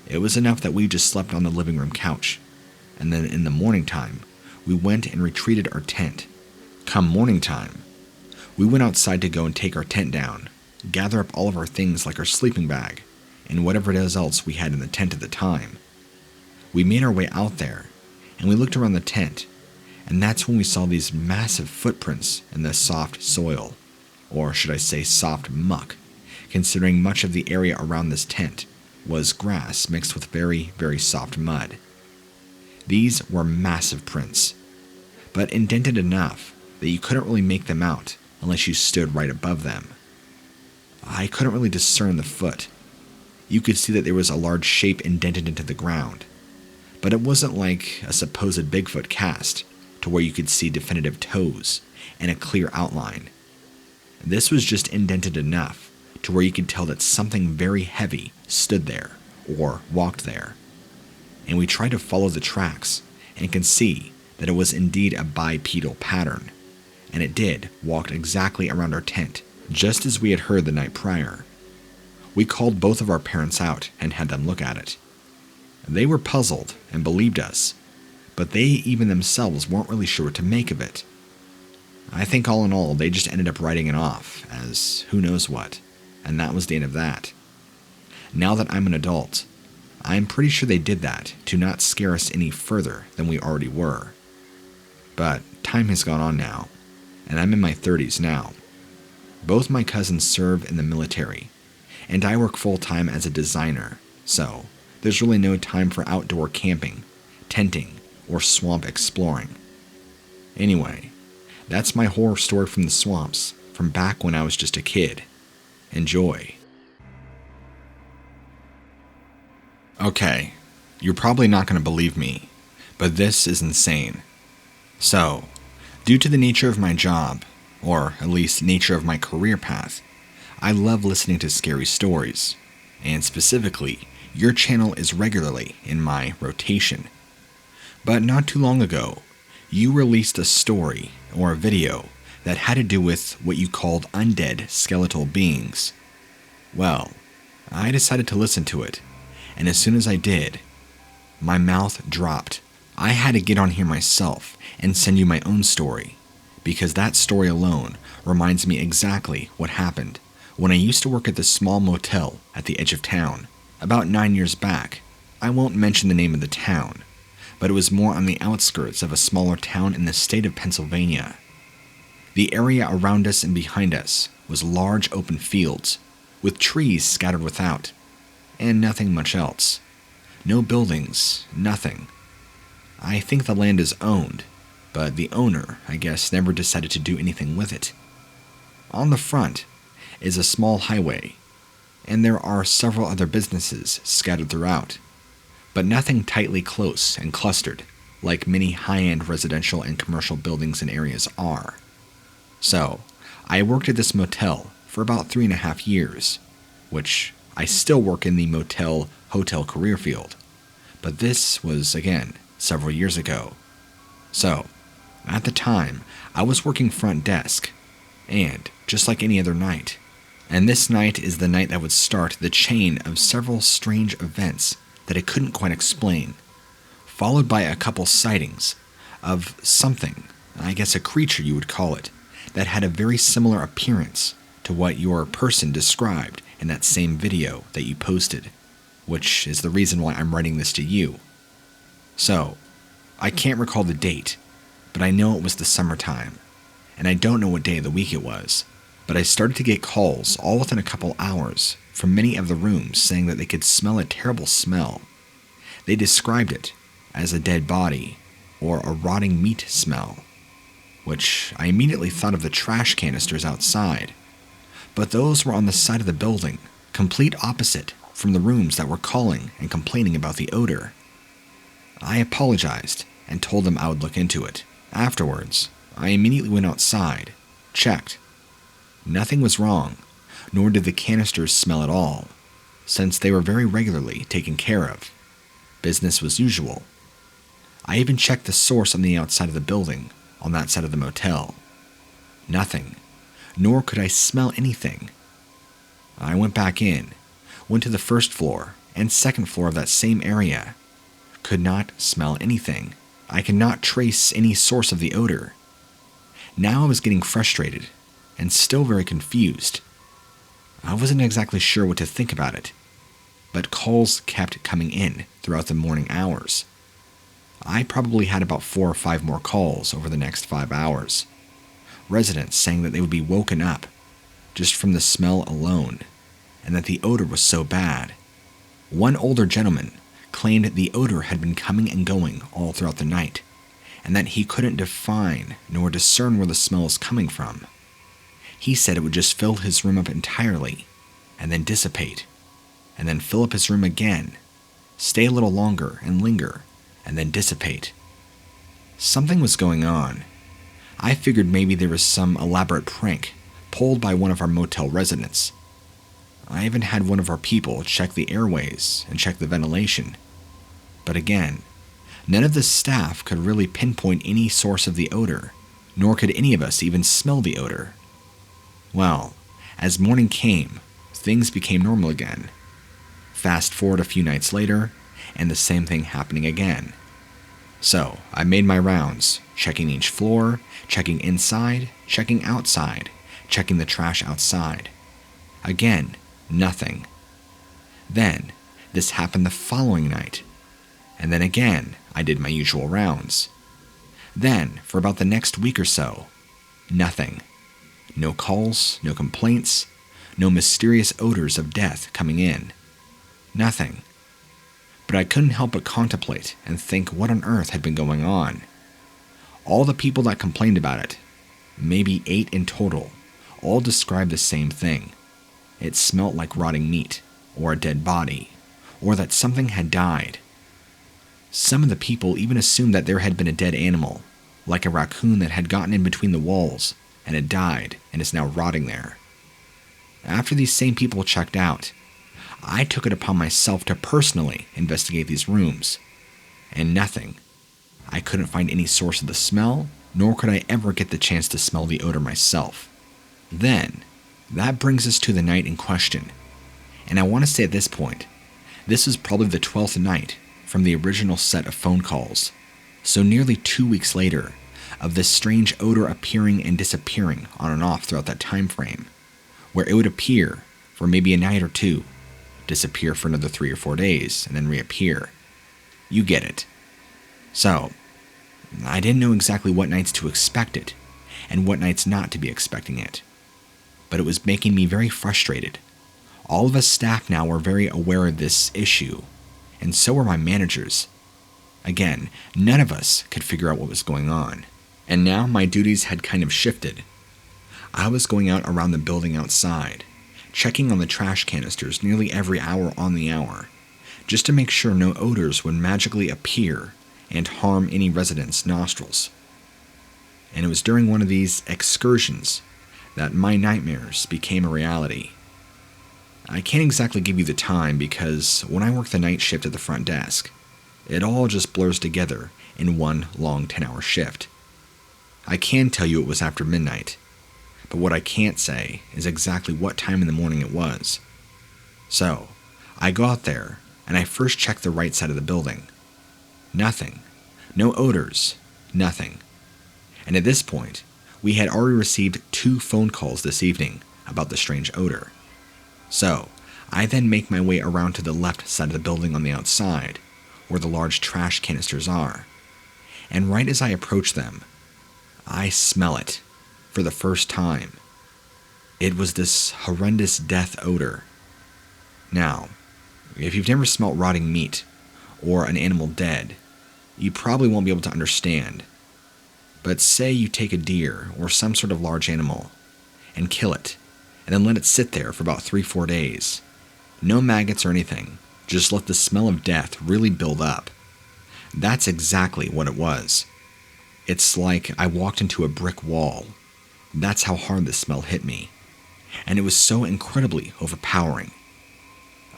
It was enough that we just slept on the living room couch, and then in the morning time, we went and retreated our tent. Come morning time, we went outside to go and take our tent down, gather up all of our things like our sleeping bag, and whatever it is else we had in the tent at the time. We made our way out there, and we looked around the tent, and that's when we saw these massive footprints in the soft soil, or should I say soft muck, considering much of the area around this tent was grass mixed with very, very soft mud. These were massive prints, but indented enough that you couldn't really make them out unless you stood right above them. I couldn't really discern the foot. You could see that there was a large shape indented into the ground, but it wasn't like a supposed Bigfoot cast, to where you could see definitive toes and a clear outline. This was just indented enough to where you could tell that something very heavy stood there, or walked there. And we tried to follow the tracks, and can see that it was indeed a bipedal pattern, and it did walk exactly around our tent, just as we had heard the night prior. We called both of our parents out and had them look at it. They were puzzled and believed us, but they even themselves weren't really sure what to make of it. I think all in all, they just ended up writing it off as who knows what, and that was the end of that. Now that I'm an adult, I'm pretty sure they did that to not scare us any further than we already were. But time has gone on now, and I'm in my 30s now. Both my cousins serve in the military, and I work full-time as a designer, so there's really no time for outdoor camping, tenting, or swamp exploring. Anyway, that's my horror story from the swamps, from back when I was just a kid. Enjoy. Okay, you're probably not going to believe me, but this is insane. So, due to the nature of my job, or at least nature of my career path, I love listening to scary stories, and specifically, your channel is regularly in my rotation. But not too long ago, you released a story or a video that had to do with what you called undead skeletal beings. Well, I decided to listen to it, and as soon as I did, my mouth dropped. I had to get on here myself and send you my own story, because that story alone reminds me exactly what happened when I used to work at this small motel at the edge of town, about 9 years back. I won't mention the name of the town, but it was more on the outskirts of a smaller town in the state of Pennsylvania. The area around us and behind us was large open fields, with trees scattered without, and nothing much else. No buildings, nothing. I think the land is owned, but the owner, I guess, never decided to do anything with it. On the front is a small highway, and there are several other businesses scattered throughout, but nothing tightly close and clustered like many high-end residential and commercial buildings and areas are. So, I worked at this motel for about 3.5 years, which I still work in the motel-hotel career field, but this was, again, several years ago. So, at the time, I was working front desk, and just like any other night, and this night is the night that would start the chain of several strange events that I couldn't quite explain, followed by a couple sightings of something, I guess a creature you would call it, that had a very similar appearance to what your person described in that same video that you posted, which is the reason why I'm writing this to you. So, I can't recall the date, but I know it was the summertime, and I don't know what day of the week it was, but I started to get calls all within a couple hours from many of the rooms saying that they could smell a terrible smell. They described it as a dead body or a rotting meat smell, which I immediately thought of the trash canisters outside, but those were on the side of the building, complete opposite from the rooms that were calling and complaining about the odor. I apologized and told them I would look into it. Afterwards, I immediately went outside, checked. Nothing was wrong, nor did the canisters smell at all, since they were very regularly taken care of. Business was usual. I even checked the source on the outside of the building, on that side of the motel. Nothing, nor could I smell anything. I went back in, went to the first floor and second floor of that same area. Could not smell anything. I could not trace any source of the odor. Now I was getting frustrated and still very confused. I wasn't exactly sure what to think about it, but calls kept coming in throughout the morning hours. I probably had about 4 or 5 more calls over the next 5 hours. Residents saying that they would be woken up just from the smell alone, and that the odor was so bad. One older gentleman claimed the odor had been coming and going all throughout the night, and that he couldn't define nor discern where the smell was coming from. He said it would just fill his room up entirely, and then dissipate, and then fill up his room again, stay a little longer and linger, and then dissipate. Something was going on. I figured maybe there was some elaborate prank pulled by one of our motel residents. I even had one of our people check the airways and check the ventilation. But again, none of the staff could really pinpoint any source of the odor, nor could any of us even smell the odor. Well, as morning came, things became normal again. Fast forward a few nights later, and the same thing happening again. So, I made my rounds, checking each floor, checking inside, checking outside, checking the trash outside. Again, nothing. Then, this happened the following night. And then again, I did my usual rounds. Then, for about the next week or so, nothing. No calls, no complaints, no mysterious odors of death coming in. Nothing. But I couldn't help but contemplate and think what on earth had been going on. All the people that complained about it, maybe 8 in total, all described the same thing. It smelt like rotting meat, or a dead body, or that something had died. Some of the people even assumed that there had been a dead animal, like a raccoon that had gotten in between the walls and had died and is now rotting there. After these same people checked out, I took it upon myself to personally investigate these rooms, and nothing. I couldn't find any source of the smell, nor could I ever get the chance to smell the odor myself. Then, that brings us to the night in question, and I want to say at this point, this is probably the 12th night from the original set of phone calls, so nearly 2 weeks later, of this strange odor appearing and disappearing on and off throughout that time frame, where it would appear for maybe a night or two, disappear for another 3 or 4 days, and then reappear. You get it. So, I didn't know exactly what nights to expect it, and what nights not to be expecting it. But it was making me very frustrated. All of us staff now were very aware of this issue, and so were my managers. Again, none of us could figure out what was going on, and now my duties had kind of shifted. I was going out around the building outside, checking on the trash canisters nearly every hour on the hour, just to make sure no odors would magically appear and harm any residents' nostrils. And it was during one of these excursions that my nightmares became a reality. I can't exactly give you the time because when I work the night shift at the front desk, it all just blurs together in one long 10-hour shift. I can tell you it was after midnight, but what I can't say is exactly what time in the morning it was. So, I go out there and I first check the right side of the building. Nothing. No odors. Nothing. And at this point, we had already received 2 phone calls this evening about the strange odor. So, I then make my way around to the left side of the building on the outside, where the large trash canisters are. And right as I approach them, I smell it for the first time. It was this horrendous death odor. Now, if you've never smelt rotting meat or an animal dead, you probably won't be able to understand. But say you take a deer or some sort of large animal and kill it, and then let it sit there for about 3-4 days. No maggots or anything, just let the smell of death really build up. That's exactly what it was. It's like I walked into a brick wall. That's how hard the smell hit me. And it was so incredibly overpowering.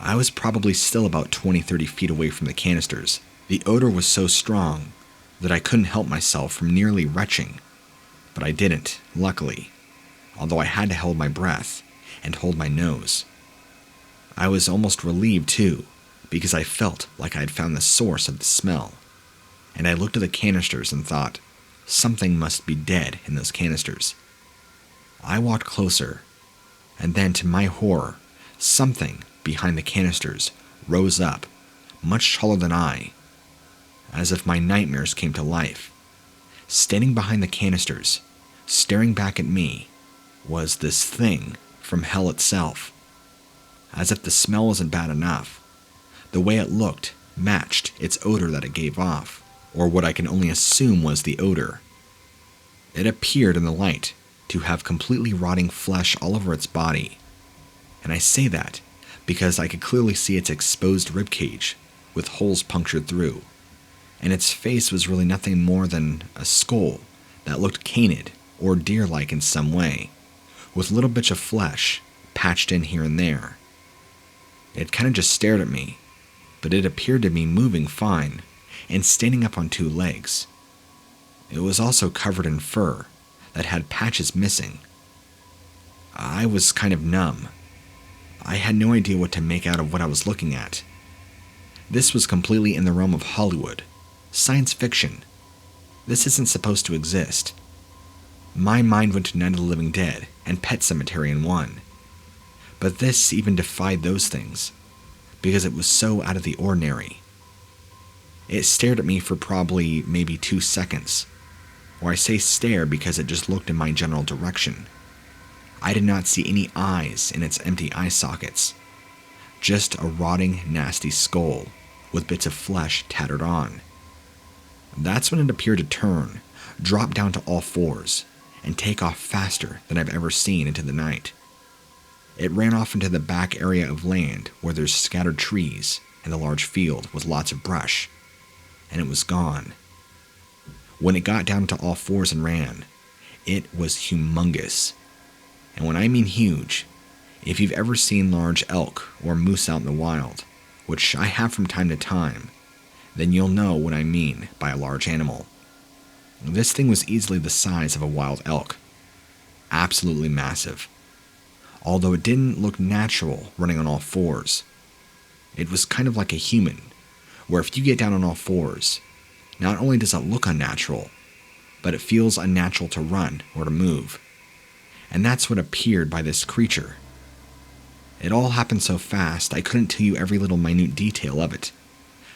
I was probably still about 20-30 feet away from the canisters. The odor was so strong that I couldn't help myself from nearly retching. But I didn't, luckily, although I had to hold my breath and hold my nose. I was almost relieved too, because I felt like I had found the source of the smell. And I looked at the canisters and thought, something must be dead in those canisters. I walked closer, and then to my horror, something behind the canisters rose up, much taller than I, as if my nightmares came to life. Standing behind the canisters, staring back at me, was this thing from hell itself. As if the smell wasn't bad enough, the way it looked matched its odor that it gave off, or what I can only assume was the odor. It appeared in the light to have completely rotting flesh all over its body, and I say that because I could clearly see its exposed ribcage with holes punctured through, and its face was really nothing more than a skull that looked canid or deer-like in some way, with little bits of flesh patched in here and there. It kind of just stared at me, but it appeared to be moving fine and standing up on 2 legs. It was also covered in fur that had patches missing. I was kind of numb. I had no idea what to make out of what I was looking at. This was completely in the realm of Hollywood, science fiction. This isn't supposed to exist. My mind went to Night of the Living Dead and Pet Sematary in one. But this even defied those things, because it was so out of the ordinary. It stared at me for probably maybe 2 seconds. Or I say stare because it just looked in my general direction. I did not see any eyes in its empty eye sockets. Just a rotting, nasty skull with bits of flesh tattered on. That's when it appeared to turn, drop down to all 4s, and take off faster than I've ever seen into the night. It ran off into the back area of land where there's scattered trees and a large field with lots of brush, and it was gone. When it got down to all 4s and ran, it was humongous. And when I mean huge, if you've ever seen large elk or moose out in the wild, which I have from time to time, then you'll know what I mean by a large animal. This thing was easily the size of a wild elk. Absolutely massive. Although it didn't look natural running on all 4s. It was kind of like a human, where if you get down on all 4s, not only does it look unnatural, but it feels unnatural to run or to move. And that's what appeared by this creature. It all happened so fast I couldn't tell you every little minute detail of it,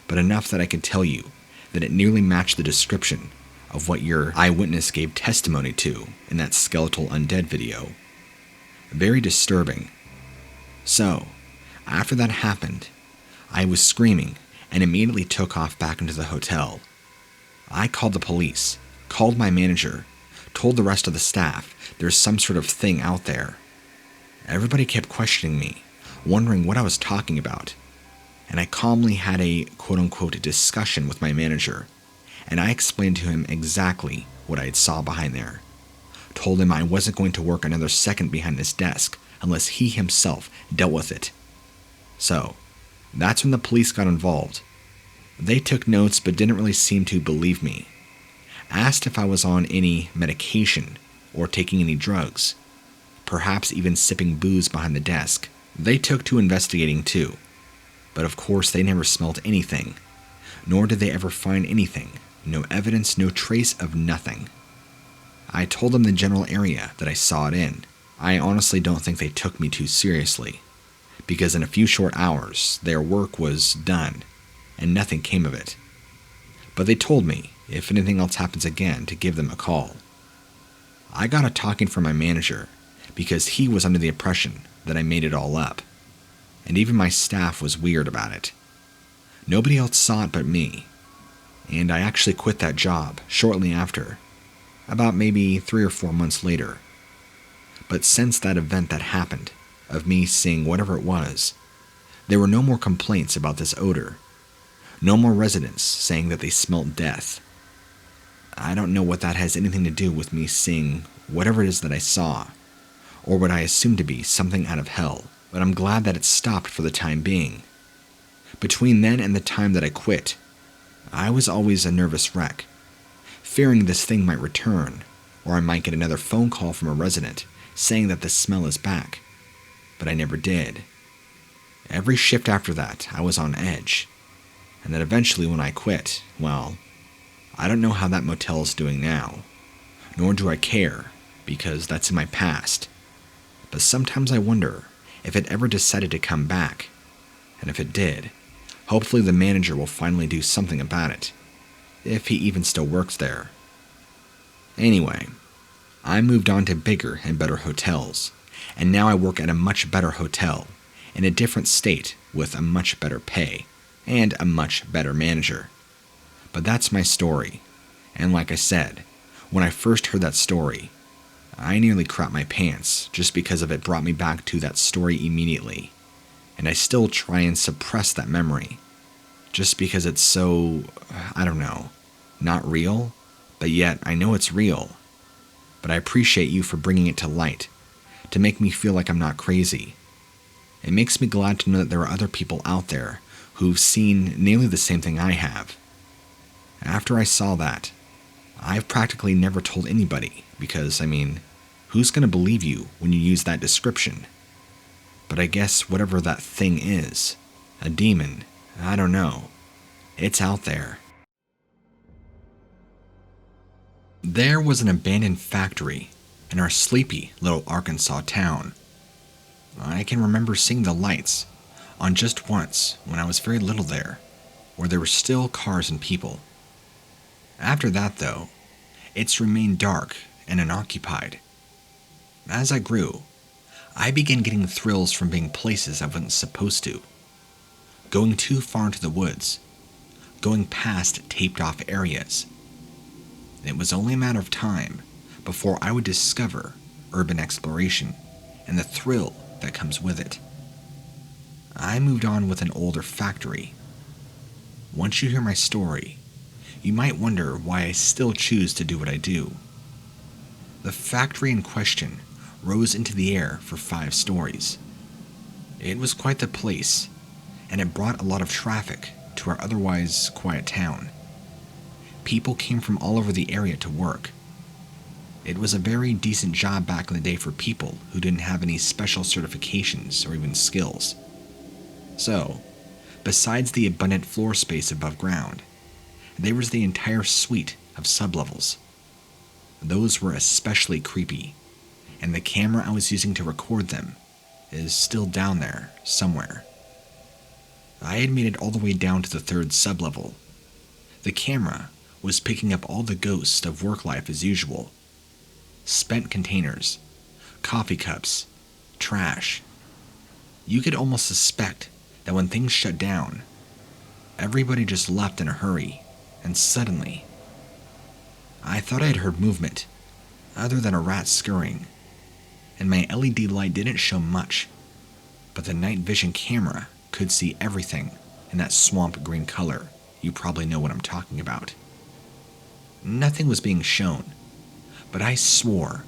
but enough that I could tell you that it nearly matched the description of what your eyewitness gave testimony to in that skeletal undead video. Very disturbing. So, after that happened, I was screaming and immediately took off back into the hotel. I called the police, called my manager, told the rest of the staff there's some sort of thing out there. Everybody kept questioning me, wondering what I was talking about, and I calmly had a quote-unquote discussion with my manager, and I explained to him exactly what I saw behind there. Told him I wasn't going to work another second behind this desk unless he himself dealt with it. So, that's when the police got involved. They took notes but didn't really seem to believe me. Asked if I was on any medication or taking any drugs, perhaps even sipping booze behind the desk. They took to investigating too, but of course they never smelled anything, nor did they ever find anything, no evidence, no trace of nothing. I told them the general area that I saw it in. I honestly don't think they took me too seriously, because in a few short hours their work was done and nothing came of it. But they told me if anything else happens again to give them a call. I got a talking from my manager because he was under the impression that I made it all up, and even my staff was weird about it. Nobody else saw it but me, and I actually quit that job shortly after, about maybe 3 or 4 months later. But since that event that happened, of me seeing whatever it was, there were no more complaints about this odor. No more residents saying that they smelled death. I don't know what that has anything to do with me seeing whatever it is that I saw, or what I assume to be something out of hell, but I'm glad that it stopped for the time being. Between then and the time that I quit, I was always a nervous wreck, fearing this thing might return, or I might get another phone call from a resident saying that the smell is back, but I never did. Every shift after that, I was on edge, and then eventually when I quit, well, I don't know how that motel is doing now, nor do I care, because that's in my past. But sometimes I wonder if it ever decided to come back, and if it did, hopefully the manager will finally do something about it, if he even still works there. Anyway, I moved on to bigger and better hotels, and now I work at a much better hotel, in a different state with a much better pay, and a much better manager. But that's my story, and like I said, when I first heard that story, I nearly crapped my pants just because of it brought me back to that story immediately, and I still try and suppress that memory, just because it's so, I don't know, not real, but yet I know it's real. But I appreciate you for bringing it to light, to make me feel like I'm not crazy. It makes me glad to know that there are other people out there who've seen nearly the same thing I have. After I saw that, I've practically never told anybody because, who's going to believe you when you use that description? But I guess whatever that thing is, a demon, I don't know, it's out there. There was an abandoned factory in our sleepy little Arkansas town. I can remember seeing the lights on just once when I was very little there, where there were still cars and people. After that, though, it's remained dark and unoccupied. As I grew, I began getting thrills from being places I wasn't supposed to. Going too far into the woods, going past taped-off areas. It was only a matter of time before I would discover urban exploration and the thrill that comes with it. I moved on with an older factory. Once you hear my story, you might wonder why I still choose to do what I do. The factory in question rose into the air for 5 stories. It was quite the place, and it brought a lot of traffic to our otherwise quiet town. People came from all over the area to work. It was a very decent job back in the day for people who didn't have any special certifications or even skills. So, besides the abundant floor space above ground, there was the entire suite of sublevels. Those were especially creepy, and the camera I was using to record them is still down there somewhere. I had made it all the way down to the 3rd sublevel. The camera was picking up all the ghosts of work life as usual. Spent containers, coffee cups, trash. You could almost suspect that when things shut down, everybody just left in a hurry, and suddenly, I thought I had heard movement, other than a rat scurrying, and my LED light didn't show much, but the night vision camera could see everything in that swamp green color. You probably know what I'm talking about. Nothing was being shown, but I swore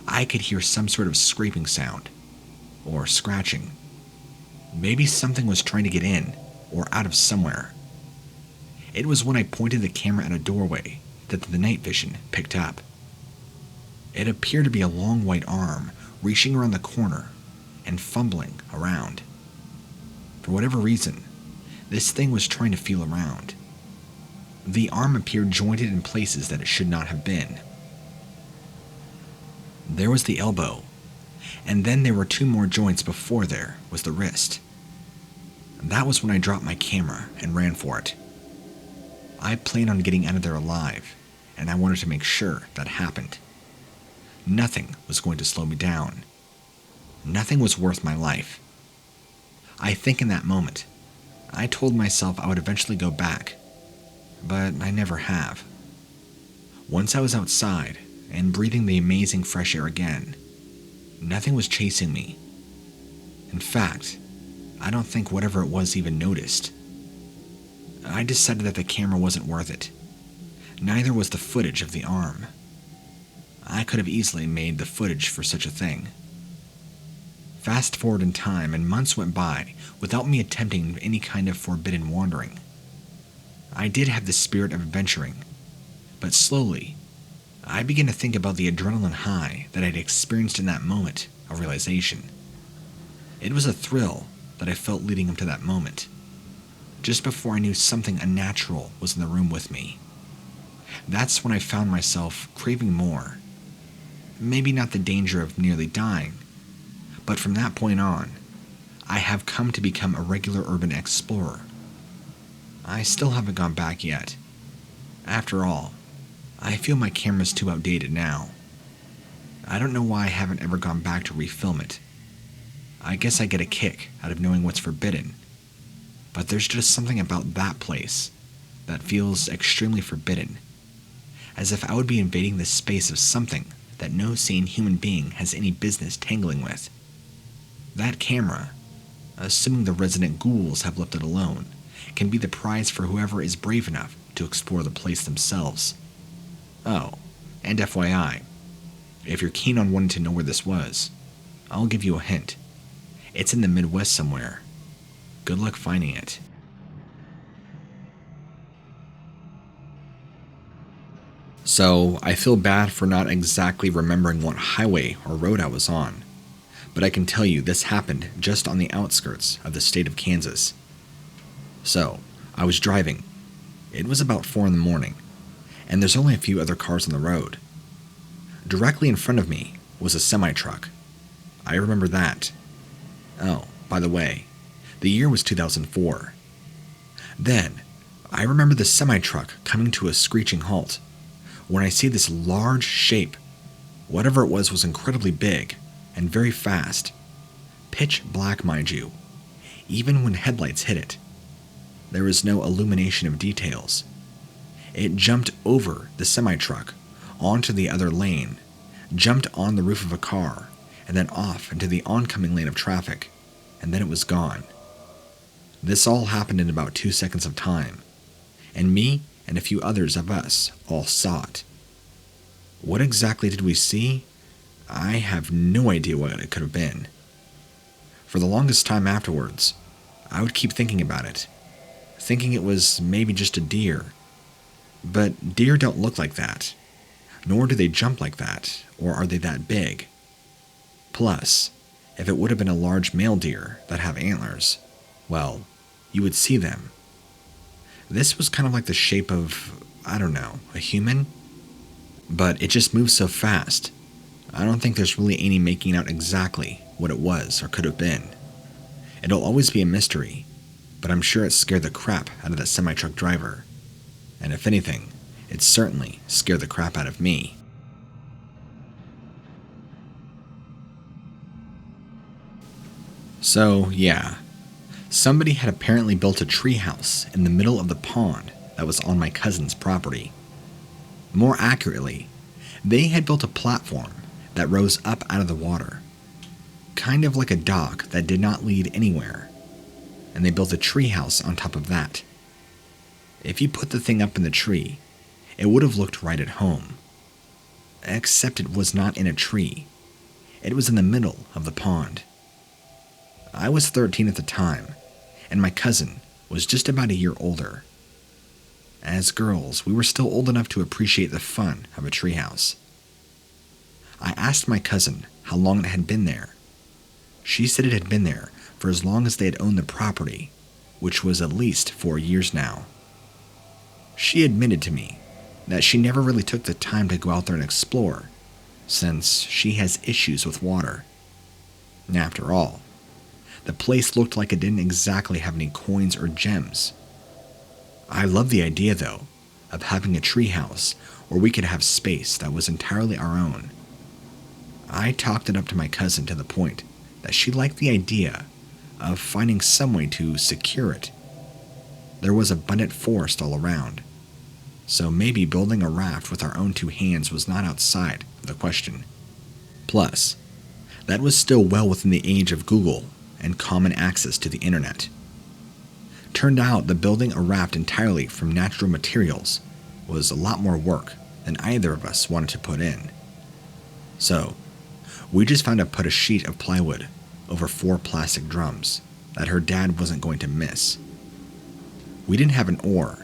I could hear some sort of scraping sound, or scratching. Maybe something was trying to get in or out of somewhere. It was when I pointed the camera at a doorway that the night vision picked up. It appeared to be a long white arm reaching around the corner and fumbling around. For whatever reason, this thing was trying to feel around. The arm appeared jointed in places that it should not have been. There was the elbow, and then there were two more joints before there was the wrist. That was when I dropped my camera and ran for it. I planned on getting out of there alive, and I wanted to make sure that happened. Nothing was going to slow me down. Nothing was worth my life. I think in that moment, I told myself I would eventually go back, but I never have. Once I was outside and breathing the amazing fresh air again, nothing was chasing me. In fact, I don't think whatever it was even noticed. I decided that the camera wasn't worth it. Neither was the footage of the arm. I could have easily made the footage for such a thing. Fast forward in time, and months went by without me attempting any kind of forbidden wandering. I did have the spirit of adventuring, but slowly, I began to think about the adrenaline high that I'd experienced in that moment of realization. It was a thrill that I felt leading up to that moment, just before I knew something unnatural was in the room with me. That's when I found myself craving more. Maybe not the danger of nearly dying, but from that point on, I have come to become a regular urban explorer. I still haven't gone back yet. After all, I feel my camera's too outdated now. I don't know why I haven't ever gone back to refilm it. I guess I get a kick out of knowing what's forbidden, but there's just something about that place that feels extremely forbidden, as if I would be invading the space of something that no sane human being has any business tangling with. That camera, assuming the resident ghouls have left it alone, can be the prize for whoever is brave enough to explore the place themselves. Oh, and FYI, if you're keen on wanting to know where this was, I'll give you a hint. It's in the Midwest somewhere. Good luck finding it. So, I feel bad for not exactly remembering what highway or road I was on, but I can tell you this happened just on the outskirts of the state of Kansas. So, I was driving. It was about 4 in the morning, and there's only a few other cars on the road. Directly in front of me was a semi-truck. I remember that. Oh, by the way, the year was 2004. Then, I remember the semi-truck coming to a screeching halt when I see this large shape. Whatever it was incredibly big and very fast. Pitch black, mind you, even when headlights hit it. There was no illumination of details. It jumped over the semi-truck, onto the other lane, jumped on the roof of a car, and then off into the oncoming lane of traffic, and then it was gone. This all happened in about 2 seconds of time, and me and a few others of us all saw it. What exactly did we see? I have no idea what it could have been. For the longest time afterwards, I would keep thinking about it, thinking it was maybe just a deer. But deer don't look like that, nor do they jump like that, or are they that big. Plus, if it would have been a large male deer that have antlers, well, you would see them. This was kind of like the shape of, I don't know, a human? But it just moves so fast. I don't think there's really any making out exactly what it was or could have been. It'll always be a mystery, but I'm sure it scared the crap out of that semi-truck driver. And if anything, It certainly scared the crap out of me. So, yeah, somebody had apparently built a treehouse in the middle of the pond that was on my cousin's property. More accurately, they had built a platform that rose up out of the water, kind of like a dock that did not lead anywhere, and they built a treehouse on top of that. If you put the thing up in the tree, it would have looked right at home. Except it was not in a tree. It was in the middle of the pond. I was 13 at the time, and my cousin was just about a year older. As girls, we were still old enough to appreciate the fun of a treehouse. I asked my cousin how long it had been there. She said it had been there for as long as they had owned the property, which was at least 4 years now. She admitted to me that she never really took the time to go out there and explore, since she has issues with water. After all, the place looked like it didn't exactly have any coins or gems. I love the idea, though, of having a treehouse where we could have space that was entirely our own. I talked it up to my cousin to the point that she liked the idea of finding some way to secure it. There was abundant forest all around, so maybe building a raft with our own 2 hands was not outside of the question. Plus, that was still well within the age of Google and common access to the internet. Turned out that building a raft entirely from natural materials was a lot more work than either of us wanted to put in. So, we just found to put a sheet of plywood over 4 plastic drums that her dad wasn't going to miss. We didn't have an oar,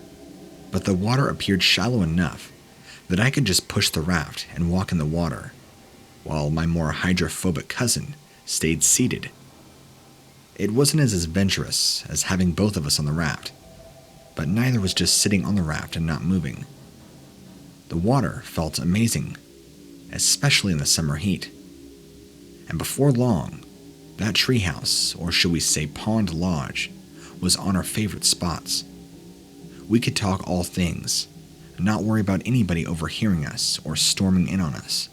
but the water appeared shallow enough that I could just push the raft and walk in the water, while my more hydrophobic cousin stayed seated. It wasn't as adventurous as having both of us on the raft, but neither was just sitting on the raft and not moving. The water felt amazing, especially in the summer heat. And before long, that treehouse, or should we say pond lodge, was on our favorite spots. We could talk all things, not worry about anybody overhearing us or storming in on us.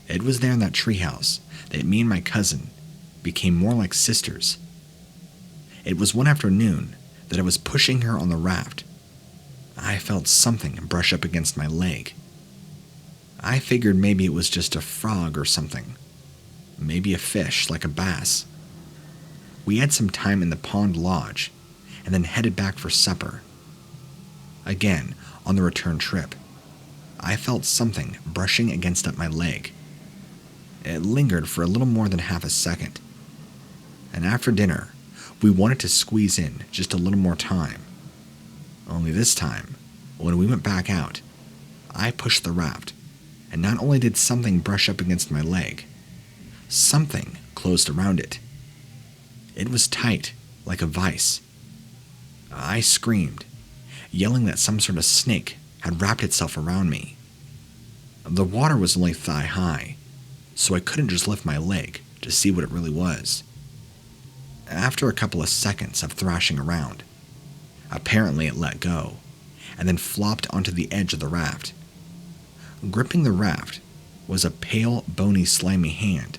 It was there in that treehouse that me and my cousin became more like sisters. It was one afternoon that I was pushing her on the raft. I felt something brush up against my leg. I figured maybe it was just a frog or something. Maybe a fish like a bass. We had some time in the pond lodge and then headed back for supper. Again, on the return trip, I felt something brushing against up my leg. It lingered for a little more than half a second. And after dinner, we wanted to squeeze in just a little more time. Only this time, when we went back out, I pushed the raft, and not only did something brush up against my leg, something closed around it. It was tight, like a vice. I screamed, yelling that some sort of snake had wrapped itself around me. The water was only thigh-high, so I couldn't just lift my leg to see what it really was. After a couple of seconds of thrashing around, apparently it let go, and then flopped onto the edge of the raft. Gripping the raft was a pale, bony, slimy hand,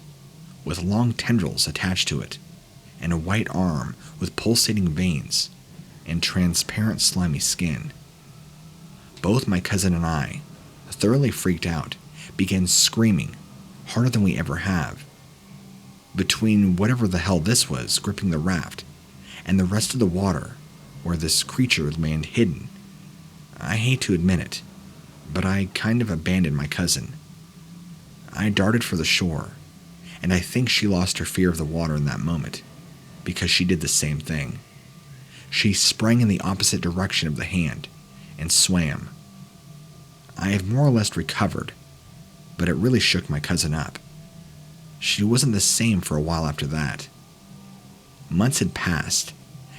with long tendrils attached to it, and a white arm with pulsating veins, and transparent slimy skin. Both my cousin and I, thoroughly freaked out, began screaming, harder than we ever have. Between whatever the hell this was gripping the raft, and the rest of the water, where this creature lay hidden, I hate to admit it, but I kind of abandoned my cousin. I darted for the shore, and I think she lost her fear of the water in that moment, because she did the same thing. She sprang in the opposite direction of the hand, and swam. I have more or less recovered, but it really shook my cousin up. She wasn't the same for a while after that. Months had passed,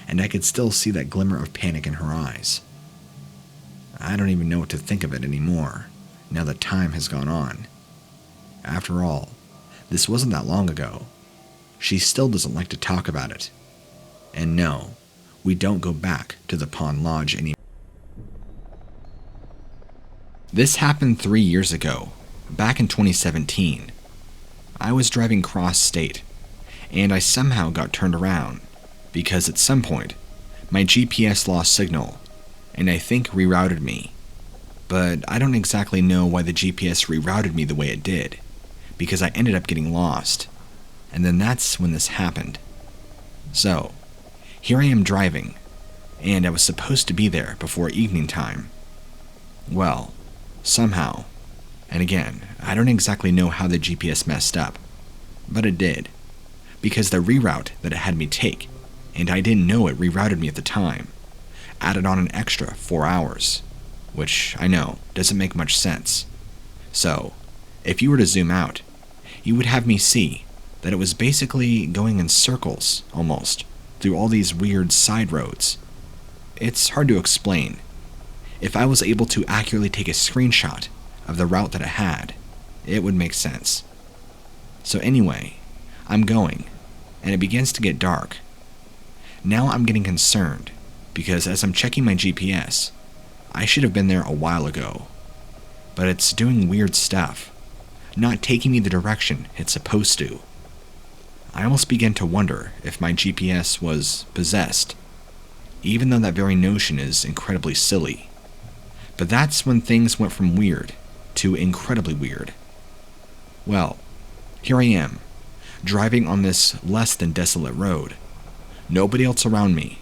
and I could still see that glimmer of panic in her eyes. I don't even know what to think of it anymore, now that time has gone on. After all, this wasn't that long ago. She still doesn't like to talk about it. And no, we don't go back to the pond lodge anymore. This happened 3 years ago, back in 2017. I was driving cross-state, and I somehow got turned around, because at some point, my GPS lost signal, and I think rerouted me. But I don't exactly know why the GPS rerouted me the way it did, because I ended up getting lost, and then that's when this happened. So, here I am driving, and I was supposed to be there before evening time. Well, somehow, and again, I don't exactly know how the GPS messed up, but it did, because the reroute that it had me take, and I didn't know it rerouted me at the time, added on an extra 4 hours, which I know doesn't make much sense. So, if you were to zoom out, you would have me see that it was basically going in circles, almost, through all these weird side roads. It's hard to explain. If I was able to accurately take a screenshot of the route that it had, it would make sense. So anyway, I'm going, and it begins to get dark. Now I'm getting concerned, because as I'm checking my GPS, I should have been there a while ago. But it's doing weird stuff, not taking me the direction it's supposed to. I almost begin to wonder if my GPS was possessed, even though that very notion is incredibly silly. But that's when things went from weird to incredibly weird. Well, here I am, driving on this less than desolate road. Nobody else around me.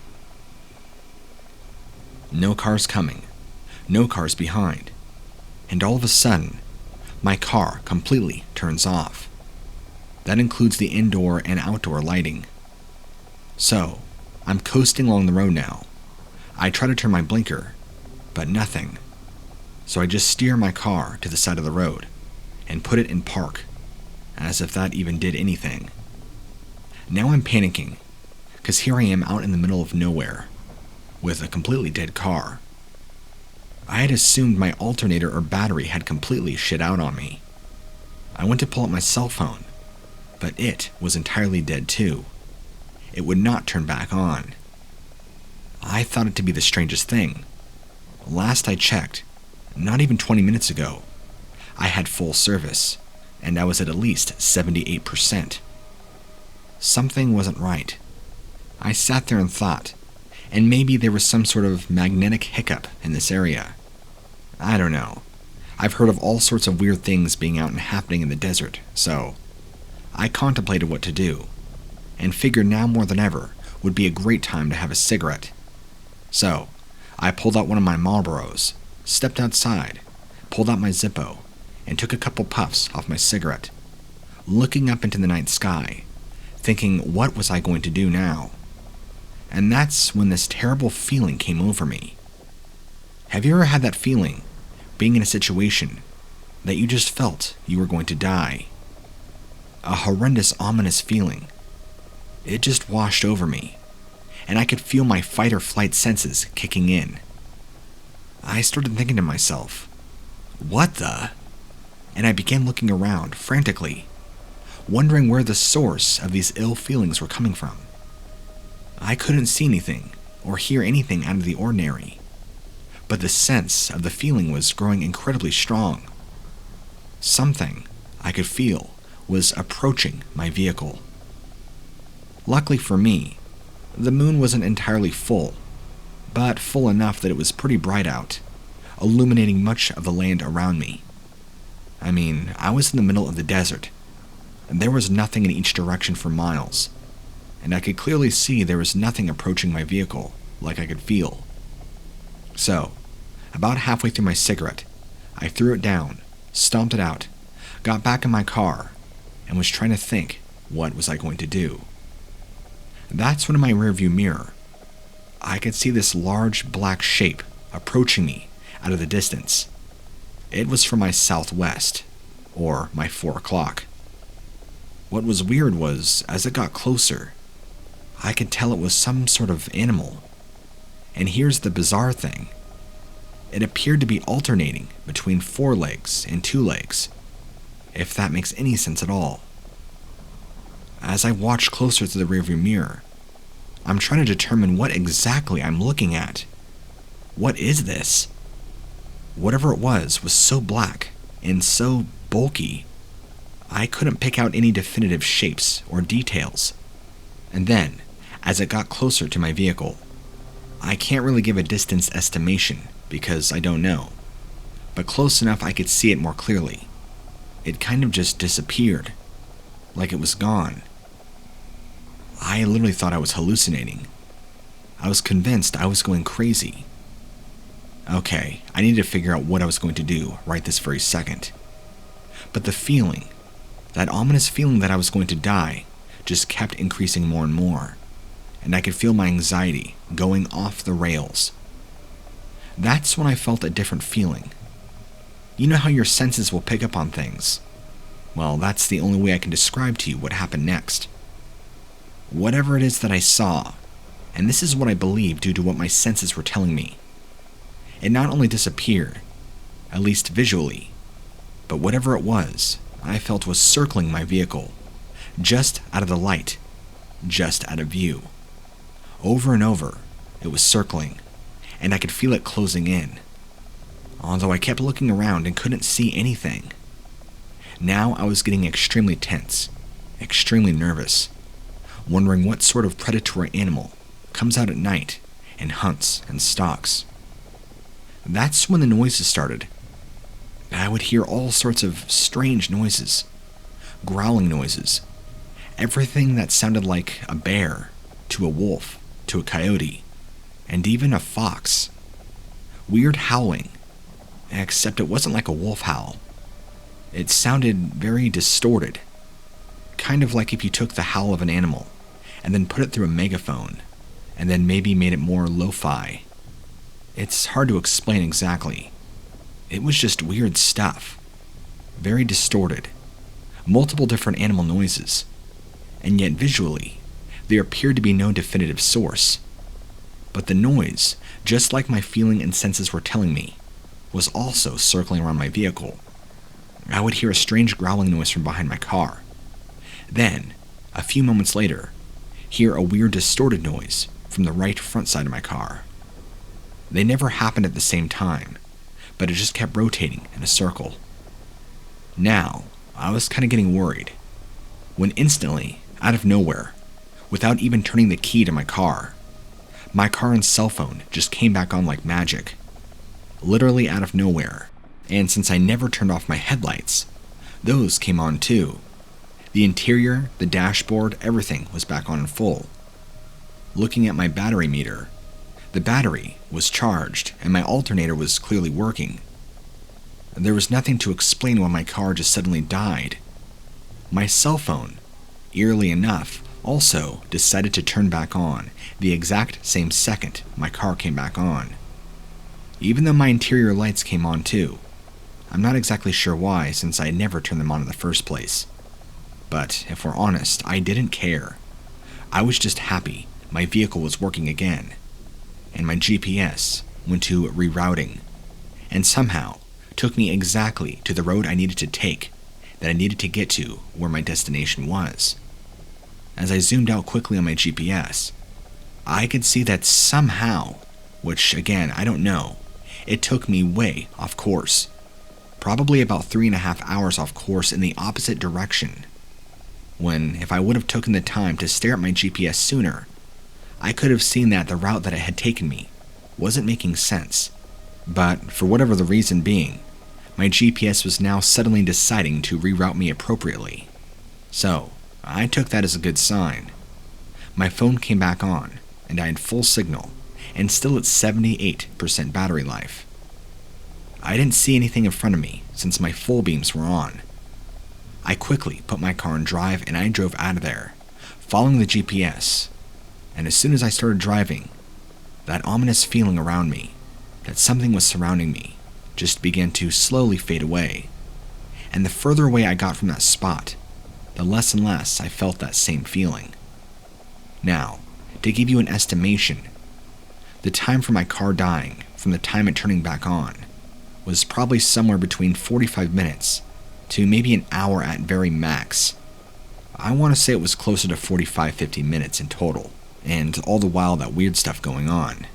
No cars coming, no cars behind. And all of a sudden, my car completely turns off. That includes the indoor and outdoor lighting. So, I'm coasting along the road now. I try to turn my blinker, but nothing. So I just steer my car to the side of the road and put it in park, as if that even did anything. Now I'm panicking, because here I am out in the middle of nowhere, with a completely dead car. I had assumed my alternator or battery had completely shit out on me. I went to pull up my cell phone, but it was entirely dead too. It would not turn back on. I thought it to be the strangest thing. Last I checked, not even 20 minutes ago, I had full service, and I was at least 78%. Something wasn't right. I sat there and thought, and maybe there was some sort of magnetic hiccup in this area. I don't know. I've heard of all sorts of weird things being out and happening in the desert, so I contemplated what to do, and figured now more than ever would be a great time to have a cigarette. So, I pulled out one of my Marlboros, stepped outside, pulled out my Zippo, and took a couple puffs off my cigarette, looking up into the night sky, thinking what was I going to do now? And that's when this terrible feeling came over me. Have you ever had that feeling, being in a situation, that you just felt you were going to die? A horrendous, ominous feeling. It just washed over me, and I could feel my fight or flight senses kicking in. I started thinking to myself, what the? And I began looking around frantically, wondering where the source of these ill feelings were coming from. I couldn't see anything or hear anything out of the ordinary, but the sense of the feeling was growing incredibly strong. Something I could feel was approaching my vehicle. Luckily for me, the moon wasn't entirely full, but full enough that it was pretty bright out, illuminating much of the land around me. I mean, I was in the middle of the desert, and there was nothing in each direction for miles, and I could clearly see there was nothing approaching my vehicle, like I could feel. So, about halfway through my cigarette, I threw it down, stomped it out, got back in my car, and was trying to think, what was I going to do? That's when in my rearview mirror, I could see this large black shape approaching me out of the distance. It was from my southwest, or my 4 o'clock. What was weird was, as it got closer, I could tell it was some sort of animal. And here's the bizarre thing. It appeared to be alternating between 4 legs and 2 legs, if that makes any sense at all. As I watched closer to the rearview mirror, I'm trying to determine what exactly I'm looking at. What is this? Whatever it was so black and so bulky, I couldn't pick out any definitive shapes or details. And then, as it got closer to my vehicle, I can't really give a distance estimation because I don't know, but close enough I could see it more clearly. It kind of just disappeared, like it was gone. I literally thought I was hallucinating. I was convinced I was going crazy. Okay, I needed to figure out what I was going to do right this very second. But the feeling, that ominous feeling that I was going to die, just kept increasing more and more, and I could feel my anxiety going off the rails. That's when I felt a different feeling. You know how your senses will pick up on things? Well, that's the only way I can describe to you what happened next. Whatever it is that I saw, and this is what I believe due to what my senses were telling me, it not only disappeared, at least visually, but whatever it was, I felt was circling my vehicle, just out of the light, just out of view. Over and over, it was circling, and I could feel it closing in, although I kept looking around and couldn't see anything. Now I was getting extremely tense, extremely nervous, wondering what sort of predatory animal comes out at night and hunts and stalks. That's when the noises started. I would hear all sorts of strange noises, growling noises, everything that sounded like a bear, to a wolf, to a coyote, and even a fox. Weird howling, except it wasn't like a wolf howl. It sounded very distorted, kind of like if you took the howl of an animal and then put it through a megaphone, and then maybe made it more lo-fi. It's hard to explain exactly. It was just weird stuff. Very distorted. Multiple different animal noises. And yet visually, there appeared to be no definitive source. But the noise, just like my feeling and senses were telling me, was also circling around my vehicle. I would hear a strange growling noise from behind my car. Then, a few moments later, hear a weird distorted noise from the right front side of my car. They never happened at the same time, but it just kept rotating in a circle. Now, I was kind of getting worried, when instantly, out of nowhere, without even turning the key to my car and cell phone just came back on like magic. Literally out of nowhere, and since I never turned off my headlights, those came on too. The interior, the dashboard, everything was back on in full. Looking at my battery meter, the battery was charged and my alternator was clearly working. There was nothing to explain why my car just suddenly died. My cell phone, eerily enough, also decided to turn back on the exact same second my car came back on. Even though my interior lights came on too. I'm not exactly sure why, since I had never turned them on in the first place. But if we're honest, I didn't care. I was just happy my vehicle was working again, and my GPS went to rerouting, and somehow took me exactly to the road I needed to take, that I needed to get to where my destination was. As I zoomed out quickly on my GPS, I could see that somehow, which again, I don't know, it took me way off course. Probably about 3.5 hours off course in the opposite direction. When, if I would have taken the time to stare at my GPS sooner, I could have seen that the route that it had taken me wasn't making sense. But for whatever the reason being, my GPS was now suddenly deciding to reroute me appropriately. So, I took that as a good sign. My phone came back on, and I had full signal, and still at 78% battery life. I didn't see anything in front of me since my full beams were on. I quickly put my car in drive and I drove out of there, following the GPS. And as soon as I started driving, that ominous feeling around me, that something was surrounding me, just began to slowly fade away. And the further away I got from that spot, the less and less I felt that same feeling. Now, to give you an estimation, the time for my car dying from the time it turning back on was probably somewhere between 45 minutes to maybe an hour at very max. I want to say it was closer to 45-50 minutes in total, and all the while that weird stuff going on.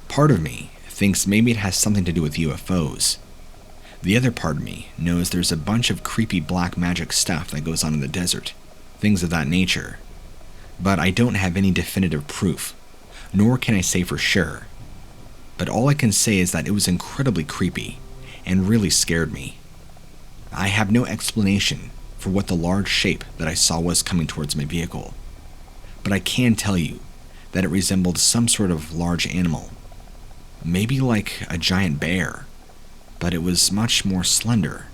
Part of me thinks maybe it has something to do with UFOs. The other part of me knows there's a bunch of creepy black magic stuff that goes on in the desert, things of that nature. But I don't have any definitive proof, nor can I say for sure. But all I can say is that it was incredibly creepy and really scared me. I have no explanation for what the large shape that I saw was coming towards my vehicle, but I can tell you that it resembled some sort of large animal, maybe like a giant bear, but it was much more slender.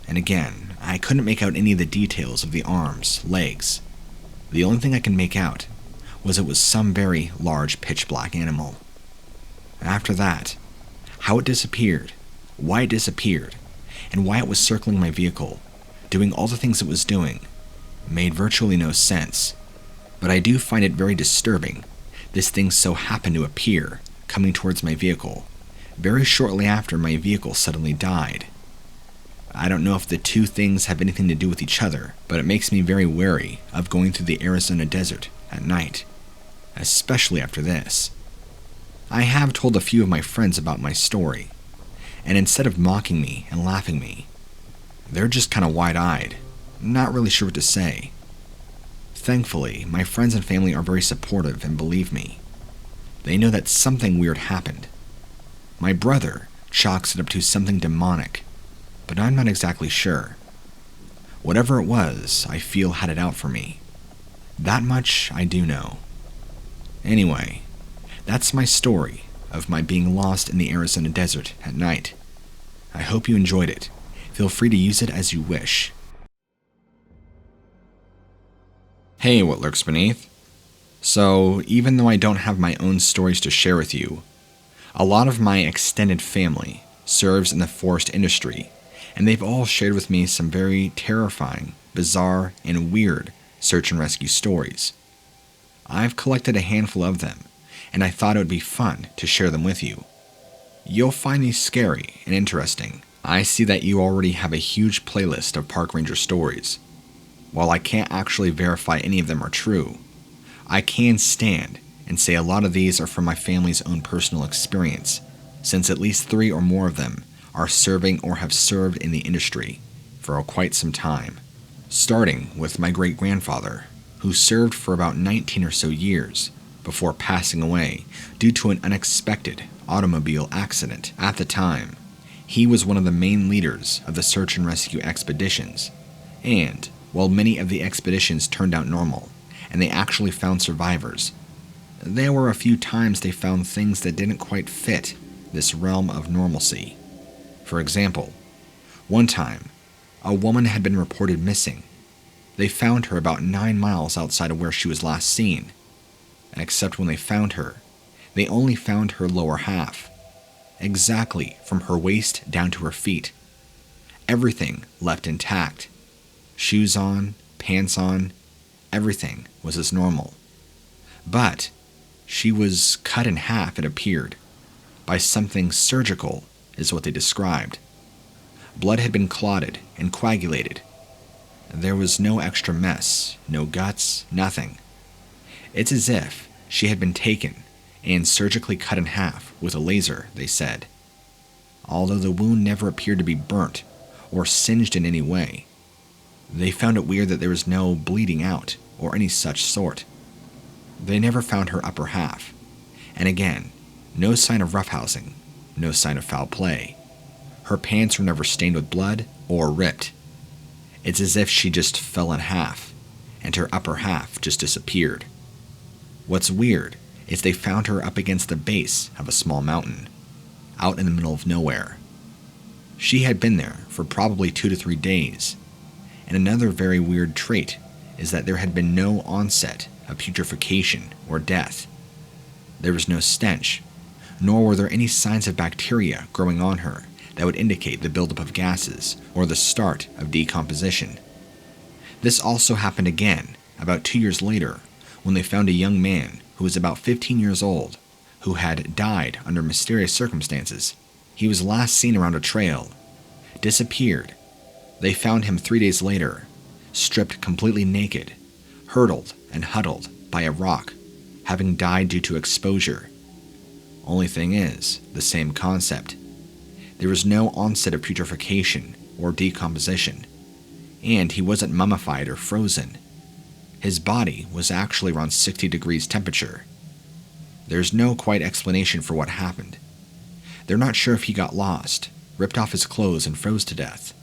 And again, I couldn't make out any of the details of the arms, legs. The only thing I can make out was it was some very large pitch black animal. After that, how it disappeared, why it disappeared, and why it was circling my vehicle, doing all the things it was doing, made virtually no sense. But I do find it very disturbing this thing so happened to appear coming towards my vehicle very shortly after my vehicle suddenly died. I don't know if the two things have anything to do with each other, but it makes me very wary of going through the Arizona desert at night, especially after this. I have told a few of my friends about my story, and instead of mocking me and laughing me, they're just kind of wide-eyed, not really sure what to say. Thankfully, my friends and family are very supportive and believe me. They know that something weird happened. My brother chalks it up to something demonic, but I'm not exactly sure. Whatever it was, I feel had it out for me. That much I do know. Anyway, that's my story of my being lost in the Arizona desert at night. I hope you enjoyed it. Feel free to use it as you wish. Hey, what lurks beneath? So, even though I don't have my own stories to share with you, a lot of my extended family serves in the forest industry, and they've all shared with me some very terrifying, bizarre, and weird search and rescue stories. I've collected a handful of them, and I thought it would be fun to share them with you. You'll find these scary and interesting. I see that you already have a huge playlist of park ranger stories. While I can't actually verify any of them are true, I can stand and say a lot of these are from my family's own personal experience, since at least 3 or more of them are serving or have served in the industry for quite some time. Starting with my great-grandfather, who served for about 19 or so years before passing away due to an unexpected automobile accident. At the time, he was one of the main leaders of the search and rescue expeditions, and while many of the expeditions turned out normal, and they actually found survivors, there were a few times they found things that didn't quite fit this realm of normalcy. For example, one time, a woman had been reported missing. They found her about 9 miles outside of where she was last seen, except when they found her, they only found her lower half, exactly from her waist down to her feet. Everything left intact. Shoes on, pants on, everything was as normal. But she was cut in half, it appeared, by something surgical, is what they described. Blood had been clotted and coagulated. There was no extra mess, no guts, nothing. It's as if she had been taken and surgically cut in half with a laser, they said. Although the wound never appeared to be burnt or singed in any way, they found it weird that there was no bleeding out or any such sort. They never found her upper half, and again, no sign of roughhousing, no sign of foul play. Her pants were never stained with blood or ripped. It's as if she just fell in half, and her upper half just disappeared. What's weird is they found her up against the base of a small mountain, out in the middle of nowhere. She had been there for probably 2 to 3 days, and another very weird trait is that there had been no onset of putrefaction or death. There was no stench, nor were there any signs of bacteria growing on her that would indicate the buildup of gases or the start of decomposition. This also happened again about 2 years later when they found a young man who was about 15 years old who had died under mysterious circumstances. He was last seen around a trail, disappeared. They found him 3 days later, stripped completely naked, hurdled and huddled by a rock, having died due to exposure. Only thing is, the same concept. There was no onset of putrefaction or decomposition, and he wasn't mummified or frozen. His body was actually around 60 degrees temperature. There's no quite explanation for what happened. They're not sure if he got lost, ripped off his clothes, and froze to death.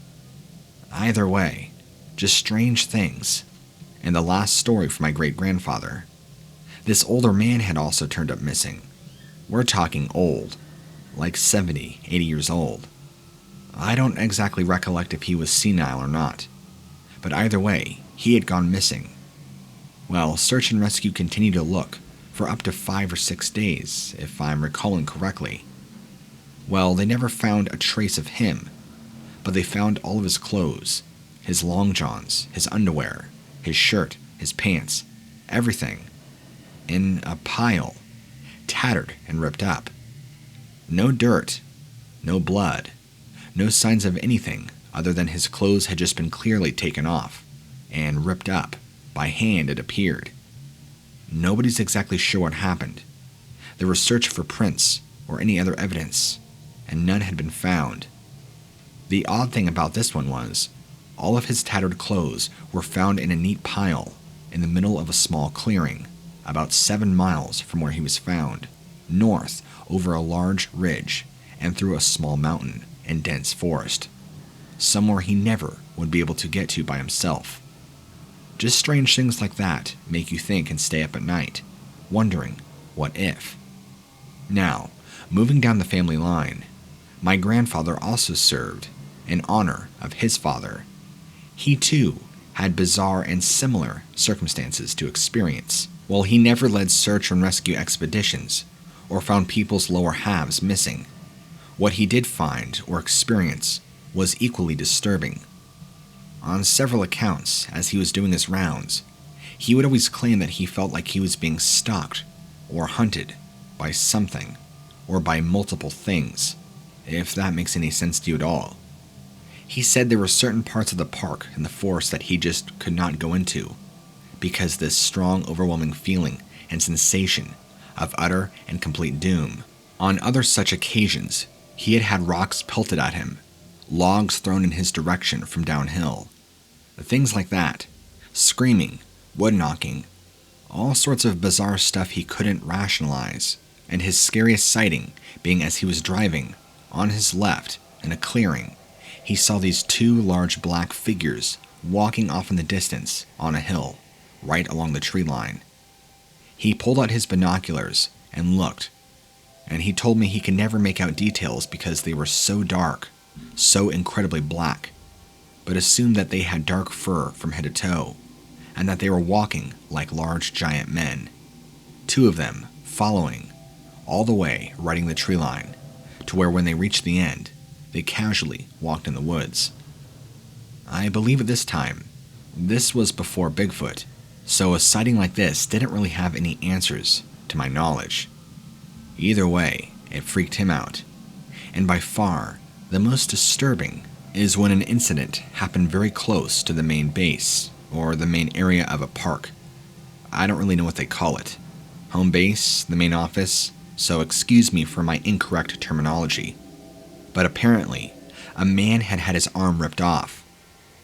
Either way, just strange things. And the last story from my great-grandfather. This older man had also turned up missing. We're talking old, like 70, 80 years old. I don't exactly recollect if he was senile or not, but either way, he had gone missing. Well, search and rescue continued to look for up to 5 or 6 days, if I'm recalling correctly. Well, they never found a trace of him, but they found all of his clothes, his long johns, his underwear, his shirt, his pants, everything, in a pile, tattered and ripped up. No dirt, no blood, no signs of anything other than his clothes had just been clearly taken off and ripped up, by hand it appeared. Nobody's exactly sure what happened. They were searching for prints or any other evidence, and none had been found. The odd thing about this one was, all of his tattered clothes were found in a neat pile in the middle of a small clearing, about 7 miles from where he was found, north over a large ridge and through a small mountain and dense forest, somewhere he never would be able to get to by himself. Just strange things like that make you think and stay up at night, wondering, what if? Now, moving down the family line, my grandfather also served in honor of his father. He too had bizarre and similar circumstances to experience. While he never led search and rescue expeditions or found people's lower halves missing, what he did find or experience was equally disturbing. On several accounts, as he was doing his rounds, he would always claim that he felt like he was being stalked or hunted by something or by multiple things, if that makes any sense to you at all. He said there were certain parts of the park and the forest that he just could not go into, because this strong, overwhelming feeling and sensation of utter and complete doom. On other such occasions, he had had rocks pelted at him, logs thrown in his direction from downhill. Things like that. Screaming, wood knocking, all sorts of bizarre stuff he couldn't rationalize, and his scariest sighting being as he was driving, on his left, in a clearing, he saw these 2 large black figures walking off in the distance on a hill, right along the tree line. He pulled out his binoculars and looked, and he told me he could never make out details because they were so dark, so incredibly black, but assumed that they had dark fur from head to toe, and that they were walking like large giant men. 2 of them following, all the way riding the tree line, to where when they reached the end, they casually walked in the woods. I believe at this time, this was before Bigfoot, so a sighting like this didn't really have any answers, to my knowledge. Either way, it freaked him out, and by far, the most disturbing is when an incident happened very close to the main base, or the main area of a park. I don't really know what they call it. Home base, the main office, so excuse me for my incorrect terminology. But apparently, a man had had his arm ripped off,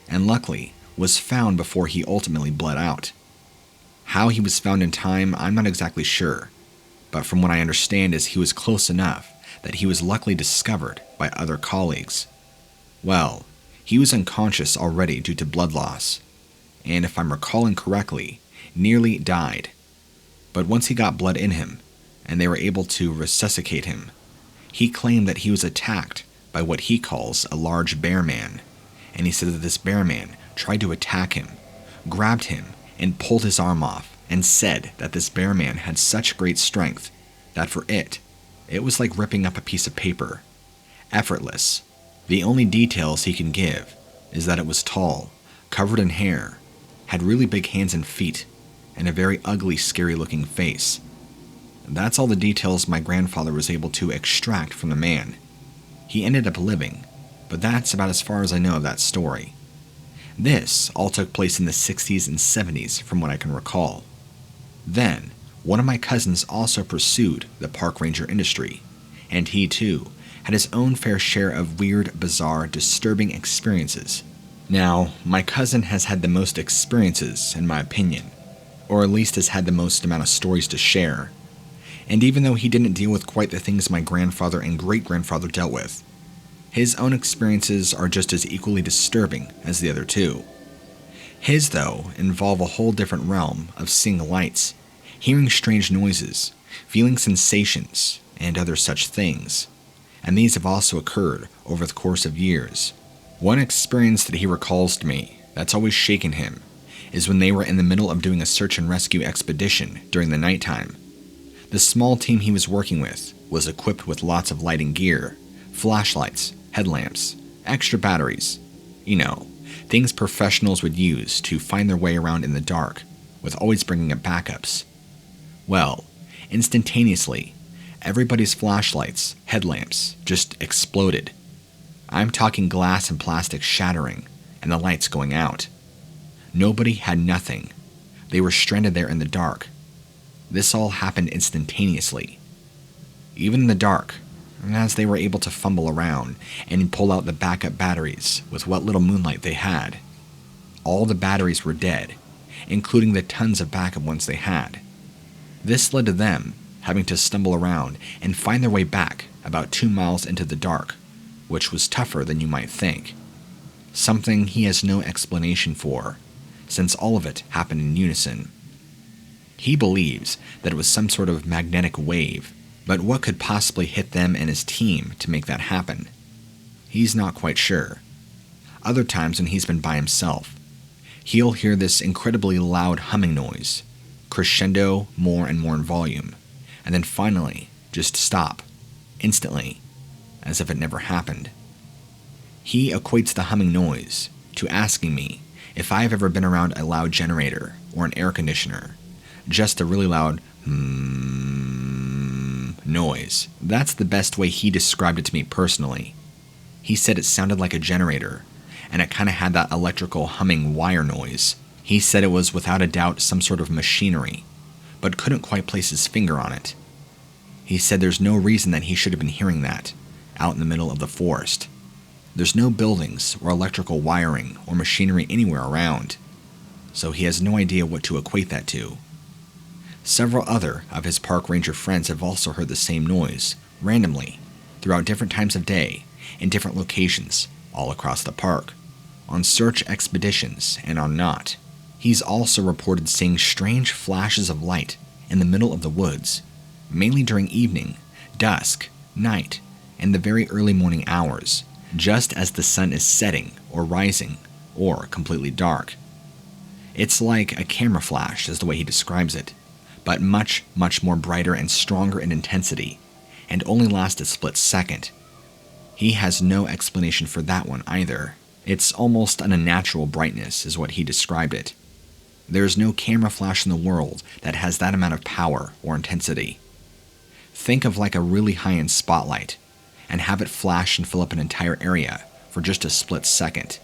and luckily was found before he ultimately bled out. How he was found in time, I'm not exactly sure, but from what I understand is he was close enough that he was luckily discovered by other colleagues. Well, he was unconscious already due to blood loss, and if I'm recalling correctly, nearly died. But once he got blood in him, and they were able to resuscitate him, he claimed that he was attacked by what he calls a large bear man, and he said that this bear man tried to attack him, grabbed him, and pulled his arm off, and said that this bear man had such great strength that for it was like ripping up a piece of paper. Effortless. The only details he can give is that it was tall, covered in hair, had really big hands and feet, and a very ugly, scary-looking face. That's all the details my grandfather was able to extract from the man. He ended up living, but that's about as far as I know of that story. This all took place in the 60s and 70s from what I can recall. Then, One of my cousins also pursued the park ranger industry, and he too had his own fair share of weird, bizarre, disturbing experiences. Now, my cousin has had the most experiences, in my opinion, or at least has had the most amount of stories to share. And even though he didn't deal with quite the things my grandfather and great-grandfather dealt with, his own experiences are just as equally disturbing as the other two. His, though, involve a whole different realm of seeing lights, hearing strange noises, feeling sensations, and other such things. And these have also occurred over the course of years. One experience that he recalls to me that's always shaken him is when they were in the middle of doing a search and rescue expedition during the nighttime. The small team he was working with was equipped with lots of lighting gear, flashlights, headlamps, extra batteries, things professionals would use to find their way around in the dark, with always bringing up backups. Well, instantaneously, everybody's flashlights, headlamps, just exploded. I'm talking glass and plastic shattering, and the lights going out. Nobody had nothing. They were stranded there in the dark. This all happened instantaneously. Even in the dark, as they were able to fumble around and pull out the backup batteries with what little moonlight they had, all the batteries were dead, including the tons of backup ones they had. This led to them having to stumble around and find their way back about 2 miles into the dark, which was tougher than you might think. Something he has no explanation for, since all of it happened in unison. He believes that it was some sort of magnetic wave, but what could possibly hit them and his team to make that happen? He's not quite sure. Other times when he's been by himself, he'll hear this incredibly loud humming noise, crescendo more and more in volume, and then finally just stop, instantly, as if it never happened. He equates the humming noise to asking me if I've ever been around a loud generator or an air conditioner, just a really loud noise. That's the best way he described it to me personally. He said it sounded like a generator, and it kind of had that electrical humming wire noise. He said it was without a doubt some sort of machinery, but couldn't quite place his finger on it. He said there's no reason that he should have been hearing that, out in the middle of the forest. There's no buildings or electrical wiring or machinery anywhere around, so he has no idea what to equate that to. Several other of his park ranger friends have also heard the same noise, randomly, throughout different times of day, in different locations, all across the park, on search expeditions and on not. He's also reported seeing strange flashes of light in the middle of the woods, mainly during evening, dusk, night, and the very early morning hours, just as the sun is setting or rising, or completely dark. It's like a camera flash is the way he describes it, but much, much more brighter and stronger in intensity, and only lasts a split second. He has no explanation for that one either. It's almost an unnatural brightness is what he described it. There's no camera flash in the world that has that amount of power or intensity. Think of like a really high-end spotlight, and have it flash and fill up an entire area for just a split second.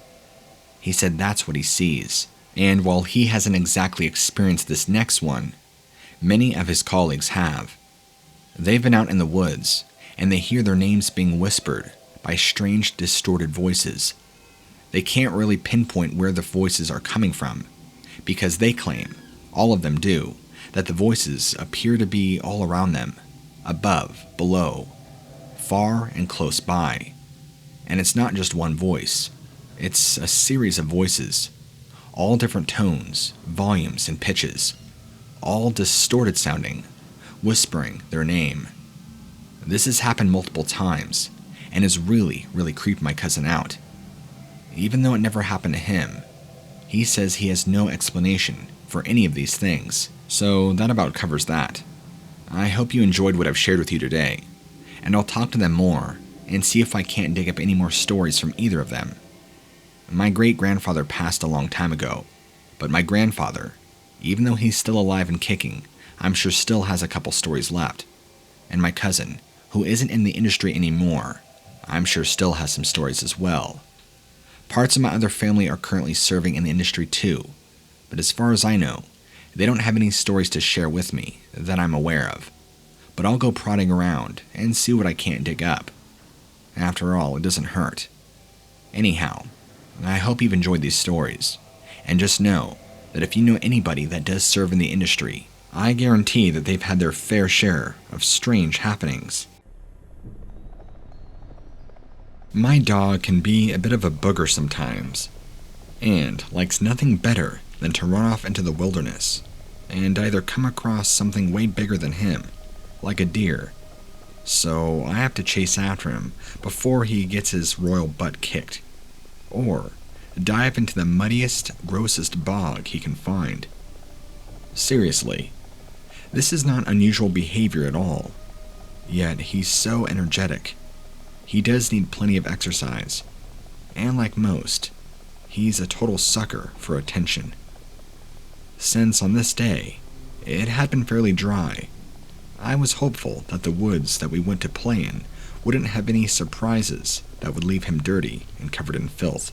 He said that's what he sees, and while he hasn't exactly experienced this next one, many of his colleagues have. They've been out in the woods, and they hear their names being whispered by strange, distorted voices. They can't really pinpoint where the voices are coming from, because they claim, all of them do, that the voices appear to be all around them, above, below, far and close by. And it's not just one voice, it's a series of voices, all different tones, volumes, and pitches, all distorted sounding, whispering their name. This has happened multiple times, and has really, really creeped my cousin out. Even though it never happened to him, he says he has no explanation for any of these things, so that about covers that. I hope you enjoyed what I've shared with you today, and I'll talk to them more and see if I can't dig up any more stories from either of them. My great-grandfather passed a long time ago, but my grandfather, even though he's still alive and kicking, I'm sure still has a couple stories left. And my cousin, who isn't in the industry anymore, I'm sure still has some stories as well. Parts of my other family are currently serving in the industry too, but as far as I know, They don't have any stories to share with me that I'm aware of, but I'll go prodding around and see what I can't dig up. After all, it doesn't hurt. Anyhow, I hope you've enjoyed these stories, and just know that if you know anybody that does serve in the industry, I guarantee that they've had their fair share of strange happenings. My dog can be a bit of a booger sometimes, and likes nothing better than to run off into the wilderness and either come across something way bigger than him, like a deer, so I have to chase after him before he gets his royal butt kicked, or dive into the muddiest, grossest bog he can find. Seriously, this is not unusual behavior at all, yet he's so energetic. He does need plenty of exercise, and like most, he's a total sucker for attention. Since on this day, it had been fairly dry, I was hopeful that the woods that we went to play in wouldn't have any surprises that would leave him dirty and covered in filth.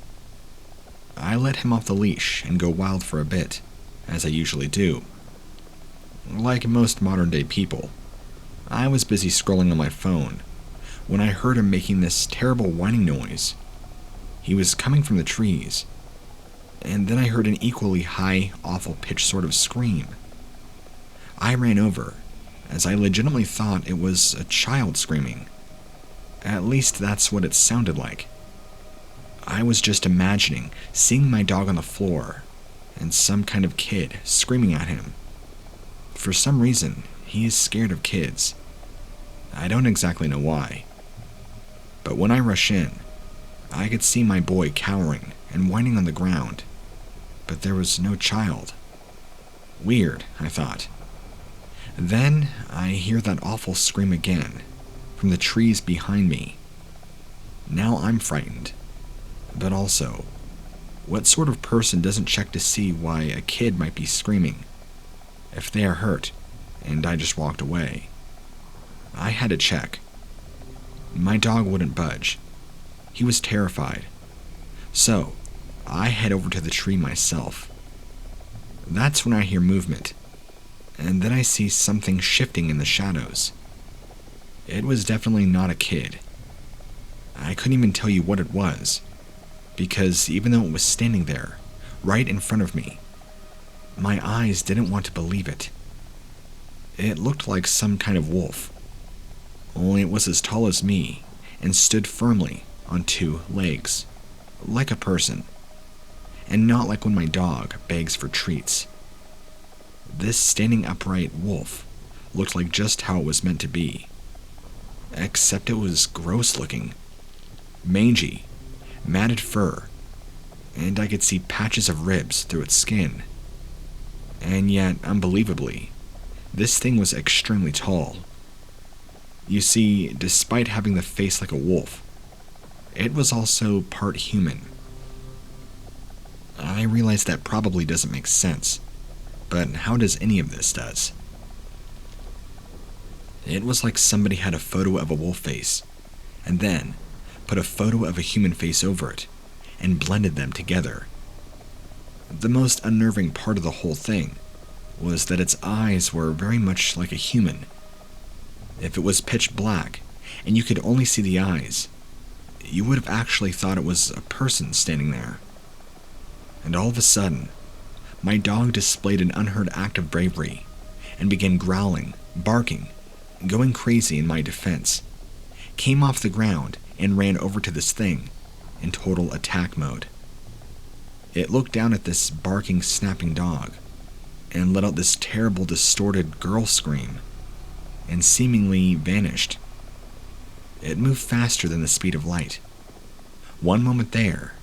I let him off the leash and go wild for a bit, as I usually do. Like most modern-day people, I was busy scrolling on my phone when I heard him making this terrible whining noise. He was coming from the trees, and then I heard an equally high, awful pitch sort of scream. I ran over, as I legitimately thought it was a child screaming. At least that's what it sounded like. I was just imagining seeing my dog on the floor, and some kind of kid screaming at him. For some reason, he is scared of kids. I don't exactly know why. But when I rush in, I could see my boy cowering and whining on the ground, but there was no child. Weird, I thought. Then I hear that awful scream again, from the trees behind me. Now I'm frightened, but also, what sort of person doesn't check to see why a kid might be screaming? If they are hurt, and I just walked away. I had to check. My dog wouldn't budge. He was terrified. So, I head over to the tree myself. That's when I hear movement, and then I see something shifting in the shadows. It was definitely not a kid. I couldn't even tell you what it was, because even though it was standing there, right in front of me, my eyes didn't want to believe it. It looked like some kind of wolf, only it was as tall as me and stood firmly on two legs, like a person, and not like when my dog begs for treats. This standing upright wolf looked like just how it was meant to be, except it was gross looking, mangy, matted fur, and I could see patches of ribs through its skin. And yet, unbelievably, this thing was extremely tall. You see, despite having the face like a wolf, it was also part human. I realize that probably doesn't make sense, but how does any of this does? It was like somebody had a photo of a wolf face, and then put a photo of a human face over it, and blended them together. The most unnerving part of the whole thing was that its eyes were very much like a human. If it was pitch black, and you could only see the eyes, you would have actually thought it was a person standing there. And all of a sudden, my dog displayed an unheard act of bravery, and began growling, barking, going crazy in my defense, came off the ground and ran over to this thing in total attack mode. It looked down at this barking, snapping dog, and let out this terrible, distorted girl scream, and seemingly vanished. It moved faster than the speed of light. One moment there,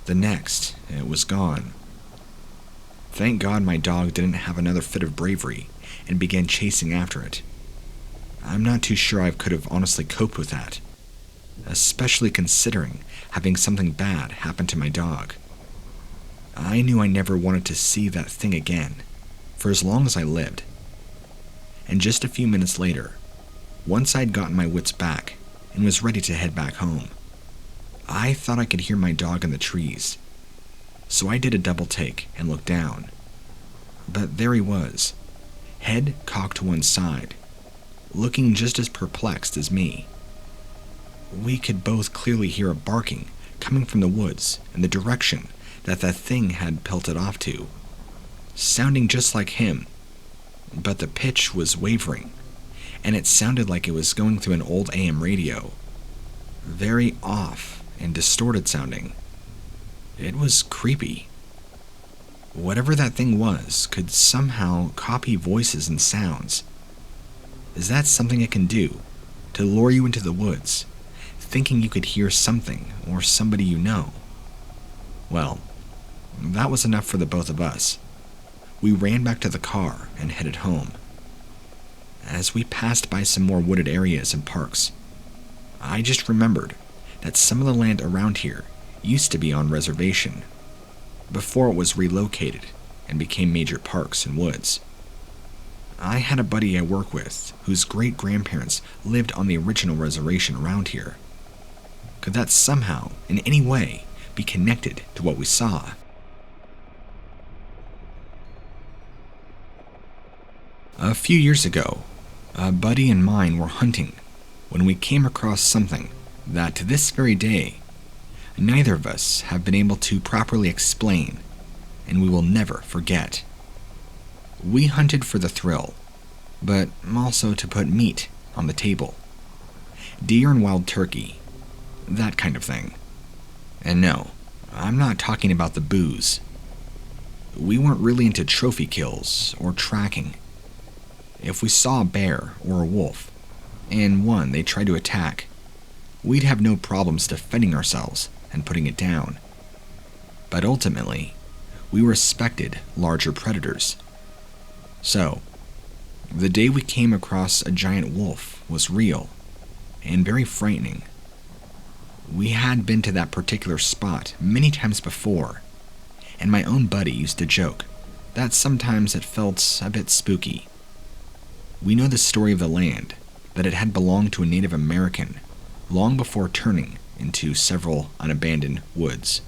the next, it was gone. Thank God my dog didn't have another fit of bravery and began chasing after it. I'm not too sure I could have honestly coped with that, especially considering having something bad happen to my dog. I knew I never wanted to see that thing again, for as long as I lived. And just a few minutes later, once I'd gotten my wits back and was ready to head back home, I thought I could hear my dog in the trees. So I did a double take and looked down. But there he was, head cocked to one side, looking just as perplexed as me. We could both clearly hear a barking coming from the woods in the direction that thing had pelted off to, sounding just like him, but the pitch was wavering, and it sounded like it was going through an old AM radio. Very off and distorted sounding. It was creepy. Whatever that thing was could somehow copy voices and sounds. Is that something it can do, to lure you into the woods, thinking you could hear something or somebody you know? Well, that was enough for the both of us. We ran back to the car and headed home. As we passed by some more wooded areas and parks, I just remembered that some of the land around here used to be on reservation before it was relocated and became major parks and woods. I had a buddy I work with whose great-grandparents lived on the original reservation around here. Could that somehow, in any way, be connected to what we saw? A few years ago, a buddy and mine were hunting when we came across something that to this very day, neither of us have been able to properly explain, and we will never forget. We hunted for the thrill, but also to put meat on the table. Deer and wild turkey, that kind of thing. And no, I'm not talking about the booze. We weren't really into trophy kills or tracking. If we saw a bear or a wolf, and one they tried to attack, we'd have no problems defending ourselves and putting it down. But ultimately, we respected larger predators. So, the day we came across a giant wolf was real and very frightening. We had been to that particular spot many times before, and my own buddy used to joke that sometimes it felt a bit spooky. We know the story of the land, that it had belonged to a Native American long before turning into several unabandoned woods.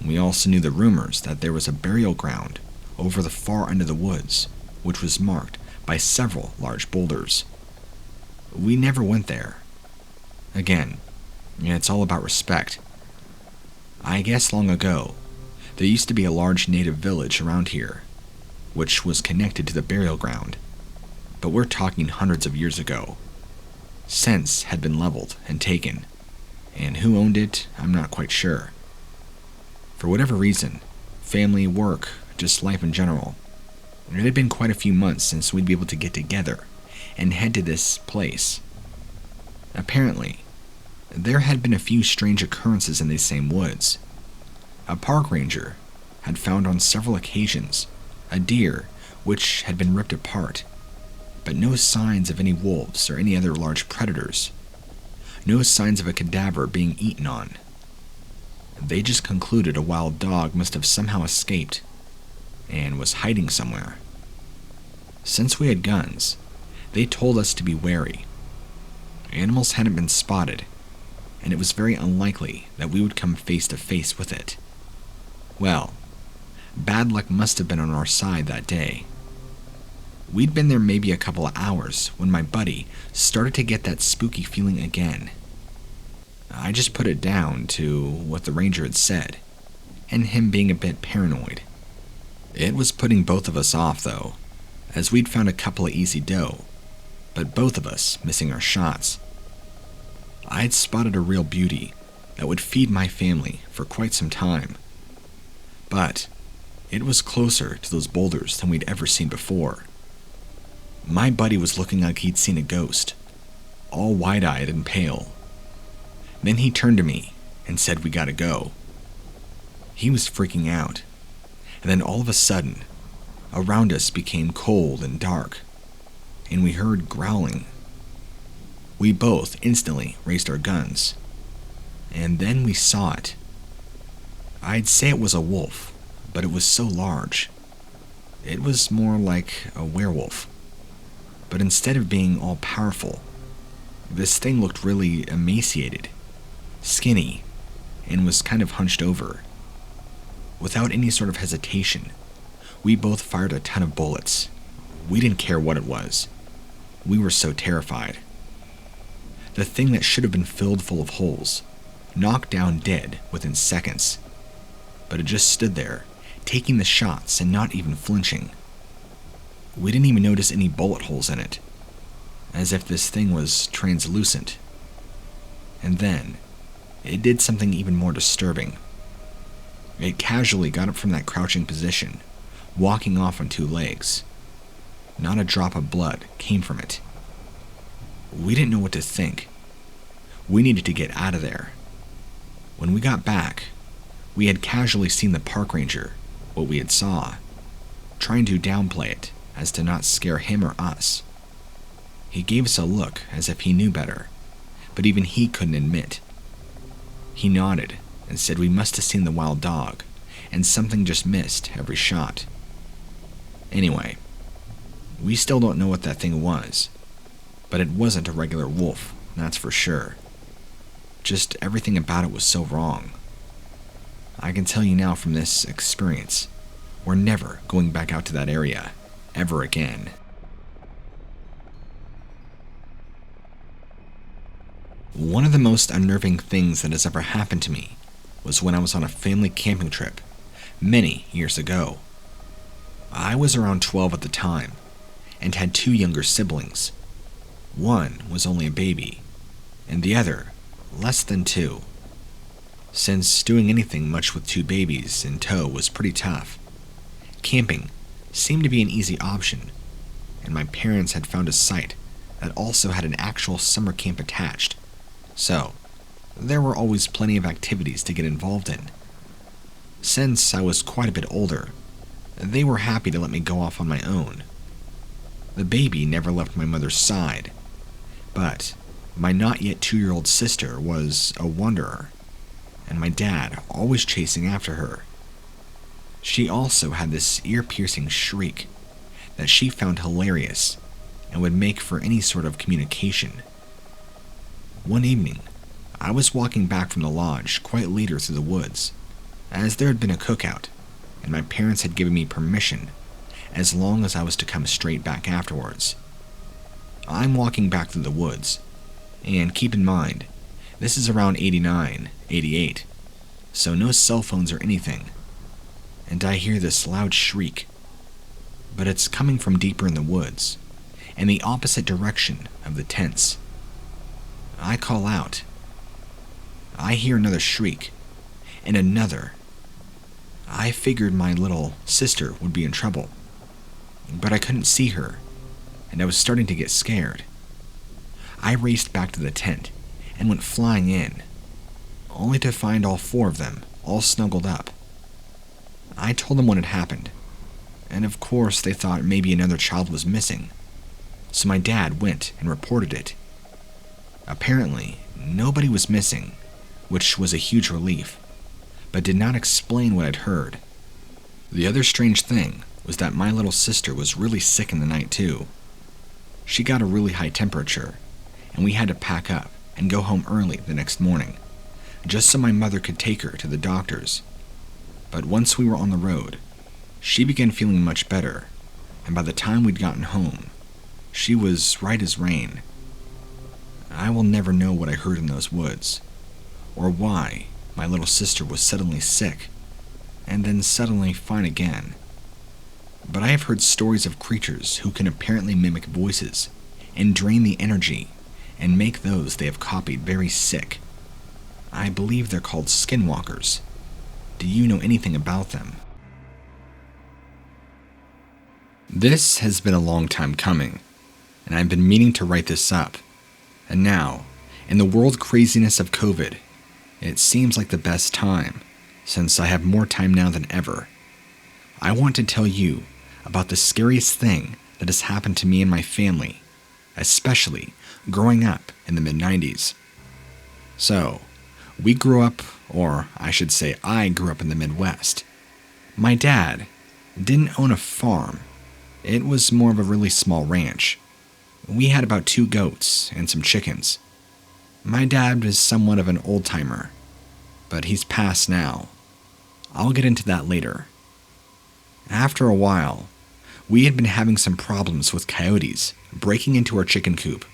We also knew the rumors that there was a burial ground over the far end of the woods, which was marked by several large boulders. We never went there. Again, it's all about respect. I guess long ago, there used to be a large native village around here, which was connected to the burial ground. But we're talking hundreds of years ago. Scents had been leveled and taken, and who owned it, I'm not quite sure. For whatever reason, family, work, just life in general, it had been quite a few months since we'd be able to get together and head to this place. Apparently, there had been a few strange occurrences in these same woods. A park ranger had found on several occasions a deer which had been ripped apart, but no signs of any wolves or any other large predators. No signs of a cadaver being eaten on. They just concluded a wild dog must have somehow escaped and was hiding somewhere. Since we had guns, they told us to be wary. Animals hadn't been spotted, and it was very unlikely that we would come face to face with it. Well, bad luck must have been on our side that day. We'd been there maybe a couple of hours when my buddy started to get that spooky feeling again. I just put it down to what the ranger had said, and him being a bit paranoid. It was putting both of us off, though, as we'd found a couple of easy doe, but both of us missing our shots. I'd spotted a real beauty that would feed my family for quite some time. But it was closer to those boulders than we'd ever seen before. My buddy was looking like he'd seen a ghost, all wide-eyed and pale. Then he turned to me and said we gotta go. He was freaking out, and then all of a sudden, around us became cold and dark, and we heard growling. We both instantly raised our guns, and then we saw it. I'd say it was a wolf, but it was so large. It was more like a werewolf. But instead of being all-powerful, this thing looked really emaciated, skinny, and was kind of hunched over. Without any sort of hesitation, We both fired a ton of bullets. We didn't care what it was. We were so terrified. The thing that should have been filled full of holes knocked down dead within seconds. But it just stood there, taking the shots and not even flinching. We didn't even notice any bullet holes in it, as if this thing was translucent. And then, it did something even more disturbing. It casually got up from that crouching position, walking off on two legs. Not a drop of blood came from it. We didn't know what to think. We needed to get out of there. When we got back, we had casually seen the park ranger, what we had saw, trying to downplay it as to not scare him or us. He gave us a look as if he knew better, but even he couldn't admit. He nodded and said we must have seen the wild dog, and something just missed every shot. Anyway, we still don't know what that thing was, but it wasn't a regular wolf, that's for sure. Just everything about it was so wrong. I can tell you now from this experience, we're never going back out to that area, ever again. One of the most unnerving things that has ever happened to me was when I was on a family camping trip many years ago. I was around 12 at the time and had two younger siblings. One was only a baby, and the other less than 2. Since doing anything much with two babies in tow was pretty tough, camping seemed to be an easy option, and my parents had found a site that also had an actual summer camp attached, so there were always plenty of activities to get involved in. Since I was quite a bit older, they were happy to let me go off on my own. The baby never left my mother's side, but my not yet 2-year-old sister was a wanderer, and my dad always chasing after her. She also had this ear-piercing shriek that she found hilarious and would make for any sort of communication. One evening, I was walking back from the lodge quite later through the woods, as there had been a cookout, and my parents had given me permission as long as I was to come straight back afterwards. I'm walking back through the woods, and keep in mind, this is around 89, 88, so no cell phones or anything, and I hear this loud shriek, but it's coming from deeper in the woods, in the opposite direction of the tents. I call out. I hear another shriek, and another. I figured my little sister would be in trouble, but I couldn't see her, and I was starting to get scared. I raced back to the tent and went flying in, only to find all 4 of them all snuggled up. I told them what had happened, and of course they thought maybe another child was missing, so my dad went and reported it. Apparently, nobody was missing, which was a huge relief, but did not explain what I'd heard. The other strange thing was that my little sister was really sick in the night too. She got a really high temperature, and we had to pack up and go home early the next morning, just so my mother could take her to the doctor's. But once we were on the road, she began feeling much better, and by the time we'd gotten home, she was right as rain. I will never know what I heard in those woods, or why my little sister was suddenly sick, and then suddenly fine again. But I have heard stories of creatures who can apparently mimic voices and drain the energy and make those they have copied very sick. I believe they're called skinwalkers. Do you know anything about them? This has been a long time coming, and I've been meaning to write this up. And now, in the world craziness of COVID, it seems like the best time, since I have more time now than ever. I want to tell you about the scariest thing that has happened to me and my family, especially growing up in the mid-90s. So, we grew up, or I should say I grew up in the Midwest. My dad didn't own a farm. It was more of a really small ranch. We had about 2 goats and some chickens. My dad was somewhat of an old-timer, but he's passed now. I'll get into that later. After a while, we had been having some problems with coyotes breaking into our chicken coop,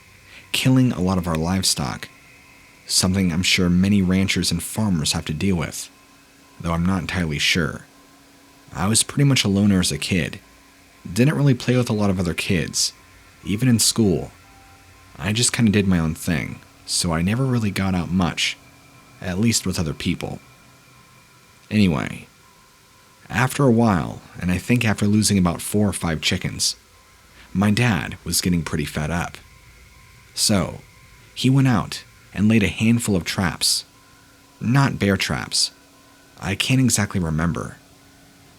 killing a lot of our livestock, something I'm sure many ranchers and farmers have to deal with, though I'm not entirely sure. I was pretty much a loner as a kid, didn't really play with a lot of other kids, even in school. I just kind of did my own thing, so I never really got out much, at least with other people. Anyway, after a while, and I think after losing about 4 or 5 chickens, my dad was getting pretty fed up. So, he went out and laid a handful of traps. Not bear traps. I can't exactly remember.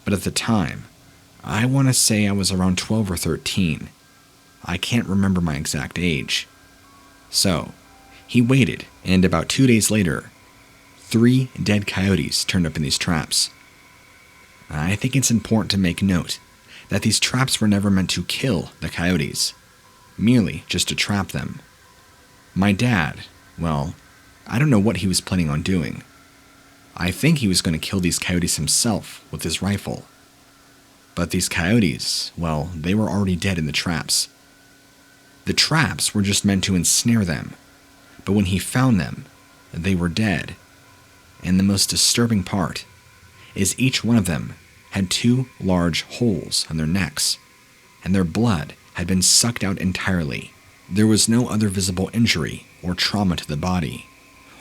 But at the time, I want to say I was around 12 or 13. I can't remember my exact age. So, he waited, and about 2 days later, 3 dead coyotes turned up in these traps. I think it's important to make note that these traps were never meant to kill the coyotes, merely just to trap them. My dad, well, I don't know what he was planning on doing. I think he was going to kill these coyotes himself with his rifle. But these coyotes, well, they were already dead in the traps. The traps were just meant to ensnare them, but when he found them, they were dead. And the most disturbing part is each one of them had 2 large holes on their necks, and their blood had been sucked out entirely. There was no other visible injury or trauma to the body,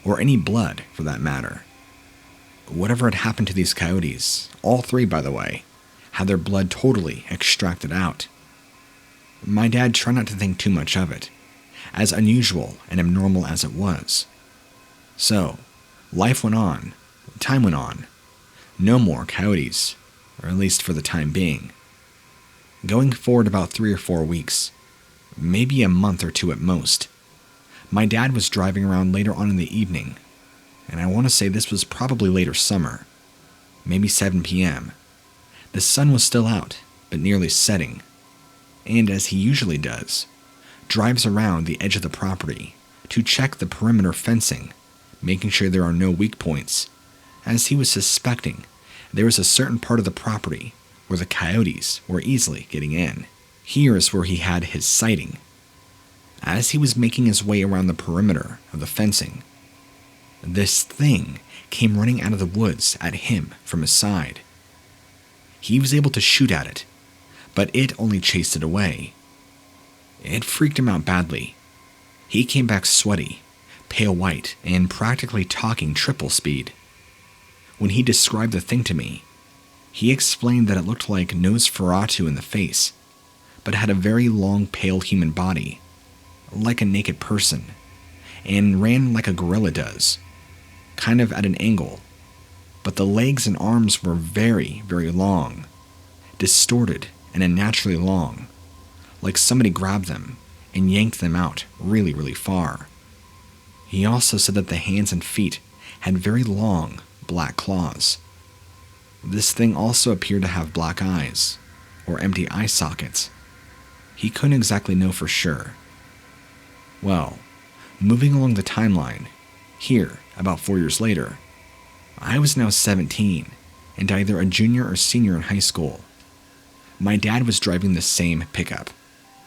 or any blood for that matter. Whatever had happened to these coyotes, all 3 by the way, had their blood totally extracted out. My dad tried not to think too much of it, as unusual and abnormal as it was. So, life went on, time went on. No more coyotes, or at least for the time being. Going forward about 3 or 4 weeks, maybe a month or 2 at most, my dad was driving around later on in the evening, and I want to say this was probably later summer, maybe 7 p.m. The sun was still out, but nearly setting, and as he usually does, drives around the edge of the property to check the perimeter fencing, making sure there are no weak points, as he was suspecting there was a certain part of the property where the coyotes were easily getting in. Here is where he had his sighting. As he was making his way around the perimeter of the fencing, this thing came running out of the woods at him from his side. He was able to shoot at it, but it only chased it away. It freaked him out badly. He came back sweaty, pale white, and practically talking triple speed. When he described the thing to me, he explained that it looked like Nosferatu in the face, but had a very long, pale human body, like a naked person, and ran like a gorilla does, kind of at an angle, but the legs and arms were very, very long, distorted and unnaturally long, like somebody grabbed them and yanked them out really, really far. He also said that the hands and feet had very long, black claws. This thing also appeared to have black eyes, or empty eye sockets. He couldn't exactly know for sure. Well, moving along the timeline, here, about 4 years later, I was now 17, and either a junior or senior in high school. My dad was driving the same pickup,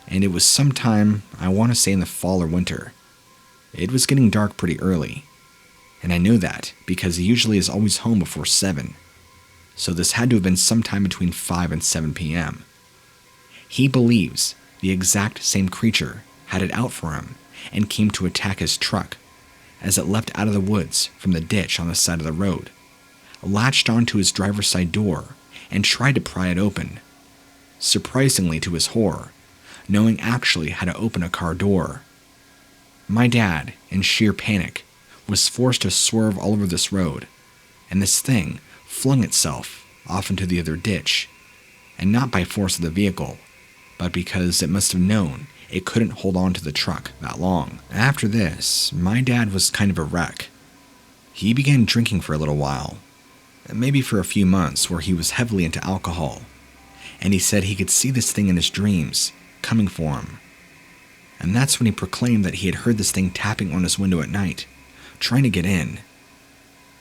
and it was sometime, I want to say in the fall or winter. It was getting dark pretty early, and I know that because he usually is always home before 7, so this had to have been sometime between 5 and 7 p.m. He believes the exact same creature had it out for him and came to attack his truck as it leapt out of the woods from the ditch on the side of the road, latched onto his driver's side door, and tried to pry it open. Surprisingly to his horror, knowing actually how to open a car door. My dad, in sheer panic, was forced to swerve all over this road, and this thing flung itself off into the other ditch, and not by force of the vehicle, but because it must have known it couldn't hold on to the truck that long. After this, my dad was kind of a wreck. He began drinking for a little while, maybe for a few months where he was heavily into alcohol, and he said he could see this thing in his dreams, coming for him. And that's when he proclaimed that he had heard this thing tapping on his window at night, trying to get in.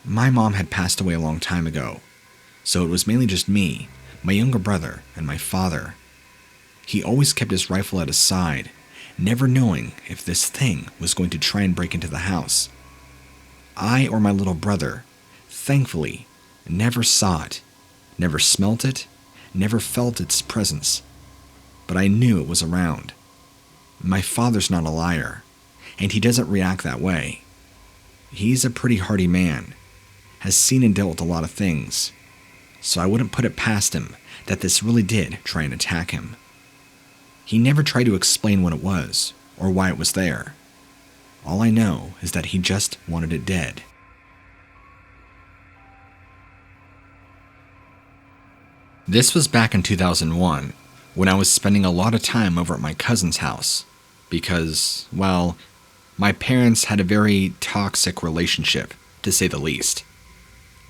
My mom had passed away a long time ago, so it was mainly just me, my younger brother, and my father. He always kept his rifle at his side, never knowing if this thing was going to try and break into the house. I or my little brother, thankfully, never saw it, never smelt it, never felt its presence, but I knew it was around. My father's not a liar, and he doesn't react that way. He's a pretty hardy man, has seen and dealt with a lot of things, so I wouldn't put it past him that this really did try and attack him. He never tried to explain what it was, or why it was there. All I know is that he just wanted it dead. This was back in 2001, when I was spending a lot of time over at my cousin's house, because, well, my parents had a very toxic relationship, to say the least.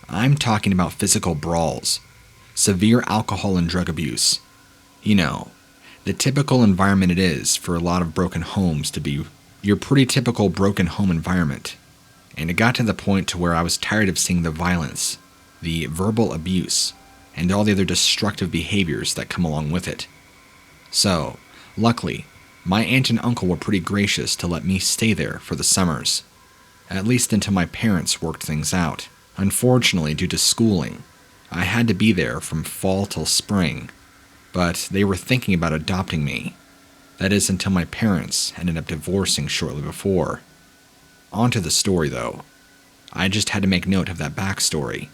I'm talking about physical brawls, severe alcohol and drug abuse. You know, the typical environment it is for a lot of broken homes to be your pretty typical broken home environment. And it got to the point to where I was tired of seeing the violence, the verbal abuse, and all the other destructive behaviors that come along with it. So, luckily, my aunt and uncle were pretty gracious to let me stay there for the summers, at least until my parents worked things out. Unfortunately, due to schooling, I had to be there from fall till spring, but they were thinking about adopting me. That is until my parents ended up divorcing shortly before. On to the story though. I just had to make note of that backstory.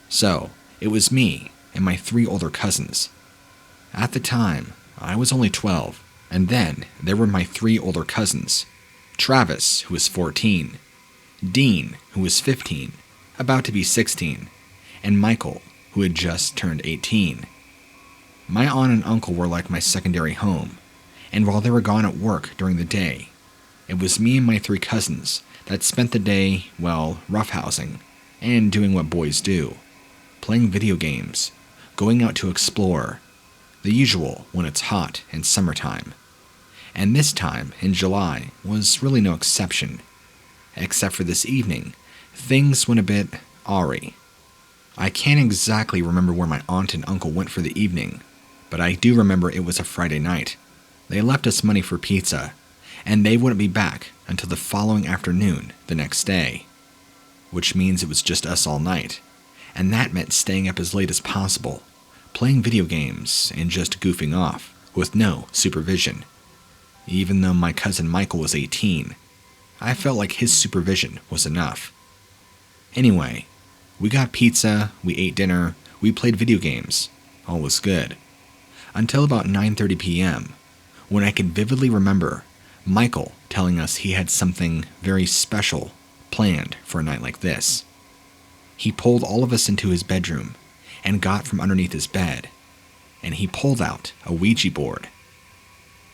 So, it was me and my 3 older cousins. At the time, I was only 12, and then there were my 3 older cousins. Travis, who was 14, Dean, who was 15, about to be 16, and Michael, who had just turned 18. My aunt and uncle were like my secondary home, and while they were gone at work during the day, it was me and my 3 cousins that spent the day, well, roughhousing, and doing what boys do. Playing video games, going out to explore, the usual when it's hot and summertime. And this time, in July, was really no exception. Except for this evening, things went a bit awry. I can't exactly remember where my aunt and uncle went for the evening, but I do remember it was a Friday night. They left us money for pizza, and they wouldn't be back until the following afternoon the next day, which means it was just us all night. And that meant staying up as late as possible, playing video games, and just goofing off, with no supervision. Even though my cousin Michael was 18, I felt like his supervision was enough. Anyway, we got pizza, we ate dinner, we played video games, all was good. Until about 9:30 p.m., when I could vividly remember Michael telling us he had something very special planned for a night like this. He pulled all of us into his bedroom and got from underneath his bed, and he pulled out a Ouija board.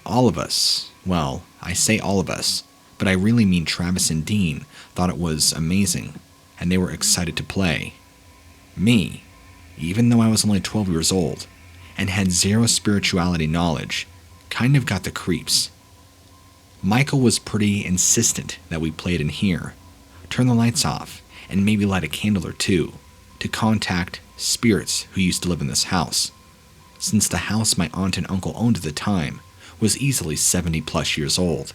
All of us, well, I say all of us, but I really mean Travis and Dean, thought it was amazing, and they were excited to play. Me, even though I was only 12 years old, and had zero spirituality knowledge, kind of got the creeps. Michael was pretty insistent that we played in here, turn the lights off, and maybe light a candle or two, to contact spirits who used to live in this house, since the house my aunt and uncle owned at the time was easily 70 plus years old,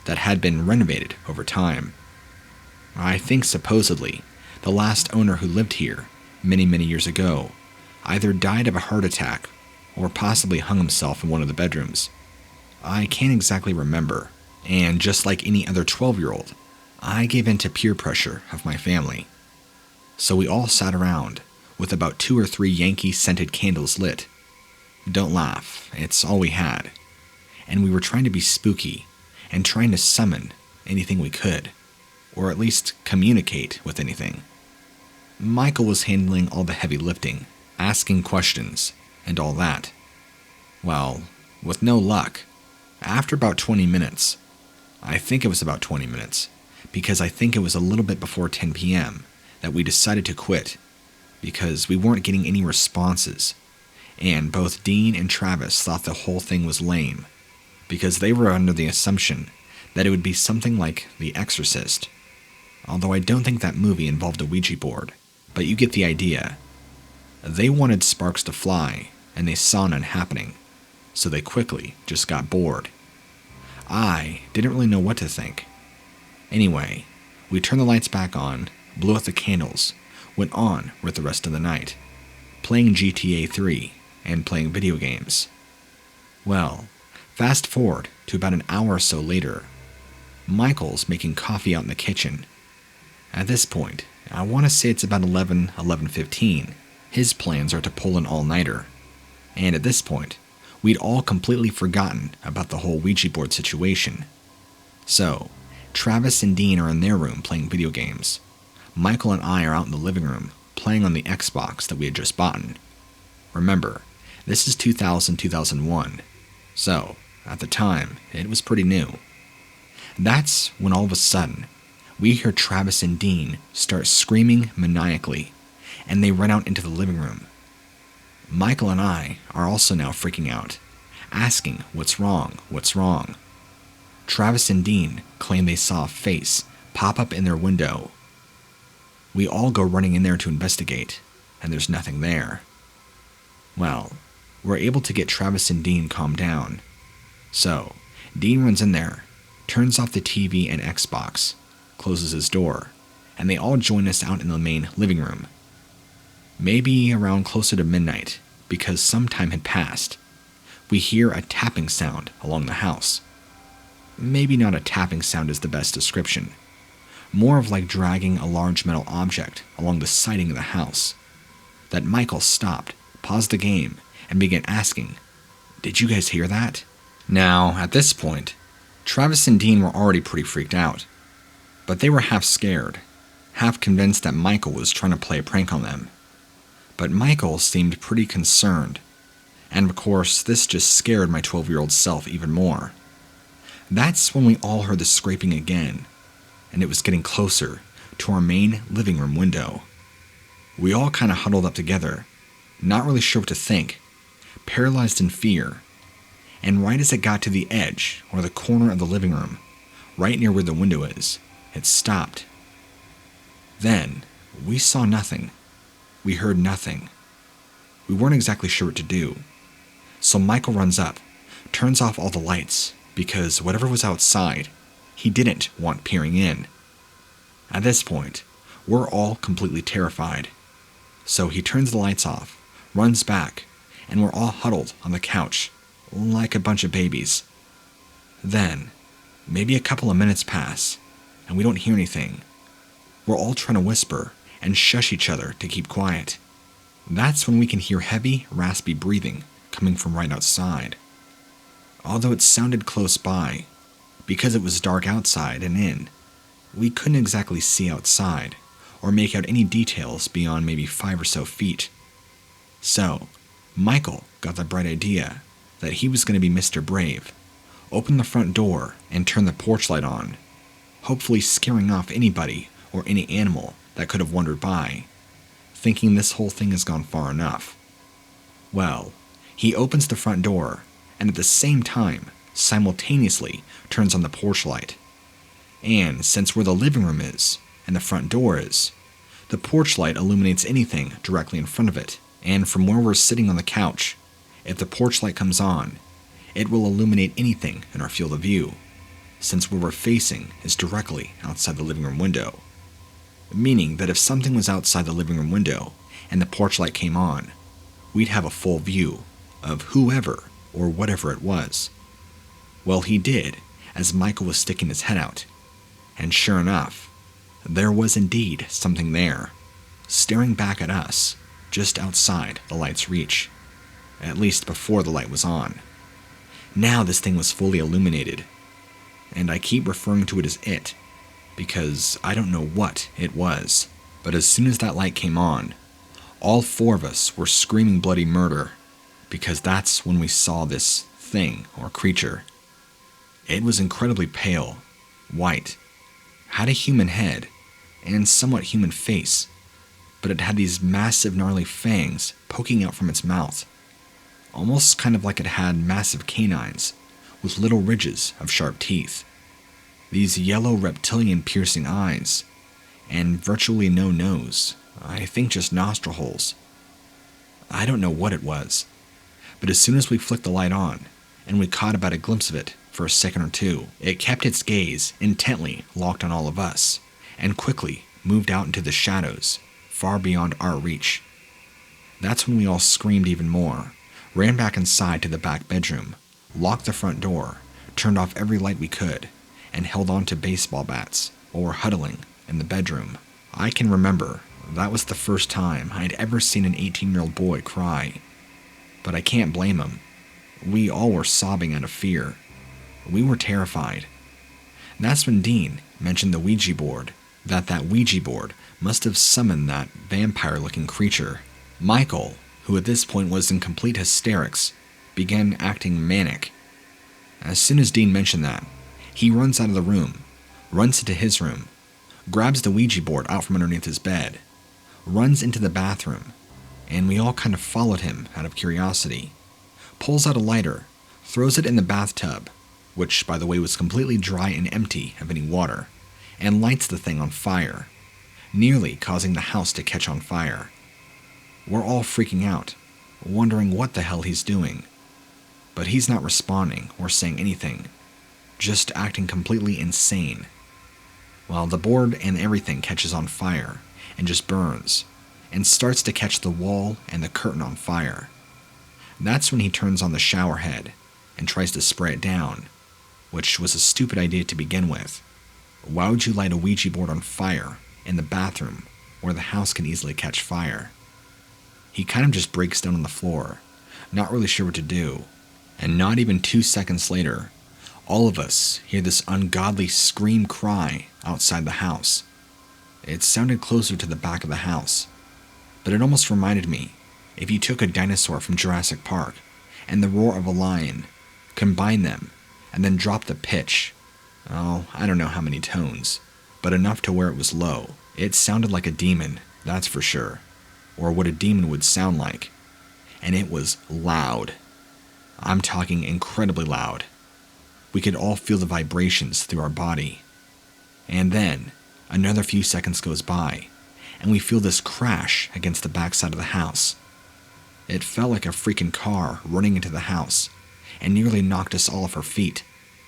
that had been renovated over time. I think supposedly, the last owner who lived here, many years ago, either died of a heart attack or possibly hung himself in one of the bedrooms. I can't exactly remember, and just like any other 12-year-old, I gave in to peer pressure of my family. So we all sat around, with about 2 or 3 Yankee-scented candles lit. Don't laugh, it's all we had. And we were trying to be spooky, and trying to summon anything we could, or at least communicate with anything. Michael was handling all the heavy lifting, asking questions, and all that. Well, with no luck, after about 20 minutes, I think it was about 20 minutes, because I think it was a little bit before 10 p.m. that we decided to quit, because we weren't getting any responses, and both Dean and Travis thought the whole thing was lame, because they were under the assumption that it would be something like The Exorcist, although I don't think that movie involved a Ouija board, but you get the idea. They wanted sparks to fly, and they saw none happening, so they quickly just got bored. I didn't really know what to think. Anyway, we turned the lights back on, blew out the candles, went on with the rest of the night, playing GTA 3 and playing video games. Well, fast forward to about an hour or so later. Michael's making coffee out in the kitchen. At this point, I want to say it's about 11:15. His plans are to pull an all-nighter. And at this point, we'd all completely forgotten about the whole Ouija board situation. So, Travis and Dean are in their room playing video games. Michael and I are out in the living room playing on the Xbox that we had just bought. Remember, this is 2000-2001, so at the time, it was pretty new. That's when all of a sudden, we hear Travis and Dean start screaming maniacally, and they run out into the living room. Michael and I are also now freaking out, asking what's wrong. Travis and Dean claim they saw a face pop up in their window. We all go running in there to investigate, and there's nothing there. Well, we're able to get Travis and Dean calmed down. So, Dean runs in there, turns off the TV and Xbox, closes his door, and they all join us out in the main living room. Maybe around closer to midnight, because some time had passed, we hear a tapping sound along the house. Maybe not a tapping sound is the best description. More of like dragging a large metal object along the siding of the house. That Michael stopped, paused the game, and began asking, "Did you guys hear that?" Now, at this point, Travis and Dean were already pretty freaked out. But they were half scared, half convinced that Michael was trying to play a prank on them. But Michael seemed pretty concerned, and of course, this just scared my 12-year-old self even more. That's when we all heard the scraping again, and it was getting closer to our main living room window. We all kind of huddled up together, not really sure what to think, paralyzed in fear, and right as it got to the edge or the corner of the living room, right near where the window is, it stopped. Then, we saw nothing. We heard nothing. We weren't exactly sure what to do. So Michael runs up, turns off all the lights, because whatever was outside, he didn't want peering in. At this point, we're all completely terrified. So he turns the lights off, runs back, and we're all huddled on the couch, like a bunch of babies. Then, maybe a couple of minutes pass, and we don't hear anything. We're all trying to whisper and shush each other to keep quiet. That's when we can hear heavy, raspy breathing coming from right outside. Although it sounded close by, because it was dark outside and in, we couldn't exactly see outside or make out any details beyond maybe 5 or so feet. So, Michael got the bright idea that he was going to be Mr. Brave, open the front door and turn the porch light on, hopefully scaring off anybody or any animal that could have wandered by, thinking this whole thing has gone far enough. Well, he opens the front door, and at the same time, simultaneously turns on the porch light. And since where the living room is, and the front door is, the porch light illuminates anything directly in front of it, and from where we're sitting on the couch, if the porch light comes on, it will illuminate anything in our field of view, since where we're facing is directly outside the living room window. Meaning that if something was outside the living room window, and the porch light came on, we'd have a full view of whoever or whatever it was. Well, he did, as Michael was sticking his head out, and sure enough, there was indeed something there, staring back at us, just outside the light's reach, at least before the light was on. Now this thing was fully illuminated, and I keep referring to it as it, because I don't know what it was, but as soon as that light came on, all 4 of us were screaming bloody murder, because that's when we saw this thing or creature. It was incredibly pale, white, had a human head, and somewhat human face, but it had these massive gnarly fangs poking out from its mouth, almost kind of like it had massive canines, with little ridges of sharp teeth, these yellow reptilian piercing eyes, and virtually no nose, I think just nostril holes. I don't know what it was, but as soon as we flicked the light on, and we caught about a glimpse of it for a second or two, it kept its gaze intently locked on all of us, and quickly moved out into the shadows, far beyond our reach. That's when we all screamed even more, ran back inside to the back bedroom, locked the front door, turned off every light we could, and held on to baseball bats while we're huddling in the bedroom. I can remember that was the first time I'd ever seen an 18-year-old boy cry. But I can't blame him. We all were sobbing out of fear. We were terrified. That's when Dean mentioned the Ouija board, that Ouija board must have summoned that vampire-looking creature. Michael, who at this point was in complete hysterics, began acting manic. As soon as Dean mentioned that, he runs out of the room, runs into his room, grabs the Ouija board out from underneath his bed, runs into the bathroom, and we all kind of followed him out of curiosity, pulls out a lighter, throws it in the bathtub, which by the way was completely dry and empty of any water, and lights the thing on fire, nearly causing the house to catch on fire. We're all freaking out, wondering what the hell he's doing. But he's not responding or saying anything, just acting completely insane. Well, the board and everything catches on fire and just burns, and starts to catch the wall and the curtain on fire. That's when he turns on the shower head and tries to spray it down, which was a stupid idea to begin with. Why would you light a Ouija board on fire in the bathroom where the house can easily catch fire? He kind of just breaks down on the floor, not really sure what to do, and not even 2 seconds later, all of us hear this ungodly scream cry outside the house. It sounded closer to the back of the house, but it almost reminded me if you took a dinosaur from Jurassic Park and the roar of a lion, combined them, and then dropped the pitch. Oh, I don't know how many tones, but enough to where it was low. It sounded like a demon, that's for sure, or what a demon would sound like, and it was loud. I'm talking incredibly loud. We could all feel the vibrations through our body. And then, another few seconds goes by, and we feel this crash against the backside of the house. It felt like a freaking car running into the house, and nearly knocked us all off our feet.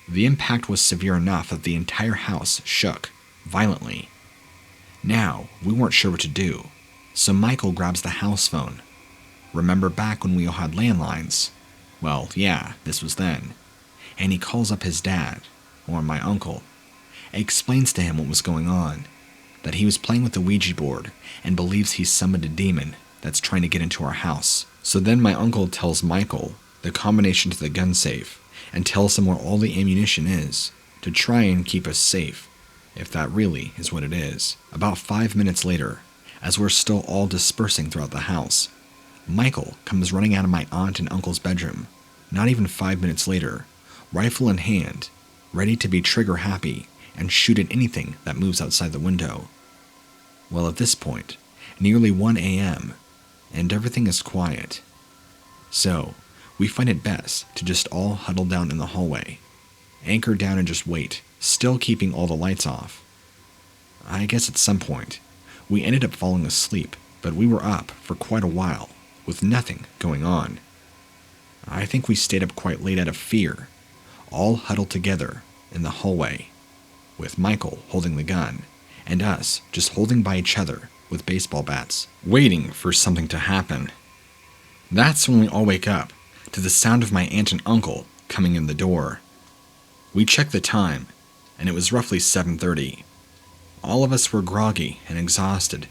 The impact was severe enough that the entire house shook violently. Now, we weren't sure what to do, so Michael grabs the house phone. Remember back when we all had landlines? Well, yeah, this was then. And he calls up his dad, or my uncle, explains to him what was going on, that he was playing with the Ouija board and believes he's summoned a demon that's trying to get into our house. So then my uncle tells Michael the combination to the gun safe and tells him where all the ammunition is to try and keep us safe, if that really is what it is. About 5 minutes later, as we're still all dispersing throughout the house, Michael comes running out of my aunt and uncle's bedroom, not even 5 minutes later, rifle in hand, ready to be trigger happy and shoot at anything that moves outside the window. Well, at this point, nearly 1 a.m., and everything is quiet. So, we find it best to just all huddle down in the hallway, anchor down and just wait, still keeping all the lights off. I guess at some point, we ended up falling asleep, but we were up for quite a while, with nothing going on. I think we stayed up quite late out of fear, all huddled together in the hallway, with Michael holding the gun, and us just holding by each other with baseball bats, waiting for something to happen. That's when we all wake up to the sound of my aunt and uncle coming in the door. We checked the time, and it was roughly 7:30. All of us were groggy and exhausted,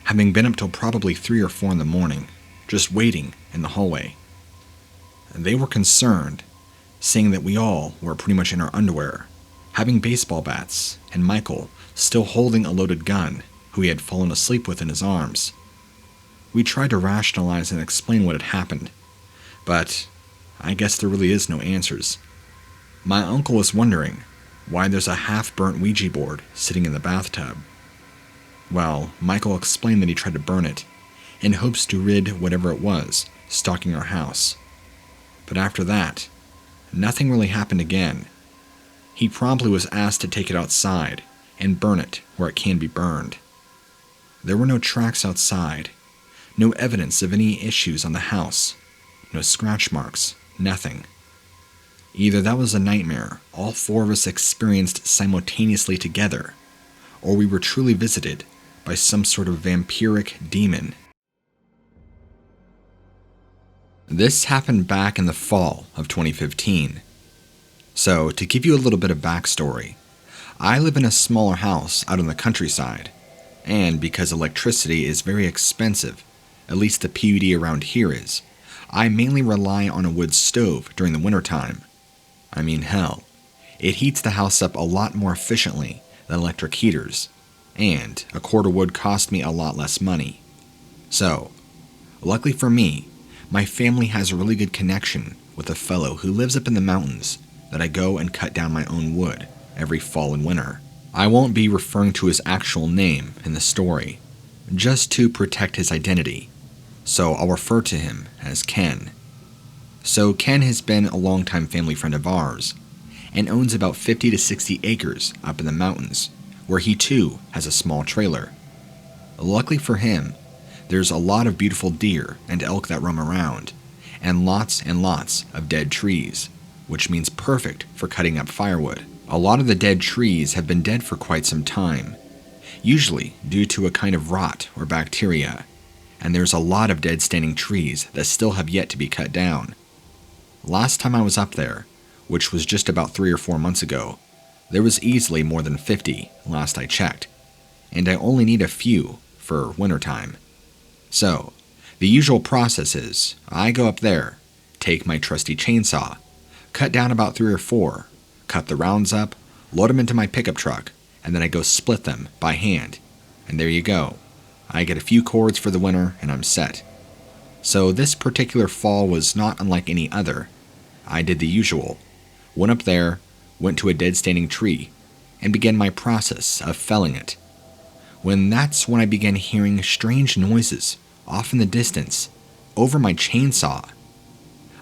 having been up till probably 3 or 4 in the morning, just waiting in the hallway. They were concerned, saying that we all were pretty much in our underwear, having baseball bats, and Michael still holding a loaded gun, who he had fallen asleep with in his arms. We tried to rationalize and explain what had happened, but I guess there really is no answers. My uncle was wondering why there's a half-burnt Ouija board sitting in the bathtub. Well, Michael explained that he tried to burn it, in hopes to rid whatever it was stalking our house. But after that, nothing really happened again. He promptly was asked to take it outside and burn it where it can be burned. There were no tracks outside, No evidence of any issues on the house. No scratch marks, nothing. Either that was a nightmare all four of us experienced simultaneously together, or we were truly visited by some sort of vampiric demon. This happened back in the fall of 2015. So, to give you a little bit of backstory, I live in a smaller house out in the countryside, and because electricity is very expensive, at least the PUD around here is, I mainly rely on a wood stove during the wintertime. I mean, hell, it heats the house up a lot more efficiently than electric heaters, and a cord of wood cost me a lot less money. So, luckily for me, my family has a really good connection with a fellow who lives up in the mountains that I go and cut down my own wood every fall and winter. I won't be referring to his actual name in the story, just to protect his identity, so I'll refer to him as Ken. So Ken has been a longtime family friend of ours, and owns about 50 to 60 acres up in the mountains, where he too has a small trailer. Luckily for him, there's a lot of beautiful deer and elk that roam around, and lots of dead trees, which means perfect for cutting up firewood. A lot of the dead trees have been dead for quite some time, usually due to a kind of rot or bacteria, and there's a lot of dead standing trees that still have yet to be cut down. Last time I was up there, which was just about 3 or 4 months ago, there was easily more than 50 last I checked, and I only need a few for wintertime. So, the usual process is, I go up there, take my trusty chainsaw, cut down about 3 or 4, cut the rounds up, load them into my pickup truck, and then I go split them by hand. And there you go. I get a few cords for the winter and I'm set. So this particular fall was not unlike any other. I did the usual. Went up there, went to a dead standing tree, and began my process of felling it. That's when I began hearing strange noises off in the distance, over my chainsaw.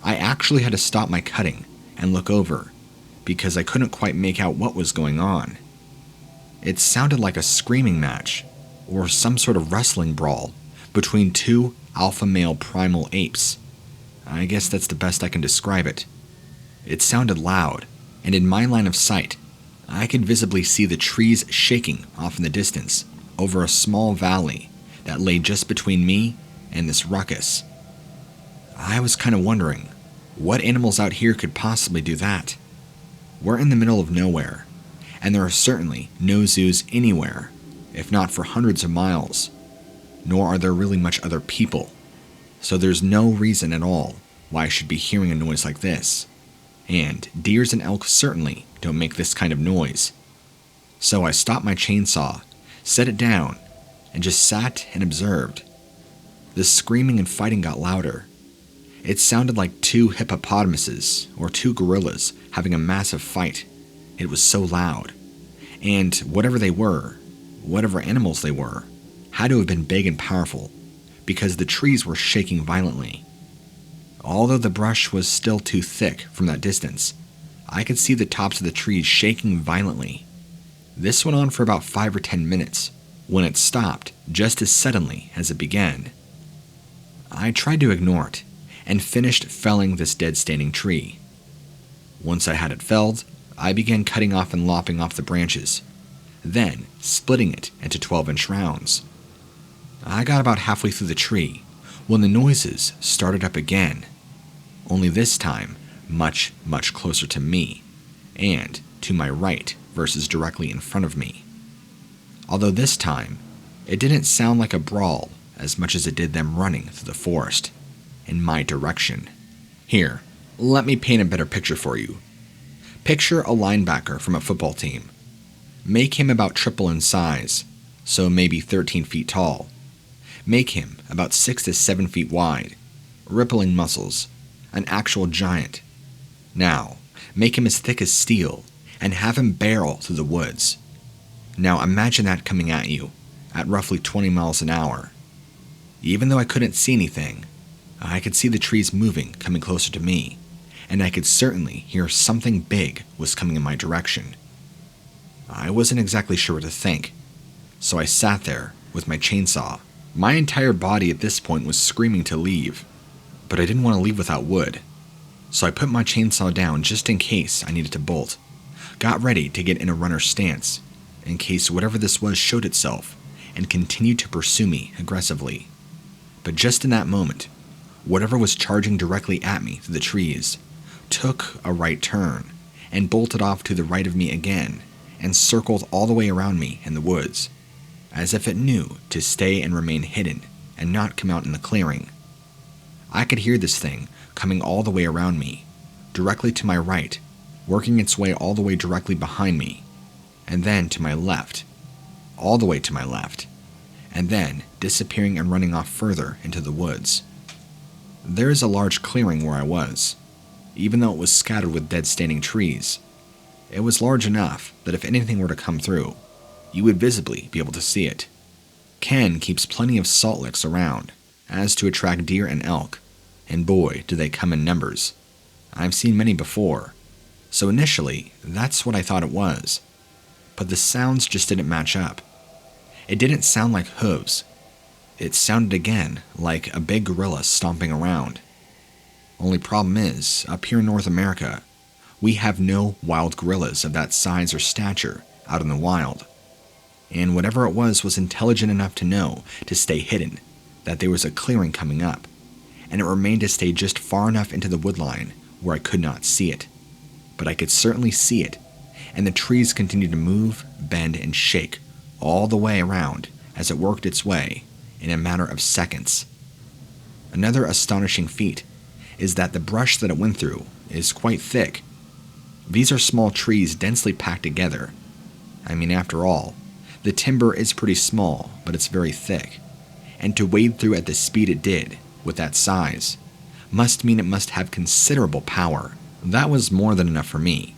I actually had to stop my cutting and look over, because I couldn't quite make out what was going on. It sounded like a screaming match, or some sort of wrestling brawl, between two alpha male primal apes. I guess that's the best I can describe it. It sounded loud, and in my line of sight, I could visibly see the trees shaking off in the distance, over a small valley that lay just between me and this ruckus. I was kind of wondering, what animals out here could possibly do that? We're in the middle of nowhere, and there are certainly no zoos anywhere, if not for hundreds of miles, nor are there really much other people, so there's no reason at all why I should be hearing a noise like this, and deers and elk certainly don't make this kind of noise. So I stopped my chainsaw, set it down, and just sat and observed. The screaming and fighting got louder. It sounded like 2 hippopotamuses or 2 gorillas having a massive fight. It was so loud. And whatever they were, whatever animals they were, had to have been big and powerful, because the trees were shaking violently. Although the brush was still too thick from that distance, I could see the tops of the trees shaking violently. This went on for about 5 or 10 minutes, when it stopped just as suddenly as it began. I tried to ignore it, and finished felling this dead standing tree. Once I had it felled, I began cutting off and lopping off the branches, then splitting it into 12-inch rounds. I got about halfway through the tree when the noises started up again, only this time much closer to me, and to my right versus directly in front of me. Although this time, it didn't sound like a brawl as much as it did them running through the forest, in my direction. Here, let me paint a better picture for you. Picture a linebacker from a football team. Make him about triple in size, so maybe 13 feet tall. Make him about 6 to 7 feet wide, rippling muscles, an actual giant. Now, make him as thick as steel, and have him barrel through the woods. Now imagine that coming at you, at roughly 20 miles an hour. Even though I couldn't see anything, I could see the trees moving, coming closer to me, and I could certainly hear something big was coming in my direction. I wasn't exactly sure what to think, so I sat there with my chainsaw, My entire body at this point was screaming to leave, but I didn't want to leave without wood. So I put my chainsaw down just in case I needed to bolt. Got ready to get in a runner's stance, in case whatever this was showed itself and continued to pursue me aggressively. But just in that moment, whatever was charging directly at me through the trees took a right turn and bolted off to the right of me again and circled all the way around me in the woods, as if it knew to stay and remain hidden and not come out in the clearing. I could hear this thing coming all the way around me, directly to my right, working its way all the way directly behind me, and then to my left, all the way to my left, and then disappearing and running off further into the woods. There is a large clearing where I was. Even though it was scattered with dead standing trees, it was large enough that if anything were to come through, you would visibly be able to see it. Ken keeps plenty of salt licks around, as to attract deer and elk, and boy, do they come in numbers. I've seen many before, so initially, that's what I thought it was. But the sounds just didn't match up. It didn't sound like hooves. It sounded again like a big gorilla stomping around. Only problem is, up here in North America, we have no wild gorillas of that size or stature out in the wild. And whatever it was intelligent enough to know to stay hidden, that there was a clearing coming up, and it remained to stay just far enough into the woodline where I could not see it. But I could certainly see it, and the trees continued to move, bend, and shake all the way around as it worked its way in a matter of seconds. Another astonishing feat is that the brush that it went through is quite thick. These are small trees densely packed together. I mean, after all, the timber is pretty small, but it's very thick. And to wade through at the speed it did, with that size, must mean it must have considerable power. That was more than enough for me.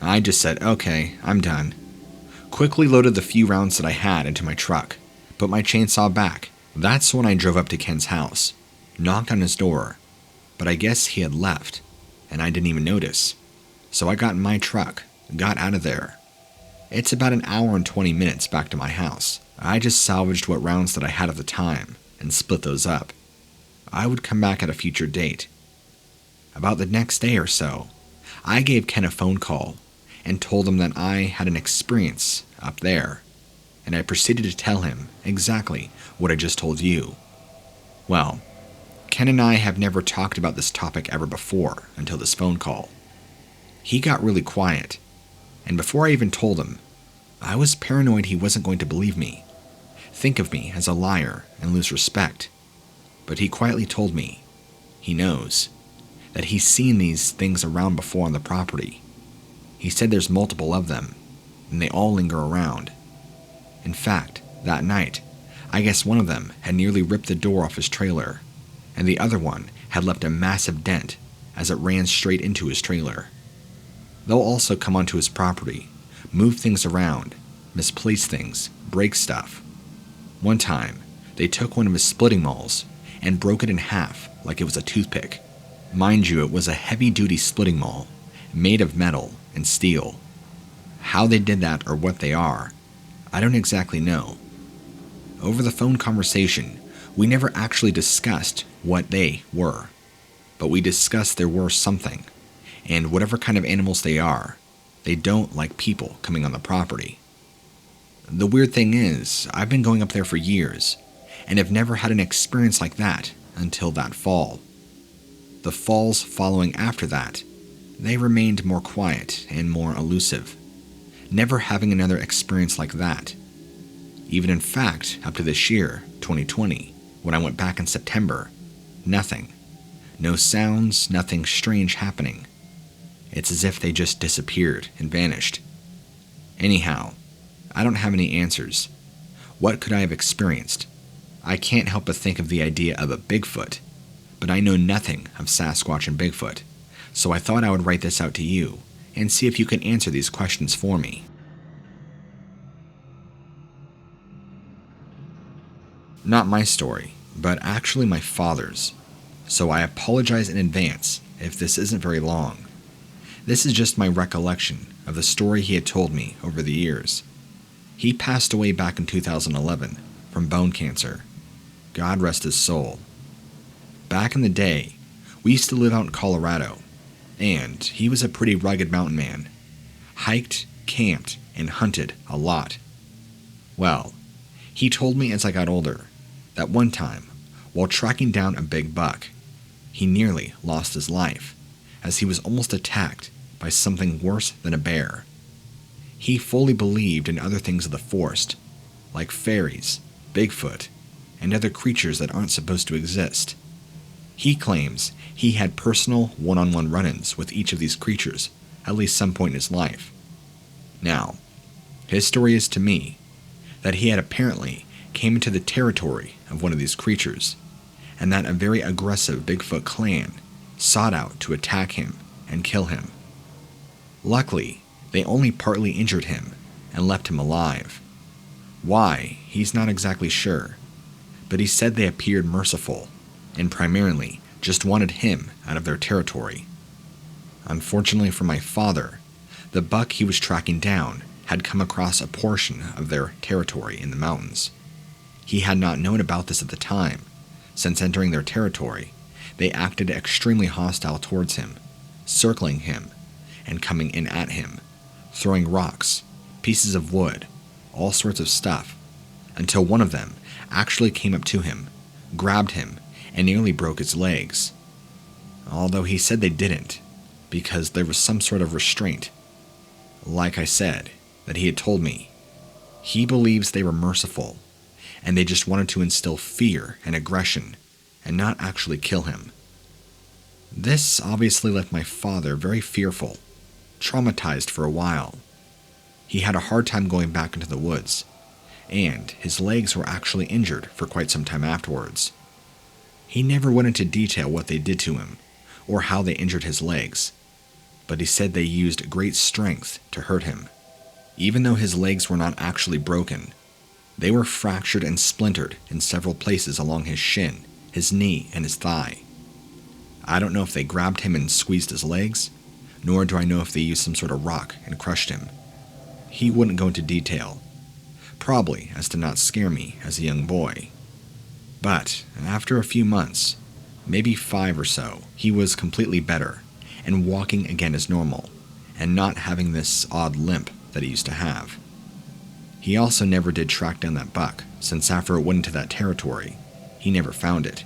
I just said, okay, I'm done. Quickly loaded the few rounds that I had into my truck, put my chainsaw back. That's when I drove up to Ken's house, knocked on his door, but I guess he had left, and I didn't even notice. So I got in my truck, got out of there. It's about an hour and 20 minutes back to my house. I just salvaged what rounds that I had at the time and split those up. I would come back at a future date. About the next day or so, I gave Ken a phone call and told him that I had an experience up there, and I proceeded to tell him exactly what I just told you. Well, Ken and I have never talked about this topic ever before until this phone call. He got really quiet, and before I even told him, I was paranoid he wasn't going to believe me, think of me as a liar and lose respect. But he quietly told me he knows, that he's seen these things around before on the property. He said there's multiple of them, and they all linger around. In fact, that night, I guess one of them had nearly ripped the door off his trailer, and the other one had left a massive dent as it ran straight into his trailer. They'll also come onto his property, move things around, misplace things, break stuff. One time, they took one of his splitting mauls and broke it in half like it was a toothpick. Mind you, it was a heavy-duty splitting maul, made of metal and steel. How they did that or what they are, I don't exactly know. Over the phone conversation, we never actually discussed what they were, but we discussed there were something, and whatever kind of animals they are, they don't like people coming on the property. The weird thing is, I've been going up there for years, and have never had an experience like that until that fall. The falls following after that, they remained more quiet and more elusive, never having another experience like that. Even in fact, up to this year, 2020, when I went back in September, nothing. No sounds, nothing strange happening. It's as if they just disappeared and vanished. Anyhow, I don't have any answers. What could I have experienced? I can't help but think of the idea of a Bigfoot, but I know nothing of Sasquatch and Bigfoot, so I thought I would write this out to you and see if you can answer these questions for me. Not my story, but actually my father's, so I apologize in advance if this isn't very long. This is just my recollection of the story he had told me over the years. He passed away back in 2011 from bone cancer, God rest his soul. Back in the day, we used to live out in Colorado, and he was a pretty rugged mountain man. Hiked, camped, and hunted a lot. Well, he told me as I got older that one time, while tracking down a big buck, he nearly lost his life as he was almost attacked by something worse than a bear. He fully believed in other things of the forest, like fairies, Bigfoot, and other creatures that aren't supposed to exist. He claims he had personal one-on-one run-ins with each of these creatures at least some point in his life. Now, his story is to me that he had apparently came into the territory of one of these creatures, and that a very aggressive Bigfoot clan sought out to attack him and kill him. Luckily, they only partly injured him and left him alive. Why, he's not exactly sure, but he said they appeared merciful and primarily just wanted him out of their territory. Unfortunately for my father, the buck he was tracking down had come across a portion of their territory in the mountains. He had not known about this at the time. Since entering their territory, they acted extremely hostile towards him, circling him and coming in at him, throwing rocks, pieces of wood, all sorts of stuff, until one of them actually came up to him, grabbed him, and nearly broke his legs. Although he said they didn't, because there was some sort of restraint. Like I said, that he had told me, he believes they were merciful, and they just wanted to instill fear and aggression, and not actually kill him. This obviously left my father very fearful, traumatized for a while. He had a hard time going back into the woods, and his legs were actually injured for quite some time afterwards. He never went into detail what they did to him, or how they injured his legs, but he said they used great strength to hurt him. Even though his legs were not actually broken, they were fractured and splintered in several places along his shin, his knee, and his thigh. I don't know if they grabbed him and squeezed his legs, nor do I know if they used some sort of rock and crushed him. He wouldn't go into detail, probably as to not scare me as a young boy. But after a few months, maybe 5 or so, he was completely better and walking again as normal, and not having this odd limp that he used to have. He also never did track down that buck, since after it went into that territory, he never found it.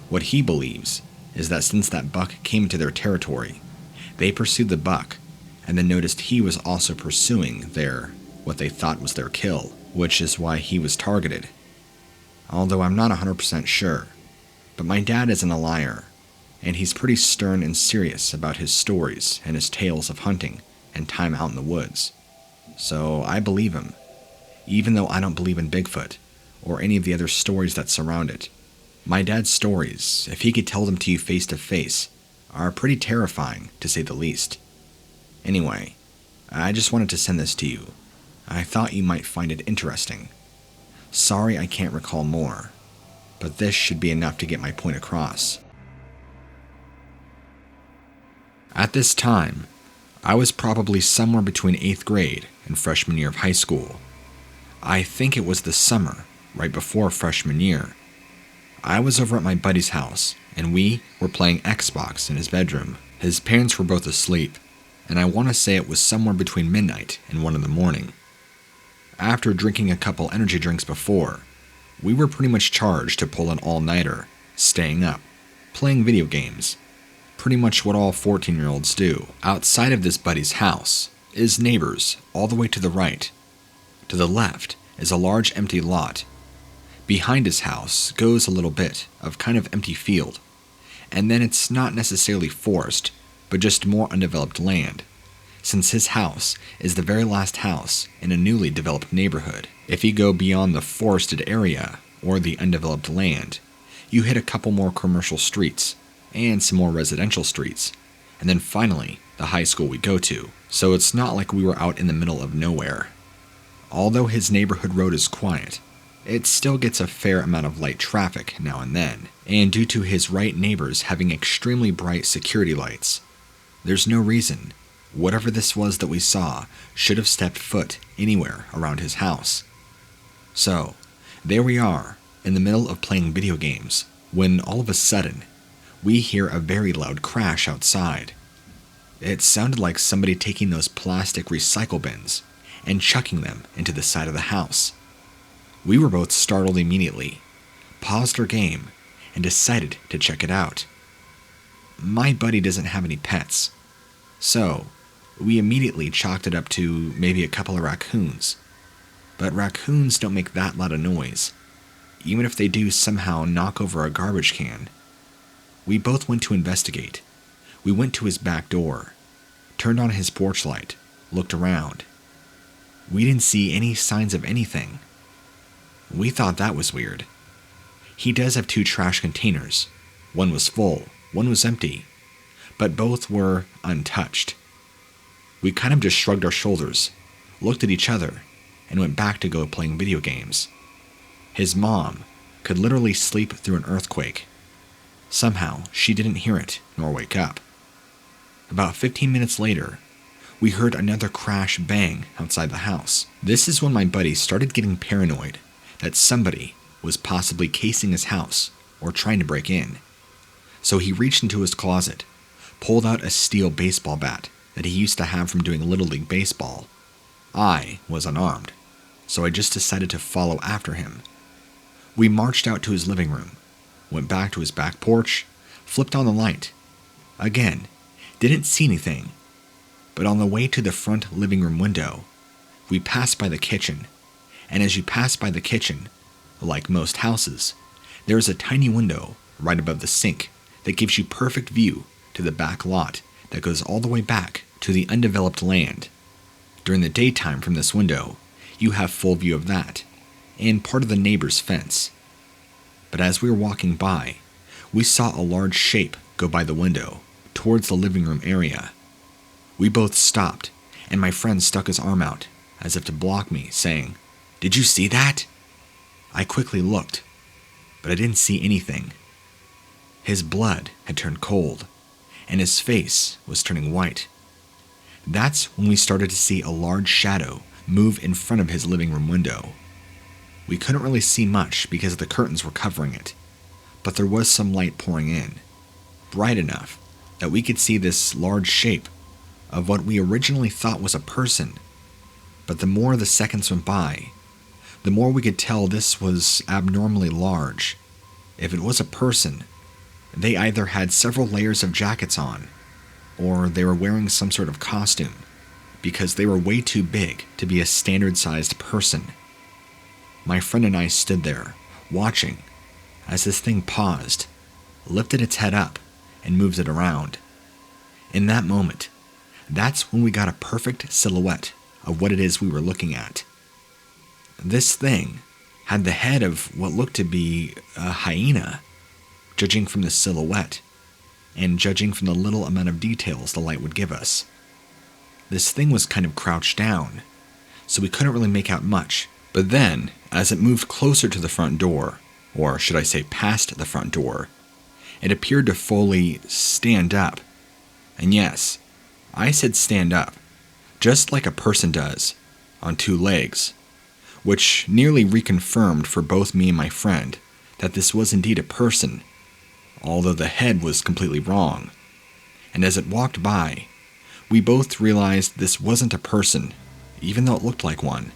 What he believes is that since that buck came into their territory, they pursued the buck, and then noticed he was also pursuing what they thought was their kill, which is why he was targeted. Although I'm not 100% sure, but my dad isn't a liar, and he's pretty stern and serious about his stories and his tales of hunting and time out in the woods. So I believe him, even though I don't believe in Bigfoot or any of the other stories that surround it. My dad's stories, if he could tell them to you face to face, are pretty terrifying, to say the least. Anyway, I just wanted to send this to you. I thought you might find it interesting. Sorry I can't recall more, but this should be enough to get my point across. At this time, I was probably somewhere between 8th grade and freshman year of high school. I think it was the summer, right before freshman year. I was over at my buddy's house, and we were playing Xbox in his bedroom. His parents were both asleep, and I want to say it was somewhere between midnight and 1 in the morning. After drinking a couple energy drinks before, we were pretty much charged to pull an all-nighter, staying up, playing video games. Pretty much what all 14-year-olds do. Outside of this buddy's house is neighbors all the way to the right. To the left is a large empty lot. Behind his house goes a little bit of kind of empty field, and then it's not necessarily forest, but just more undeveloped land, since his house is the very last house in a newly developed neighborhood. If you go beyond the forested area or the undeveloped land, you hit a couple more commercial streets and some more residential streets, and then finally the high school we go to, so it's not like we were out in the middle of nowhere. Although his neighborhood road is quiet, it still gets a fair amount of light traffic now and then, and due to his right neighbors having extremely bright security lights, there's no reason whatever this was that we saw should have stepped foot anywhere around his house. So, there we are, in the middle of playing video games when all of a sudden we hear a very loud crash outside. It sounded like somebody taking those plastic recycle bins and chucking them into the side of the house. We were both startled immediately, paused our game, and decided to check it out. My buddy doesn't have any pets, so we immediately chalked it up to maybe a couple of raccoons. But raccoons don't make that loud of noise, even if they do somehow knock over a garbage can. We both went to investigate. We went to his back door, turned on his porch light, looked around. We didn't see any signs of anything. We thought that was weird. He does have 2 trash containers. One was full, one was empty, but both were untouched. We kind of just shrugged our shoulders, looked at each other, and went back to go playing video games. His mom could literally sleep through an earthquake. Somehow, she didn't hear it nor wake up. About 15 minutes later, we heard another crash bang outside the house. This is when my buddy started getting paranoid that somebody was possibly casing his house or trying to break in. So he reached into his closet, pulled out a steel baseball bat that he used to have from doing Little League baseball. I was unarmed, so I just decided to follow after him. We marched out to his living room, went back to his back porch, flipped on the light. Again, didn't see anything, but on the way to the front living room window, we passed by the kitchen, and as you pass by the kitchen, like most houses, there is a tiny window right above the sink that gives you perfect view to the back lot that goes all the way back to the undeveloped land. During the daytime from this window, you have full view of that, and part of the neighbor's fence. But as we were walking by, we saw a large shape go by the window, towards the living room area. We both stopped, and my friend stuck his arm out, as if to block me, saying, "Did you see that?" I quickly looked, but I didn't see anything. His blood had turned cold, and his face was turning white. That's when we started to see a large shadow move in front of his living room window. We couldn't really see much because the curtains were covering it, but there was some light pouring in, bright enough that we could see this large shape of what we originally thought was a person. But the more the seconds went by, the more we could tell this was abnormally large. If it was a person, they either had several layers of jackets on, or they were wearing some sort of costume, because they were way too big to be a standard-sized person. My friend and I stood there, watching, as this thing paused, lifted its head up, and moved it around. In that moment, that's when we got a perfect silhouette of what it is we were looking at. This thing had the head of what looked to be a hyena, judging from the silhouette, and judging from the little amount of details the light would give us. This thing was kind of crouched down, so we couldn't really make out much, but then, as it moved closer to the front door, or should I say past the front door, it appeared to fully stand up. And yes, I said stand up, just like a person does, on 2 legs, which nearly reconfirmed for both me and my friend that this was indeed a person, although the head was completely wrong. And as it walked by, we both realized this wasn't a person, even though it looked like one.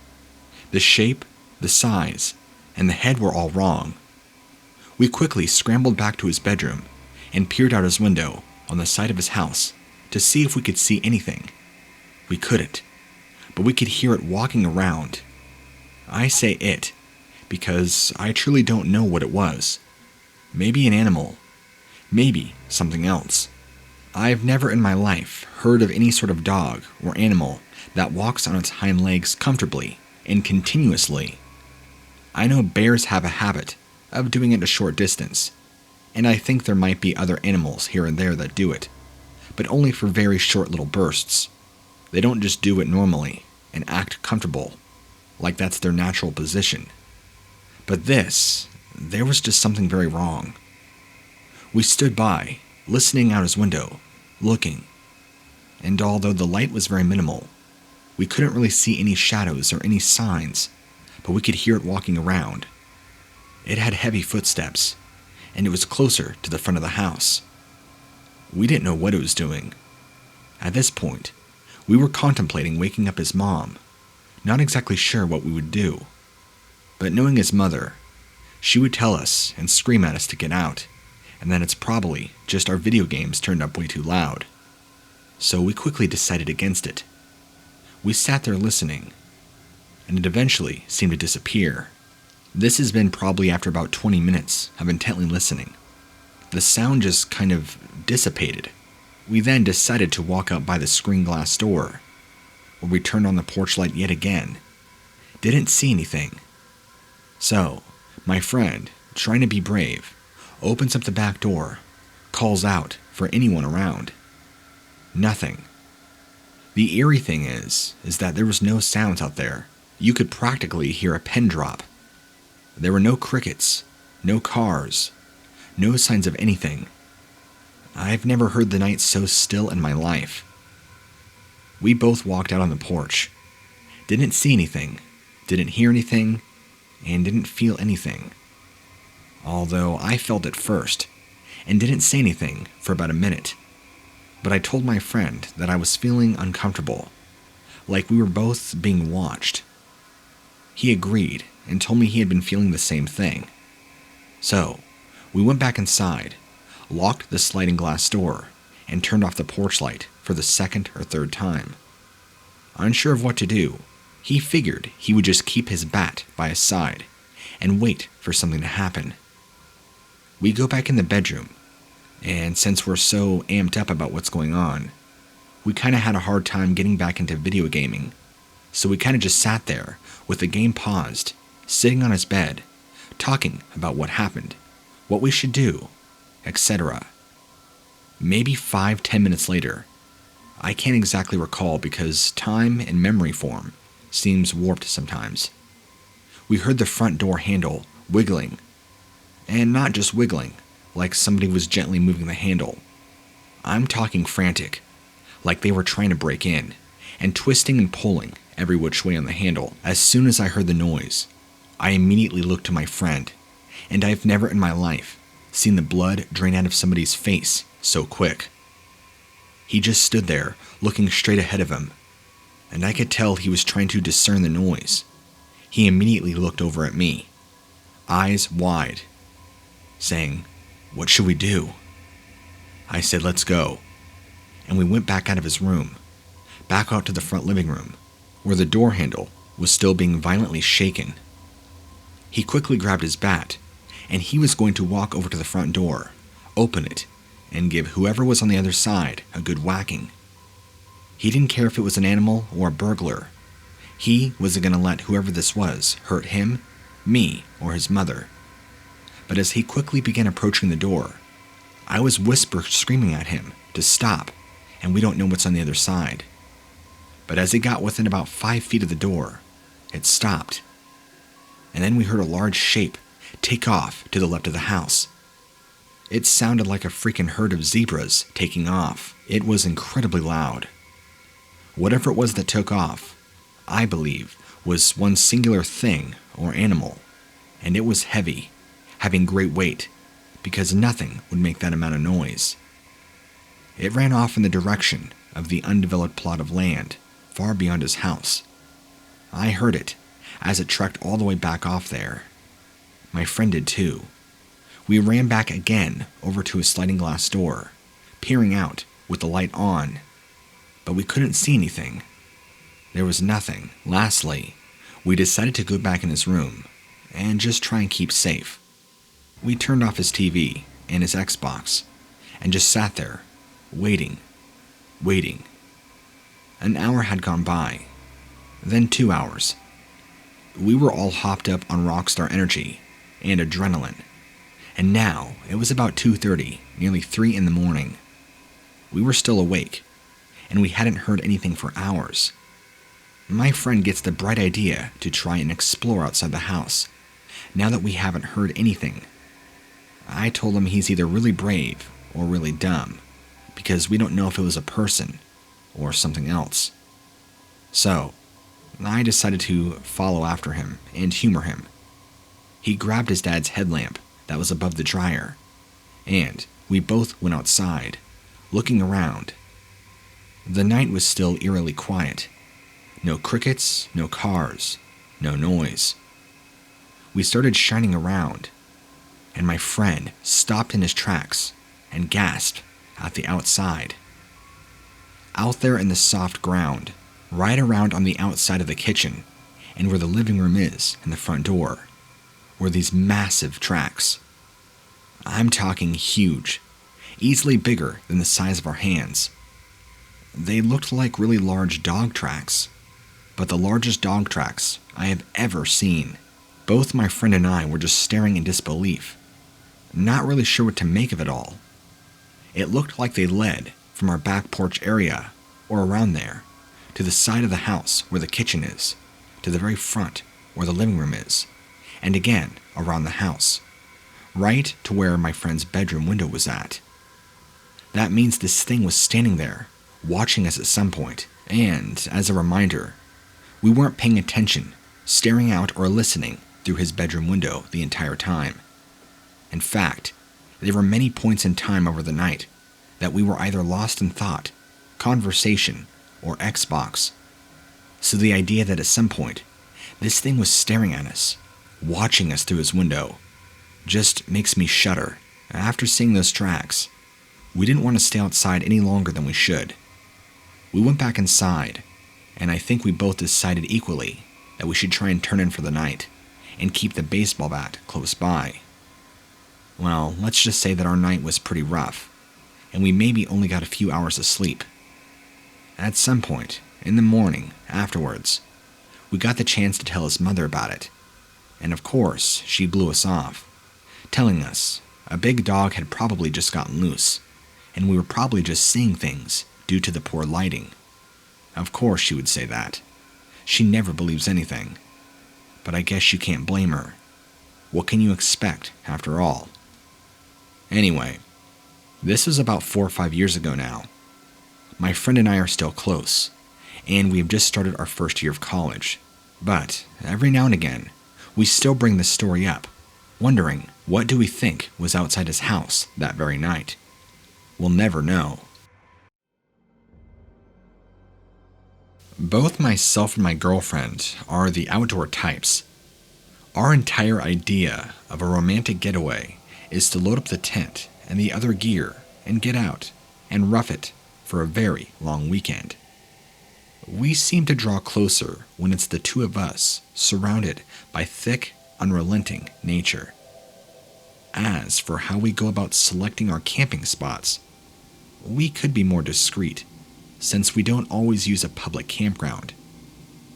The shape, the size, and the head were all wrong. We quickly scrambled back to his bedroom and peered out his window on the side of his house to see if we could see anything. We couldn't, but we could hear it walking around. I say it because I truly don't know what it was. Maybe an animal, maybe something else. I've never in my life heard of any sort of dog or animal that walks on its hind legs comfortably and continuously. I know bears have a habit of doing it a short distance, and I think there might be other animals here and there that do it, but only for very short little bursts. They don't just do it normally and act comfortable, like that's their natural position. But there was just something very wrong. We stood by, listening out his window, looking, and although the light was very minimal, we couldn't really see any shadows or any signs, but we could hear it walking around. It had heavy footsteps, and it was closer to the front of the house. We didn't know what it was doing. At this point, we were contemplating waking up his mom, not exactly sure what we would do. But knowing his mother, she would tell us and scream at us to get out, and that it's probably just our video games turned up way too loud. So we quickly decided against it. We sat there listening, and it eventually seemed to disappear. This has been probably after about 20 minutes of intently listening. The sound just kind of dissipated. We then decided to walk up by the screen glass door, where we turned on the porch light yet again. Didn't see anything. So, my friend, trying to be brave, opens up the back door, calls out for anyone around. Nothing. The eerie thing is that there was no sounds out there. You could practically hear a pin drop. There were no crickets, no cars, no signs of anything. I've never heard the night so still in my life. We both walked out on the porch. Didn't see anything, didn't hear anything, and didn't feel anything. Although I felt it first, and didn't say anything for about a minute. But I told my friend that I was feeling uncomfortable, like we were both being watched. He agreed and told me he had been feeling the same thing. So, we went back inside, locked the sliding glass door, and turned off the porch light for the second or third time. Unsure of what to do, he figured he would just keep his bat by his side and wait for something to happen. We go back in the bedroom, and since we're so amped up about what's going on, we kind of had a hard time getting back into video gaming, so we kind of just sat there with the game paused, sitting on his bed, talking about what happened, what we should do, etc. Maybe 5-10 minutes later, I can't exactly recall because time and memory form seems warped sometimes. We heard the front door handle wiggling, and not just wiggling, like somebody was gently moving the handle. I'm talking frantic, like they were trying to break in, and twisting and pulling every which way on the handle. As soon as I heard the noise, I immediately looked to my friend, and I've never in my life seen the blood drain out of somebody's face so quick. He just stood there, looking straight ahead of him, and I could tell he was trying to discern the noise. He immediately looked over at me, eyes wide, saying, "What should we do?" I said, "Let's go," and we went back out of his room, back out to the front living room, where the door handle was still being violently shaken. He quickly grabbed his bat, and he was going to walk over to the front door, open it, and give whoever was on the other side a good whacking. He didn't care if it was an animal or a burglar. He wasn't going to let whoever this was hurt him, me, or his mother. But as he quickly began approaching the door, I was screaming at him to stop, and we don't know what's on the other side. But as it got within about 5 feet of the door, it stopped. And then we heard a large shape take off to the left of the house. It sounded like a freaking herd of zebras taking off. It was incredibly loud. Whatever it was that took off, I believe, was one singular thing or animal, and it was heavy, having great weight, because nothing would make that amount of noise. It ran off in the direction of the undeveloped plot of land, far beyond his house. I heard it, as it trekked all the way back off there. My friend did too. We ran back again over to his sliding glass door, peering out with the light on, but we couldn't see anything. There was nothing. Lastly, we decided to go back in his room and just try and keep safe. We turned off his TV and his Xbox and just sat there, waiting. An hour had gone by, then 2 hours. We were all hopped up on Rockstar energy and adrenaline, and now it was about 2:30, nearly 3 in the morning. We were still awake, and we hadn't heard anything for hours. My friend gets the bright idea to try and explore outside the house, now that we haven't heard anything. I told him he's either really brave or really dumb, because we don't know if it was a person or something else. So, I decided to follow after him and humor him. He grabbed his dad's headlamp that was above the dryer, and we both went outside, looking around. The night was still eerily quiet. No crickets, no cars, no noise. We started shining around, and my friend stopped in his tracks and gasped at the outside. Out there in the soft ground, right around on the outside of the kitchen, and where the living room is and the front door, were these massive tracks. I'm talking huge, easily bigger than the size of our hands. They looked like really large dog tracks, but the largest dog tracks I have ever seen. Both my friend and I were just staring in disbelief, not really sure what to make of it all. It looked like they led from our back porch area, or around there, to the side of the house where the kitchen is, to the very front where the living room is, and again around the house, right to where my friend's bedroom window was at. That means this thing was standing there, watching us at some point, and, as a reminder, we weren't paying attention, staring out or listening through his bedroom window the entire time. In fact, there were many points in time over the night that we were either lost in thought, conversation, or Xbox. So the idea that at some point, this thing was staring at us, watching us through his window, just makes me shudder. After seeing those tracks, we didn't want to stay outside any longer than we should. We went back inside, and I think we both decided equally that we should try and turn in for the night, and keep the baseball bat close by. Well, let's just say that our night was pretty rough, and we maybe only got a few hours of sleep. At some point, in the morning, afterwards, we got the chance to tell his mother about it, and of course, she blew us off, telling us a big dog had probably just gotten loose, and we were probably just seeing things due to the poor lighting. Of course she would say that. She never believes anything. But I guess you can't blame her. What can you expect, after all? Anyway, this was about 4 or 5 years ago now. My friend and I are still close, and we have just started our first year of college. But every now and again, we still bring this story up, wondering what do we think was outside his house that very night. We'll never know. Both myself and my girlfriend are the outdoor types. Our entire idea of a romantic getaway is to load up the tent and the other gear and get out and rough it for a very long weekend. We seem to draw closer when it's the two of us surrounded by thick, unrelenting nature. As for how we go about selecting our camping spots, we could be more discreet, since we don't always use a public campground.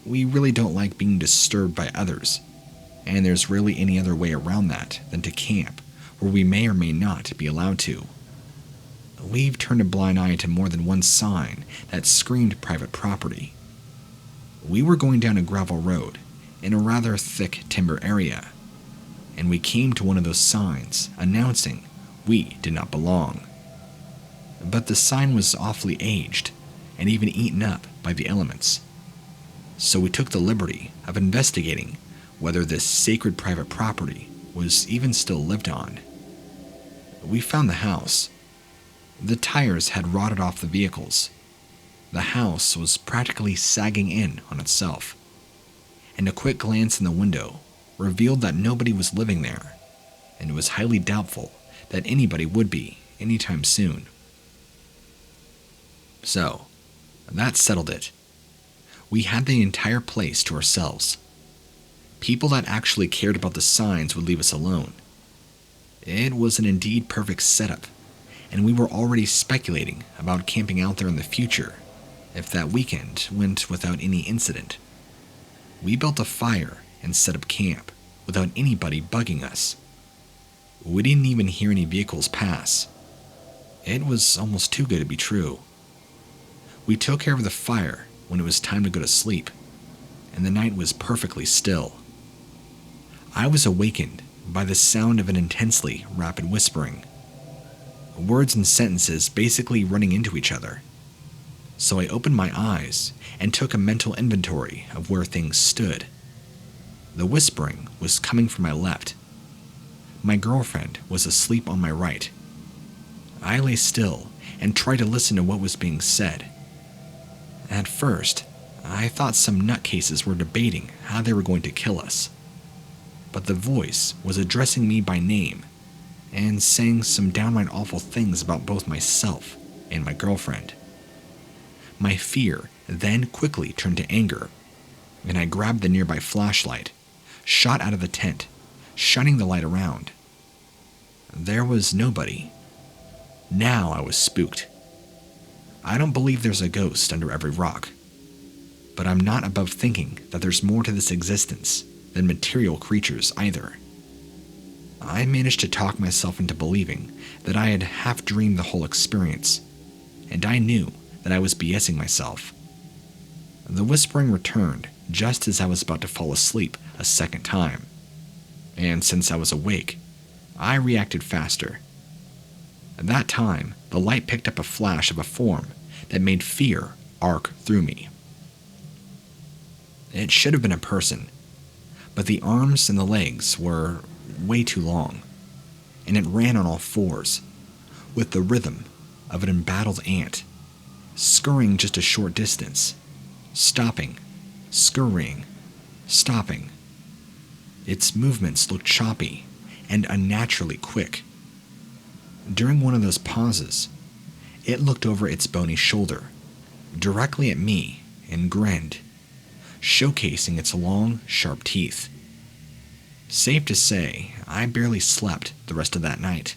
We really don't like being disturbed by others, and there's rarely any other way around that than to camp where we may or may not be allowed to. We've turned a blind eye to more than one sign that screamed private property. We were going down a gravel road in a rather thick timber area, and we came to one of those signs announcing we did not belong. But the sign was awfully aged and even eaten up by the elements. So we took the liberty of investigating whether this sacred private property was even still lived on. We found the house. The tires had rotted off the vehicles. The house was practically sagging in on itself, and a quick glance in the window revealed that nobody was living there, and it was highly doubtful that anybody would be anytime soon. So, that settled it. We had the entire place to ourselves. People that actually cared about the signs would leave us alone. It was an indeed perfect setup, and we were already speculating about camping out there in the future if that weekend went without any incident. We built a fire and set up camp without anybody bugging us. We didn't even hear any vehicles pass. It was almost too good to be true. We took care of the fire when it was time to go to sleep, and the night was perfectly still. I was awakened by the sound of an intensely rapid whispering. Words and sentences basically running into each other. So I opened my eyes and took a mental inventory of where things stood. The whispering was coming from my left. My girlfriend was asleep on my right. I lay still and tried to listen to what was being said. At first, I thought some nutcases were debating how they were going to kill us. But the voice was addressing me by name and saying some downright awful things about both myself and my girlfriend. My fear then quickly turned to anger, and I grabbed the nearby flashlight, shot out of the tent, shining the light around. There was nobody. Now I was spooked. I don't believe there's a ghost under every rock, but I'm not above thinking that there's more to this existence than material creatures either. I managed to talk myself into believing that I had half dreamed the whole experience, and I knew that I was BSing myself. The whispering returned just as I was about to fall asleep a second time, and since I was awake, I reacted faster. At that time, the light picked up a flash of a form that made fear arc through me. It should have been a person, but the arms and the legs were way too long, and it ran on all fours, with the rhythm of an embattled ant, scurrying just a short distance, stopping, scurrying, stopping. Its movements looked choppy and unnaturally quick. During one of those pauses, it looked over its bony shoulder, directly at me, and grinned, showcasing its long, sharp teeth. Safe to say, I barely slept the rest of that night.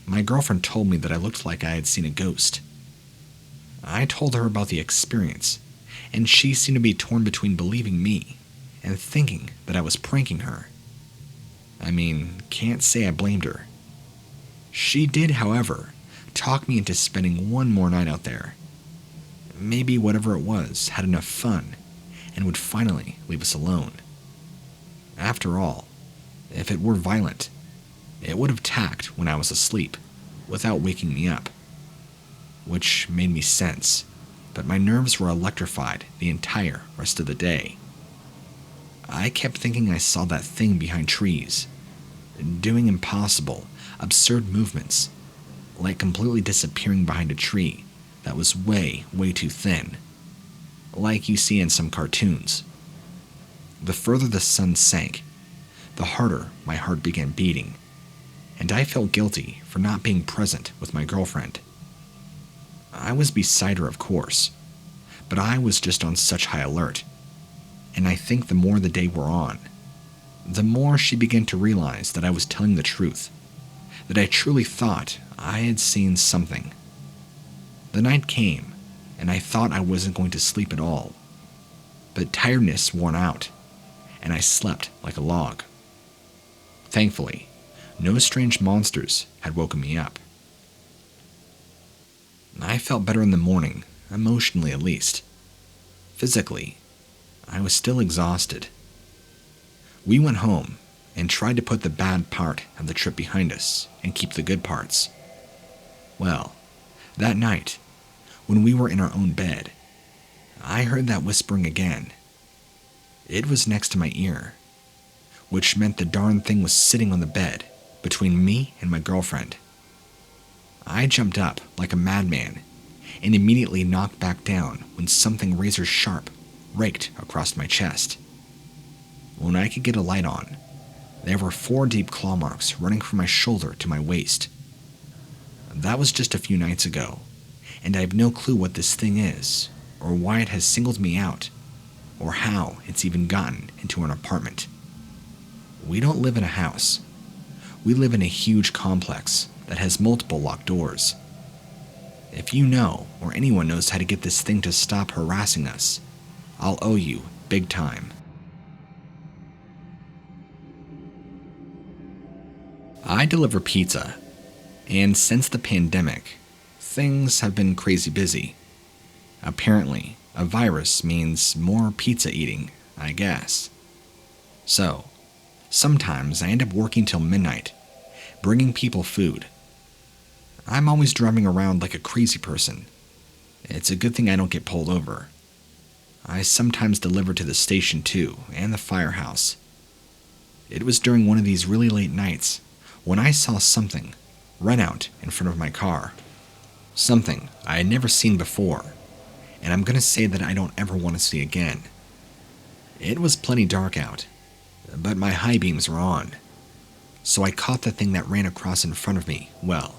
My girlfriend told me that I looked like I had seen a ghost. I told her about the experience, and she seemed to be torn between believing me and thinking that I was pranking her. I mean, can't say I blamed her. She did, however, talk me into spending one more night out there. Maybe whatever it was had enough fun and would finally leave us alone. After all, if it were violent, it would have attacked when I was asleep without waking me up. Which made me sense, but my nerves were electrified the entire rest of the day. I kept thinking I saw that thing behind trees, doing impossible, absurd movements, like completely disappearing behind a tree that was way, way too thin, like you see in some cartoons. The further the sun sank, the harder my heart began beating, and I felt guilty for not being present with my girlfriend. I was beside her, of course, but I was just on such high alert, and I think the more the day wore on, the more she began to realize that I was telling the truth, that I truly thought I had seen something. The night came, and I thought I wasn't going to sleep at all, but tiredness worn out, and I slept like a log. Thankfully, no strange monsters had woken me up. I felt better in the morning, emotionally at least. Physically, I was still exhausted. We went home and tried to put the bad part of the trip behind us and keep the good parts. Well, that night, when we were in our own bed, I heard that whispering again. It was next to my ear, which meant the darn thing was sitting on the bed between me and my girlfriend. I jumped up like a madman and immediately knocked back down when something razor sharp raked across my chest. When I could get a light on, there were 4 deep claw marks running from my shoulder to my waist. That was just a few nights ago, and I have no clue what this thing is, or why it has singled me out, or how it's even gotten into an apartment. We don't live in a house. We live in a huge complex that has multiple locked doors. If you know, or anyone knows how to get this thing to stop harassing us, I'll owe you big time. I deliver pizza, and since the pandemic, things have been crazy busy. Apparently, a virus means more pizza eating, I guess. So, sometimes I end up working till midnight, bringing people food. I'm always driving around like a crazy person. It's a good thing I don't get pulled over. I sometimes delivered to the station too, and the firehouse. It was during one of these really late nights when I saw something run out in front of my car. Something I had never seen before, and I'm going to say that I don't ever want to see again. It was plenty dark out, but my high beams were on, so I caught the thing that ran across in front of me well.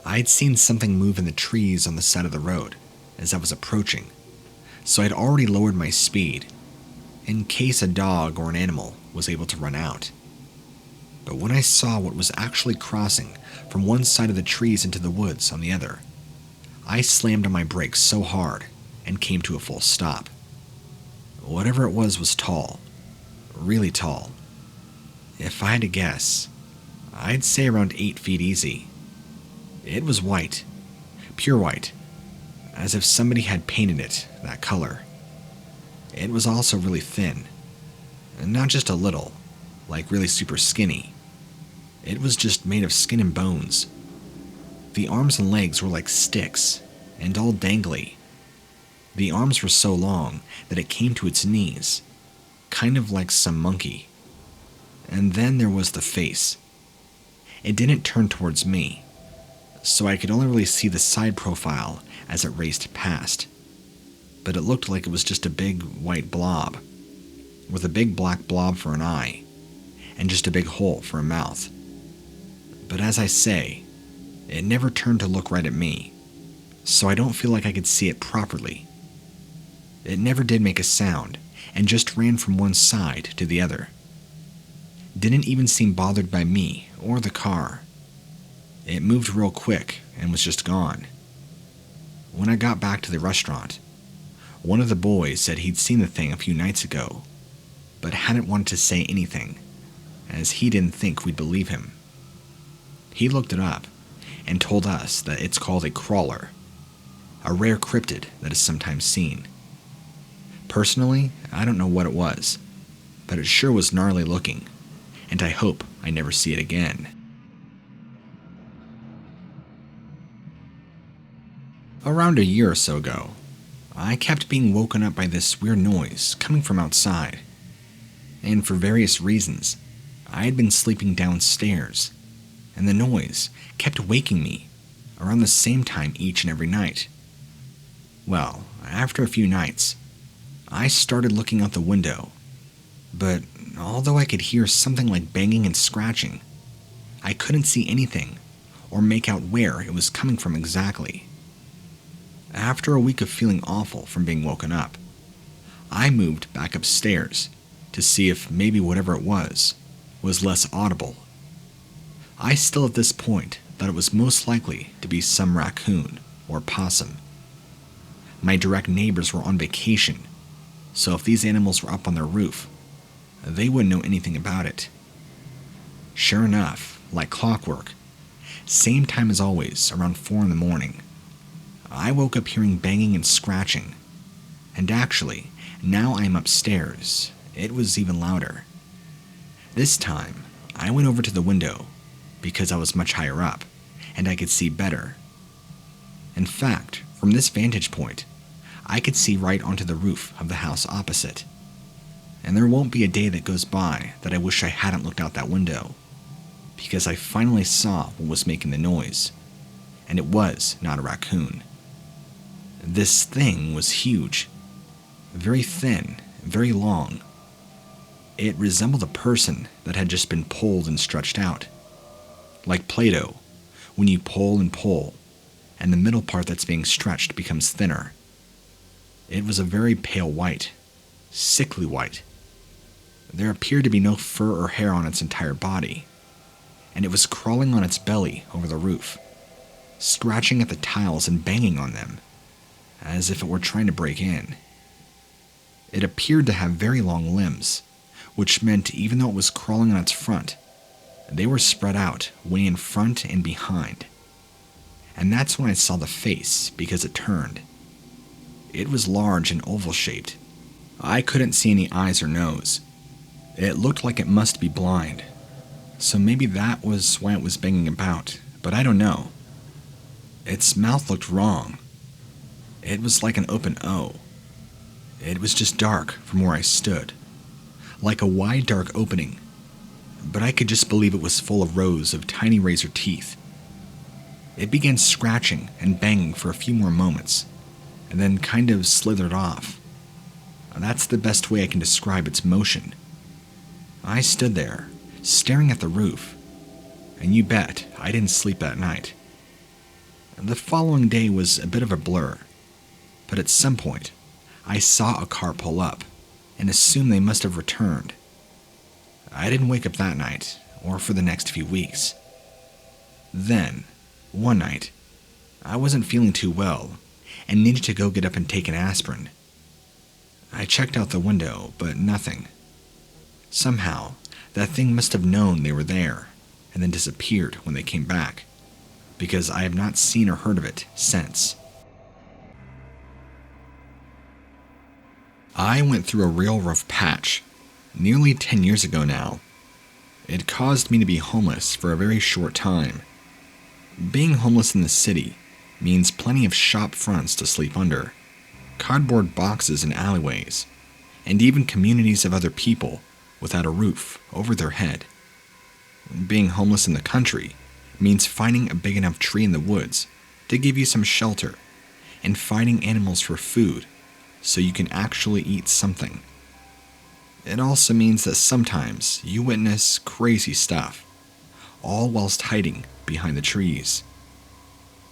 I'd seen something move in the trees on the side of the road as I was approaching, so I'd already lowered my speed, in case a dog or an animal was able to run out. But when I saw what was actually crossing from one side of the trees into the woods on the other, I slammed on my brakes so hard and came to a full stop. Whatever it was tall, really tall. If I had to guess, I'd say around 8 feet easy. It was white, pure white, as if somebody had painted it that color. It was also really thin, and not just a little, like really super skinny. It was just made of skin and bones. The arms and legs were like sticks, and all dangly. The arms were so long that it came to its knees, kind of like some monkey. And then there was the face. It didn't turn towards me, so I could only really see the side profile as it raced past. But it looked like it was just a big white blob, with a big black blob for an eye, and just a big hole for a mouth. But as I say, it never turned to look right at me, so I don't feel like I could see it properly. It never did make a sound, and just ran from one side to the other. Didn't even seem bothered by me or the car. It moved real quick and was just gone. When I got back to the restaurant, one of the boys said he'd seen the thing a few nights ago, but hadn't wanted to say anything, as he didn't think we'd believe him. He looked it up and told us that it's called a crawler, a rare cryptid that is sometimes seen. Personally, I don't know what it was, but it sure was gnarly looking, and I hope I never see it again. Around a year or so ago, I kept being woken up by this weird noise coming from outside, and for various reasons, I had been sleeping downstairs, and the noise kept waking me around the same time each and every night. Well, after a few nights, I started looking out the window, but although I could hear something like banging and scratching, I couldn't see anything or make out where it was coming from exactly. After a week of feeling awful from being woken up, I moved back upstairs to see if maybe whatever it was less audible. I still at this point thought it was most likely to be some raccoon or possum. My direct neighbors were on vacation, so if these animals were up on their roof, they wouldn't know anything about it. Sure enough, like clockwork, same time as always, around 4 in the morning, I woke up hearing banging and scratching, and actually, now I am upstairs, it was even louder. This time, I went over to the window because I was much higher up, and I could see better. In fact, from this vantage point, I could see right onto the roof of the house opposite. And there won't be a day that goes by that I wish I hadn't looked out that window, because I finally saw what was making the noise, and it was not a raccoon. This thing was huge, very thin, very long. It resembled a person that had just been pulled and stretched out. Like Play-Doh, when you pull and pull, and the middle part that's being stretched becomes thinner. It was a very pale white, sickly white. There appeared to be no fur or hair on its entire body, and it was crawling on its belly over the roof, scratching at the tiles and banging on them, as if it were trying to break in. It appeared to have very long limbs, which meant even though it was crawling on its front, they were spread out way in front and behind. And that's when I saw the face, because it turned. It was large and oval-shaped. I couldn't see any eyes or nose. It looked like it must be blind, so maybe that was why it was banging about, but I don't know. Its mouth looked wrong. It was like an open O. It was just dark from where I stood, like a wide dark opening, but I could just believe it was full of rows of tiny razor teeth. It began scratching and banging for a few more moments, and then kind of slithered off. That's the best way I can describe its motion. I stood there, staring at the roof, and you bet I didn't sleep that night. The following day was a bit of a blur, but at some point, I saw a car pull up and assumed they must have returned. I didn't wake up that night, or for the next few weeks. Then, one night, I wasn't feeling too well and needed to go get up and take an aspirin. I checked out the window, but nothing. Somehow, that thing must have known they were there and then disappeared when they came back, because I have not seen or heard of it since. I went through a real rough patch, nearly 10 years ago now. It caused me to be homeless for a very short time. Being homeless in the city means plenty of shop fronts to sleep under, cardboard boxes in alleyways, and even communities of other people without a roof over their head. Being homeless in the country means finding a big enough tree in the woods to give you some shelter, and fighting animals for food so you can actually eat something. It also means that sometimes you witness crazy stuff, all whilst hiding behind the trees.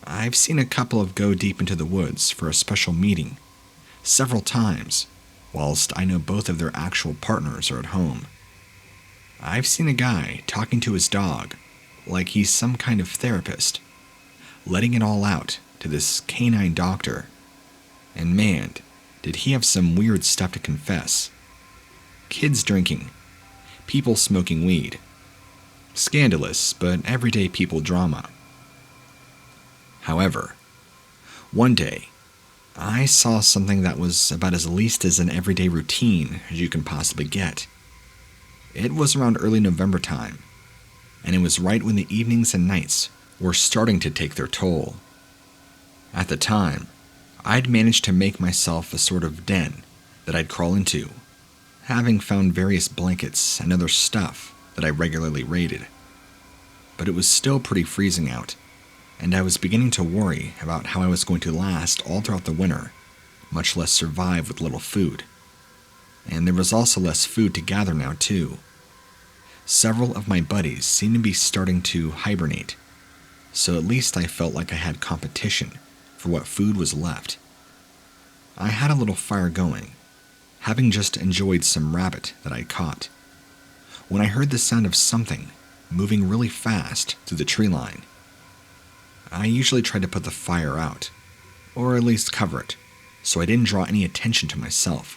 I've seen a couple of go deep into the woods for a special meeting several times, whilst I know both of their actual partners are at home. I've seen a guy talking to his dog like he's some kind of therapist, letting it all out to this canine doctor. And man, did he have some weird stuff to confess. Kids drinking, people smoking weed. Scandalous, but everyday people drama. However, one day, I saw something that was about as least as an everyday routine as you can possibly get. It was around early November time, and it was right when the evenings and nights were starting to take their toll. At the time, I'd managed to make myself a sort of den that I'd crawl into, having found various blankets and other stuff that I regularly raided. But it was still pretty freezing out, and I was beginning to worry about how I was going to last all throughout the winter, much less survive with little food. And there was also less food to gather now too. Several of my buddies seemed to be starting to hibernate, so at least I felt like I had competition for what food was left. I had a little fire going, having just enjoyed some rabbit that I caught, when I heard the sound of something moving really fast through the tree line. I usually tried to put the fire out, or at least cover it, so I didn't draw any attention to myself.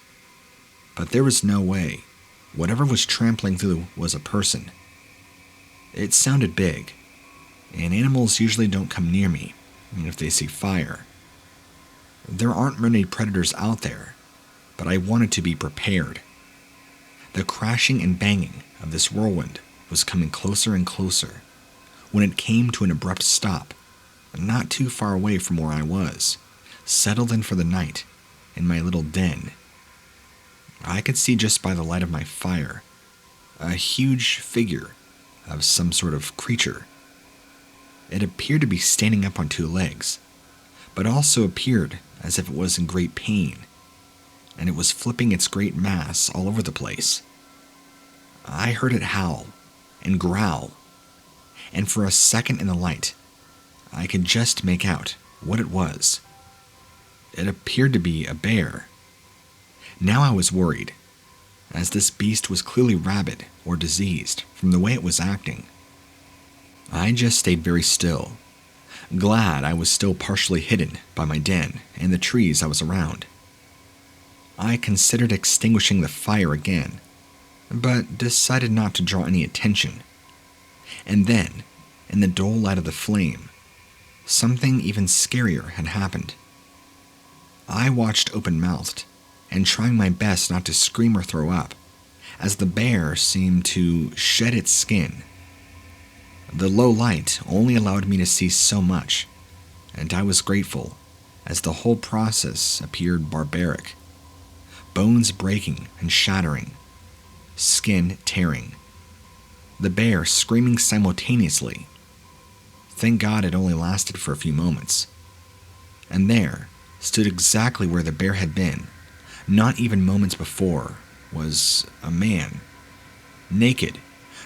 But there was no way. Whatever was trampling through was a person. It sounded big, and animals usually don't come near me if they see fire. There aren't many predators out there, but I wanted to be prepared. The crashing and banging of this whirlwind was coming closer and closer, when it came to an abrupt stop, not too far away from where I was, settled in for the night in my little den. I could see just by the light of my fire a huge figure of some sort of creature. It appeared to be standing up on two legs, but also appeared as if it was in great pain, and it was flipping its great mass all over the place. I heard it howl and growl, and for a second in the light, I could just make out what it was. It appeared to be a bear. Now I was worried, as this beast was clearly rabid or diseased from the way it was acting. I just stayed very still, glad I was still partially hidden by my den and the trees I was around. I considered extinguishing the fire again, but decided not to draw any attention. And then, in the dull light of the flame, something even scarier had happened. I watched open-mouthed, and trying my best not to scream or throw up, as the bear seemed to shed its skin. The low light only allowed me to see so much, and I was grateful, as the whole process appeared barbaric. bones breaking and shattering, skin tearing, the bear screaming simultaneously. Thank God it only lasted for a few moments. And there stood exactly where the bear had been, not even moments before, was a man, naked,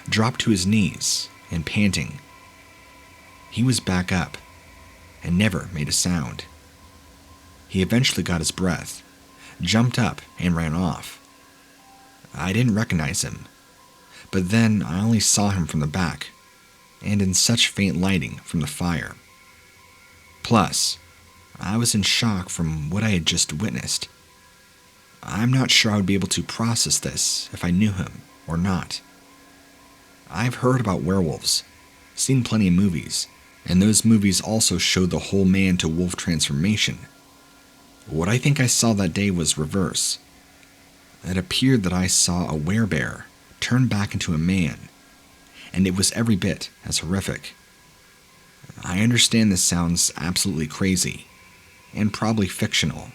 dropped to his knees and panting. He was back up and never made a sound. He eventually got his breath, jumped up, and ran off. I didn't recognize him, but then I only saw him from the back, and in such faint lighting from the fire. Plus, I was in shock from what I had just witnessed. I'm not sure I would be able to process this if I knew him or not. I've heard about werewolves, seen plenty of movies, and those movies also showed the whole man to wolf transformation. What I think I saw that day was reverse. It appeared that I saw a werebear turn back into a man, and it was every bit as horrific. I understand this sounds absolutely crazy, and probably fictional,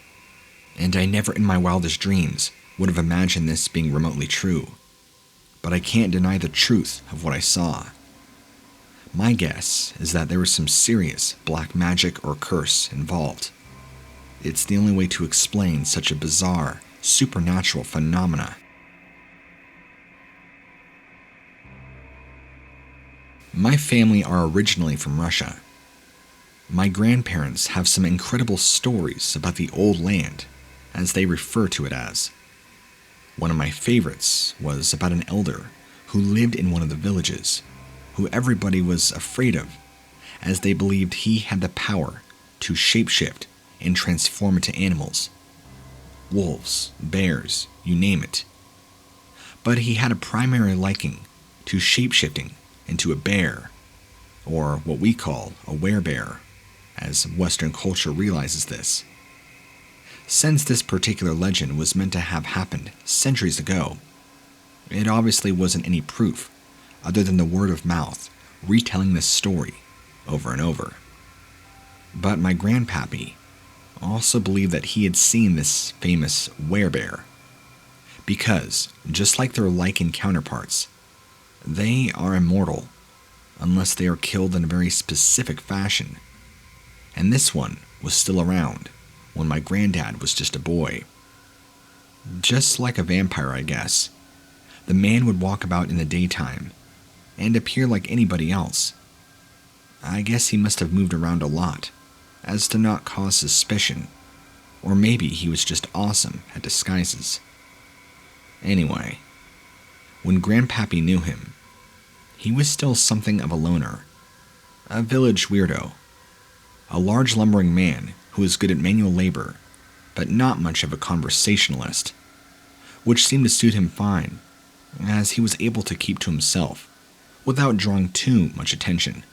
and I never in my wildest dreams would have imagined this being remotely true, but I can't deny the truth of what I saw. My guess is that there was some serious black magic or curse involved. It's the only way to explain such a bizarre, supernatural phenomena. My family are originally from Russia. My grandparents have some incredible stories about the old land, as they refer to it as. One of my favorites was about an elder who lived in one of the villages, who everybody was afraid of, as they believed he had the power to shapeshift and transform into animals. Wolves, bears, you name it. But he had a primary liking to shapeshifting into a bear, or what we call a werebear, as Western culture realizes this. Since this particular legend was meant to have happened centuries ago, it obviously wasn't any proof other than the word of mouth retelling this story over and over. But my grandpappy also believed that he had seen this famous werebear, because, just like their lichen counterparts, they are immortal unless they are killed in a very specific fashion, and this one was still around when my granddad was just a boy. Just like a vampire, I guess, the man would walk about in the daytime and appear like anybody else. I guess he must have moved around a lot, as to not cause suspicion, or maybe he was just awesome at disguises. Anyway, when Grandpappy knew him, he was still something of a loner, a village weirdo, a large lumbering man who was good at manual labor, but not much of a conversationalist, which seemed to suit him fine, as he was able to keep to himself without drawing too much attention.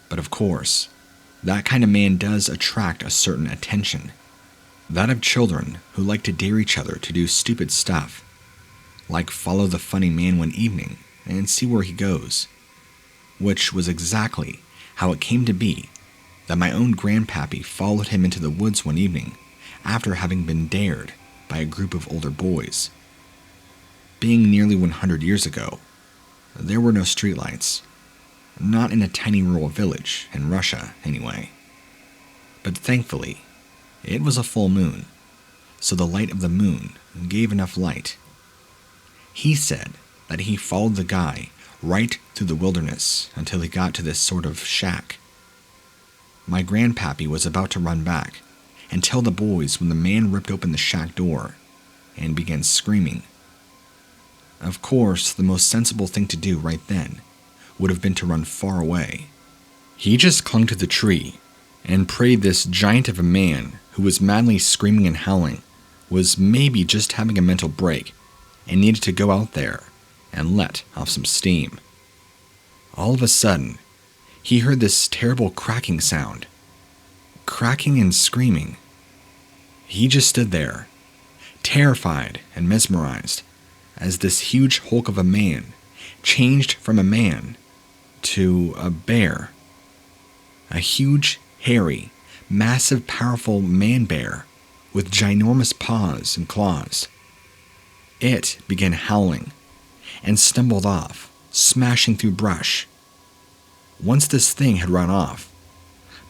But of course, that kind of man does attract a certain attention, that of children who like to dare each other to do stupid stuff, like follow the funny man one evening and see where he goes, which was exactly how it came to be that my own grandpappy followed him into the woods one evening after having been dared by a group of older boys. Being nearly 100 years ago, there were no streetlights, not in a tiny rural village in Russia anyway. But thankfully, it was a full moon, so the light of the moon gave enough light. He said that he followed the guy right through the wilderness until he got to this sort of shack. My grandpappy was about to run back and tell the boys when the man ripped open the shack door and began screaming. Of course, the most sensible thing to do right then would have been to run far away. He just clung to the tree and prayed this giant of a man who was madly screaming and howling was maybe just having a mental break and needed to go out there and let off some steam. All of a sudden, he heard this terrible cracking sound. Cracking and screaming. He just stood there, terrified and mesmerized, as this huge hulk of a man changed from a man to a bear. A huge, hairy, massive, powerful man-bear with ginormous paws and claws. It began howling and stumbled off, smashing through brush. Once this thing had run off,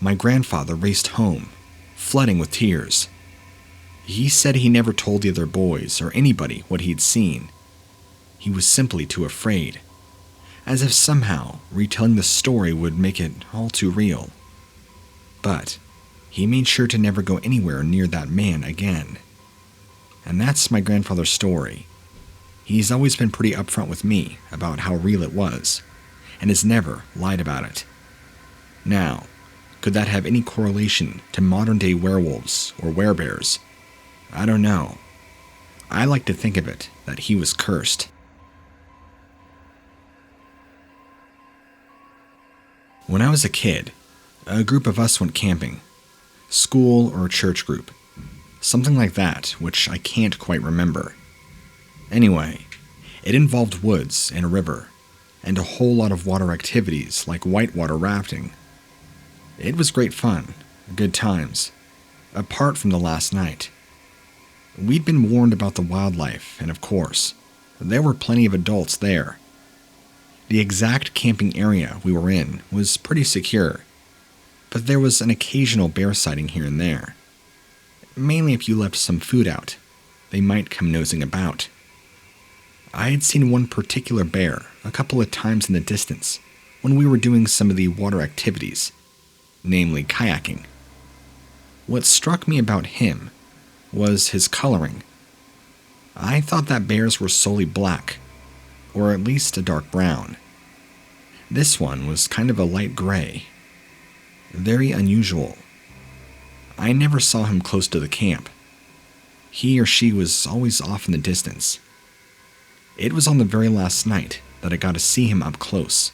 my grandfather raced home, flooding with tears. He said he never told the other boys or anybody what he'd seen. He was simply too afraid, as if somehow retelling the story would make it all too real. But he made sure to never go anywhere near that man again. And that's my grandfather's story. He's always been pretty upfront with me about how real it was, and has never lied about it. Now, could that have any correlation to modern-day werewolves or werebears? I don't know. I like to think of it that he was cursed. When I was a kid, a group of us went camping. School or church group. Something like that, which I can't quite remember. Anyway, it involved woods and a river, and a whole lot of water activities like whitewater rafting. It was great fun, good times, apart from the last night. We'd been warned about the wildlife, and of course, there were plenty of adults there. The exact camping area we were in was pretty secure, but there was an occasional bear sighting here and there. Mainly if you left some food out, they might come nosing about. I had seen one particular bear a couple of times in the distance when we were doing some of the water activities, namely kayaking. What struck me about him was his coloring. I thought that bears were solely black, or at least a dark brown. This one was kind of a light gray. Very unusual. I never saw him close to the camp. He or she was always off in the distance. It was on the very last night that I got to see him up close.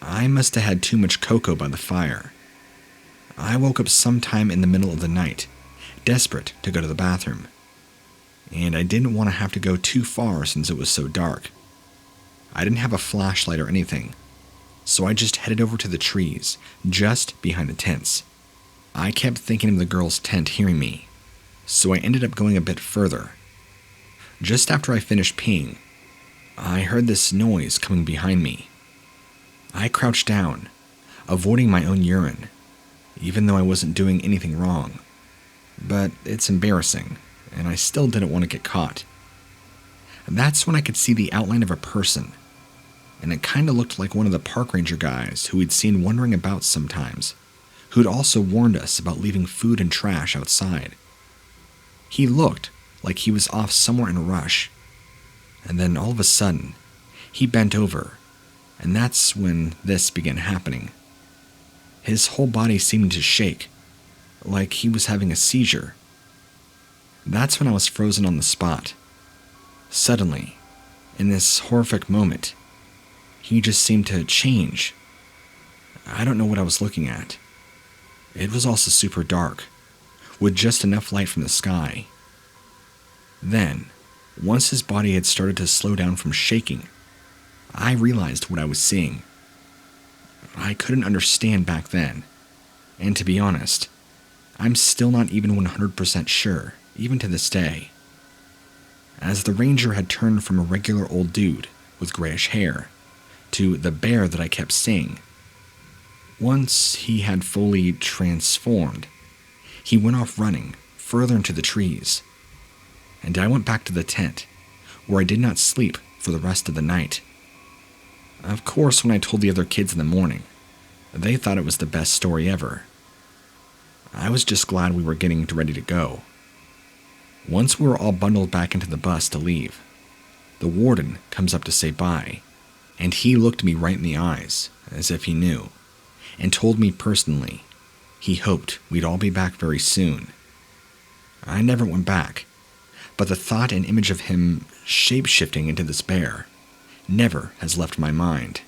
I must have had too much cocoa by the fire. I woke up sometime in the middle of the night, desperate to go to the bathroom. And I didn't want to have to go too far since it was so dark. I didn't have a flashlight or anything, so I just headed over to the trees, just behind the tents. I kept thinking of the girl's tent hearing me, so I ended up going a bit further. Just after I finished peeing, I heard this noise coming behind me. I crouched down, avoiding my own urine, even though I wasn't doing anything wrong. But it's embarrassing, and I still didn't want to get caught. That's when I could see the outline of a person, and it kind of looked like one of the park ranger guys who we'd seen wandering about sometimes, who'd also warned us about leaving food and trash outside. He looked like he was off somewhere in a rush, and then all of a sudden, he bent over, and that's when this began happening. His whole body seemed to shake, like he was having a seizure. That's when I was frozen on the spot. Suddenly, in this horrific moment, he just seemed to change. I don't know what I was looking at. It was also super dark, with just enough light from the sky. Then, once his body had started to slow down from shaking, I realized what I was seeing. I couldn't understand back then, and to be honest, I'm still not even 100% sure, even to this day. As the ranger had turned from a regular old dude with grayish hair to the bear that I kept seeing. Once he had fully transformed, he went off running further into the trees, and I went back to the tent, where I did not sleep for the rest of the night. Of course, when I told the other kids in the morning, they thought it was the best story ever. I was just glad we were getting ready to go. Once we were all bundled back into the bus to leave, the warden comes up to say bye, and he looked me right in the eyes, as if he knew, and told me personally he hoped we'd all be back very soon. I never went back, but the thought and image of him shape-shifting into this bear never has left my mind.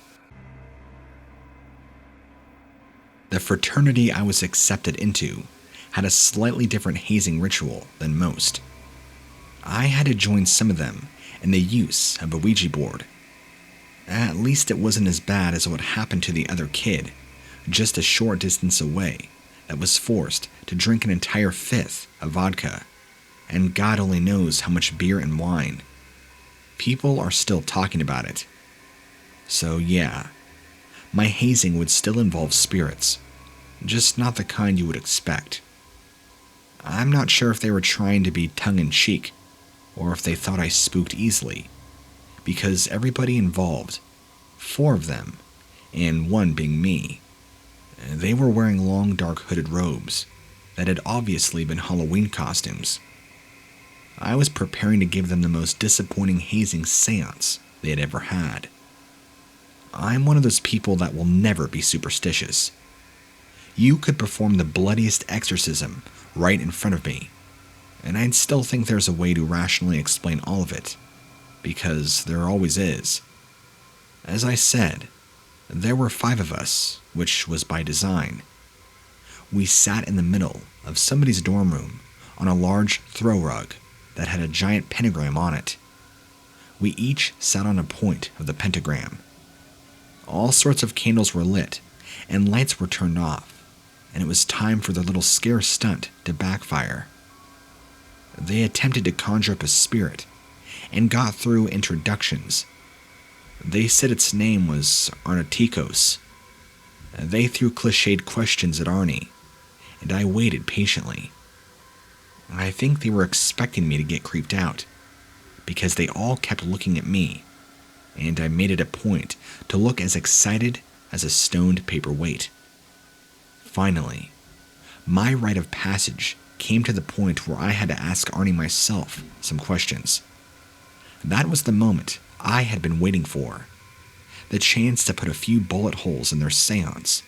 The fraternity I was accepted into had a slightly different hazing ritual than most. I had to join some of them in the use of a Ouija board. At least it wasn't as bad as what happened to the other kid, just a short distance away, that was forced to drink an entire fifth of vodka, and God only knows how much beer and wine. People are still talking about it. So yeah, my hazing would still involve spirits, just not the kind you would expect. I'm not sure if they were trying to be tongue-in-cheek, or if they thought I spooked easily, because everybody involved, 4 of them, and 1 being me, they were wearing long dark hooded robes that had obviously been Halloween costumes. I was preparing to give them the most disappointing hazing seance they had ever had. I'm one of those people that will never be superstitious. You could perform the bloodiest exorcism right in front of me, and I'd still think there's a way to rationally explain all of it, because there always is. As I said, there were 5 of us, which was by design. We sat in the middle of somebody's dorm room on a large throw rug that had a giant pentagram on it. We each sat on a point of the pentagram. All sorts of candles were lit, and lights were turned off, and it was time for their little scare stunt to backfire. They attempted to conjure up a spirit, and got through introductions. They said its name was Arnatikos. They threw cliched questions at Arnie, and I waited patiently. I think they were expecting me to get creeped out, because they all kept looking at me, and I made it a point to look as excited as a stoned paperweight. Finally, my rite of passage came to the point where I had to ask Arnie myself some questions. That was the moment I had been waiting for, the chance to put a few bullet holes in their seance.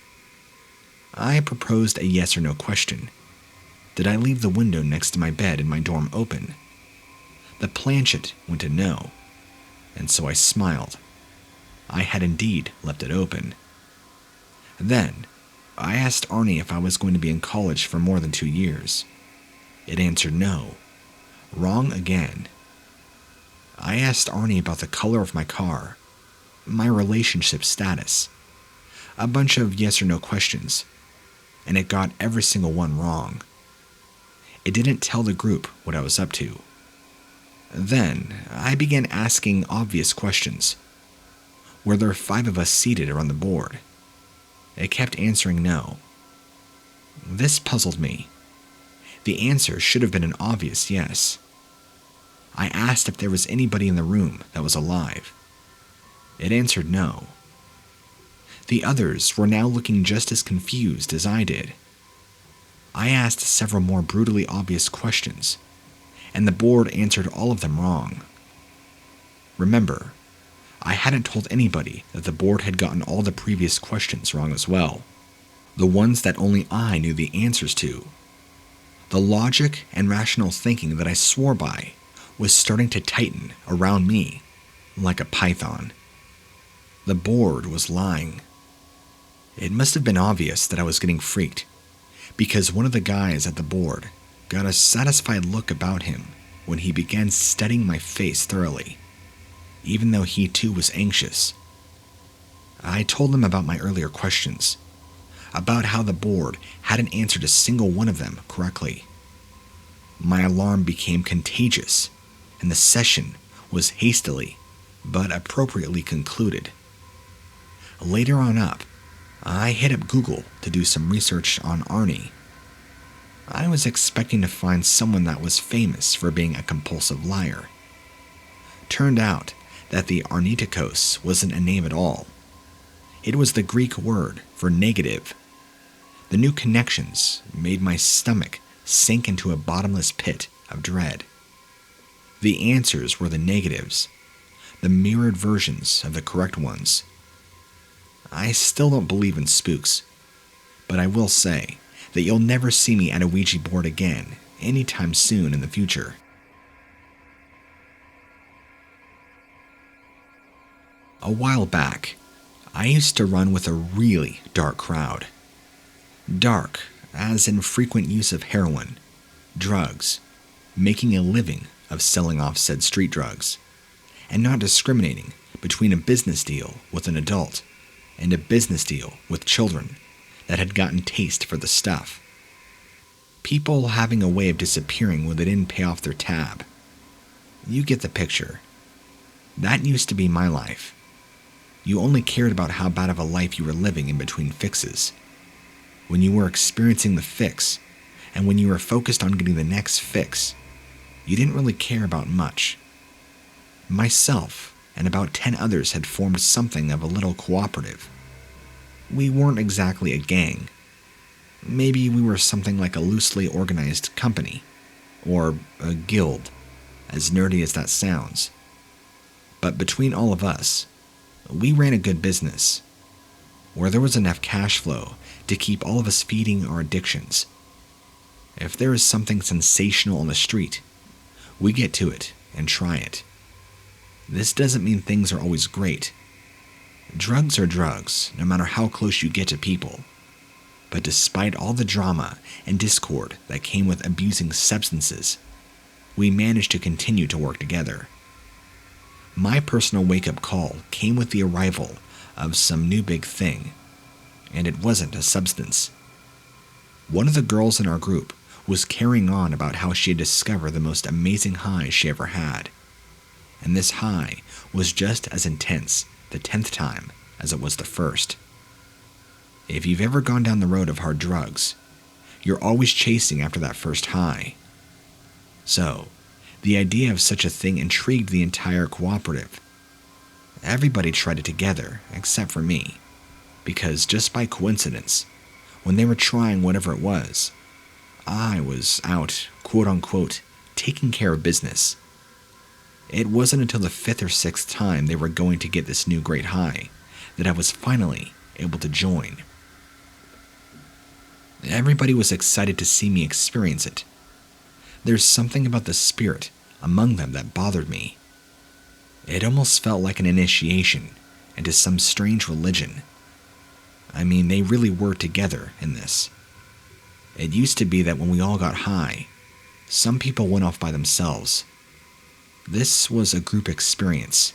I proposed a yes or no question. Did I leave the window next to my bed in my dorm open? The planchet went a no, and so I smiled. I had indeed left it open. Then, I asked Arnie if I was going to be in college for more than 2 years. It answered no. Wrong again. I asked Arnie about the color of my car, my relationship status, a bunch of yes or no questions, and it got every single one wrong. It didn't tell the group what I was up to. Then, I began asking obvious questions. Were there 5 of us seated around the board? It kept answering no. This puzzled me. The answer should have been an obvious yes. I asked if there was anybody in the room that was alive. It answered no. The others were now looking just as confused as I did. I asked several more brutally obvious questions, and the board answered all of them wrong. Remember, I hadn't told anybody that the board had gotten all the previous questions wrong as well, the ones that only I knew the answers to. The logic and rational thinking that I swore by was starting to tighten around me like a python. The board was lying. It must have been obvious that I was getting freaked, because one of the guys at the board got a satisfied look about him when he began studying my face thoroughly, even though he too was anxious. I told him about my earlier questions, about how the board hadn't answered a single one of them correctly. My alarm became contagious, and the session was hastily but appropriately concluded. Later on up, I hit up Google to do some research on Arnie. I was expecting to find someone that was famous for being a compulsive liar. Turned out that the Arnitikos wasn't a name at all. It was the Greek word for negative. The new connections made my stomach sink into a bottomless pit of dread. The answers were the negatives, the mirrored versions of the correct ones. I still don't believe in spooks, but I will say that you'll never see me at a Ouija board again anytime soon in the future. A while back, I used to run with a really dark crowd. Dark, as in frequent use of heroin, drugs, making a living of selling off said street drugs, and not discriminating between a business deal with an adult and a business deal with children that had gotten taste for the stuff. People having a way of disappearing when they didn't pay off their tab. You get the picture. That used to be my life. You only cared about how bad of a life you were living in between fixes. When you were experiencing the fix, and when you were focused on getting the next fix, you didn't really care about much. Myself and about 10 others had formed something of a little cooperative. We weren't exactly a gang. Maybe we were something like a loosely organized company, or a guild, as nerdy as that sounds. But between all of us, we ran a good business, where there was enough cash flow to keep all of us feeding our addictions. If there is something sensational on the street, we get to it and try it. This doesn't mean things are always great. Drugs are drugs, no matter how close you get to people. But despite all the drama and discord that came with abusing substances, we managed to continue to work together. My personal wake-up call came with the arrival of some new big thing, and it wasn't a substance. One of the girls in our group was carrying on about how she had discovered the most amazing high she ever had, and this high was just as intense the 10th time as it was the first. If you've ever gone down the road of hard drugs, you're always chasing after that first high. So, the idea of such a thing intrigued the entire cooperative. Everybody tried it together, except for me, because just by coincidence, when they were trying whatever it was, I was out, quote-unquote, taking care of business. It wasn't until the 5th or 6th time they were going to get this new great high that I was finally able to join. Everybody was excited to see me experience it. There's something about the spirit among them that bothered me. It almost felt like an initiation into some strange religion. I mean, they really were together in this. It used to be that when we all got high, some people went off by themselves. This was a group experience.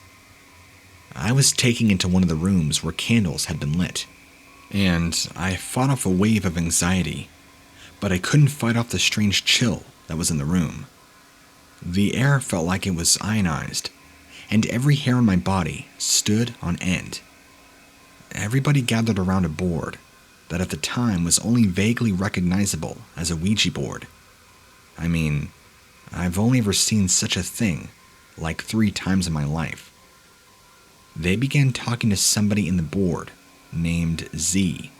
I was taken into one of the rooms where candles had been lit, and I fought off a wave of anxiety, but I couldn't fight off the strange chill that was in the room. The air felt like it was ionized, and every hair on my body stood on end. Everybody gathered around a board that at the time was only vaguely recognizable as a Ouija board. I mean, I've only ever seen such a thing like 3 times in my life. They began talking to somebody in the board named Z.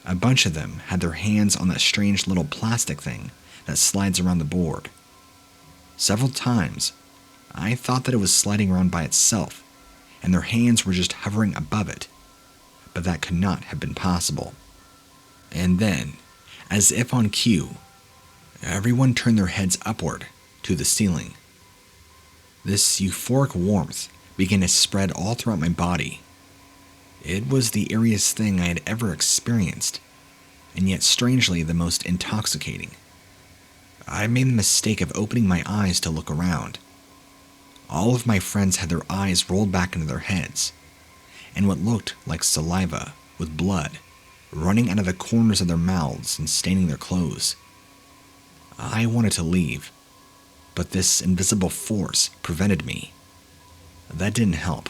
A bunch of them had their hands on that strange little plastic thing that slides around the board. Several times, I thought that it was sliding around by itself, and their hands were just hovering above it, but that could not have been possible. And then, as if on cue, everyone turned their heads upward to the ceiling. This euphoric warmth began to spread all throughout my body. It was the eeriest thing I had ever experienced, and yet strangely the most intoxicating. I made the mistake of opening my eyes to look around. All of my friends had their eyes rolled back into their heads, and what looked like saliva with blood running out of the corners of their mouths and staining their clothes. I wanted to leave, but this invisible force prevented me. That didn't help.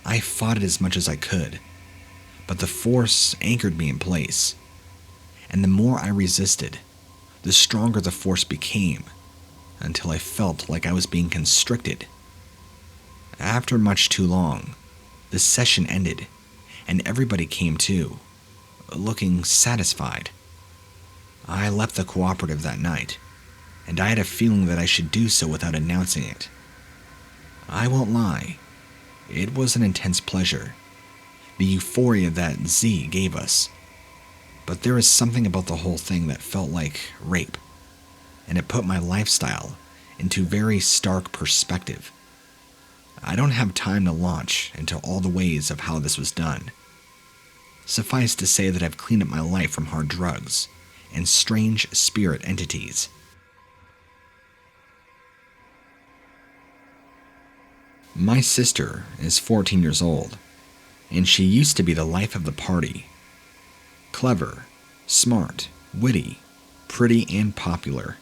I fought it as much as I could, but the force anchored me in place, and the more I resisted, the stronger the force became, until I felt like I was being constricted. After much too long, the session ended, and everybody came to, looking satisfied. I left the cooperative that night, and I had a feeling that I should do so without announcing it. I won't lie, it was an intense pleasure, the euphoria that Z gave us. But there is something about the whole thing that felt like rape, and it put my lifestyle into very stark perspective. I don't have time to launch into all the ways of how this was done. Suffice to say that I've cleaned up my life from hard drugs and strange spirit entities. My sister is 14 years old, and she used to be the life of the party. Clever, smart, witty, pretty and popular.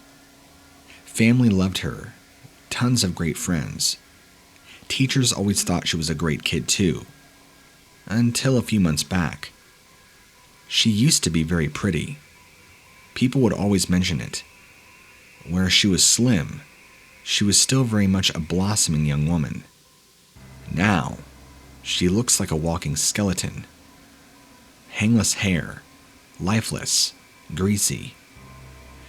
Family loved her, tons of great friends. Teachers always thought she was a great kid too, until a few months back. She used to be very pretty. People would always mention it. Where she was slim, she was still very much a blossoming young woman. Now, she looks like a walking skeleton. Hangless hair, lifeless, greasy.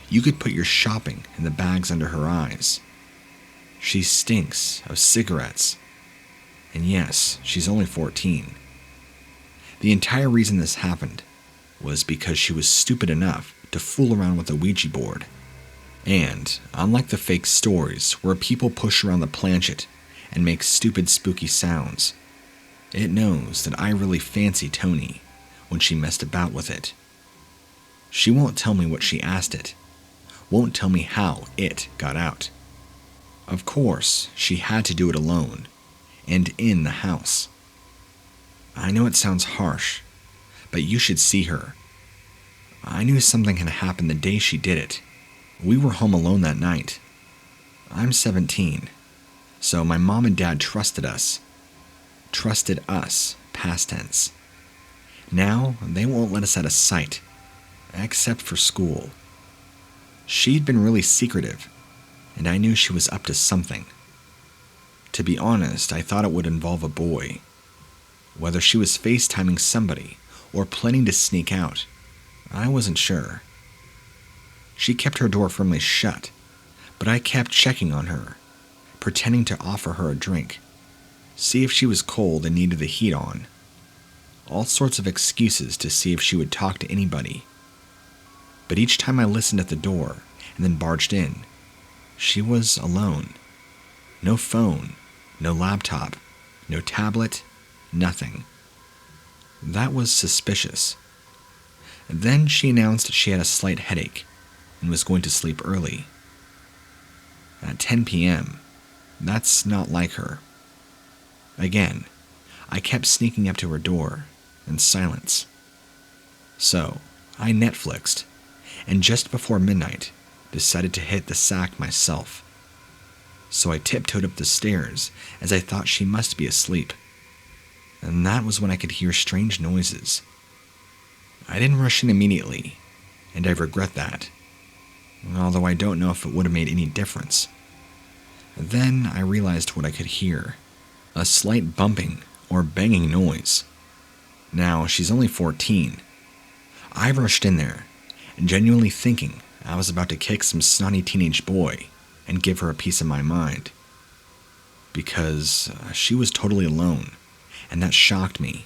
You could put your shopping in the bags under her eyes. She stinks of cigarettes. And yes, she's only 14. The entire reason this happened was because she was stupid enough to fool around with a Ouija board. And, unlike the fake stories where people push around the planchet and make stupid spooky sounds, it knows that I really fancy Tony when she messed about with it. She won't tell me what she asked it, won't tell me how it got out. Of course, she had to do it alone, and in the house. I know it sounds harsh, but you should see her. I knew something had happened the day she did it. We were home alone that night. I'm 17, so my mom and dad trusted us. Trusted us, past tense. Now, they won't let us out of sight, except for school. She'd been really secretive, and I knew she was up to something. To be honest, I thought it would involve a boy. Whether she was FaceTiming somebody or planning to sneak out, I wasn't sure. She kept her door firmly shut, but I kept checking on her, pretending to offer her a drink, see if she was cold and needed the heat on. All sorts of excuses to see if she would talk to anybody. But each time I listened at the door and then barged in, she was alone. No phone, no laptop, no tablet, nothing. That was suspicious. Then she announced she had a slight headache and was going to sleep early. At 10 p.m., that's not like her. Again, I kept sneaking up to her door in silence. So, I Netflixed, and just before midnight, decided to hit the sack myself. So I tiptoed up the stairs as I thought she must be asleep. And that was when I could hear strange noises. I didn't rush in immediately, and I regret that, although I don't know if it would have made any difference. Then I realized what I could hear, a slight bumping or banging noise. Now, she's only 14. I rushed in there, genuinely thinking I was about to kick some snotty teenage boy and give her a piece of my mind. Because she was totally alone, and that shocked me.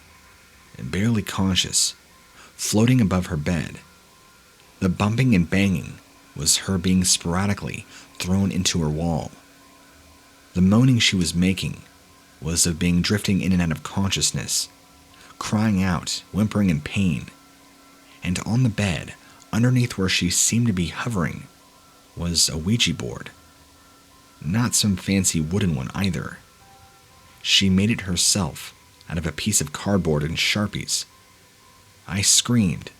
Barely conscious, floating above her bed. The bumping and banging was her being sporadically thrown into her wall. The moaning she was making was of being drifting in and out of consciousness, crying out, whimpering in pain. And on the bed, underneath where she seemed to be hovering, was a Ouija board. Not some fancy wooden one either. She made it herself out of a piece of cardboard and Sharpies. I screamed,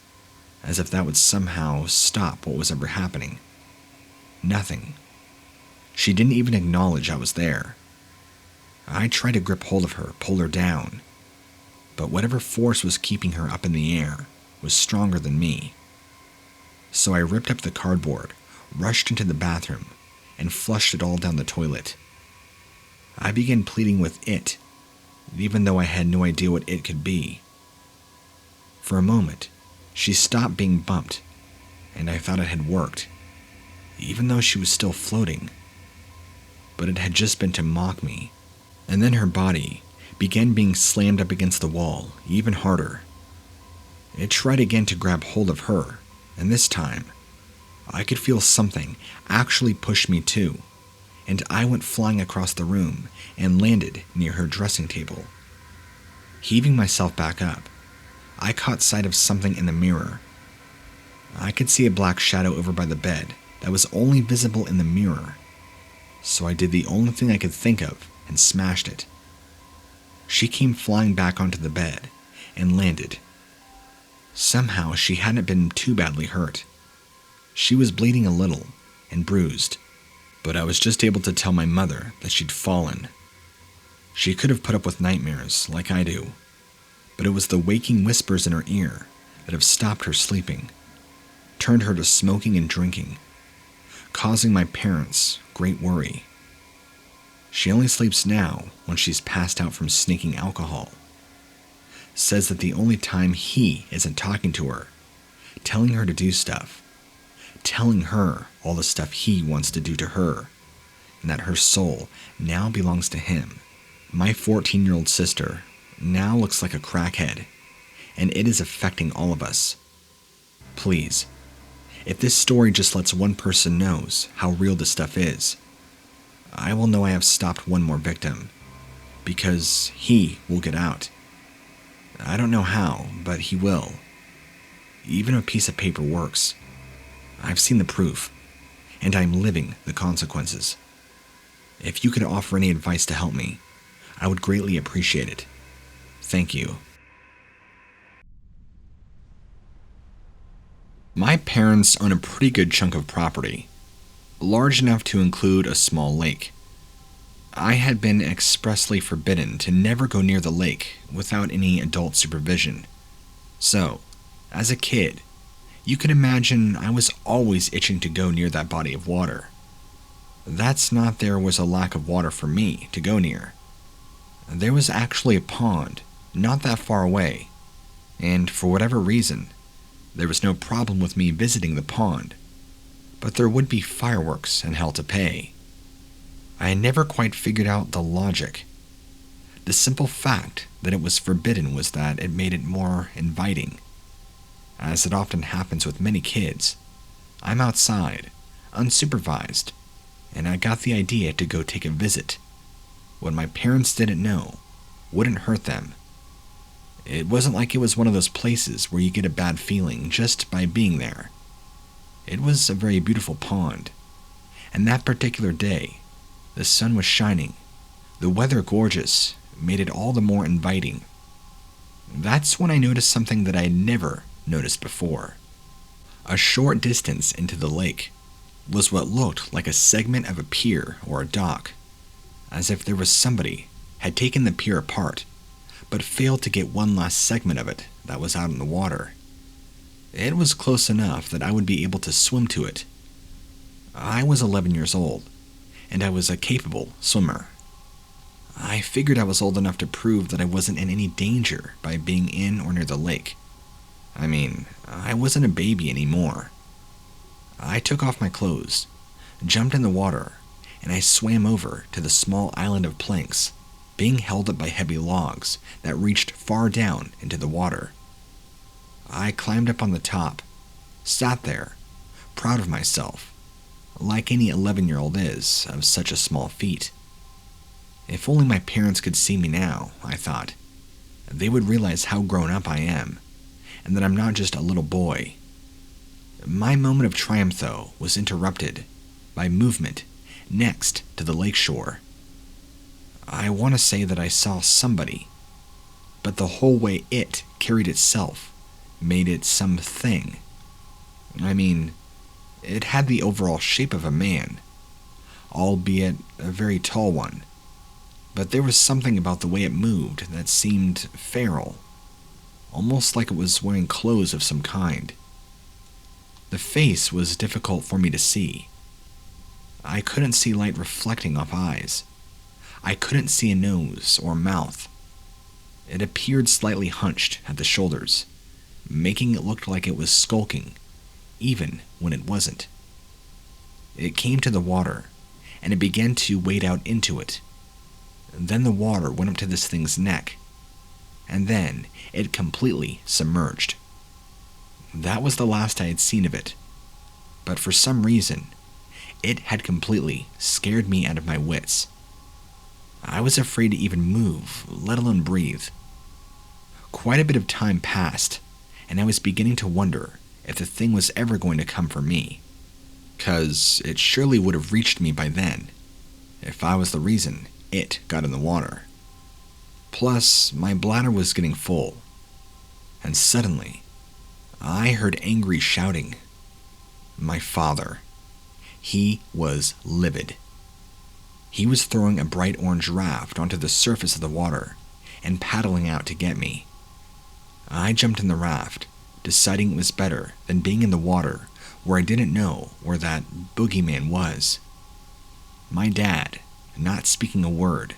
as if that would somehow stop what was ever happening. Nothing. She didn't even acknowledge I was there. I tried to grip hold of her, pull her down, but whatever force was keeping her up in the air was stronger than me. So I ripped up the cardboard, rushed into the bathroom, and flushed it all down the toilet. I began pleading with it, even though I had no idea what it could be. For a moment, she stopped being bumped, and I thought it had worked, even though she was still floating. But it had just been to mock me, and then her body began being slammed up against the wall even harder. It tried again to grab hold of her, and this time, I could feel something actually push me too, and I went flying across the room and landed near her dressing table. Heaving myself back up, I caught sight of something in the mirror. I could see a black shadow over by the bed that was only visible in the mirror, so I did the only thing I could think of and smashed it. She came flying back onto the bed and landed. Somehow she hadn't been too badly hurt. She was bleeding a little and bruised, but I was just able to tell my mother that she'd fallen. She could have put up with nightmares like I do, but it was the waking whispers in her ear that have stopped her sleeping, turned her to smoking and drinking, causing my parents great worry. She only sleeps now when she's passed out from sneaking alcohol. Says that the only time he isn't talking to her, telling her to do stuff, telling her all the stuff he wants to do to her, and that her soul now belongs to him. My 14-year-old sister now looks like a crackhead, and it is affecting all of us. Please, if this story just lets one person know how real this stuff is, I will know I have stopped one more victim, because he will get out. I don't know how, but he will. Even if a piece of paper works. I've seen the proof, and I'm living the consequences. If you could offer any advice to help me, I would greatly appreciate it. Thank you. My parents own a pretty good chunk of property, large enough to include a small lake. I had been expressly forbidden to never go near the lake without any adult supervision. So, as a kid, you can imagine I was always itching to go near that body of water. That's not there was a lack of water for me to go near. There was actually a pond not that far away, and for whatever reason, there was no problem with me visiting the pond, but there would be fireworks and hell to pay. I had never quite figured out the logic. The simple fact that it was forbidden was that it made it more inviting. As it often happens with many kids, I'm outside, unsupervised, and I got the idea to go take a visit. What my parents didn't know wouldn't hurt them. It wasn't like it was one of those places where you get a bad feeling just by being there. It was a very beautiful pond, and that particular day, the sun was shining, the weather gorgeous, made it all the more inviting. That's when I noticed something that I had never noticed before. A short distance into the lake was what looked like a segment of a pier or a dock, as if there was somebody had taken the pier apart, but failed to get one last segment of it that was out in the water. It was close enough that I would be able to swim to it. I was 11 years old, and I was a capable swimmer. I figured I was old enough to prove that I wasn't in any danger by being in or near the lake. I mean, I wasn't a baby anymore. I took off my clothes, jumped in the water, and I swam over to the small island of planks, being held up by heavy logs that reached far down into the water. I climbed up on the top, sat there, proud of myself, like any 11-year-old is of such a small feat. If only my parents could see me now, I thought. They would realize how grown up I am, and that I'm not just a little boy. My moment of triumph, though, was interrupted by movement next to the lakeshore. I want to say that I saw somebody, but the whole way it carried itself made it something. I mean, it had the overall shape of a man, albeit a very tall one, but there was something about the way it moved that seemed feral, almost like it was wearing clothes of some kind. The face was difficult for me to see. I couldn't see light reflecting off eyes. I couldn't see a nose or mouth. It appeared slightly hunched at the shoulders, making it look like it was skulking, even when it wasn't. It came to the water, and it began to wade out into it. Then the water went up to this thing's neck, and then it completely submerged. That was the last I had seen of it, but for some reason, it had completely scared me out of my wits. I was afraid to even move, let alone breathe. Quite a bit of time passed, and I was beginning to wonder if the thing was ever going to come for me, 'cause it surely would have reached me by then, if I was the reason it got in the water. Plus, my bladder was getting full, and suddenly, I heard angry shouting. My father. He was livid. He was throwing a bright orange raft onto the surface of the water and paddling out to get me. I jumped in the raft, deciding it was better than being in the water where I didn't know where that boogeyman was. My dad, not speaking a word,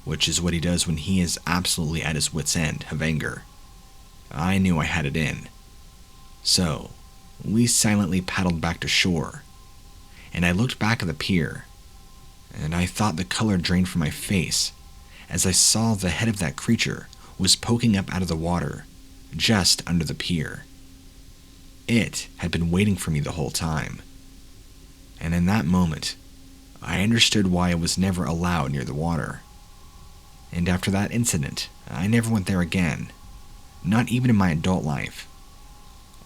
which is what he does when he is absolutely at his wit's end of anger. I knew I had it in. So, we silently paddled back to shore, and I looked back at the pier, and I thought the color drained from my face as I saw the head of that creature was poking up out of the water, just under the pier. It had been waiting for me the whole time. And in that moment, I understood why I was never allowed near the water. And after that incident, I never went there again, not even in my adult life.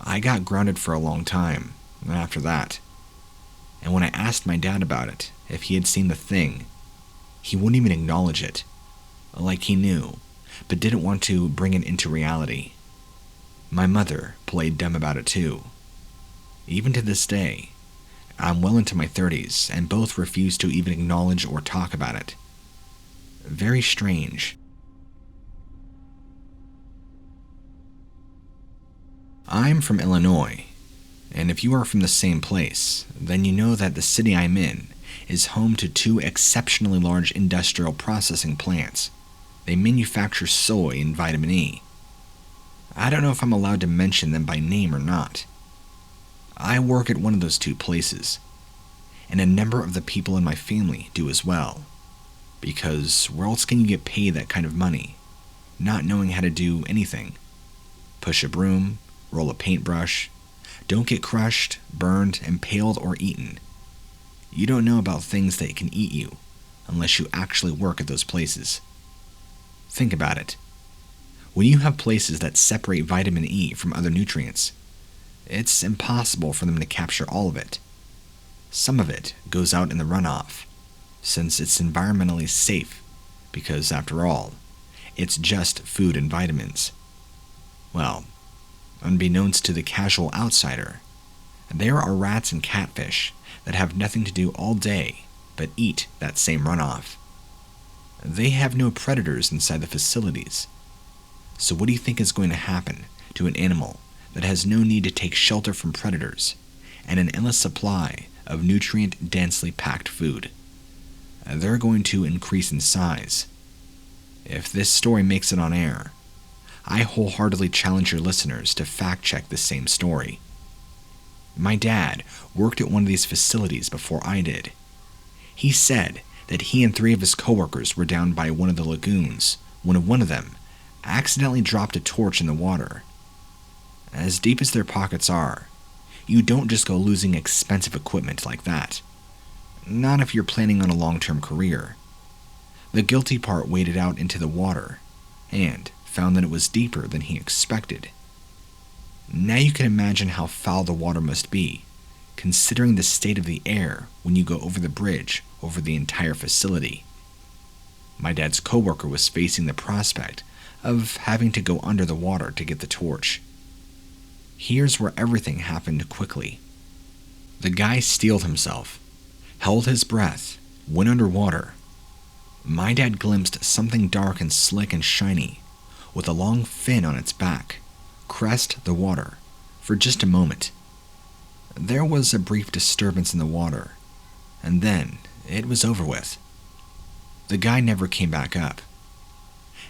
I got grounded for a long time after that. And when I asked my dad about it, if he had seen the thing, he wouldn't even acknowledge it, like he knew, but didn't want to bring it into reality. My mother played dumb about it too. Even to this day, I'm well into my 30s, and both refuse to even acknowledge or talk about it. Very strange. I'm from Illinois, and if you are from the same place, then you know that the city I'm in is home to 2 exceptionally large industrial processing plants. They manufacture soy and vitamin E. I don't know if I'm allowed to mention them by name or not. I work at one of those 2 places, and a number of the people in my family do as well, because where else can you get paid that kind of money, not knowing how to do anything? Push a broom, roll a paintbrush, don't get crushed, burned, impaled, or eaten. You don't know about things that can eat you unless you actually work at those places. Think about it. When you have places that separate vitamin E from other nutrients, it's impossible for them to capture all of it. Some of it goes out in the runoff, since it's environmentally safe, because after all, it's just food and vitamins. Well, unbeknownst to the casual outsider, there are rats and catfish that have nothing to do all day but eat that same runoff. They have no predators inside the facilities. So what do you think is going to happen to an animal that has no need to take shelter from predators and an endless supply of nutrient-densely packed food? They're going to increase in size. If this story makes it on air, I wholeheartedly challenge your listeners to fact-check the same story. My dad worked at one of these facilities before I did. He said that he and 3 of his coworkers were down by one of the lagoons when one of them accidentally dropped a torch in the water. As deep as their pockets are, you don't just go losing expensive equipment like that. Not if you're planning on a long-term career. The guilty part waded out into the water and found that it was deeper than he expected. Now you can imagine how foul the water must be, considering the state of the air when you go over the bridge over the entire facility. My dad's coworker was facing the prospect of having to go under the water to get the torch. Here's where everything happened quickly. The guy steeled himself, held his breath, went underwater. My dad glimpsed something dark and slick and shiny, with a long fin on its back, crest the water for just a moment. There was a brief disturbance in the water, and then it was over with. The guy never came back up.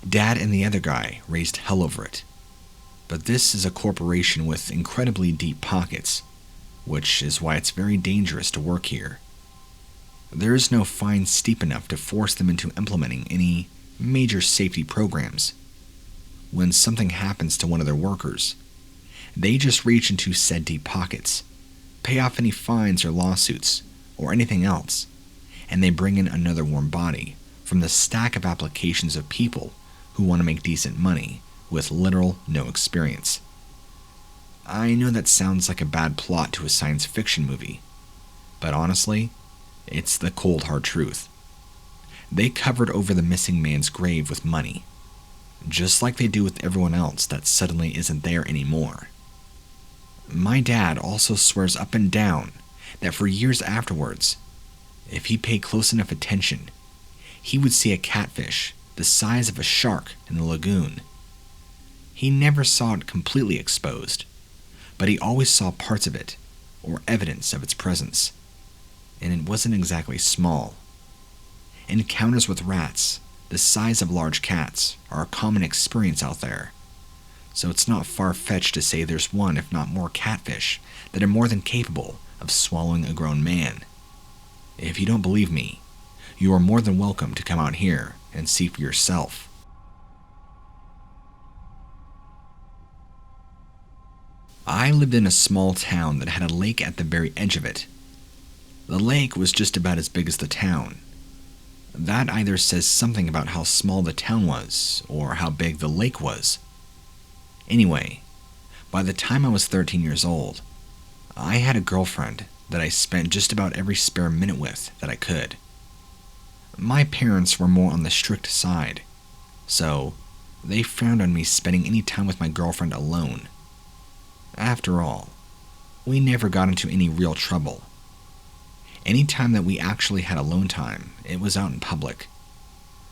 Dad and the other guy raised hell over it. But this is a corporation with incredibly deep pockets, which is why it's very dangerous to work here. There is no fine steep enough to force them into implementing any major safety programs. When something happens to one of their workers, they just reach into said deep pockets, pay off any fines or lawsuits, or anything else, and they bring in another warm body from the stack of applications of people who want to make decent money with literal no experience. I know that sounds like a bad plot to a science fiction movie, but honestly, it's the cold hard truth. They covered over the missing man's grave with money, just like they do with everyone else that suddenly isn't there anymore. My dad also swears up and down that for years afterwards, if he paid close enough attention, he would see a catfish the size of a shark in the lagoon. He never saw it completely exposed, but he always saw parts of it, or evidence of its presence. And it wasn't exactly small. Encounters with rats, the size of large cats, are a common experience out there. So it's not far-fetched to say there's one, if not more, catfish that are more than capable of swallowing a grown man. If you don't believe me, you are more than welcome to come out here and see for yourself. I lived in a small town that had a lake at the very edge of it. The lake was just about as big as the town. That either says something about how small the town was, or how big the lake was. Anyway, by the time I was 13 years old, I had a girlfriend that I spent just about every spare minute with that I could. My parents were more on the strict side, so they frowned on me spending any time with my girlfriend alone. After all, we never got into any real trouble. Any time that we actually had alone time, it was out in public.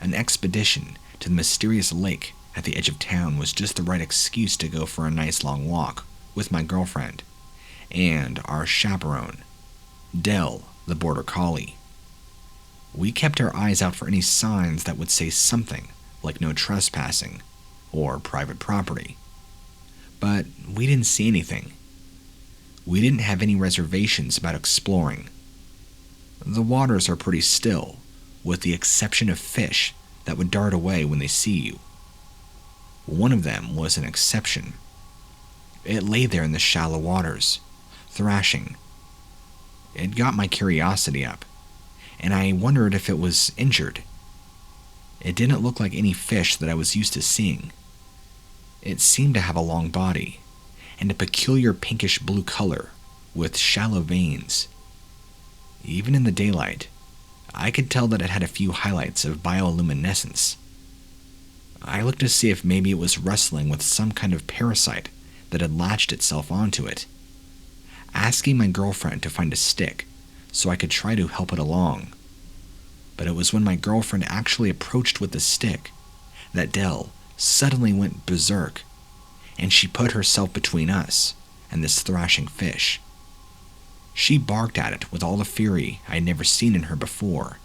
An expedition to the mysterious lake at the edge of town was just the right excuse to go for a nice long walk with my girlfriend and our chaperone, Dell, the border collie. We kept our eyes out for any signs that would say something like no trespassing or private property. But we didn't see anything. We didn't have any reservations about exploring. The waters are pretty still, with the exception of fish that would dart away when they see you. One of them was an exception. It lay there in the shallow waters, thrashing. It got my curiosity up, and I wondered if it was injured. It didn't look like any fish that I was used to seeing. It seemed to have a long body, and a peculiar pinkish blue color, with shallow veins. Even in the daylight, I could tell that it had a few highlights of bioluminescence. I looked to see if maybe it was wrestling with some kind of parasite that had latched itself onto it, asking my girlfriend to find a stick so I could try to help it along. But it was when my girlfriend actually approached with the stick that Dell suddenly went berserk, and she put herself between us and this thrashing fish. She barked at it with all the fury I had never seen in her before.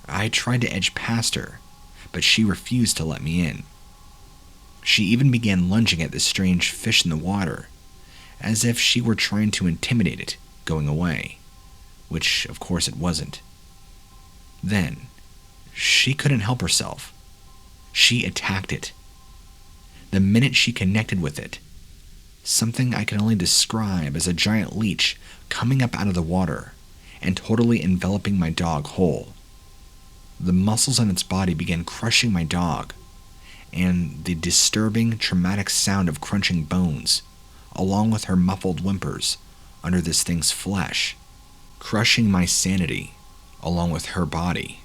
I tried to edge past her, but she refused to let me in. She even began lunging at this strange fish in the water, as if she were trying to intimidate it going away, which of course it wasn't. Then, she couldn't help herself. She attacked it. The minute she connected with it, something I can only describe as a giant leech coming up out of the water and totally enveloping my dog whole. The muscles on its body began crushing my dog, and the disturbing, traumatic sound of crunching bones, along with her muffled whimpers under this thing's flesh, crushing my sanity along with her body.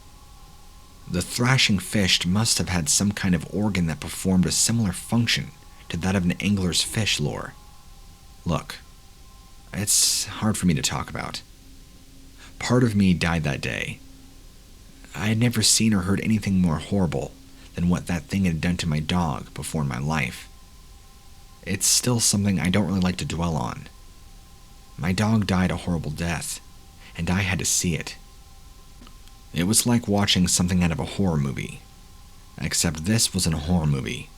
The thrashing fish must have had some kind of organ that performed a similar function to that of an angler's fish lure. Look, it's hard for me to talk about. Part of me died that day. I had never seen or heard anything more horrible than what that thing had done to my dog before in my life. It's still something I don't really like to dwell on. My dog died a horrible death, and I had to see it. It was like watching something out of a horror movie, except this wasn't a horror movie.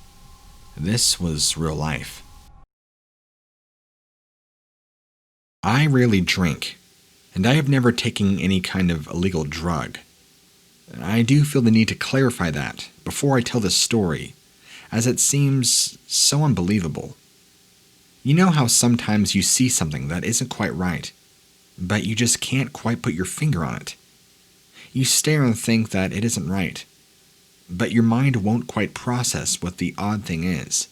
This was real life. I rarely drink, and I have never taken any kind of illegal drug. I do feel the need to clarify that before I tell this story, as it seems so unbelievable. You know how sometimes you see something that isn't quite right, but you just can't quite put your finger on it. You stare and think that it isn't right, but your mind won't quite process what the odd thing is.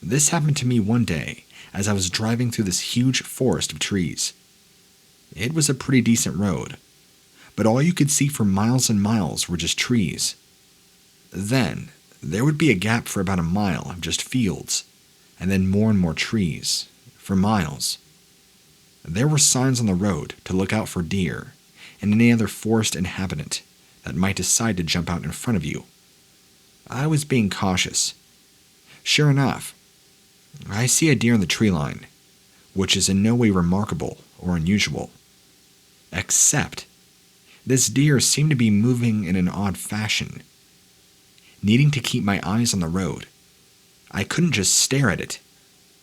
This happened to me one day as I was driving through this huge forest of trees. It was a pretty decent road, but all you could see for miles and miles were just trees. Then, there would be a gap for about a mile of just fields, and then more and more trees, for miles. There were signs on the road to look out for deer and any other forest inhabitant that might decide to jump out in front of you. I was being cautious. Sure enough, I see a deer in the tree line, which is in no way remarkable or unusual. Except, this deer seemed to be moving in an odd fashion. Needing to keep my eyes on the road, I couldn't just stare at it,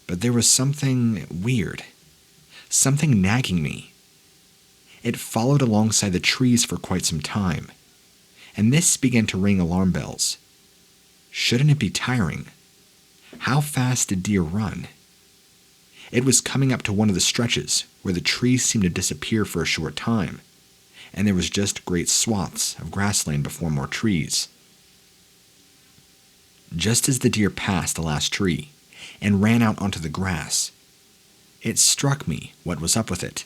but there was something weird, something nagging me. It followed alongside the trees for quite some time, and this began to ring alarm bells. Shouldn't it be tiring? How fast did deer run? It was coming up to one of the stretches where the trees seemed to disappear for a short time, and there was just great swaths of grassland before more trees. Just as the deer passed the last tree and ran out onto the grass, it struck me what was up with it.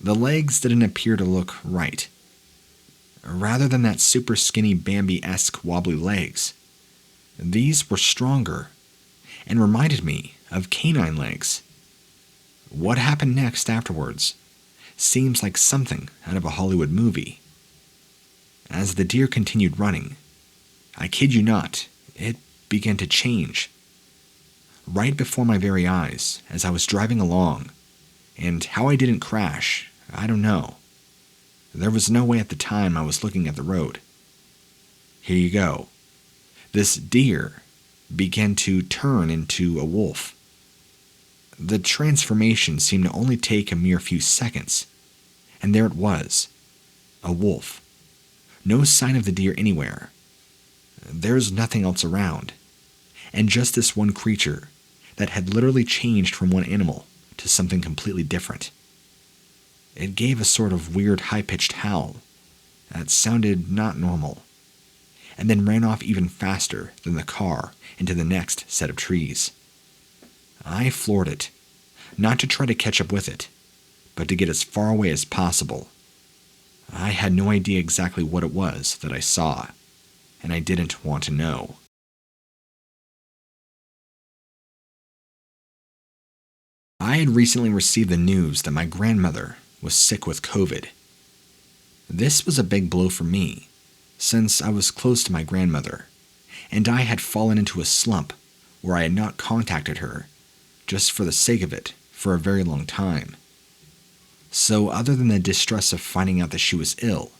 The legs didn't appear to look right. Rather than that super skinny Bambi-esque wobbly legs, these were stronger and reminded me of canine legs. What happened next afterwards seems like something out of a Hollywood movie. As the deer continued running, I kid you not, it began to change. Right before my very eyes, as I was driving along, and how I didn't crash, I don't know. There was no way at the time I was looking at the road. Here you go. This deer began to turn into a wolf. The transformation seemed to only take a mere few seconds, and there it was, a wolf. No sign of the deer anywhere. There's nothing else around, and just this one creature that had literally changed from one animal to something completely different. It gave a sort of weird high-pitched howl that sounded not normal, and then ran off even faster than the car into the next set of trees. I floored it, not to try to catch up with it, but to get as far away as possible. I had no idea exactly what it was that I saw, and I didn't want to know. I had recently received the news that my grandmother was sick with COVID. This was a big blow for me, since I was close to my grandmother, and I had fallen into a slump where I had not contacted her, just for the sake of it, for a very long time. So other than the distress of finding out that she was ill,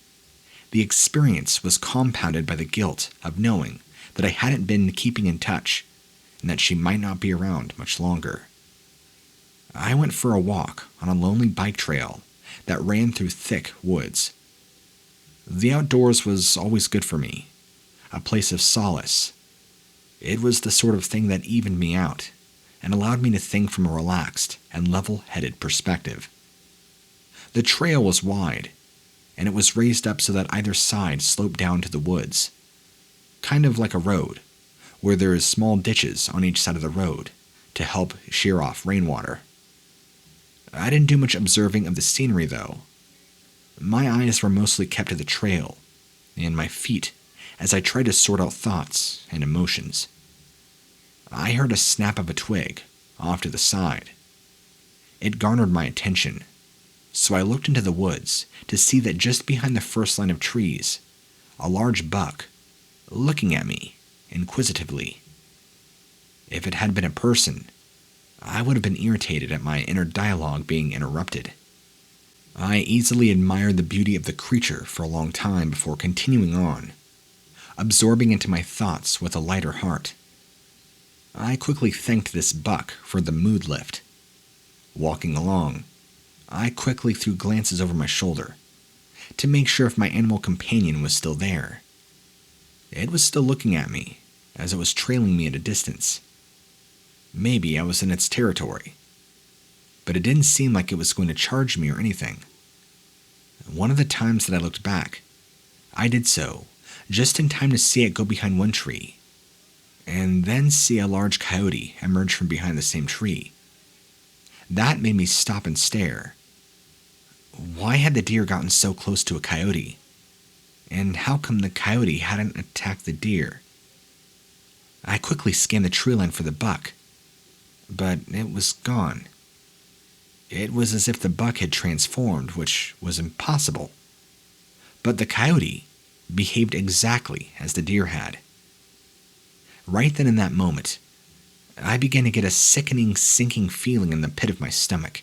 the experience was compounded by the guilt of knowing that I hadn't been keeping in touch, and that she might not be around much longer. I went for a walk on a lonely bike trail that ran through thick woods. The outdoors was always good for me, a place of solace. It was the sort of thing that evened me out and allowed me to think from a relaxed and level-headed perspective. The trail was wide, and it was raised up so that either side sloped down to the woods, kind of like a road, where there is small ditches on each side of the road to help shear off rainwater. I didn't do much observing of the scenery, though. My eyes were mostly kept to the trail and my feet as I tried to sort out thoughts and emotions. I heard a snap of a twig off to the side. It garnered my attention, so I looked into the woods to see that just behind the first line of trees, a large buck, looking at me inquisitively. If it had been a person, I would have been irritated at my inner dialogue being interrupted. I easily admired the beauty of the creature for a long time before continuing on, absorbing into my thoughts with a lighter heart. I quickly thanked this buck for the mood lift. Walking along, I quickly threw glances over my shoulder to make sure if my animal companion was still there. It was still looking at me, as it was trailing me at a distance. Maybe I was in its territory, but it didn't seem like it was going to charge me or anything. One of the times that I looked back, I did so just in time to see it go behind one tree, and then see a large coyote emerge from behind the same tree. That made me stop and stare. Why had the deer gotten so close to a coyote? And how come the coyote hadn't attacked the deer? I quickly scanned the tree line for the buck, but it was gone. It was as if the buck had transformed, which was impossible. But the coyote behaved exactly as the deer had. Right then in that moment, I began to get a sickening, sinking feeling in the pit of my stomach.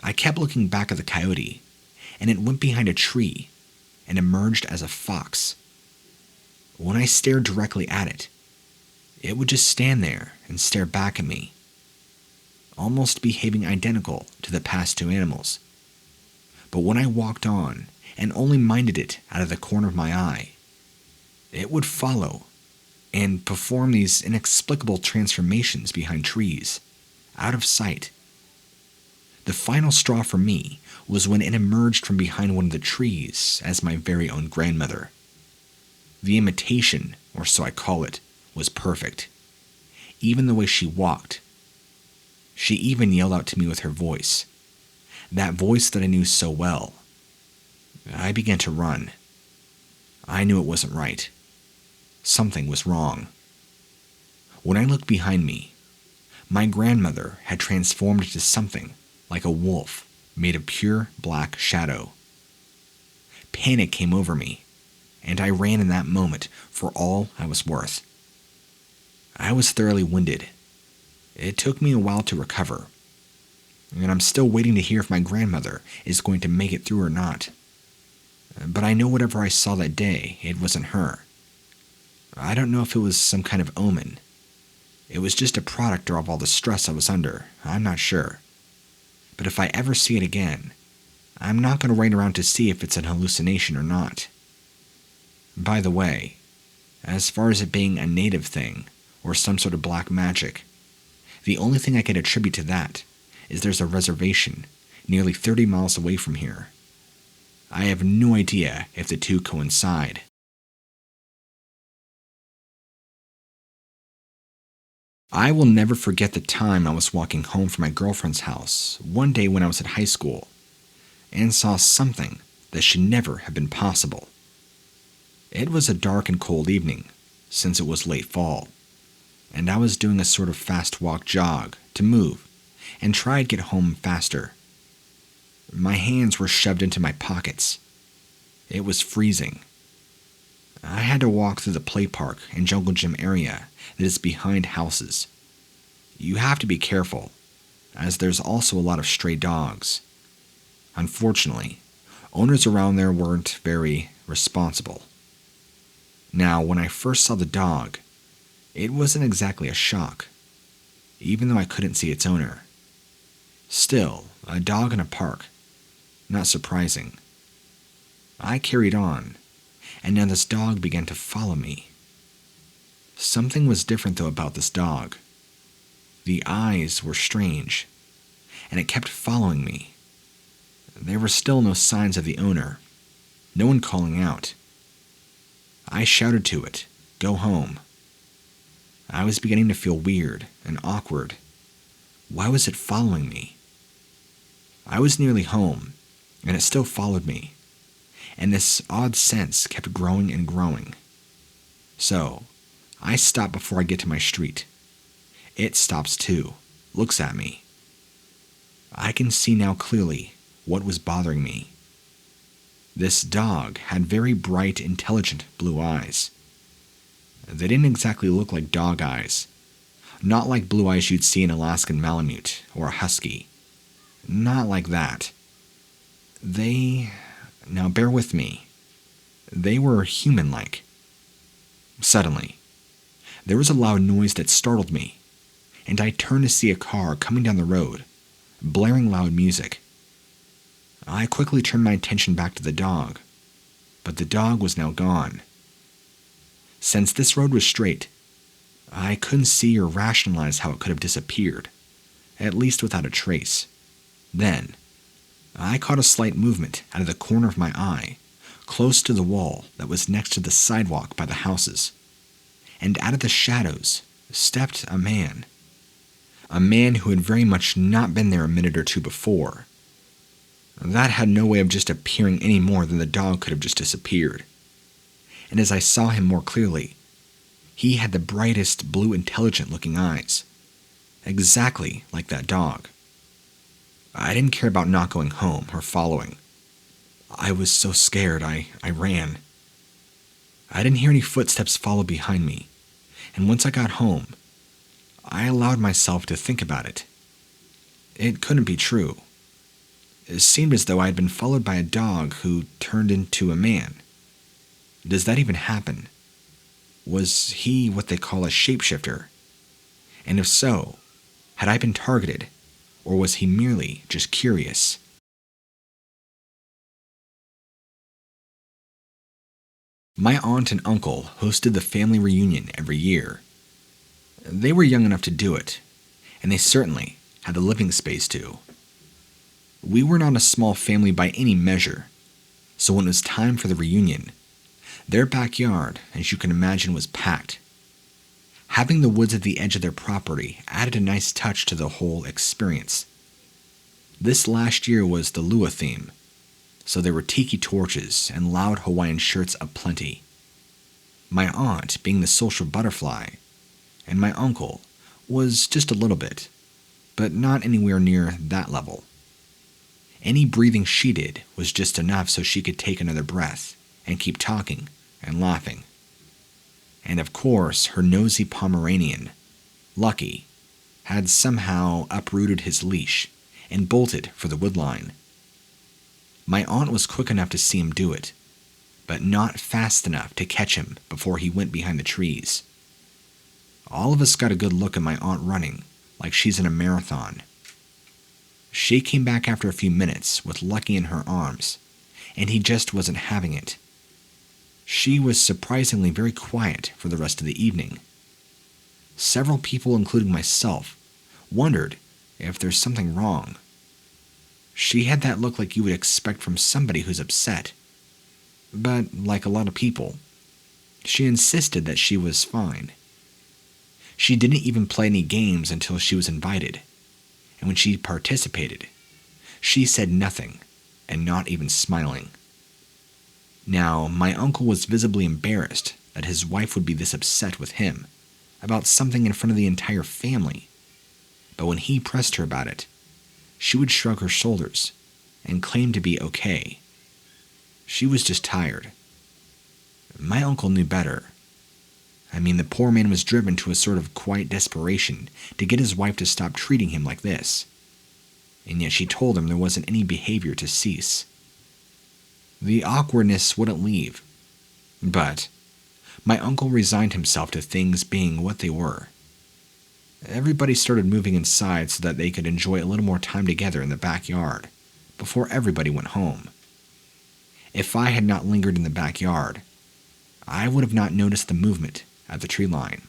I kept looking back at the coyote, and it went behind a tree and emerged as a fox. When I stared directly at it, it would just stand there and stare back at me, almost behaving identical to the past two animals. But when I walked on and only minded it out of the corner of my eye, it would follow and perform these inexplicable transformations behind trees, out of sight. The final straw for me was when it emerged from behind one of the trees as my very own grandmother. The imitation, or so I call it, was perfect. Even the way she walked. She even yelled out to me with her voice. That voice that I knew so well. I began to run. I knew it wasn't right. Something was wrong. When I looked behind me, my grandmother had transformed into something like a wolf made of pure black shadow. Panic came over me, and I ran in that moment for all I was worth. I was thoroughly winded. It took me a while to recover, and I'm still waiting to hear if my grandmother is going to make it through or not. But I know whatever I saw that day, it wasn't her. I don't know if it was some kind of omen. It was just a product of all the stress I was under. I'm not sure. But if I ever see it again, I'm not going to wait around to see if it's an hallucination or not. By the way, as far as it being a native thing, or some sort of black magic, the only thing I can attribute to that is there's a reservation nearly 30 miles away from here. I have no idea if the two coincide. I will never forget the time I was walking home from my girlfriend's house one day when I was in high school and saw something that should never have been possible. It was a dark and cold evening, since it was late fall, and I was doing a sort of fast walk jog to move and try to get home faster. My hands were shoved into my pockets. It was freezing. I had to walk through the play park and jungle gym area that is behind houses. You have to be careful, as there's also a lot of stray dogs. Unfortunately, owners around there weren't very responsible. Now, when I first saw the dog, it wasn't exactly a shock, even though I couldn't see its owner. Still, a dog in a park. Not surprising. I carried on, and now this dog began to follow me. Something was different though about this dog. The eyes were strange, and it kept following me. There were still no signs of the owner, no one calling out. I shouted to it, "Go home." I was beginning to feel weird and awkward. Why was it following me? I was nearly home, and it still followed me, and this odd sense kept growing and growing. So, I stop before I get to my street. It stops too, looks at me. I can see now clearly what was bothering me. This dog had very bright, intelligent blue eyes. They didn't exactly look like dog eyes. Not like blue eyes you'd see in Alaskan Malamute or a husky. Not like that. Now bear with me. They were human-like. Suddenly, there was a loud noise that startled me, and I turned to see a car coming down the road, blaring loud music. I quickly turned my attention back to the dog, but the dog was now gone. Since this road was straight, I couldn't see or rationalize how it could have disappeared, at least without a trace. Then, I caught a slight movement out of the corner of my eye, close to the wall that was next to the sidewalk by the houses, and out of the shadows stepped a man. A man who had very much not been there a minute or two before. That had no way of just appearing any more than the dog could have just disappeared. And as I saw him more clearly, he had the brightest blue intelligent looking eyes. exactly like that dog. I didn't care about not going home or following. I was so scared, I ran. I didn't hear any footsteps follow behind me, and once I got home, I allowed myself to think about it. It couldn't be true. It seemed as though I had been followed by a dog who turned into a man. Does that even happen? Was he what they call a shapeshifter? And if so, had I been targeted, or was he merely just curious? My aunt and uncle hosted the family reunion every year. They were young enough to do it, and they certainly had the living space to. We were not a small family by any measure, so when it was time for the reunion, their backyard, as you can imagine, was packed. Having the woods at the edge of their property added a nice touch to the whole experience. This last year was the Lua theme, so there were tiki torches and loud Hawaiian shirts aplenty. My aunt being the social butterfly, and my uncle was just a little bit, but not anywhere near that level. Any breathing she did was just enough so she could take another breath and keep talking and laughing. And of course, her nosy Pomeranian, Lucky, had somehow uprooted his leash and bolted for the woodline. My aunt was quick enough to see him do it, but not fast enough to catch him before he went behind the trees. All of us got a good look at my aunt running, like she's in a marathon. She came back after a few minutes with Lucky in her arms, and he just wasn't having it. She was surprisingly very quiet for the rest of the evening. Several people, including myself, wondered if there's something wrong. She had that look like you would expect from somebody who's upset. But, like a lot of people, she insisted that she was fine. She didn't even play any games until she was invited, and when she participated, she said nothing, and not even smiling. Now, my uncle was visibly embarrassed that his wife would be this upset with him about something in front of the entire family, but when he pressed her about it, she would shrug her shoulders and claim to be okay. She was just tired. My uncle knew better. I mean, the poor man was driven to a sort of quiet desperation to get his wife to stop treating him like this, and yet she told him there wasn't any behavior to cease. The awkwardness wouldn't leave, but my uncle resigned himself to things being what they were. Everybody started moving inside so that they could enjoy a little more time together in the backyard before everybody went home. If I had not lingered in the backyard, I would have not noticed the movement at the tree line.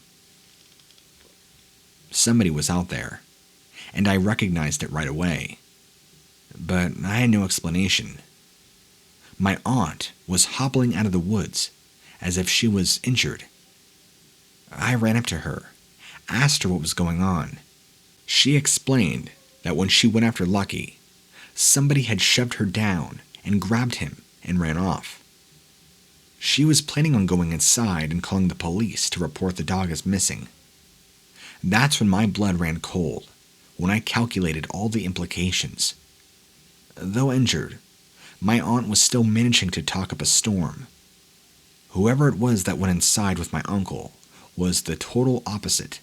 Somebody was out there, and I recognized it right away. But I had no explanation. My aunt was hobbling out of the woods as if she was injured. I ran up to her, asked her what was going on. She explained that when she went after Lucky, somebody had shoved her down and grabbed him and ran off. She was planning on going inside and calling the police to report the dog as missing. That's when my blood ran cold, when I calculated all the implications. Though injured, my aunt was still managing to talk up a storm. Whoever it was that went inside with my uncle was the total opposite.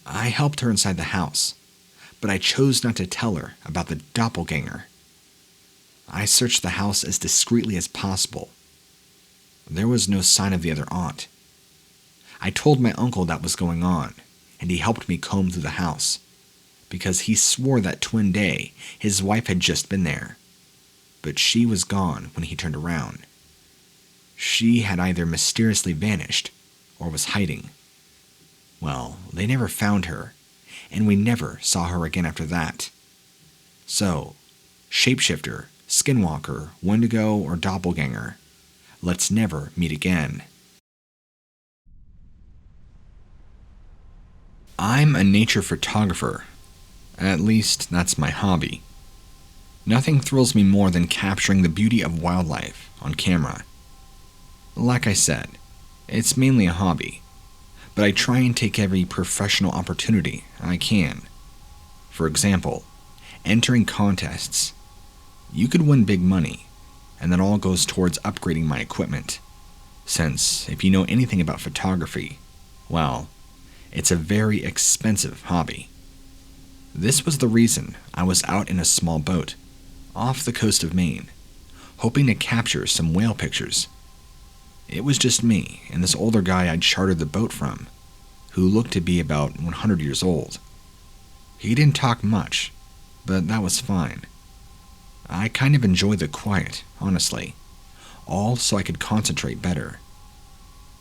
I helped her inside the house, but I chose not to tell her about the doppelganger. I searched the house as discreetly as possible. There was no sign of the other aunt. I told my uncle that was going on, and he helped me comb through the house, because he swore that twin day his wife had just been there. But she was gone when he turned around. She had either mysteriously vanished or was hiding. Well, they never found her, and we never saw her again after that. So, shapeshifter, skinwalker, wendigo, or doppelganger, let's never meet again. I'm a nature photographer. At least, that's my hobby. Nothing thrills me more than capturing the beauty of wildlife on camera. Like I said, it's mainly a hobby, but I try and take every professional opportunity I can. For example, entering contests. You could win big money, and that all goes towards upgrading my equipment. Since, if you know anything about photography, well, it's a very expensive hobby. This was the reason I was out in a small boat, off the coast of Maine, hoping to capture some whale pictures. It was just me and this older guy I'd chartered the boat from, who looked to be about 100 years old. He didn't talk much, but that was fine. I kind of enjoyed the quiet, honestly, all so I could concentrate better.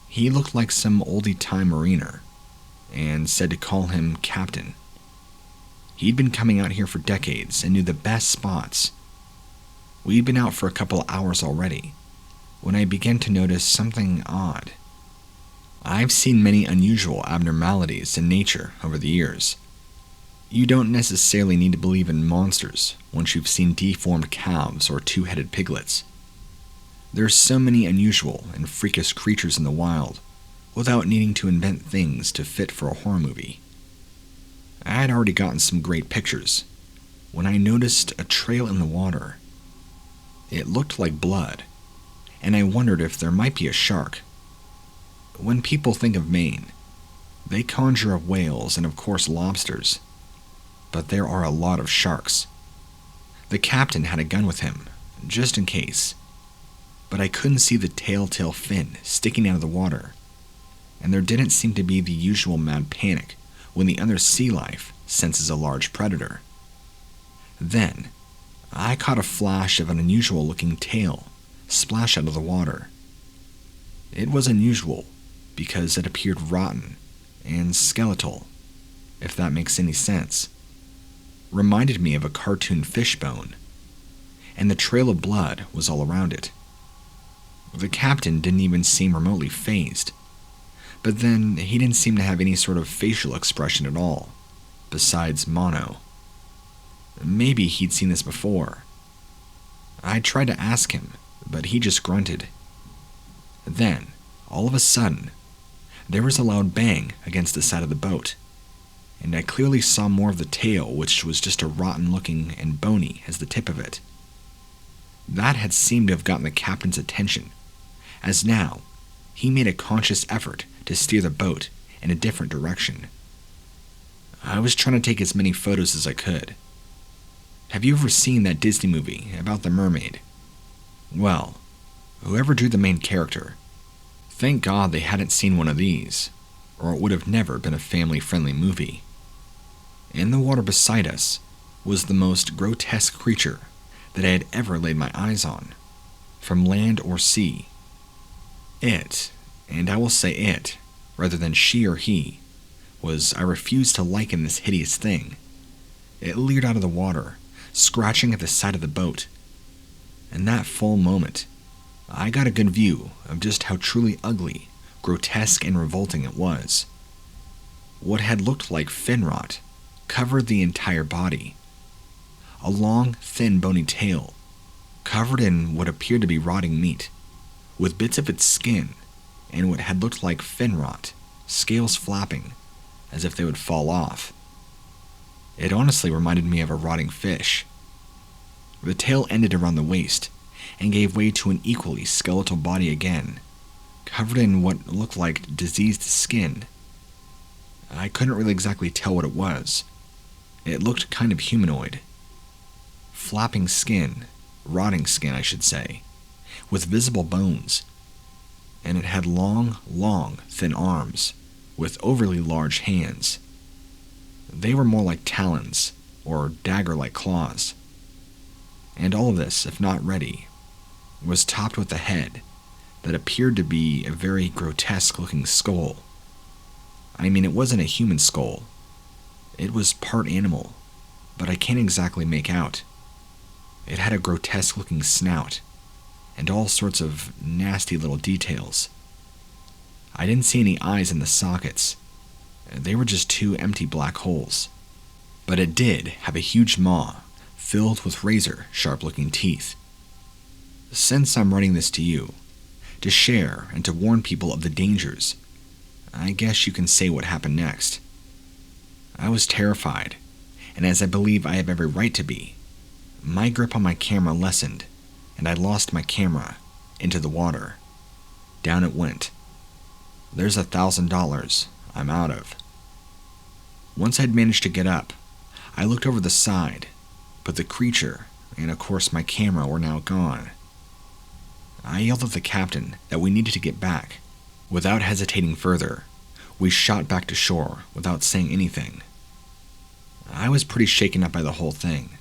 He looked like some oldie-time mariner, and said to call him Captain. He'd been coming out here for decades and knew the best spots. We'd been out for a couple hours already, when I began to notice something odd. I've seen many unusual abnormalities in nature over the years. You don't necessarily need to believe in monsters once you've seen deformed calves or two-headed piglets. There's so many unusual and freakish creatures in the wild without needing to invent things to fit for a horror movie. I had already gotten some great pictures when I noticed a trail in the water. It looked like blood, and I wondered if there might be a shark. When people think of Maine, they conjure up whales and of course lobsters, but there are a lot of sharks. The captain had a gun with him, just in case, but I couldn't see the telltale fin sticking out of the water, and there didn't seem to be the usual mad panic when the other sea life senses a large predator. Then, I caught a flash of an unusual-looking tail splash out of the water. It was unusual because it appeared rotten and skeletal, if that makes any sense. Reminded me of a cartoon fishbone, and the trail of blood was all around it. The captain didn't even seem remotely fazed, but then he didn't seem to have any sort of facial expression at all, besides mono. Maybe he'd seen this before. I tried to ask him, but he just grunted. Then, all of a sudden, there was a loud bang against the side of the boat, and I clearly saw more of the tail, which was just a rotten-looking and bony as the tip of it. That had seemed to have gotten the captain's attention, as now he made a conscious effort to steer the boat in a different direction. I was trying to take as many photos as I could. Have you ever seen that Disney movie about the mermaid? Well, whoever drew the main character, thank God they hadn't seen one of these, or it would have never been a family-friendly movie. In the water beside us was the most grotesque creature that I had ever laid my eyes on, from land or sea. It, and I will say it, rather than she or he, I refused to liken this hideous thing. It leered out of the water, scratching at the side of the boat. In that full moment, I got a good view of just how truly ugly, grotesque, and revolting it was. What had looked like fin rot covered the entire body. A long, thin, bony tail, covered in what appeared to be rotting meat, with bits of its skin and what had looked like fin rot, scales flapping, as if they would fall off. It honestly reminded me of a rotting fish. The tail ended around the waist and gave way to an equally skeletal body again, covered in what looked like diseased skin. I couldn't really exactly tell what it was. It looked kind of humanoid. Flapping skin, rotting skin I should say, with visible bones, and it had long, thin arms with overly large hands. They were more like talons or dagger-like claws. And all of this, if not ready, was topped with a head that appeared to be a very grotesque-looking skull. I mean, it wasn't a human skull. It was part animal, but I can't exactly make out. It had a grotesque-looking snout, and all sorts of nasty little details. I didn't see any eyes in the sockets. They were just two empty black holes. But it did have a huge maw filled with razor-sharp-looking teeth. Since I'm writing this to you, to share and to warn people of the dangers, I guess you can say what happened next. I was terrified, and as I believe I have every right to be, my grip on my camera lessened, and I lost my camera into the water. Down it went. There's $1,000 I'm out of. Once I'd managed to get up, I looked over the side, but the creature, and of course my camera, were now gone. I yelled at the captain that we needed to get back. Without hesitating further, we shot back to shore without saying anything. I was pretty shaken up by the whole thing,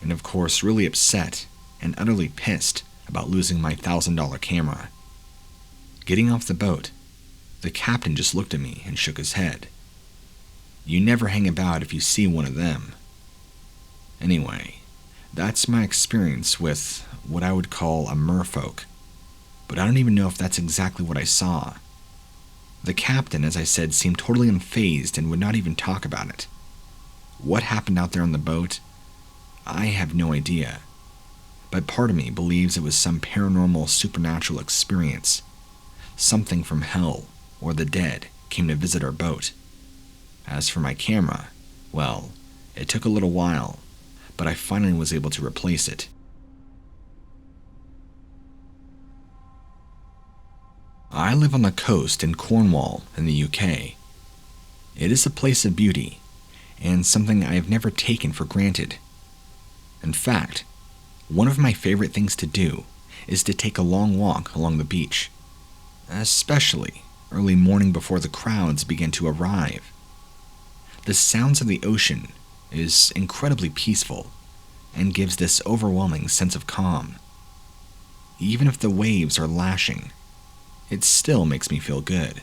and of course really upset and utterly pissed about losing my $1,000 camera. Getting off the boat, the captain just looked at me and shook his head. You never hang about if you see one of them. Anyway, that's my experience with what I would call a merfolk, but I don't even know if that's exactly what I saw. The captain, as I said, seemed totally unfazed and would not even talk about it. What happened out there on the boat, I have no idea, but part of me believes it was some paranormal supernatural experience. Something from hell or the dead came to visit our boat. As for my camera, well, it took a little while, but I finally was able to replace it. I live on the coast in Cornwall in the UK. It is a place of beauty, and something I have never taken for granted. In fact, one of my favorite things to do is to take a long walk along the beach, especially early morning before the crowds begin to arrive. The sounds of the ocean is incredibly peaceful and gives this overwhelming sense of calm. Even if the waves are lashing, it still makes me feel good.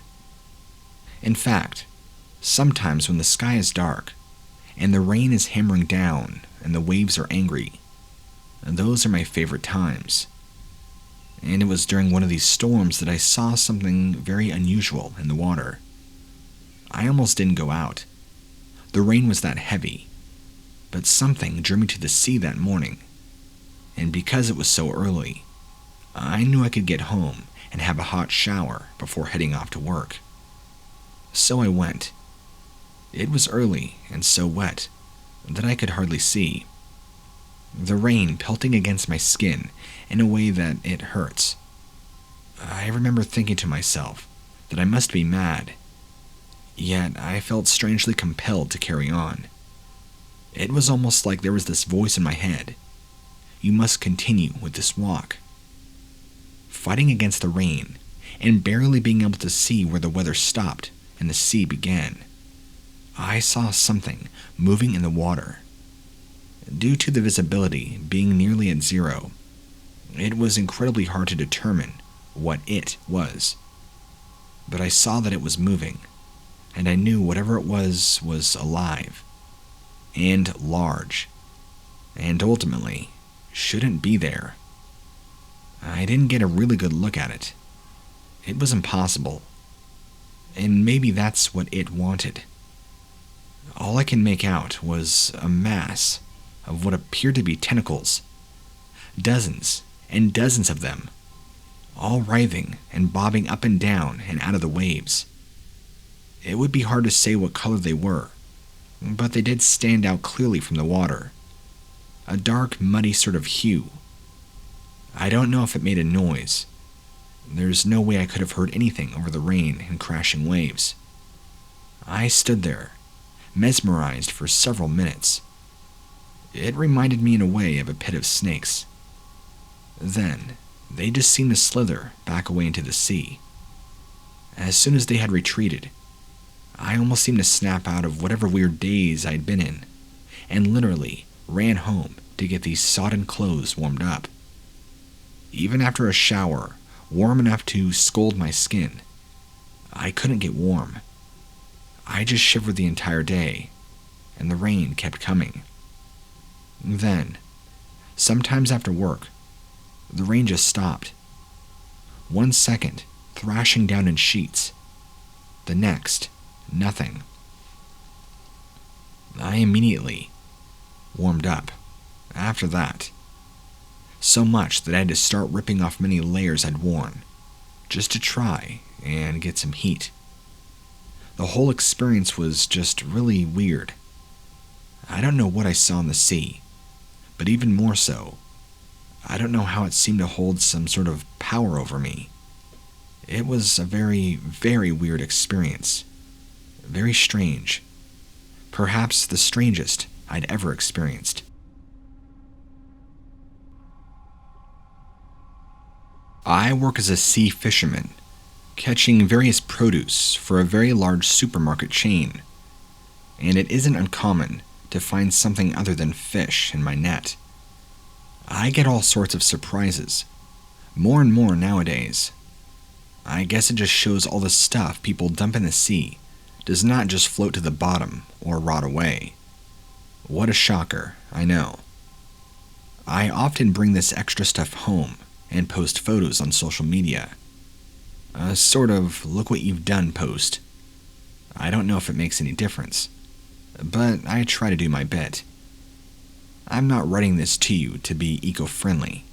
In fact, sometimes when the sky is dark and the rain is hammering down and the waves are angry, those are my favorite times. And it was during one of these storms that I saw something very unusual in the water. I almost didn't go out. The rain was that heavy, but something drew me to the sea that morning, and because it was so early, I knew I could get home and have a hot shower before heading off to work. So I went. It was early and so wet that I could hardly see. The rain pelting against my skin in a way that it hurts. I remember thinking to myself that I must be mad, yet I felt strangely compelled to carry on. It was almost like there was this voice in my head. You must continue with this walk. Fighting against the rain and barely being able to see where the weather stopped and the sea began, I saw something moving in the water. Due to the visibility being nearly at zero, it was incredibly hard to determine what it was. But I saw that it was moving, and I knew whatever it was alive, and large, and ultimately shouldn't be there. I didn't get a really good look at it. It was impossible, and maybe that's what it wanted. All I can make out was a mass of what appeared to be tentacles, dozens and dozens of them, all writhing and bobbing up and down and out of the waves. It would be hard to say what color they were, but they did stand out clearly from the water. A dark, muddy sort of hue. I don't know if it made a noise. There's no way I could have heard anything over the rain and crashing waves. I stood there, mesmerized for several minutes. It reminded me in a way of a pit of snakes. Then, they just seemed to slither back away into the sea. As soon as they had retreated, I almost seemed to snap out of whatever weird daze I'd been in, and literally ran home to get these sodden clothes warmed up. Even after a shower, warm enough to scald my skin, I couldn't get warm. I just shivered the entire day, and the rain kept coming. Then, sometimes after work, the rain just stopped. 1 second, thrashing down in sheets. The next, nothing. I immediately warmed up after that. So much that I had to start ripping off many layers I'd worn, just to try and get some heat. The whole experience was just really weird. I don't know what I saw in the sea, but even more so, I don't know how it seemed to hold some sort of power over me. It was a very, very weird experience. Very strange. Perhaps the strangest I'd ever experienced. I work as a sea fisherman, catching various produce for a very large supermarket chain, and it isn't uncommon to find something other than fish in my net. I get all sorts of surprises, more and more nowadays. I guess it just shows all the stuff people dump in the sea does not just float to the bottom or rot away. What a shocker, I know. I often bring this extra stuff home and post photos on social media. A sort of look what you've done post. I don't know if it makes any difference, but I try to do my bit. I'm not writing this to you to be eco-friendly.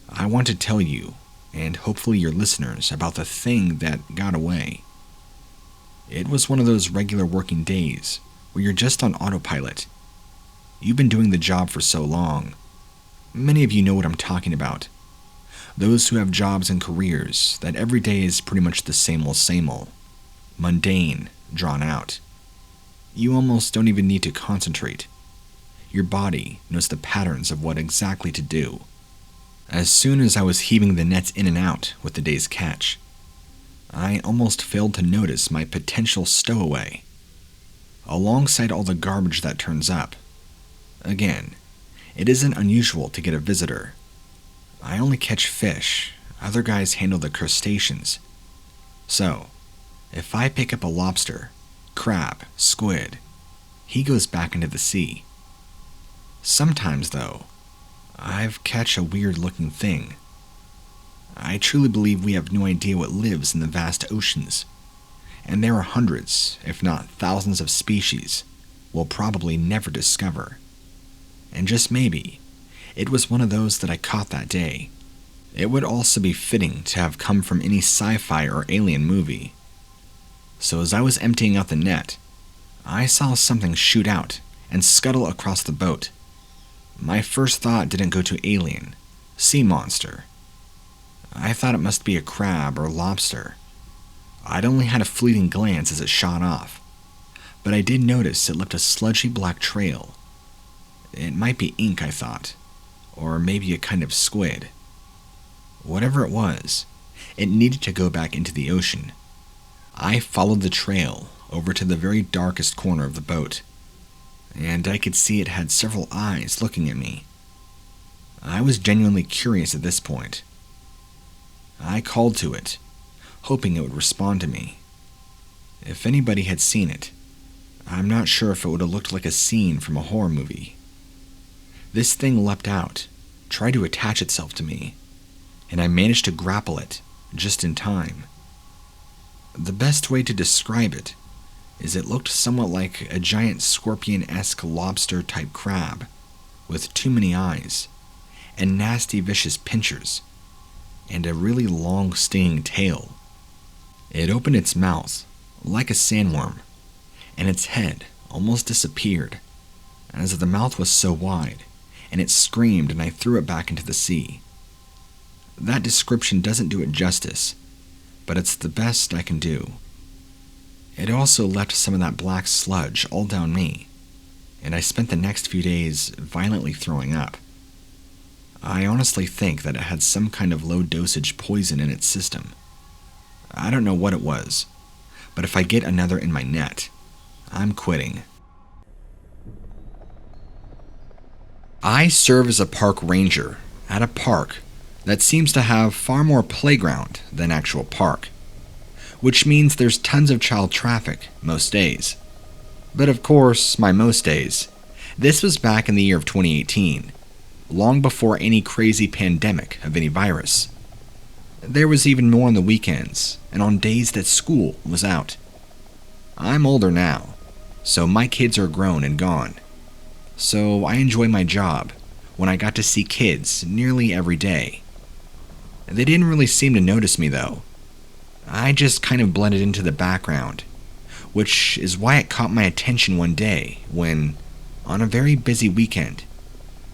I want to tell you, and hopefully your listeners, about the thing that got away. It was one of those regular working days where you're just on autopilot. You've been doing the job for so long. Many of you know what I'm talking about. Those who have jobs and careers that every day is pretty much the same old, mundane, drawn out. You almost don't even need to concentrate. Your body knows the patterns of what exactly to do. As soon as I was heaving the nets in and out with the day's catch, I almost failed to notice my potential stowaway. Alongside all the garbage that turns up. Again, it isn't unusual to get a visitor. I only catch fish, other guys handle the crustaceans. So, if I pick up a lobster, crab, squid, he goes back into the sea. Sometimes, though, I've catch a weird-looking thing. I truly believe we have no idea what lives in the vast oceans, and there are hundreds, if not thousands of species we'll probably never discover. And just maybe, it was one of those that I caught that day. It would also be fitting to have come from any sci-fi or alien movie. So as I was emptying out the net, I saw something shoot out and scuttle across the boat. My first thought didn't go to alien, sea monster. I thought it must be a crab or lobster. I'd only had a fleeting glance as it shot off, but I did notice it left a sludgy black trail. It might be ink, I thought, or maybe a kind of squid. Whatever it was, it needed to go back into the ocean. I followed the trail over to the very darkest corner of the boat, and I could see it had several eyes looking at me. I was genuinely curious at this point. I called to it, hoping it would respond to me. If anybody had seen it, I'm not sure if it would have looked like a scene from a horror movie. This thing leapt out, tried to attach itself to me, and I managed to grapple it just in time. The best way to describe it is it looked somewhat like a giant scorpion-esque lobster-type crab with too many eyes and nasty vicious pincers and a really long stinging tail. It opened its mouth like a sandworm, and its head almost disappeared as the mouth was so wide, and it screamed and I threw it back into the sea. That description doesn't do it justice, but it's the best I can do. It also left some of that black sludge all down me, and I spent the next few days violently throwing up. I honestly think that it had some kind of low-dosage poison in its system. I don't know what it was, but if I get another in my net, I'm quitting. I serve as a park ranger at a park that seems to have far more playground than actual park, which means there's tons of child traffic most days. But of course, my most days. This was back in the year of 2018, long before any crazy pandemic of any virus. There was even more on the weekends and on days that school was out. I'm older now, so my kids are grown and gone. So I enjoy my job when I got to see kids nearly every day. They didn't really seem to notice me though. I just kind of blended into the background, which is why it caught my attention one day when, on a very busy weekend,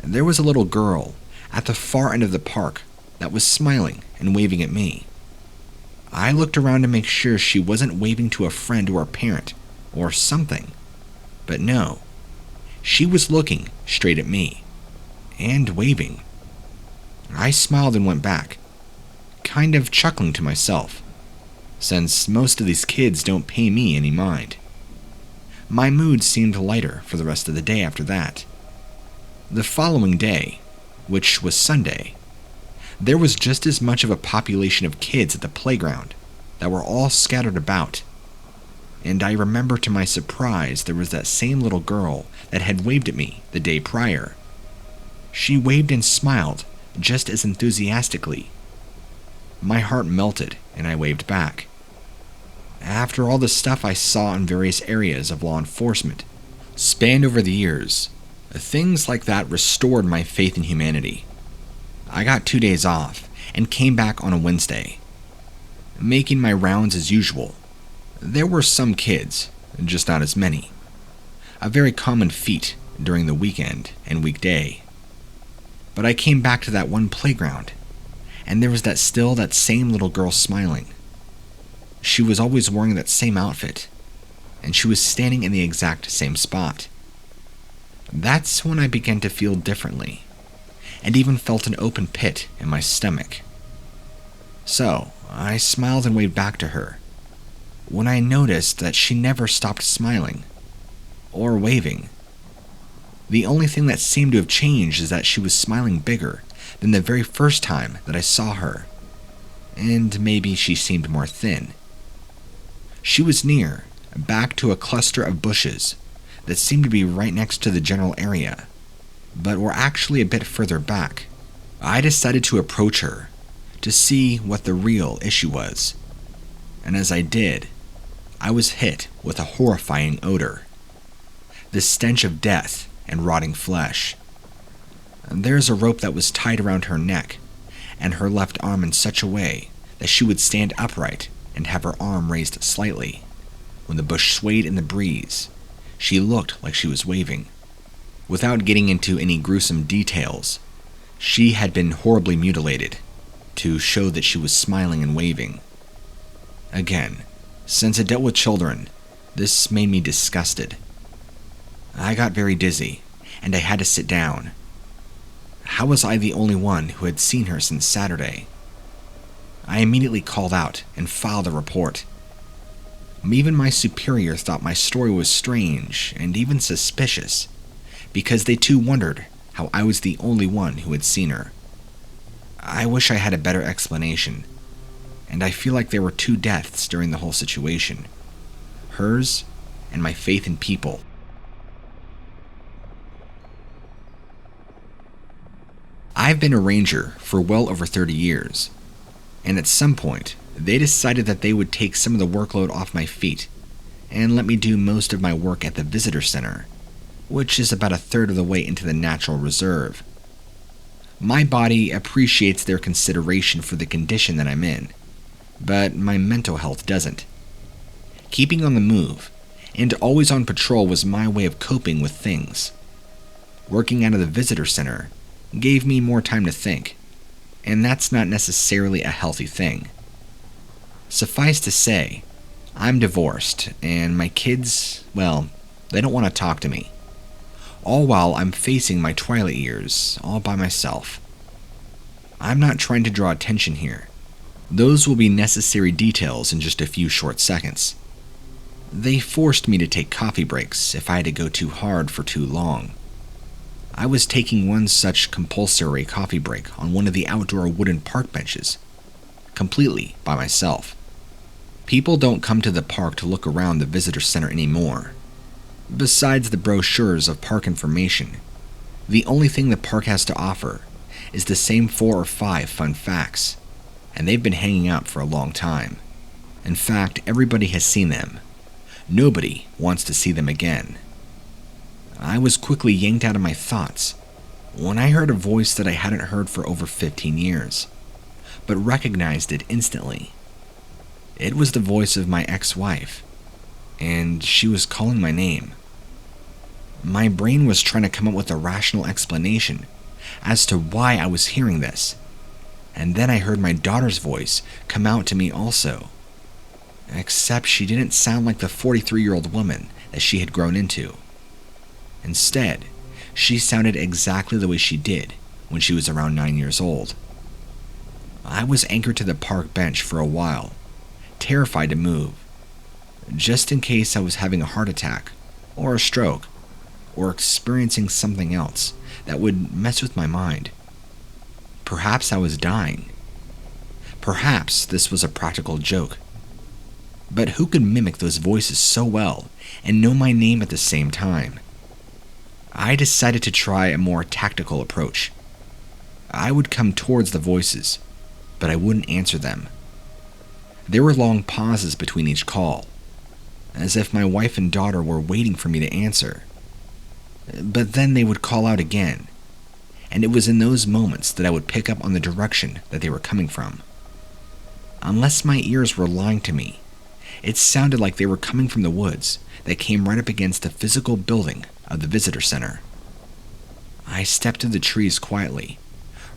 there was a little girl at the far end of the park that was smiling and waving at me. I looked around to make sure she wasn't waving to a friend or a parent or something, but no, she was looking straight at me and waving. I smiled and went back, kind of chuckling to myself, since most of these kids don't pay me any mind. My mood seemed lighter for the rest of the day after that. The following day, which was Sunday, there was just as much of a population of kids at the playground that were all scattered about. And I remember to my surprise there was that same little girl that had waved at me the day prior. She waved and smiled just as enthusiastically. My heart melted and I waved back. After all the stuff I saw in various areas of law enforcement, spanned over the years, things like that restored my faith in humanity. I got 2 days off and came back on a Wednesday. Making my rounds as usual, there were some kids, just not as many. A very common feat during the weekend and weekday. But I came back to that one playground, and there was that same little girl smiling. She was always wearing that same outfit, and she was standing in the exact same spot. That's when I began to feel differently, and even felt an open pit in my stomach. So, I smiled and waved back to her, when I noticed that she never stopped smiling, or waving. The only thing that seemed to have changed is that she was smiling bigger than the very first time that I saw her, and maybe she seemed more thin. She was near, back to a cluster of bushes that seemed to be right next to the general area, but were actually a bit further back. I decided to approach her to see what the real issue was, and as I did, I was hit with a horrifying odor. The stench of death and rotting flesh. There's a rope that was tied around her neck and her left arm in such a way that she would stand upright and have her arm raised slightly. When the bush swayed in the breeze, she looked like she was waving. Without getting into any gruesome details, she had been horribly mutilated to show that she was smiling and waving. Again, since it dealt with children, this made me disgusted. I got very dizzy, and I had to sit down. How was I the only one who had seen her since Saturday? I immediately called out and filed a report. Even my superior thought my story was strange and even suspicious, because they too wondered how I was the only one who had seen her. I wish I had a better explanation, and I feel like there were 2 deaths during the whole situation. Hers and my faith in people. I've been a ranger for well over 30 years, and at some point, they decided that they would take some of the workload off my feet and let me do most of my work at the visitor center, which is about 1/3 of the way into the natural reserve. My body appreciates their consideration for the condition that I'm in, but my mental health doesn't. Keeping on the move and always on patrol was my way of coping with things. Working out of the visitor center gave me more time to think, and that's not necessarily a healthy thing. Suffice to say, I'm divorced, and my kids, well, they don't want to talk to me. All while I'm facing my twilight years all by myself. I'm not trying to draw attention here. Those will be necessary details in just a few short seconds. They forced me to take coffee breaks if I had to go too hard for too long. I was taking one such compulsory coffee break on one of the outdoor wooden park benches, completely by myself. People don't come to the park to look around the visitor center anymore. Besides the brochures of park information, the only thing the park has to offer is the same 4 or 5 fun facts, and they've been hanging out for a long time. In fact, everybody has seen them. Nobody wants to see them again. I was quickly yanked out of my thoughts when I heard a voice that I hadn't heard for over 15 years, but recognized it instantly. It was the voice of my ex-wife. and she was calling my name. My brain was trying to come up with a rational explanation as to why I was hearing this, and then I heard my daughter's voice come out to me also. Except she didn't sound like the 43-year-old woman that she had grown into. Instead, she sounded exactly the way she did when she was around 9 years old. I was anchored to the park bench for a while, terrified to move, just in case I was having a heart attack, or a stroke, or experiencing something else that would mess with my mind. Perhaps I was dying. Perhaps this was a practical joke. But who could mimic those voices so well and know my name at the same time? I decided to try a more tactical approach. I would come towards the voices, but I wouldn't answer them. There were long pauses between each call, as if my wife and daughter were waiting for me to answer. But then they would call out again, and it was in those moments that I would pick up on the direction that they were coming from. Unless my ears were lying to me, it sounded like they were coming from the woods that came right up against the physical building of the visitor center. I stepped to the trees quietly,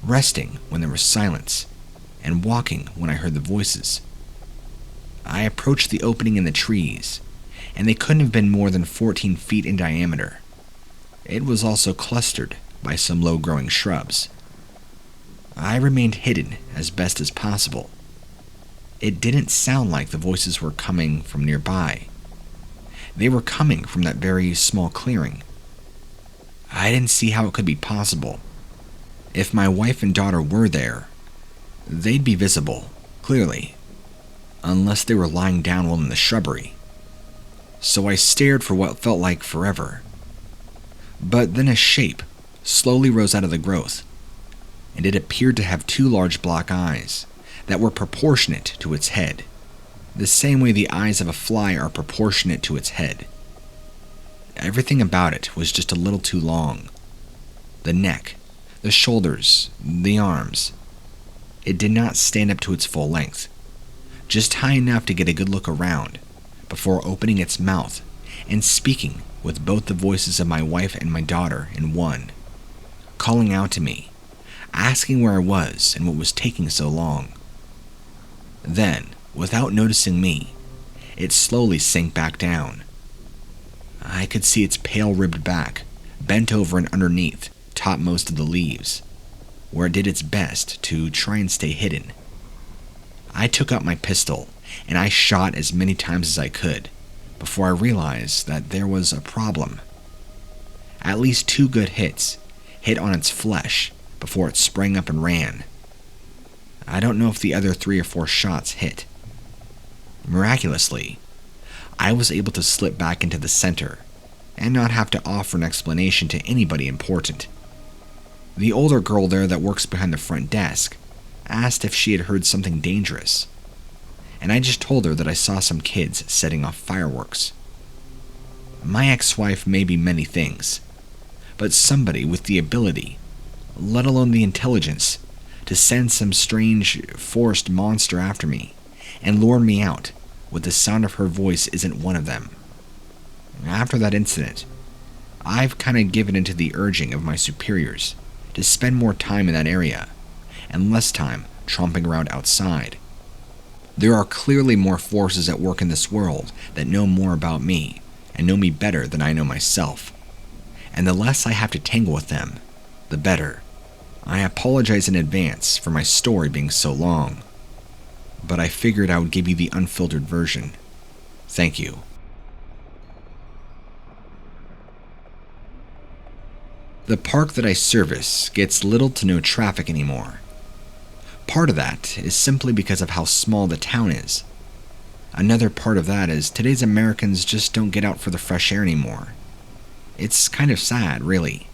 resting when there was silence, and walking when I heard the voices. I approached the opening in the trees, and they couldn't have been more than 14 feet in diameter. It was also clustered by some low-growing shrubs. I remained hidden as best as possible. It didn't sound like the voices were coming from nearby. They were coming from that very small clearing. I didn't see how it could be possible. If my wife and daughter were there, they'd be visible, clearly, unless they were lying down well in the shrubbery. So I stared for what felt like forever. But then a shape slowly rose out of the growth, and it appeared to have 2 large black eyes that were proportionate to its head, the same way the eyes of a fly are proportionate to its head. Everything about it was just a little too long. The neck, the shoulders, the arms. It did not stand up to its full length, just high enough to get a good look around before opening its mouth and speaking with both the voices of my wife and my daughter in one, calling out to me, asking where I was and what was taking so long. Then, without noticing me, it slowly sank back down. I could see its pale ribbed back, bent over and underneath topmost of the leaves, where it did its best to try and stay hidden. I took out my pistol, and I shot as many times as I could, before I realized that there was a problem. At least 2 good hits hit on its flesh before it sprang up and ran. I don't know if the other 3 or 4 shots hit. Miraculously, I was able to slip back into the center and not have to offer an explanation to anybody important. The older girl there that works behind the front desk asked if she had heard something dangerous, and I just told her that I saw some kids setting off fireworks. My ex-wife may be many things, but somebody with the ability, let alone the intelligence, to send some strange forest monster after me and lure me out with the sound of her voice isn't one of them. After that incident, I've kind of given into the urging of my superiors to spend more time in that area and less time tromping around outside. There are clearly more forces at work in this world that know more about me and know me better than I know myself, and the less I have to tangle with them, the better. I apologize in advance for my story being so long, but I figured I would give you the unfiltered version. Thank you. The park that I service gets little to no traffic anymore. Part of that is simply because of how small the town is. Another part of that is today's Americans just don't get out for the fresh air anymore. It's kind of sad, really.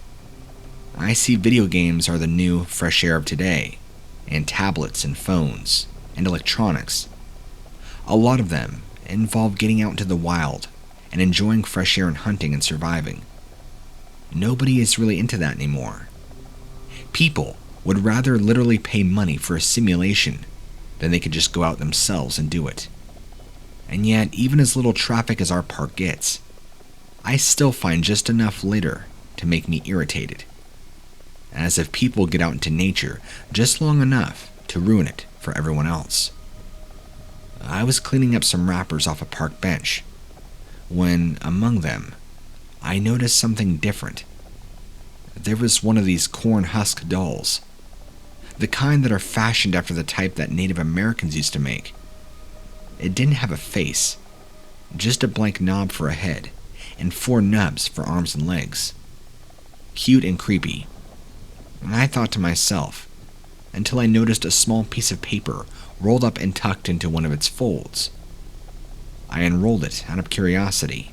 I see video games are the new fresh air of today, and tablets and phones, and electronics. A lot of them involve getting out into the wild and enjoying fresh air and hunting and surviving. Nobody is really into that anymore. People would rather literally pay money for a simulation than they could just go out themselves and do it. And yet, even as little traffic as our park gets, I still find just enough litter to make me irritated. As if people get out into nature just long enough to ruin it for everyone else. I was cleaning up some wrappers off a park bench when, among them, I noticed something different. There was one of these corn husk dolls, the kind that are fashioned after the type that Native Americans used to make. It didn't have a face, just a blank knob for a head and 4 nubs for arms and legs. Cute and creepy. And I thought to myself, until I noticed a small piece of paper rolled up and tucked into one of its folds. I unrolled it out of curiosity,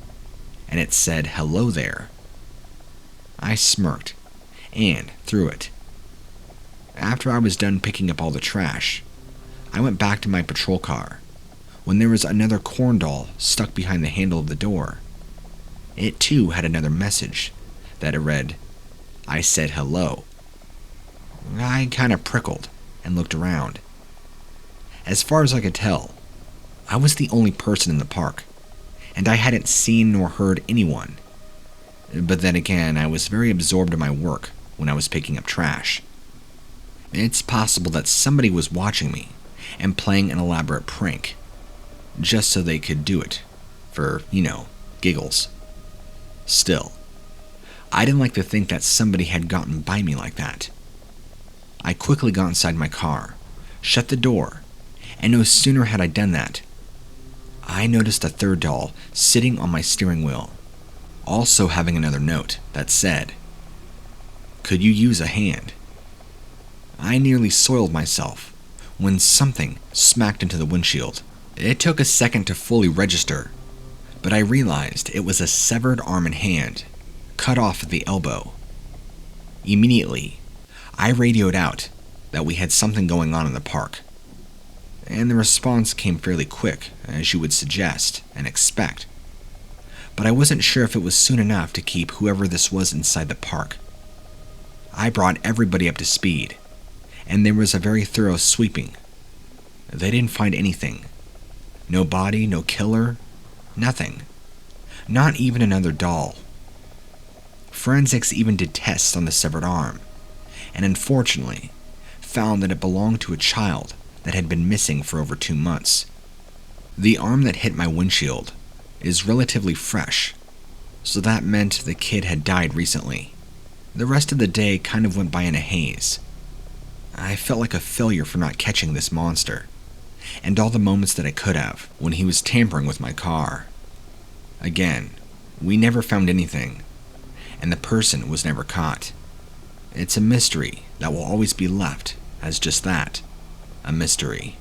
and it said, "Hello there." I smirked and threw it. After I was done picking up all the trash, I went back to my patrol car when there was another corn doll stuck behind the handle of the door. It too had another message that it read, "I said hello." I kind of prickled and looked around. As far as I could tell, I was the only person in the park, and I hadn't seen nor heard anyone. But then again, I was very absorbed in my work when I was picking up trash. It's possible that somebody was watching me and playing an elaborate prank, just so they could do it for, giggles. Still, I didn't like to think that somebody had gotten by me like that. I quickly got inside my car, shut the door, and no sooner had I done that, I noticed a third doll sitting on my steering wheel, also having another note that said, "Could you use a hand?" I nearly soiled myself when something smacked into the windshield. It took a second to fully register, but I realized it was a severed arm and hand, cut off at the elbow. Immediately, I radioed out that we had something going on in the park, and the response came fairly quick, as you would suggest and expect. But I wasn't sure if it was soon enough to keep whoever this was inside the park. I brought everybody up to speed, and there was a very thorough sweeping. They didn't find anything. No body, no killer, nothing. Not even another doll. Forensics even did tests on the severed arm, and unfortunately, found that it belonged to a child that had been missing for over 2 months. The arm that hit my windshield is relatively fresh, so that meant the kid had died recently. The rest of the day kind of went by in a haze. I felt like a failure for not catching this monster, and all the moments that I could have when he was tampering with my car. Again, we never found anything, and the person was never caught. It's a mystery that will always be left as just that, a mystery.